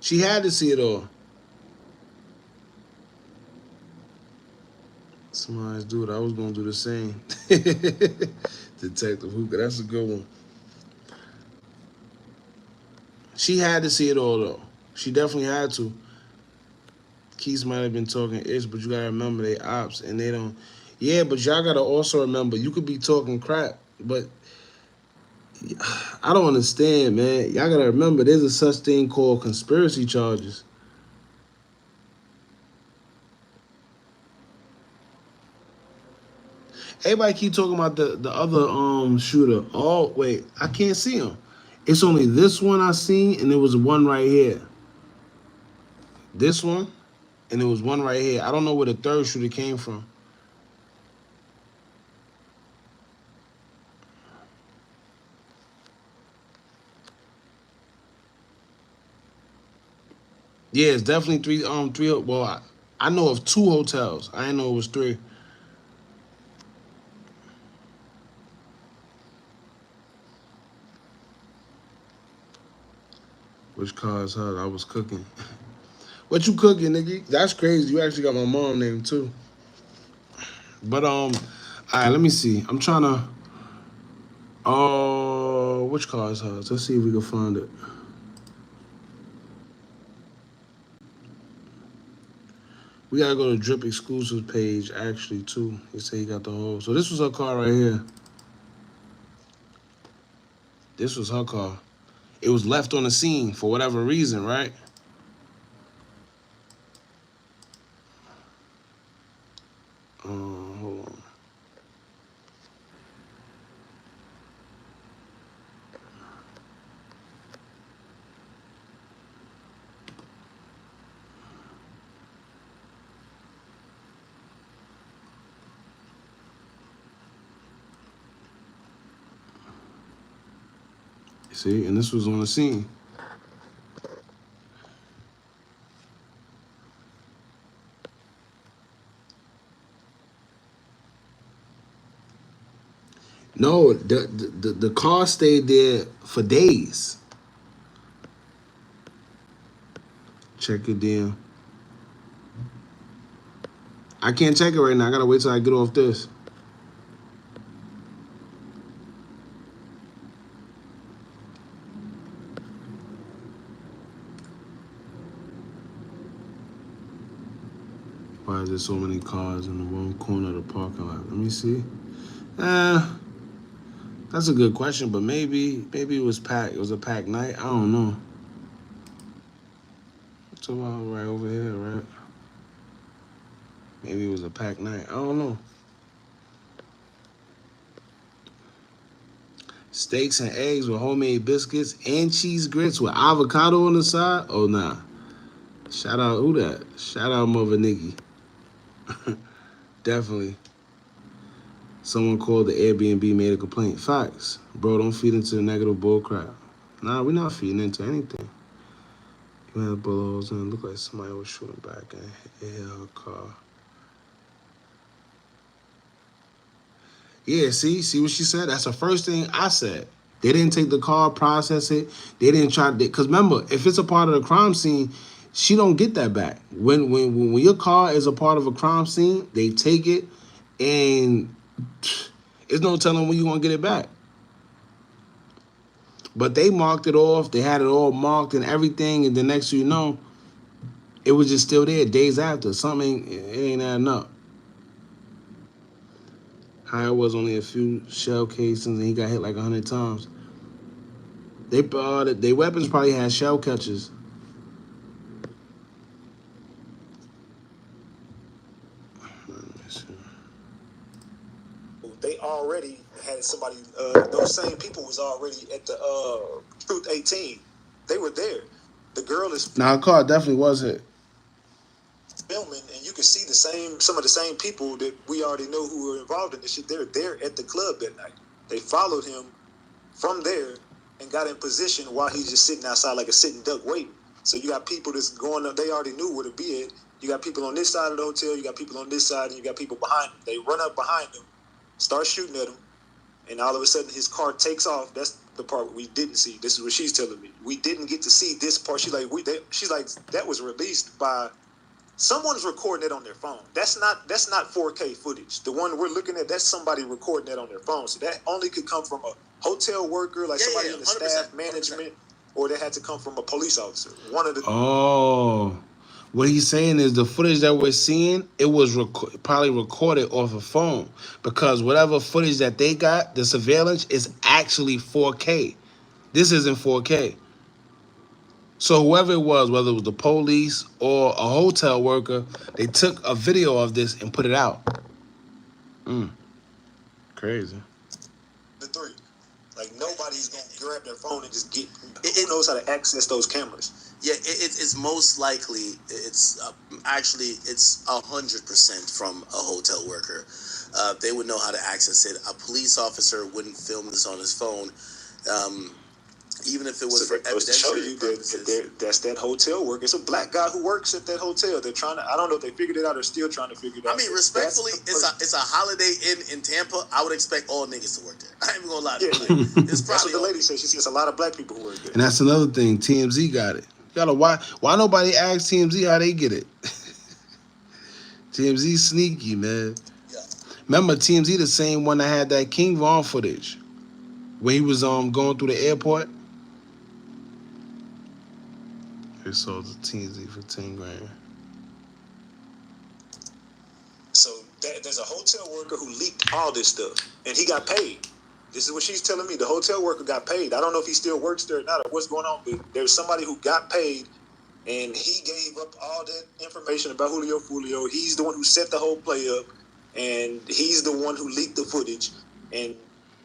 She had to see it all. Somebody's dude, I was gonna do the same. Detective Hookah, that's a good one. She had to see it all though. She definitely had to. Keys might have been talking ish, but you gotta remember they ops and they don't. Yeah, but y'all gotta also remember you could be talking crap, but I don't understand, man. Y'all gotta remember there's a such thing called conspiracy charges. Everybody keep talking about the other shooter. Oh wait, I can't see him. It's only this one I seen, and there was one right here. This one, and there was one right here. I don't know where the third shooter came from. Yeah, it's definitely three. Well, I know of 2 hotels. I didn't know it was 3. Which car is her? I was cooking. What you cooking, nigga? That's crazy. You actually got my mom name too. But all right, let me see. I'm trying to. Oh, which car is hers? Let's see if we can find it. We gotta go to Drip Exclusives page, actually, too. He said he got the whole. So this was her car right here. This was her car. It was left on the scene for whatever reason, right? Hold on. See, and this was on the scene. No, the car stayed there for days. Check it down. I can't check it right now. I gotta wait till I get off this. Why is there so many cars in the wrong corner of the parking lot? Let me see. That's a good question, but maybe it was packed. It was a packed night. I don't know. It's about right over here, right? Maybe it was a packed night. I don't know. Steaks and eggs with homemade biscuits and cheese grits with avocado on the side? Oh, nah. Shout out, who that? Shout out Mother Nikki. Definitely. Someone called the Airbnb, made a complaint. Facts. Bro, don't feed into the negative bull crap. Nah, we're not feeding into anything. You had bullet holes in it. Looked like somebody was shooting back and hit her car. Yeah, see what she said? That's the first thing I said. They didn't take the car, process it. They didn't try to, because remember, if it's a part of the crime scene, she don't get that back. When your car is a part of a crime scene, they take it, and there's no telling when you're going to get it back. But they marked it off. They had it all marked and everything, and the next thing you know, it was just still there days after. Something ain't adding up. How it was only a few shell casings, and he got hit like 100 times. They weapons probably had shell catchers. They already had somebody. Those same people was already at the Truth 18. They were there. The girl is Now, her car definitely was hit. filming, and you can see some of the same people that we already know who were involved in this shit. They're there at the club that night. They followed him from there and got in position while he's just sitting outside like a sitting duck waiting. So you got people that's going up. They already knew where to be at. You got people on this side of the hotel. You got people on this side, and you got people behind them. They run up behind him, start shooting at him, and all of a sudden his car takes off. That's the part we didn't see. This is what she's telling me. We didn't get to see this part. She's like, that was released by someone's recording it on their phone. That's not 4K footage. The one we're looking at, that's somebody recording it on their phone. So that only could come from a hotel worker, like somebody in the staff management, 100%. Or that had to come from a police officer. One of the. Oh. What he's saying is the footage that we're seeing, it was probably recorded off a phone, because whatever footage that they got, the surveillance, is actually 4K. This isn't 4K. So whoever it was, whether it was the police or a hotel worker, they took a video of this and put it out. Crazy. The three. Like, nobody's going to grab their phone and just get... Who knows how to access those cameras? Yeah, it's most likely, it's 100% from a hotel worker. They would know how to access it. A police officer wouldn't film this on his phone, even if it was for evidentiary purposes. That's that hotel worker. It's a black guy who works at that hotel. They're trying to... I don't know if they figured it out or still trying to figure it out. I mean, respectfully, it's a Holiday Inn in Tampa. I would expect all niggas to work there. I ain't even gonna lie to you. It's that's what the lady said. She says a lot of black people who work there. And that's another thing. TMZ got it. Why nobody asked TMZ how they get it? TMZ sneaky, man. Yeah. Remember, TMZ the same one that had that King Von footage when he was going through the airport. They sold the TMZ for 10 grand. there's a hotel worker who leaked all this stuff, and he got paid. This is what she's telling me. The hotel worker got paid. I don't know if he still works there or not, or what's going on, but there's somebody who got paid, and he gave up all that information about Julio Foolio. He's the one who set the whole play up, and he's the one who leaked the footage. And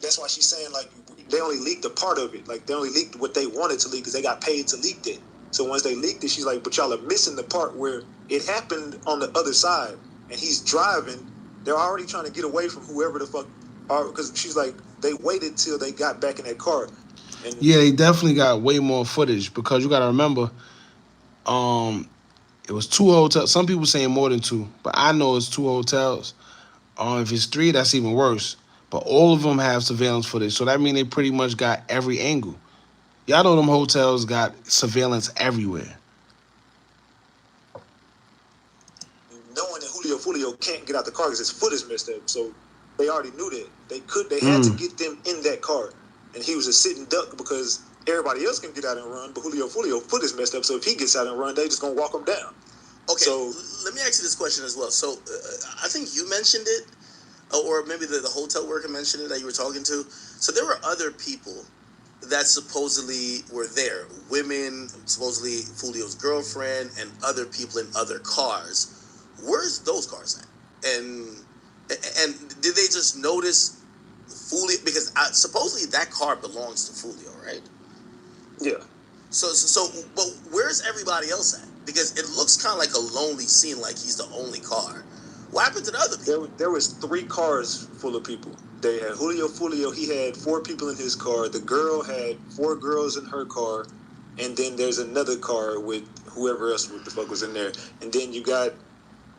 that's why she's saying, like, they only leaked a part of it. Like, they only leaked what they wanted to leak because they got paid to leak it. So once they leaked it, she's like, but y'all are missing the part where it happened on the other side, and he's driving. They're already trying to get away from whoever the fuck are, because she's like, they waited till they got back in that car. And Yeah, they definitely got way more footage because you got to remember, it was 2 hotels. Some people saying more than 2, but I know it's 2 hotels. If it's 3, that's even worse. But all of them have surveillance footage, so that means they pretty much got every angle. Y'all know them hotels got surveillance everywhere. knowing that Julio Foolio can't get out the car because his foot is messed up, so they already knew that. They had to get them in that car. And he was a sitting duck because everybody else can get out and run, but Julio Foolio foot is messed up, so if he gets out and run, they just gonna walk him down. Okay, so let me ask you this question as well. So I think you mentioned it, or maybe the hotel worker mentioned it that you were talking to. So there were other people that supposedly were there, women, supposedly Foolio's girlfriend, and other people in other cars. Where's those cars at? And did they just notice Foolio? Because supposedly that car belongs to Foolio, right? yeah. So, but where's everybody else at? Because it looks kind of like a lonely scene, like he's the only car. What happened to the other people? There was 3 cars full of people. They had Julio Foolio. He had 4 people in his car. The girl had 4 girls in her car, and then there's another car with whoever else the fuck was in there. And then you got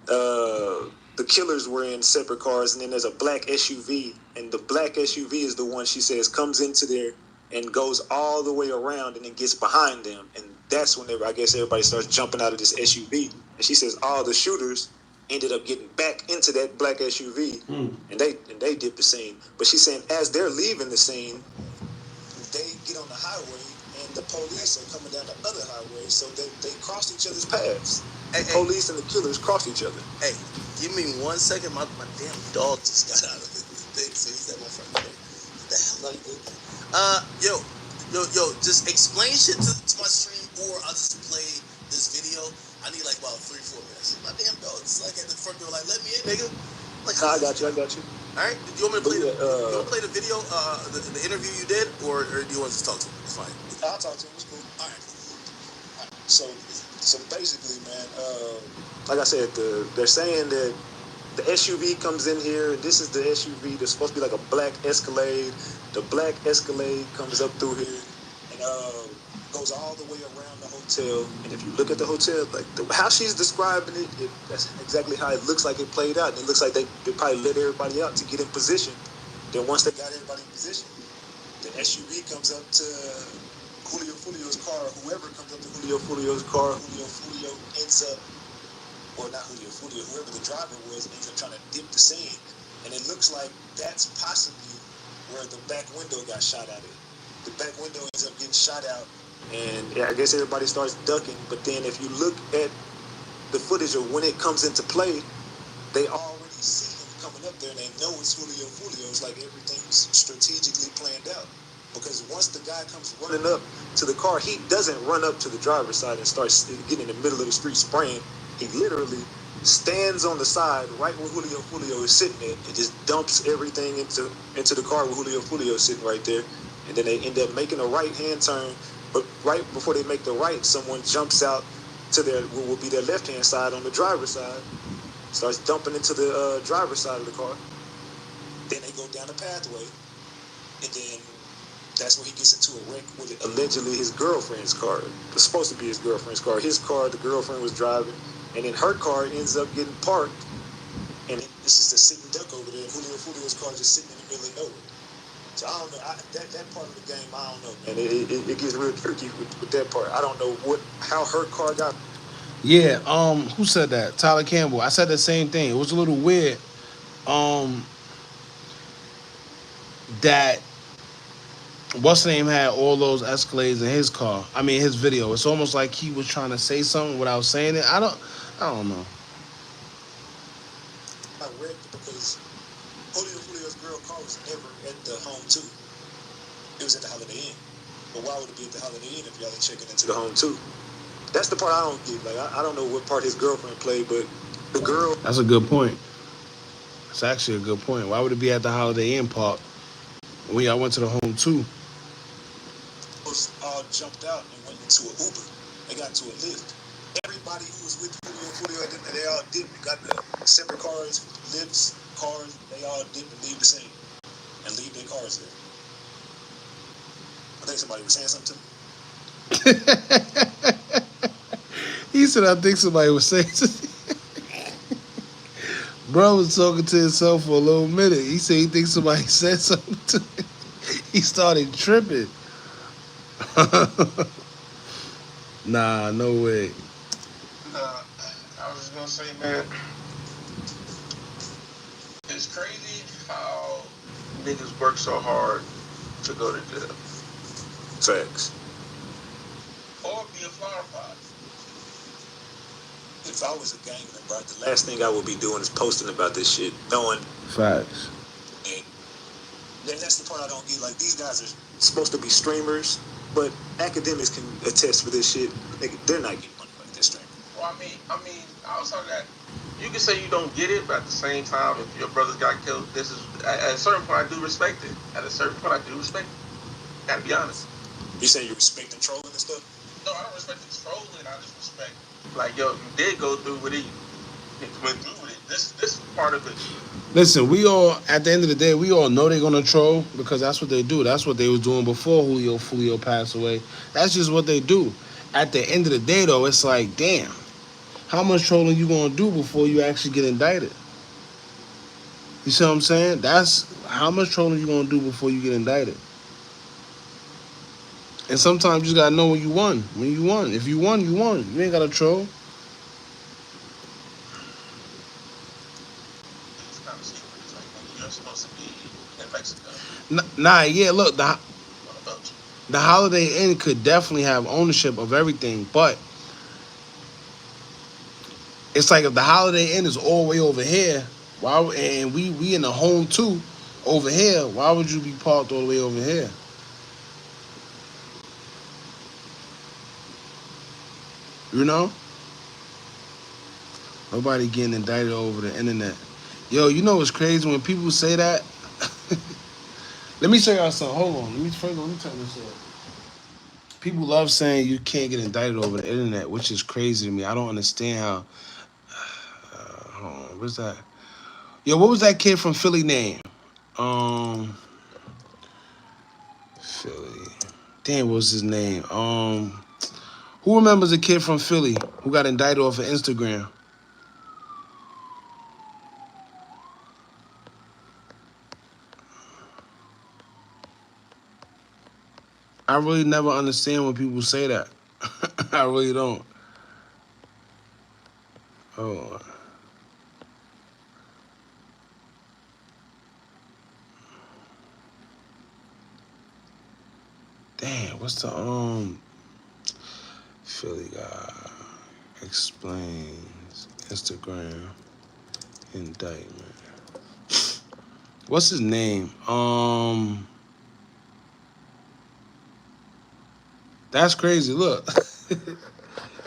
the killers were in separate cars, and then there's a black SUV, and the black SUV is the one she says comes into there and goes all the way around and then gets behind them, and that's when I guess everybody starts jumping out of this SUV. And she says all the shooters ended up getting back into that black SUV, and they did the scene. But she's saying as they're leaving the scene, they get on the highway, and the police are coming down the other highway, so they crossed each other's paths. The police and the killers crossed each other. Hey, give me 1 second. My damn dog just got out of the thing, so he's at my front door. What the hell are you doing? Yo, just explain shit to my stream, or I'll just play this video. I need like about 3-4 minutes. My damn dog is like at the front door, like, let me in, nigga. Like, I got you. All right, do you want me to play the video, the interview you did, or do you want to just talk to me? It's fine. I'll talk to him. It's cool. All right. So basically, man, like I said, they're saying that the SUV comes in here. This is the SUV. There's supposed to be like a black Escalade. The black Escalade comes up through here and goes all the way around the hotel. And if you look at the hotel, like how she's describing it, that's exactly how it looks like it played out. And it looks like they probably let everybody out to get in position. Then once they got everybody in position, the SUV comes up to Julio Foolio's car. Whoever comes up to Julio Foolio's car, Julio Foolio ends up, or not Julio Foolio, whoever the driver was, ends up trying to dip the scene. And it looks like that's possibly where the back window got shot at. The back window ends up getting shot out, and I guess everybody starts ducking. But then if you look at the footage of when it comes into play, they already see him coming up there, and they know it's Julio Foolio. It's like everything's strategically planned out. Because once the guy comes running up to the car, he doesn't run up to the driver's side and starts getting in the middle of the street spraying. He literally stands on the side right where Julio Foolio is sitting there and just dumps everything into the car where Julio Foolio is sitting right there. And then they end up making a right-hand turn. But right before they make the right, someone jumps out to their, what will be their left-hand side on the driver's side, starts dumping into the driver's side of the car. Then they go down the pathway, and then that's when he gets into a wreck with allegedly his girlfriend's car. It's supposed to be his girlfriend's car. His car, the girlfriend was driving, and then her car ends up getting parked, and this is the sitting duck over there, and Julio Foolio's car just sitting in the middle of nowhere. So I don't know, that part of the game, I don't know, man. It gets real tricky with that part. I don't know how her car got. Yeah, who said that? Tyler Campbell. I said the same thing. It was a little weird. That what's the name had all those Escalades in his car. I mean his video. It's almost like he was trying to say something without saying it. I don't know. I read the Julio's girl car was never at the home too. It was at the Holiday Inn. But why would it be at the Holiday Inn if y'all are checking into the home too? That's the part I don't get. Like, I don't know what part his girlfriend played, but the girl. That's a good point. It's actually a good point. Why would it be at the Holiday Inn Park when y'all went to the home too? All jumped out and went into an Uber. They got into a Lyft. Everybody who was with Julio Foolio, they all dipped and got the separate cars, Lyfts, cars. They all dipped and leave the scene and leave their cars there. I think somebody was saying something to me. He said, I think somebody was saying something. Bro was talking to himself for a little minute. He said he thinks somebody said something to him. He started tripping. Nah, no way. Nah, I was just gonna say, man, it's crazy how niggas work so hard to go to jail. Facts. Or be a flower pot. If I was a gang member, the last thing I would be doing is posting about this shit, knowing. Facts. And that's the part I don't get. Like, these guys are supposed to be streamers, but academics can attest for this shit. They're not getting money like this streamer. Well, I mean, outside of that, you can say you don't get it, but at the same time, if your brothers got killed, this is at a certain point I do respect it. At a certain point, I do respect it. Gotta be honest. You say you respect the trolling and stuff? No, I don't respect the trolling. I just respect, like, yo, you did go through with it. You went through with it. This part of it. Listen, we all, at the end of the day, we all know they're going to troll because that's what they do. That's what they was doing before Julio Foolio passed away. That's just what they do. At the end of the day, though, it's like, damn, how much trolling you going to do before you actually get indicted? You see what I'm saying? That's how much trolling you going to do before you get indicted. And sometimes you just got to know when you won. When you won. If you won, you won. You ain't got to troll. Nah, yeah, look, the Holiday Inn could definitely have ownership of everything, but it's like if the Holiday Inn is all the way over here, why? And we in the home too, over here, why would you be parked all the way over here? You know? Nobody getting indicted over the internet. Yo, you know what's crazy when people say that? Let me show y'all something. Hold on. Let me turn this off. People love saying you can't get indicted over the internet, which is crazy to me. I don't understand how. Hold on. What's that? Yo, what was that kid from Philly name? Philly. Damn, what was his name? Who remembers a kid from Philly who got indicted off of Instagram? I really never understand when people say that. I really don't. Oh. Damn, what's the Philly guy explains Instagram indictment. What's his name? That's crazy. Look.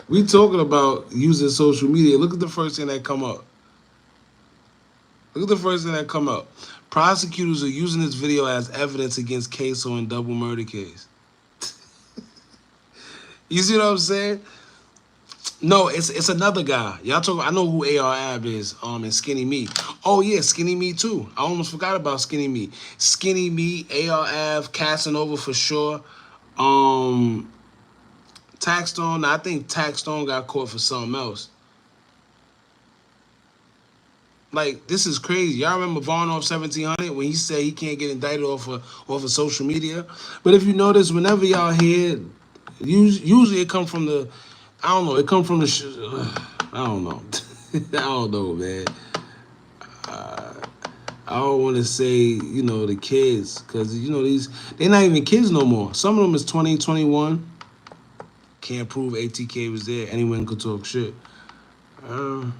We talking about using social media. Look at the first thing that come up. Look at the first thing that come up. Prosecutors are using this video as evidence against Queso in double murder case. You see what I'm saying? No, it's another guy. Y'all talking. I know who AR Ab is. And Skinny Me. Oh yeah, Skinny Me too. I almost forgot about Skinny Me. Skinny Me, AR Ab, Casanova for sure. Taxstone. I think Taxstone got caught for something else. Like, this is crazy. Y'all remember Vaughn off 1700 when he said he can't get indicted off of social media? But if you notice, whenever y'all hear, usually it come from the, I don't know, it come from the, I don't know. I don't know, man. I don't want to say, the kids, because, they're not even kids no more. Some of them is 20, 21. Can't prove ATK was there. Anyone could talk shit. I'm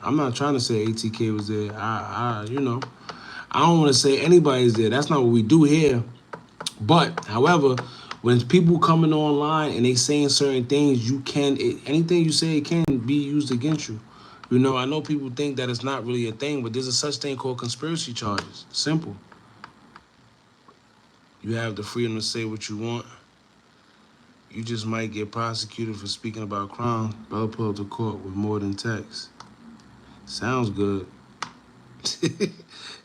not trying to say ATK was there. I don't want to say anybody's there. That's not what we do here. But, however, when people coming online and they saying certain things, anything you say, it can be used against you. You know, I know people think that it's not really a thing, but there's a such thing called conspiracy charges. Simple. You have the freedom to say what you want. You just might get prosecuted for speaking about crime. Brother pull up to court with more than text. Sounds good.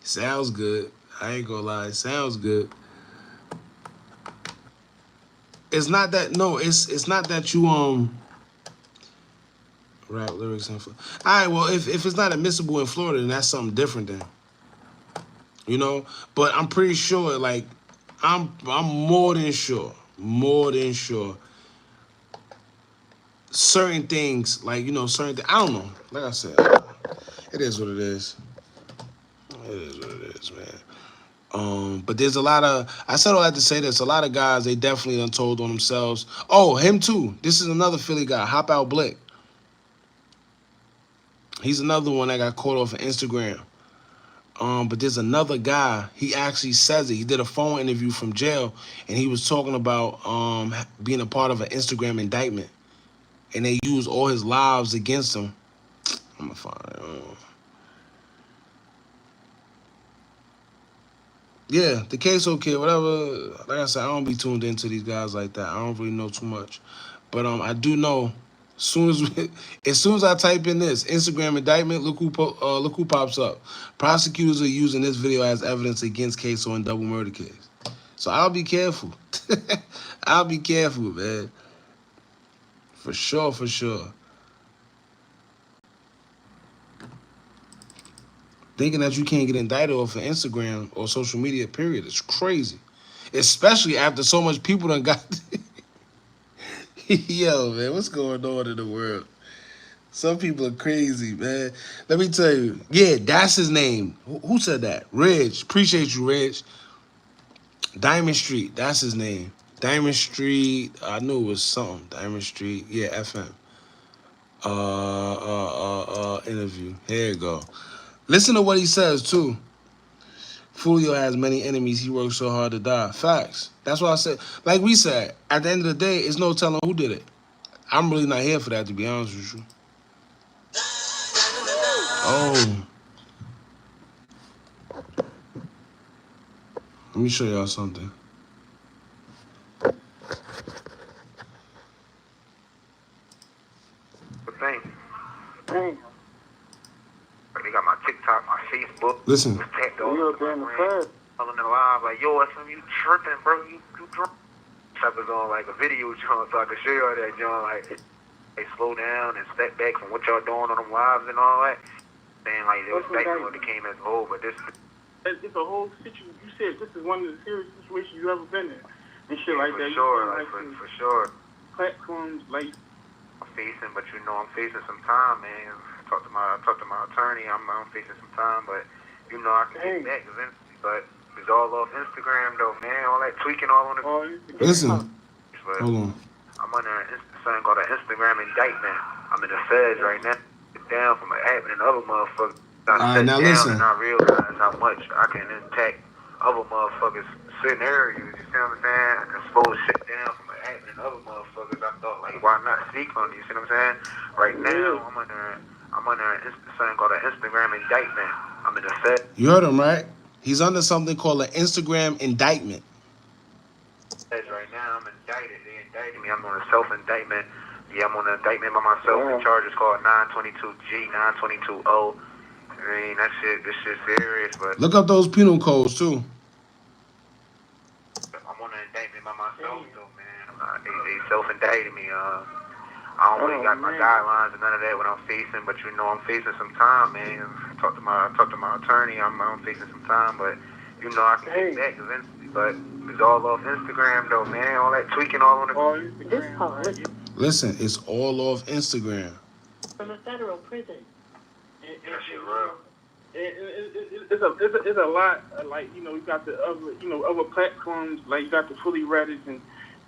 Sounds good. I ain't gonna lie. Sounds good. It's not that. No, it's not that you rap lyrics and. All right. Well, if it's not admissible in Florida, then that's something different. Then. You know. But I'm pretty sure. Like, I'm more than sure. More than sure. Certain things, like, you know, certain things, I don't know. Like I said, it is what it is. It is what it is, man. But there's a lot of, I said all that to say this, a lot of guys, they definitely done told on themselves. Oh, him too. This is another Philly guy, Hop Out Blick. He's another one that got caught off of Instagram. But there's another guy, he actually says it. He did a phone interview from jail, and he was talking about being a part of an Instagram indictment. And they used all his lives against him. I'm gonna find it. Yeah, the case okay, whatever. Like I said, I don't be tuned into these guys like that. I don't really know too much, but I do know. As soon as I type in this Instagram indictment, look who pops up. Prosecutors are using this video as evidence against Queso in double murder case. So I'll be careful. I'll be careful, man. For sure, for sure. Thinking that you can't get indicted off of Instagram or social media, period, is crazy. Especially after so much people done got... Yo, man, what's going on in the world? Some people are crazy, man. Let me tell you. Yeah, that's his name. Who said that? Reg. Appreciate you, Reg. Diamond Street, that's his name. Diamond Street, I knew it was something. Diamond Street, yeah, FM. Interview. Here you go. Listen to what he says, too. Foolio has many enemies. He works so hard to die. Facts. That's why I said, like we said, at the end of the day, it's no telling who did it. I'm really not here for that, to be honest with you. Oh. Let me show y'all something. They got my TikTok, my Facebook. Listen. You up there in the first. Telling them live, like, yo, SM, you tripping, bro. You drunk. I was on, like, a video joint, so I could show y'all that joint, like, they slow down and step back from what y'all doing on them lives and all that. Saying, like, it was indictment when it came as a whole, but this... It's a whole situation. You said this is one of the serious situations you ever been in. And shit like that. For sure, like, for sure. Platforms, like... I'm facing, but you know I'm facing some time, man. Talk to my attorney. I'm facing some time, but you know I can get back eventually. But it's all off Instagram, though, man. All that tweaking all on the. Listen. But hold on. I'm under something called an Instagram indictment. I'm in the feds right now. Get down from an admin and other motherfuckers. All right, now listen. And I realize how much I can impact other motherfuckers' scenarios. You see what I'm saying? I can slow shit down from an admin and other motherfuckers. I thought, like, why not speak on it? You see what I'm saying? Right now, I'm under something called an Instagram indictment. I'm in the Fed. You heard him, right? He's under something called an Instagram indictment. Right now, I'm indicted. They indicted me. I'm on a self-indictment. Yeah, I'm on an indictment by myself. The charge is called 922G, 922O. I mean, this shit's serious, but... Look up those penal codes, too. I'm on an indictment by myself, though, man. They self-indicted me. I don't really got my guidelines and none of that what I'm facing, but you know I'm facing some time, man. Talk to my attorney. I'm facing some time, but you know I can get back eventually. But it's all off Instagram, though, man. All that tweaking all on the. Listen, it's all off Instagram. From a federal prison. That shit real. It's a lot. Like, you know, you got the other, you know, other platforms. Like you got the Fully Reddit and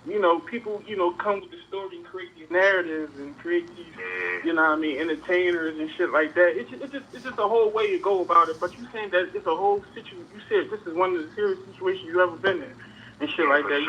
people, come with the story and create these narratives and create these, entertainers and shit like that. It's just a whole way to go about it. But you saying that it's a whole situation. You said this is one of the serious situations you ever been in and shit like that.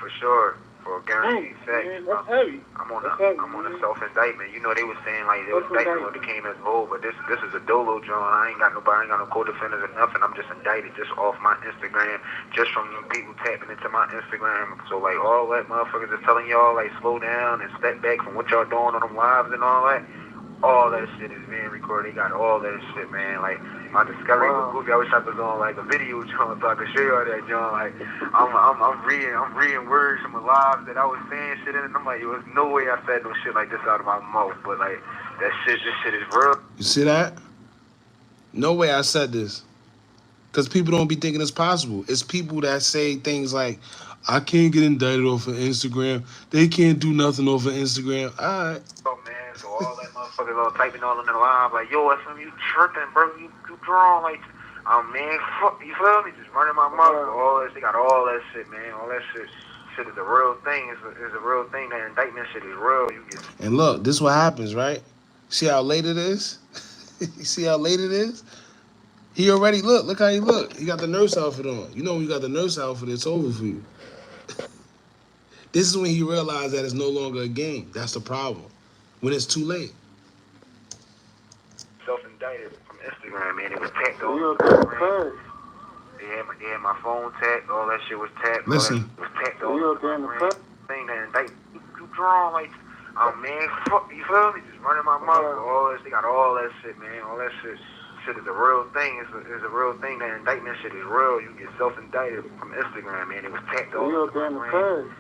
For sure. For a guaranteed fact. Man, that's heavy. I'm on a self-indictment. They was saying like it was indictment when it came as whole, but this is a dolo joint. I ain't got no co-defendants or nothing. I'm just indicted just off my Instagram, just from them people tapping into my Instagram. So like all that motherfuckers is telling y'all like slow down and step back from what y'all doing on them lives and all that. All that shit is being recorded. They got all that shit, man. Like my discovery was goofy. I wish I was on like a video joint so I could show y'all that joint. Like I'm reading words from the lives that I was saying shit in, and I'm like, there was no way I said no shit like this out of my mouth. But like this shit is real. You see that? No way I said this. Because people don't be thinking it's possible. It's people that say things like, I can't get indicted off of Instagram. They can't do nothing off of Instagram. All right. Oh man, so all that motherfuckers all typing all in the live like, yo, SM, you tripping, bro? You drawing like, man, fuck, you feel me? Just running my mouth. All this, they got all that shit, man. All that shit is a real thing. It's a real thing. That indictment shit is real. And look, this is what happens, right? See how late it is? You see how late it is? He already, look how he look. He got the nurse outfit on. You know when you got the nurse outfit, it's over for you. This is when he realized that it's no longer a game. That's the problem. When it's too late. Self-indicted from Instagram, man. It was tagged on Instagram. They had my phone tagged. All that shit was tagged. Listen. All that was tagged on Instagram. Thing that indict. You drawing like, man, fuck, you feel me? Just running my mouth. All this, they got all that shit, man. All that shit is a real thing. It's a real thing. That indictment shit is real. You get self-indicted from Instagram, man. It was tagged on Instagram.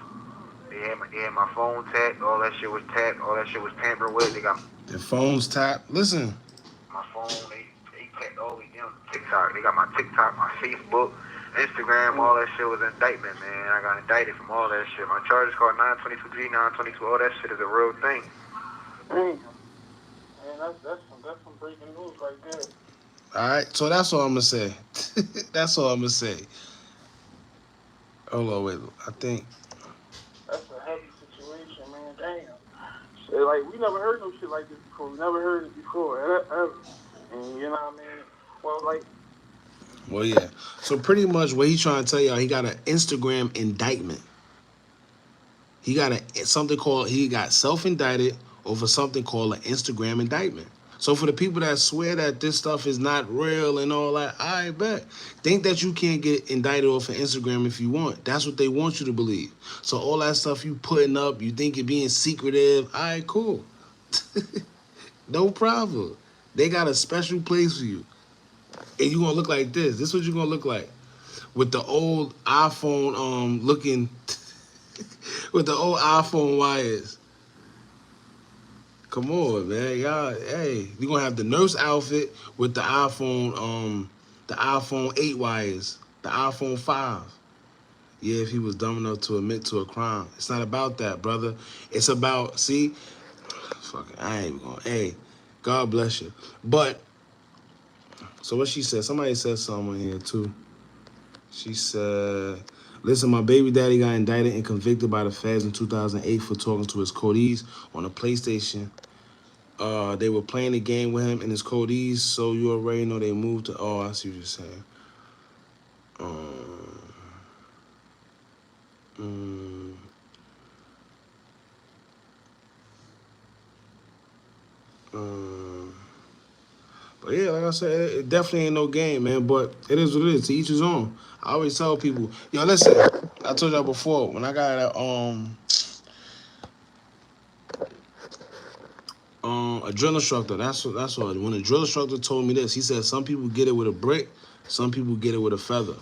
They had my phone tapped. All that shit was tapped. All that shit was tampered with. They got their phones tapped. Listen. My phone. They tapped all the way down to TikTok. They got my TikTok, my Facebook, Instagram. All that shit was indictment, man. I got indicted from all that shit. My charges called 922G, 922. All that shit is a real thing. Man, that's some breaking news right there. All right, so that's all I'm gonna say. That's all I'm gonna say. Hold on, wait. I think. That's a heavy situation, man. Damn. Shit, like, we never heard no shit like this before. We never heard it before, ever. And you know what I mean? Well, yeah. So pretty much what he's trying to tell y'all, he got an Instagram indictment. He got he got self-indicted over something called an Instagram indictment. So for the people that swear that this stuff is not real and all that, I bet. Think that you can't get indicted off of Instagram if you want. That's what they want you to believe. So all that stuff you putting up, you think you're being secretive, all right, cool. No problem. They got a special place for you. And you're going to look like this. This is what you're going to look like. With the old iPhone looking, with the old iPhone wires. Come on, man. Y'all, hey, you're going to have the nurse outfit with the iPhone 8 wires, the iPhone 5. Yeah, if he was dumb enough to admit to a crime. It's not about that, brother. It's about, see, fucking, I ain't even going, hey, God bless you. But, so what she said, somebody said something in here too. She said, listen, my baby daddy got indicted and convicted by the feds in 2008 for talking to his codees on a PlayStation. They were playing the game with him and his codees, so you already know they moved to, oh, I see what you're saying. But yeah, like I said, it definitely ain't no game, man, but it is what it is. To each his own. I always tell people, yo, listen, I told y'all before, when I got a drill instructor, that's all. When a drill instructor told me this, he said some people get it with a brick, some people get it with a feather.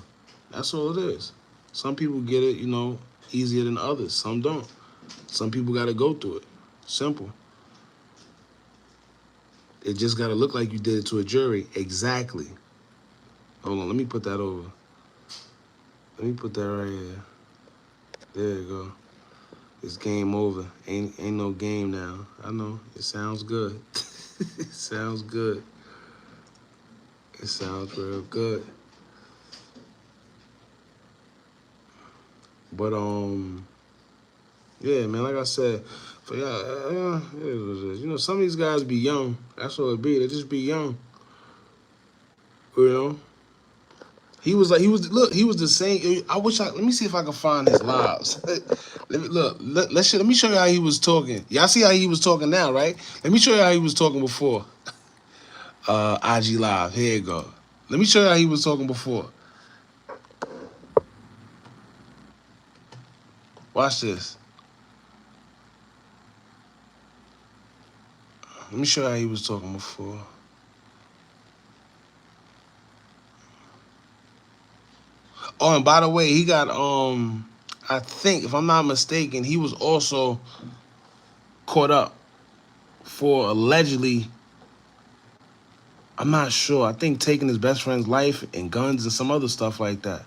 That's all it is. Some people get it, easier than others. Some don't. Some people got to go through it. Simple. It just got to look like you did it to a jury. Exactly. Hold on, let me put that over. Let me put that right here. There you go. It's game over. Ain't no game now. I know. It sounds good. It sounds good. It sounds real good. But Yeah, man, like I said, for y'all, it is what it is. You know, some of these guys be young. That's all it be. They just be young. You know? He was the same. Let me see if I can find his lives. Let me show you how he was talking. Y'all see how he was talking now, right? Let me show you how he was talking before. IG Live. Here you go. Let me show you how he was talking before. Watch this. Let me show you how he was talking before. Oh, and by the way, he got I think, if I'm not mistaken, he was also caught up for allegedly, I'm not sure, I think taking his best friend's life and guns and some other stuff like that.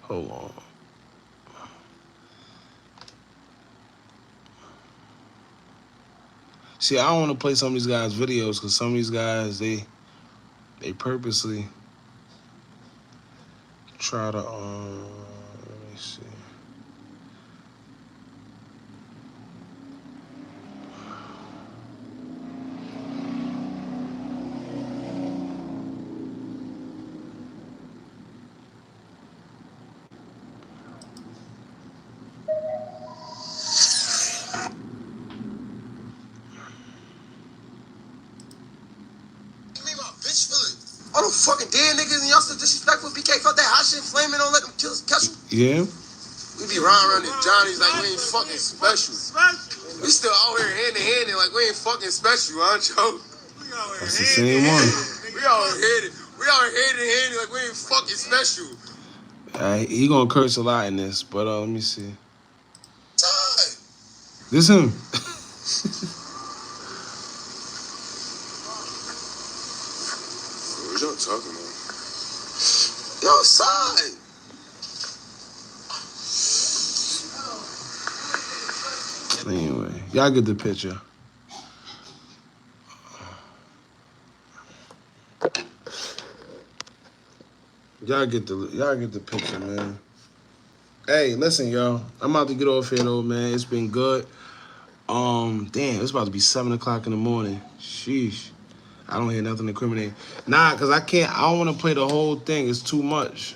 Hold on. See, I don't want to play some of these guys' videos because some of these guys, they purposely try to, let me see. All them fucking dead niggas and y'all still disrespectful. BK felt that hot shit flaming, don't let them catch you. Yeah? We be around these Johnnies like we ain't fucking special. We still out here hand in hand and like we ain't fucking special, huh, Joe? That's the same one. We out here hand in hand like we ain't fucking special. He gonna curse a lot in this, but let me see. Time. This him. What y'all talking about? Yo, side. Anyway, y'all get the picture. Y'all get the picture, man. Hey, listen, y'all. I'm about to get off here though, man. It's been good. Damn, it's about to be 7 o'clock in the morning. Sheesh. I don't hear nothing incriminating. Nah, cause I don't wanna play the whole thing. It's too much.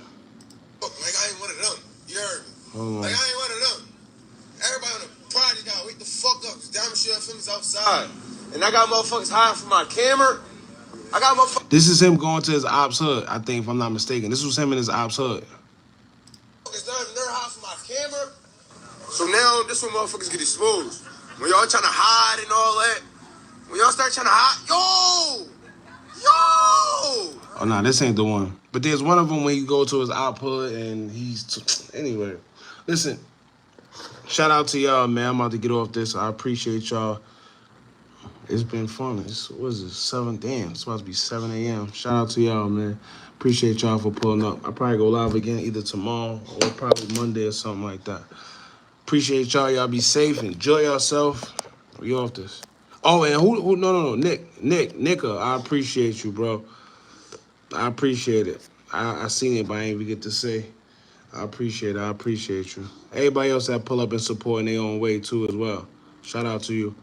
Like I ain't one of them. You heard me? Hold on. Like I ain't one of them. Everybody on the project got wake the fuck up. Diamond Shell FM is outside. And I got motherfuckers hiding from my camera. I got motherfuckers This is him going to his Opps hood, I think, if I'm not mistaken. This was him in his Opps hood. they're hiding from my camera. So now this when motherfuckers get exposed. When y'all trying to hide and all that. When y'all start trying to hide, yo! Oh, nah, this ain't the one. But there's one of them when you go to his output and anyway. Listen, shout out to y'all, man. I'm about to get off this. I appreciate y'all. It's been fun. What is it, 7? Damn, it's about to be 7 a.m. Shout out to y'all, man. Appreciate y'all for pulling up. I'll probably go live again either tomorrow or probably Monday or something like that. Appreciate y'all. Y'all be safe. Enjoy yourself. We off this. Oh, and who? No. Nika, I appreciate you, bro. I appreciate it. I seen it, but I ain't even get to say. I appreciate it. I appreciate you. Everybody else that pull up and support in their own way, too, as well. Shout out to you.